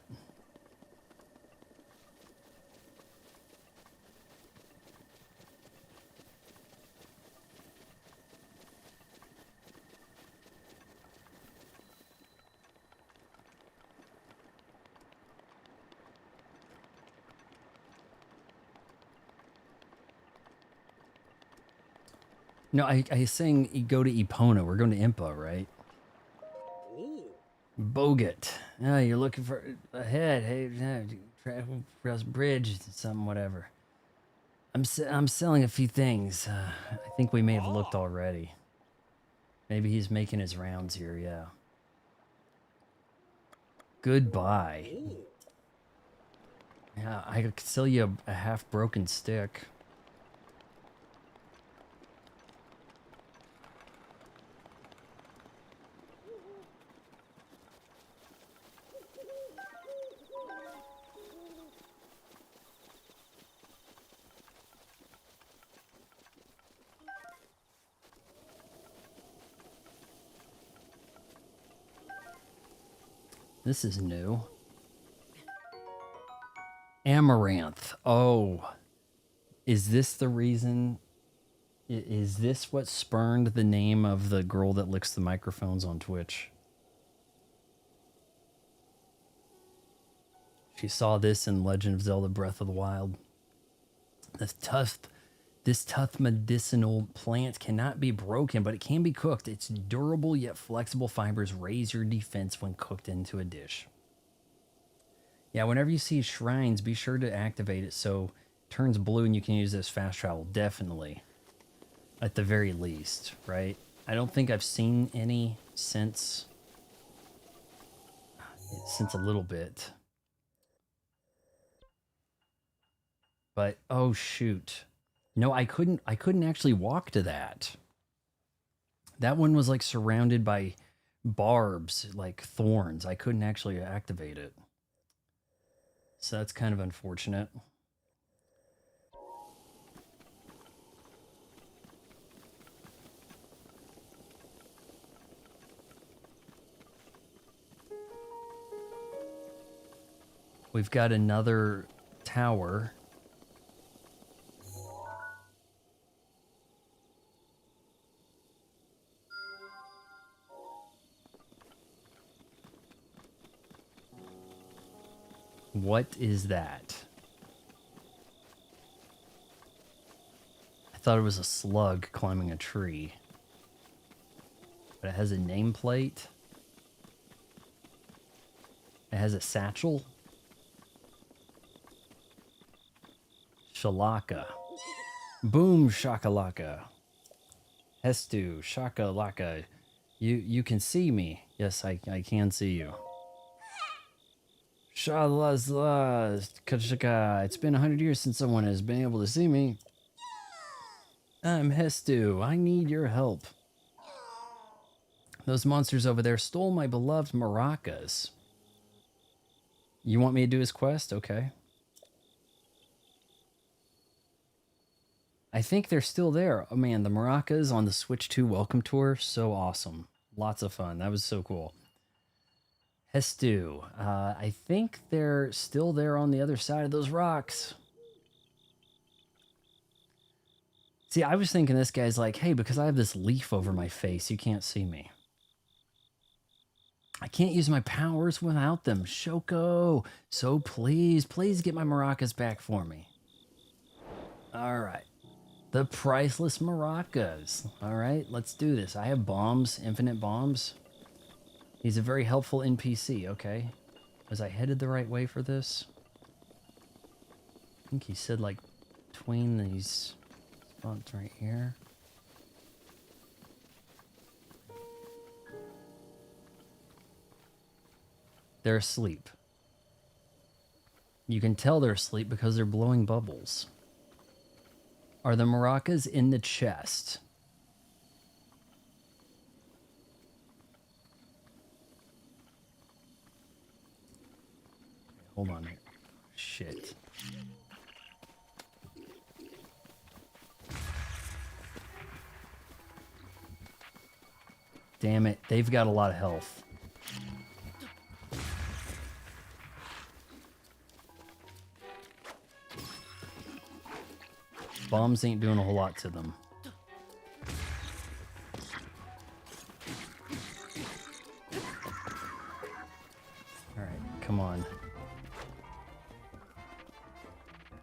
No, I was saying you go to Epona. We're going to Impa, right? Bogut. Oh, you're looking for a head. Hey, travel across bridge, something, whatever. I'm selling a few things. I think we may have looked already. Maybe he's making his rounds here, yeah. Goodbye. Yeah, I could sell you a half-broken stick. This is new. Amaranth. Oh. Is this the reason? Is this what spurned the name of the girl that licks the microphones on Twitch? She saw this in Legend of Zelda Breath of the Wild. This tough medicinal plant cannot be broken, but it can be cooked. Its durable yet flexible fibers raise your defense when cooked into a dish. Yeah, whenever you see shrines, be sure to activate it so it turns blue and you can use this fast travel. Definitely. At the very least, right? I don't think I've seen any since a little bit. But, oh shoot. No, I couldn't actually walk to that. That one was like surrounded by barbs, like thorns. I couldn't actually activate it. So that's kind of unfortunate. We've got another tower. What is that? I thought it was a slug climbing a tree. But it has a nameplate. It has a satchel. Shalaka. Boom shakalaka. Hestu, Shaka Laka. You can see me. Yes, I can see you. Shalazla Kachaka. It's been 100 years since someone has been able to see me. I'm Hestu. I need your help. Those monsters over there stole my beloved maracas. You want me to do his quest? Okay. I think they're still there. Oh man, the maracas on the Switch 2 welcome tour, so awesome. Lots of fun. That was so cool. Hestu. I think they're still there on the other side of those rocks. See, I was thinking this guy's like, hey, because I have this leaf over my face, you can't see me. I can't use my powers without them. Shoko. So please get my maracas back for me. All right. The priceless maracas. All right, let's do this. I have bombs, infinite bombs. He's a very helpful NPC. Okay. Was I headed the right way for this? I think he said like between these spots right here. They're asleep. You can tell they're asleep because they're blowing bubbles. Are the maracas in the chest? Okay, hold on here. Shit. Damn it, they've got a lot of health. Bombs ain't doing a whole lot to them. Alright, come on.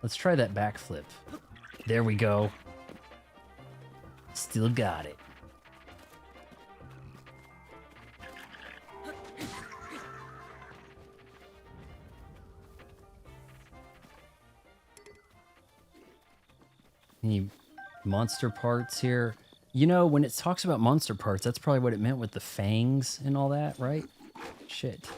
Let's try that backflip. There we go. Still got it. Any monster parts here? You know, when it talks about monster parts, that's probably what it meant with the fangs and all that, right? Shit.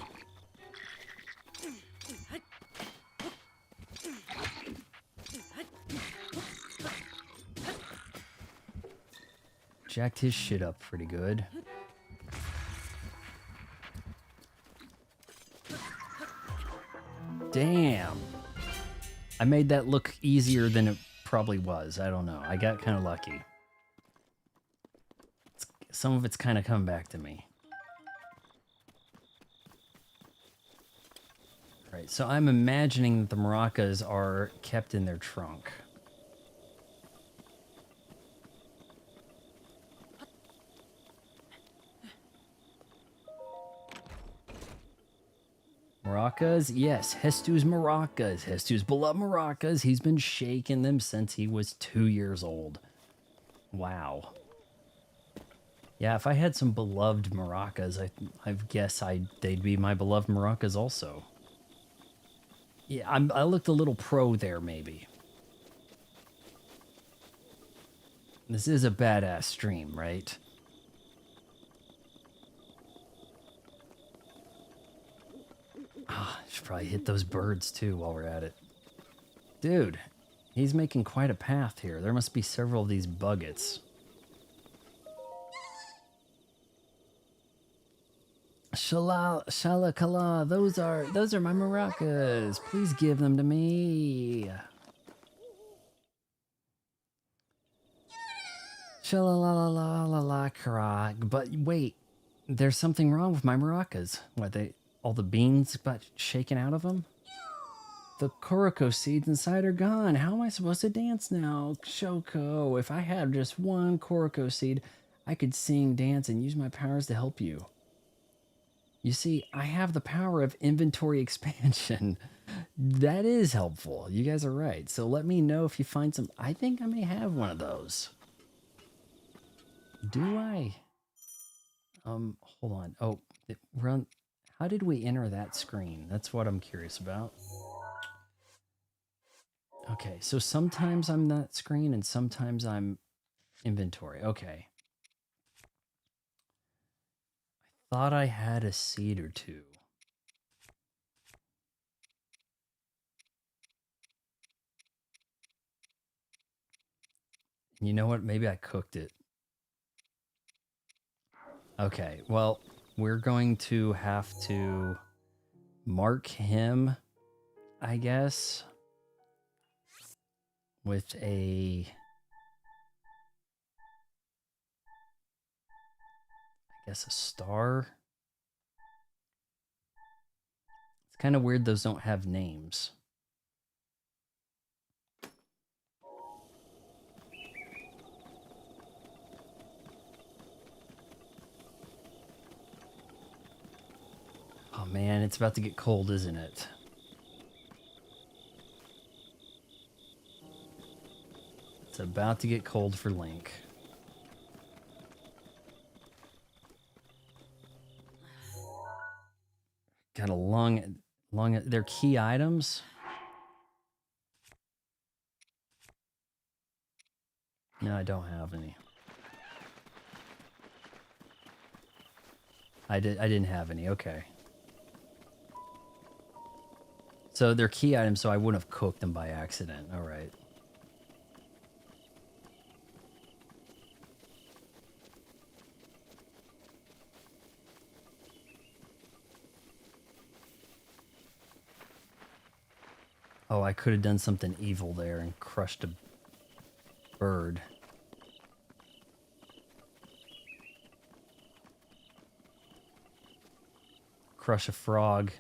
Jacked his shit up pretty good. Damn. I made that look easier than it probably was. I don't know. I got kind of lucky. Some of it's kind of come back to me. Right, so I'm imagining that the maracas are kept in their trunk. Maracas? Yes, Hestu's maracas. Hestu's beloved maracas. He's been shaking them since he was 2 years old. Wow. Yeah, if I had some beloved maracas, I guess they'd be my beloved maracas also. Yeah, I looked a little pro there, maybe. This is a badass stream, right? Ah, should probably hit those birds too while we're at it. Dude, he's making quite a path here. There must be several of these buggets. Shalakala, those are my maracas. Please give them to me. Shalalala Korok. But wait, there's something wrong with my maracas. What, all the beans got shaken out of them? The Koroko seeds inside are gone. How am I supposed to dance now? Shoko, if I had just one Koroko seed, I could sing, dance, and use my powers to help you. You see, I have the power of inventory expansion. That is helpful. You guys are right. So let me know if you find some. I think I may have one of those. Do I? Hold on. Oh, run. How did we enter that screen? That's what I'm curious about. Okay, so sometimes I'm that screen and sometimes I'm inventory. Okay. thought I had a seed or two. You know what? Maybe I cooked it. Okay, well, we're going to have to mark him, I guess, with a... I guess a star. It's kind of weird those don't have names. Oh man, it's about to get cold, isn't it? It's about to get cold for Link. Got a long, they're key items. No, I don't have any. I didn't have any, okay. So they're key items, so I wouldn't have cooked them by accident. All right. Oh, I could have done something evil there and crushed a bird. Crush a frog.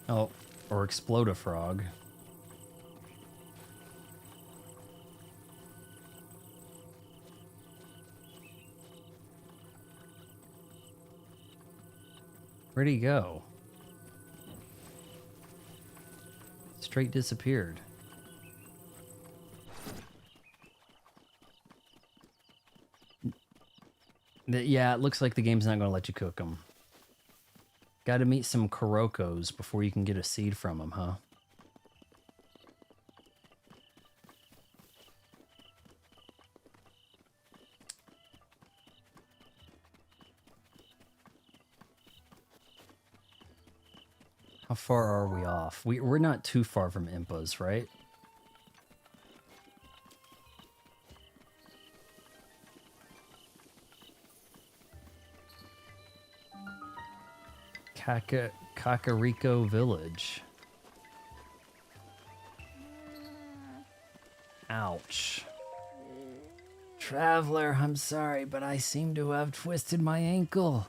Oh, or explode a frog. Where'd he go? Straight disappeared. Yeah, it looks like the game's not going to let you cook them. Got to meet some Korokos before you can get a seed from them, huh? How far are we off? We're not too far from Impa's, right? Kakariko Village. Ouch. Traveler, I'm sorry, but I seem to have twisted my ankle.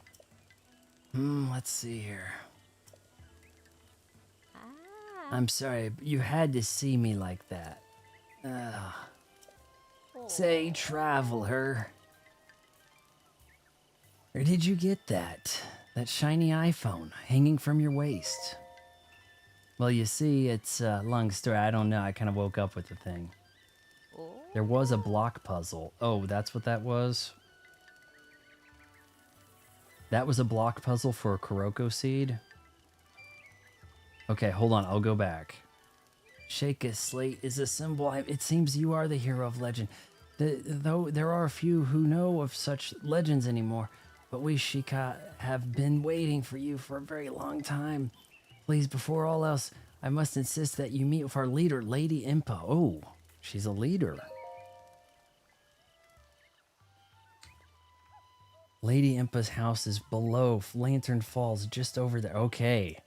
Let's see here. I'm sorry, you had to see me like that. Say, traveler. Where did you get that? That shiny iPhone hanging from your waist? Well, you see, it's a long story. I don't know. I kind of woke up with the thing. There was a block puzzle. Oh, that's what that was? That was a block puzzle for a Koroko seed? Okay, hold on. I'll go back. Sheikah's slate is a symbol. It seems you are the hero of legend. Though there are a few who know of such legends anymore. But we Sheikah have been waiting for you for a very long time. Please, before all else, I must insist that you meet with our leader, Lady Impa. Oh, she's a leader. Lady Impa's house is below Lantern Falls, just over there. Okay.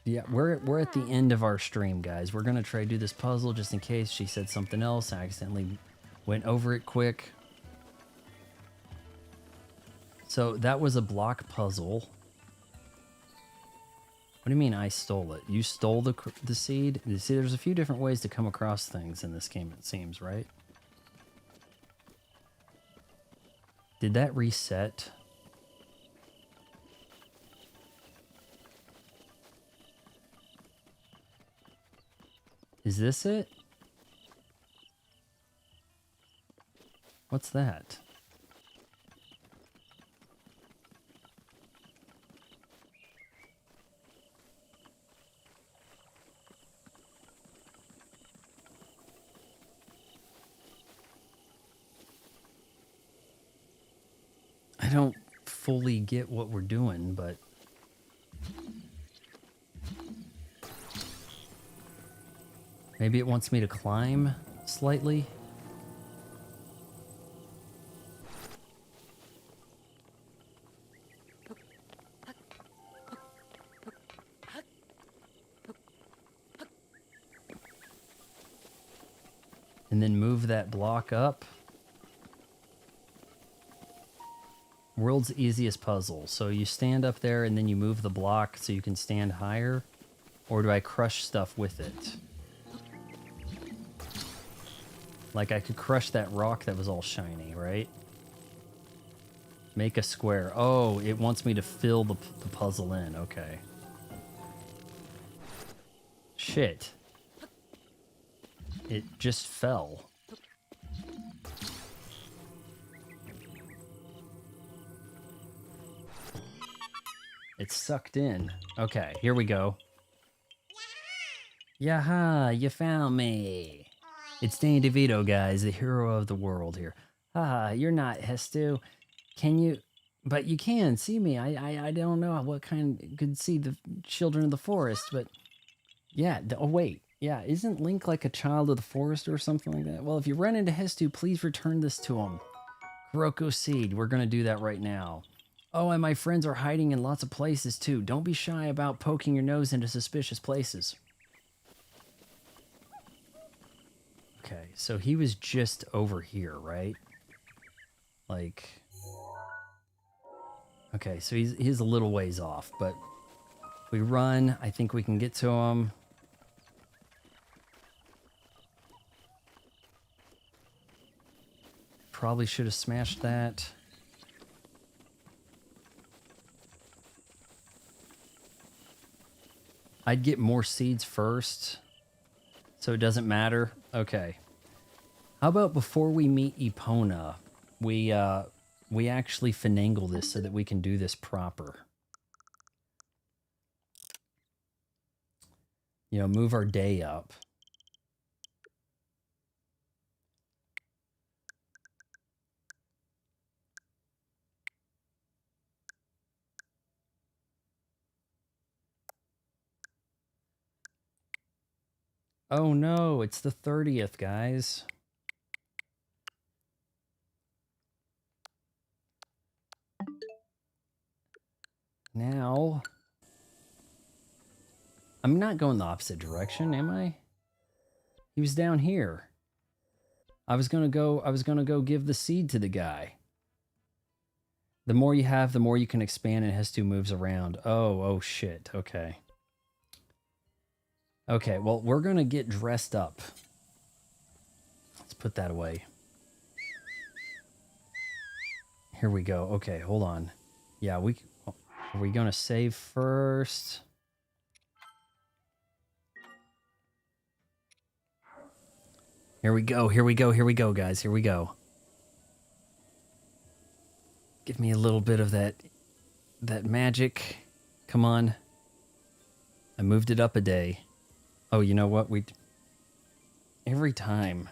Yeah, we're at the end of our stream, guys. We're gonna try to do this puzzle just in case she said something else. I accidentally went over it quick. So that was a block puzzle. What do you mean I stole it? You stole the seed? You see, there's a few different ways to come across things in this game, it seems, right? Did that reset? Is this it? What's that? don't fully get what we're doing, but... Maybe it wants me to climb slightly? And then move that block up. World's easiest puzzle. So you stand up there and then you move the block so you can stand higher? Or do I crush stuff with it? Like I could crush that rock that was all shiny, right? Make a square. Oh, it wants me to fill the puzzle in. Okay. Shit. It just fell. It's sucked in. Okay, here we go. Yaha, you found me. It's Danny DeVito, guys, the hero of the world here. Ah, you're not Hestu. Can you... But you can see me. I don't know what kind could see the children of the forest, but... Yeah, oh wait. Yeah, isn't Link like a child of the forest or something like that? Well, if you run into Hestu, please return this to him. Korok seed, we're gonna do that right now. Oh, and my friends are hiding in lots of places too. Don't be shy about poking your nose into suspicious places. Okay, so he was just over here, right? Like... Okay, so he's a little ways off, but... If we run, I think we can get to him. Probably should have smashed that. I'd get more seeds first, so it doesn't matter. Okay. How about before we meet Epona, we actually finagle this so that we can do this proper. You know, move our day up. Oh no, it's the 30th, guys. Now, I'm not going the opposite direction, am I? He was down here. I was gonna go give the seed to the guy. The more you have, the more you can expand, and Hestu moves around. Oh shit, okay. Okay, well, we're gonna get dressed up. Let's put that away. Here we go. Okay, hold on. Yeah, are we gonna save first? Here we go, guys. Here we go. Give me a little bit of that magic. Come on. I moved it up a day. Oh, you know what? Every time.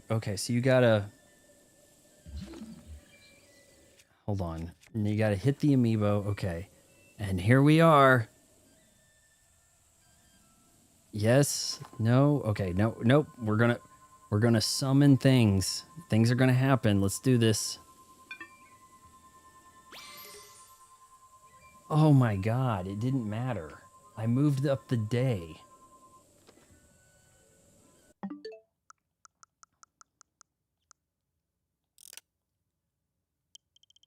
Okay, so you gotta... Hold on. And you gotta hit the amiibo. Okay. And here we are. Yes. No. Okay. No. Nope. We're gonna summon things. Things are gonna happen. Let's do this. Oh my god. It didn't matter. I moved up the day.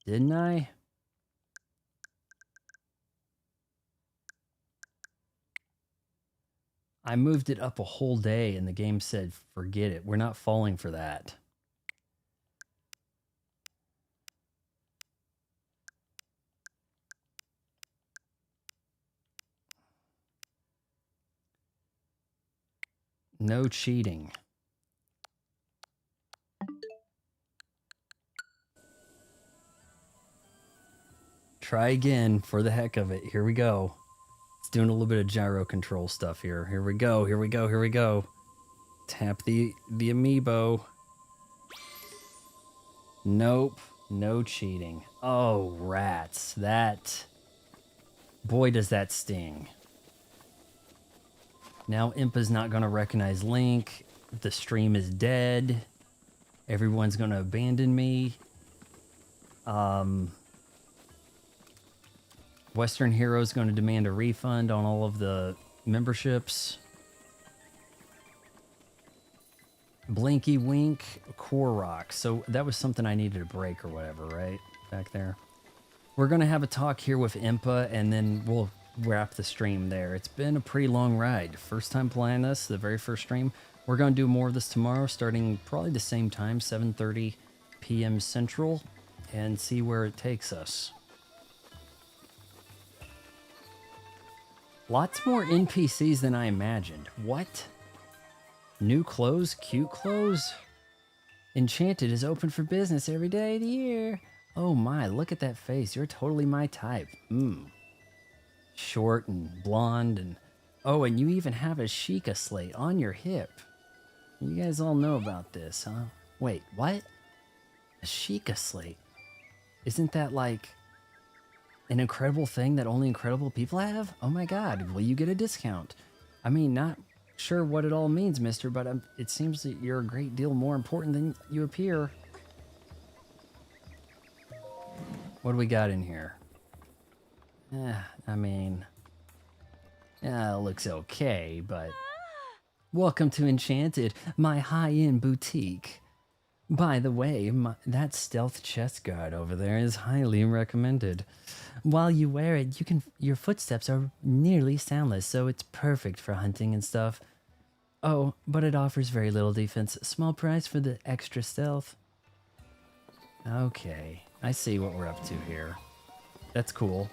Didn't I? I moved it up a whole day and the game said, forget it. We're not falling for that. No cheating. Try again for the heck of it. Here we go. It's doing a little bit of gyro control stuff here. Here we go. Here we go. Here we go. Tap the amiibo. Nope. No cheating. Oh, rats. That... Boy, does that sting. Now Impa's not going to recognize Link. The stream is dead. Everyone's going to abandon me. Western Hero's going to demand a refund on all of the memberships. Blinky Wink, Korok. So that was something I needed to break or whatever, right? Back there. We're going to have a talk here with Impa, and then we'll wrap the stream there. It's been a pretty long ride. First time playing this, the very first stream. We're going to do more of this tomorrow, starting probably the same time, 7:30 p.m. Central, and see where it takes us. Lots more NPCs than I imagined. What? New clothes? Cute clothes? Enchanted is open for business every day of the year. Oh my, look at that face. You're totally my type. Short and blonde and... Oh, and you even have a Sheikah slate on your hip. You guys all know about this, huh? Wait, what? A Sheikah slate? Isn't that like an incredible thing that only incredible people have? Oh my god, will you get a discount? I mean, not sure what it all means, mister, but it seems that you're a great deal more important than you appear. What do we got in here? I mean... it looks okay, but... Welcome to Enchanted, my high-end boutique. By the way, that stealth chest guard over there is highly recommended. While you wear it, your footsteps are nearly soundless, so it's perfect for hunting and stuff. Oh, but it offers very little defense. Small price for the extra stealth. Okay, I see what we're up to here. That's cool.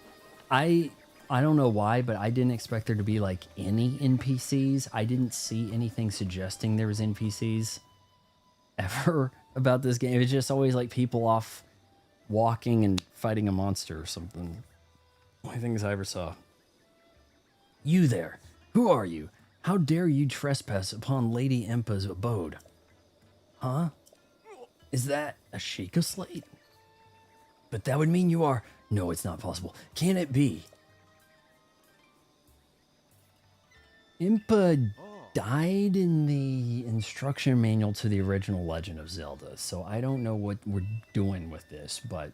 I don't know why, but I didn't expect there to be like any NPCs. I didn't see anything suggesting there was NPCs ever about this game. It's just always like people off walking and fighting a monster or something. Only things I ever saw. You there, who are you? How dare you trespass upon Lady Impa's abode? Huh? Is that a Sheikah slate? But that would mean you are... No, it's not possible. Can it be? Impa died in the instruction manual to the original Legend of Zelda, so I don't know what we're doing with this, but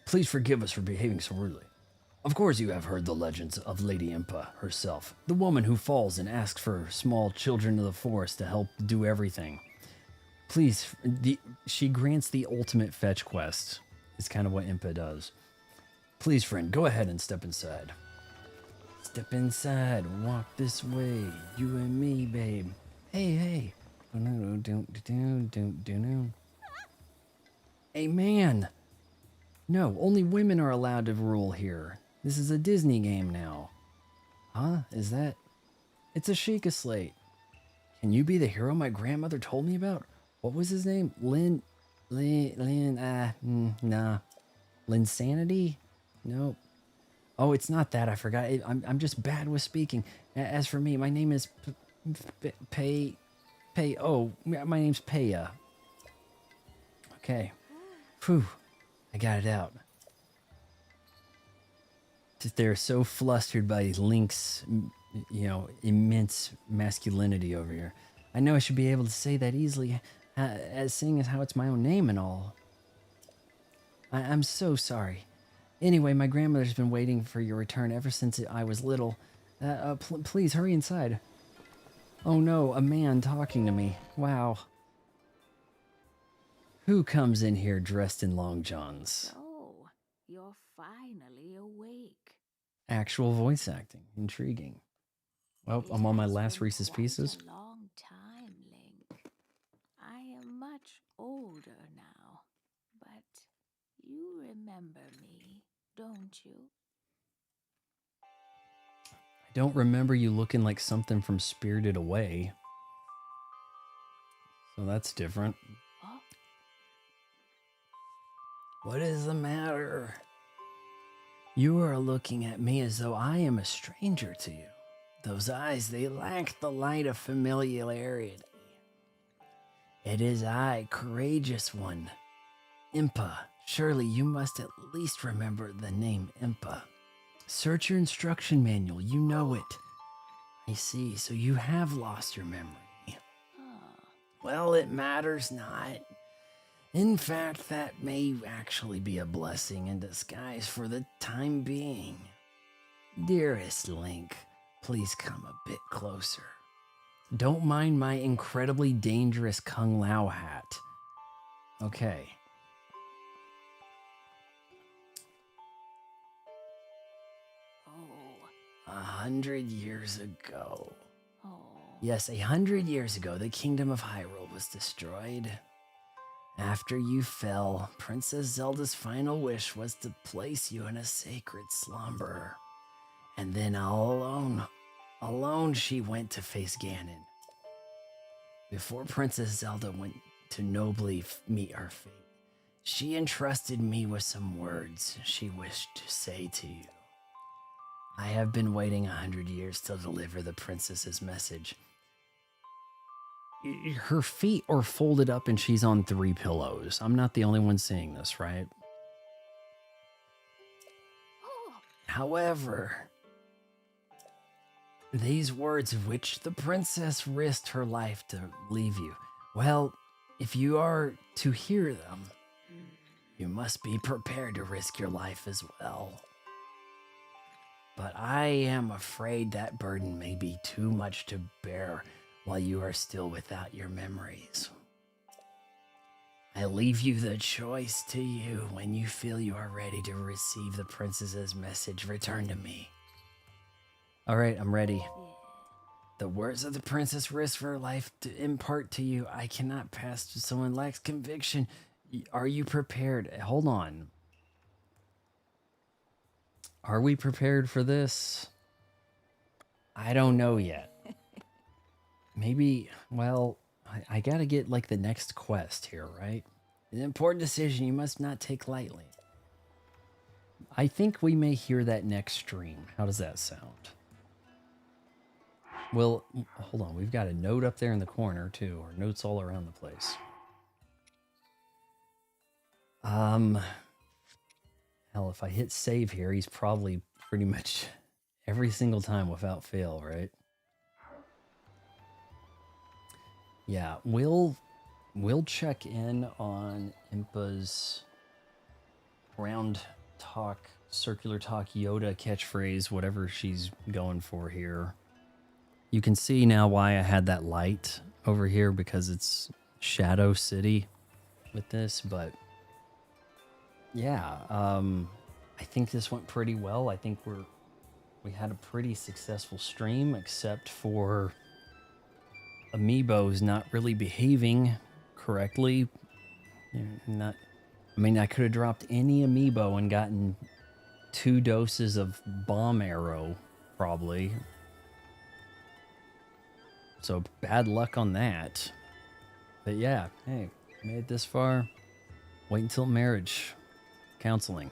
please forgive us for behaving so rudely. Of course you have heard the legends of Lady Impa herself, the woman who falls and asks for small children of the forest to help do everything. Please, she grants the ultimate fetch quest, is kind of what Impa does. Please, friend, go ahead and step inside. Step inside, walk this way, you and me, babe. Hey. Hey, man. No, only women are allowed to rule here. This is a Disney game now. Huh? Is that... It's a Sheikah slate. Can you be the hero my grandmother told me about? What was his name? Nah. Linsanity? Nope. Oh, it's not that. I forgot. I'm just bad with speaking. As for me, my name is Oh, my name's Paya. Okay. Phew. I got it out. They're so flustered by Link's, immense masculinity over here. I know I should be able to say that easily, as seeing as how it's my own name and all. I'm so sorry. Anyway, my grandmother's been waiting for your return ever since I was little. Please hurry inside. Oh no, a man talking to me. Wow. Who comes in here dressed in long johns? Oh, you're finally awake. Actual voice acting. Intriguing. Well, I'm on my last Reese's Pieces. A long time, Link. I am much older now, but you remember me, don't you? I don't remember you looking like something from Spirited Away. So that's different. Oh. What is the matter? You are looking at me as though I am a stranger to you. Those eyes, they lack the light of familiarity. It is I, courageous one, Impa, Surely you must at least remember the name Impa. Search your instruction manual, you know it. I see, so you have lost your memory. Well, it matters not. In fact, that may actually be a blessing in disguise for the time being. Dearest Link, please come a bit closer. Don't mind my incredibly dangerous Kung Lao hat. Okay. Oh. 100 years ago. Oh. Yes, 100 years ago, the kingdom of Hyrule was destroyed. After you fell, Princess Zelda's final wish was to place you in a sacred slumber. And then all alone she went to face Ganon. Before Princess Zelda went to nobly meet her fate, she entrusted me with some words she wished to say to you. I have been waiting 100 years to deliver the princess's message. Her feet are folded up and she's on 3 pillows. I'm not the only one seeing this, right? However, these words of which the princess risked her life to leave you, well, if you are to hear them, you must be prepared to risk your life as well. But I am afraid that burden may be too much to bear while you are still without your memories. I leave you the choice to you. When you feel you are ready to receive the princess's message, return to me. All right, I'm ready. The words of the princess risk her life to impart to you. I cannot pass to someone lacks conviction. Are you prepared? Hold on. Are we prepared for this? I don't know yet. Maybe, well, I gotta get like the next quest here, right? An important decision you must not take lightly. I think we may hear that next stream. How does that sound? Well, hold on. We've got a note up there in the corner too, or notes all around the place. Hell, if I hit save here, he's probably pretty much every single time without fail, right? Yeah, we'll check in on Impa's round talk, circular talk, Yoda catchphrase, whatever she's going for here. You can see now why I had that light over here, because it's Shadow City with this, but yeah, I think this went pretty well. I think we had a pretty successful stream, except for Amiibo's not really behaving correctly. I mean, I could have dropped any Amiibo and gotten 2 doses of bomb arrow, probably. So bad luck on that. But yeah, hey, made it this far. Wait until marriage counseling.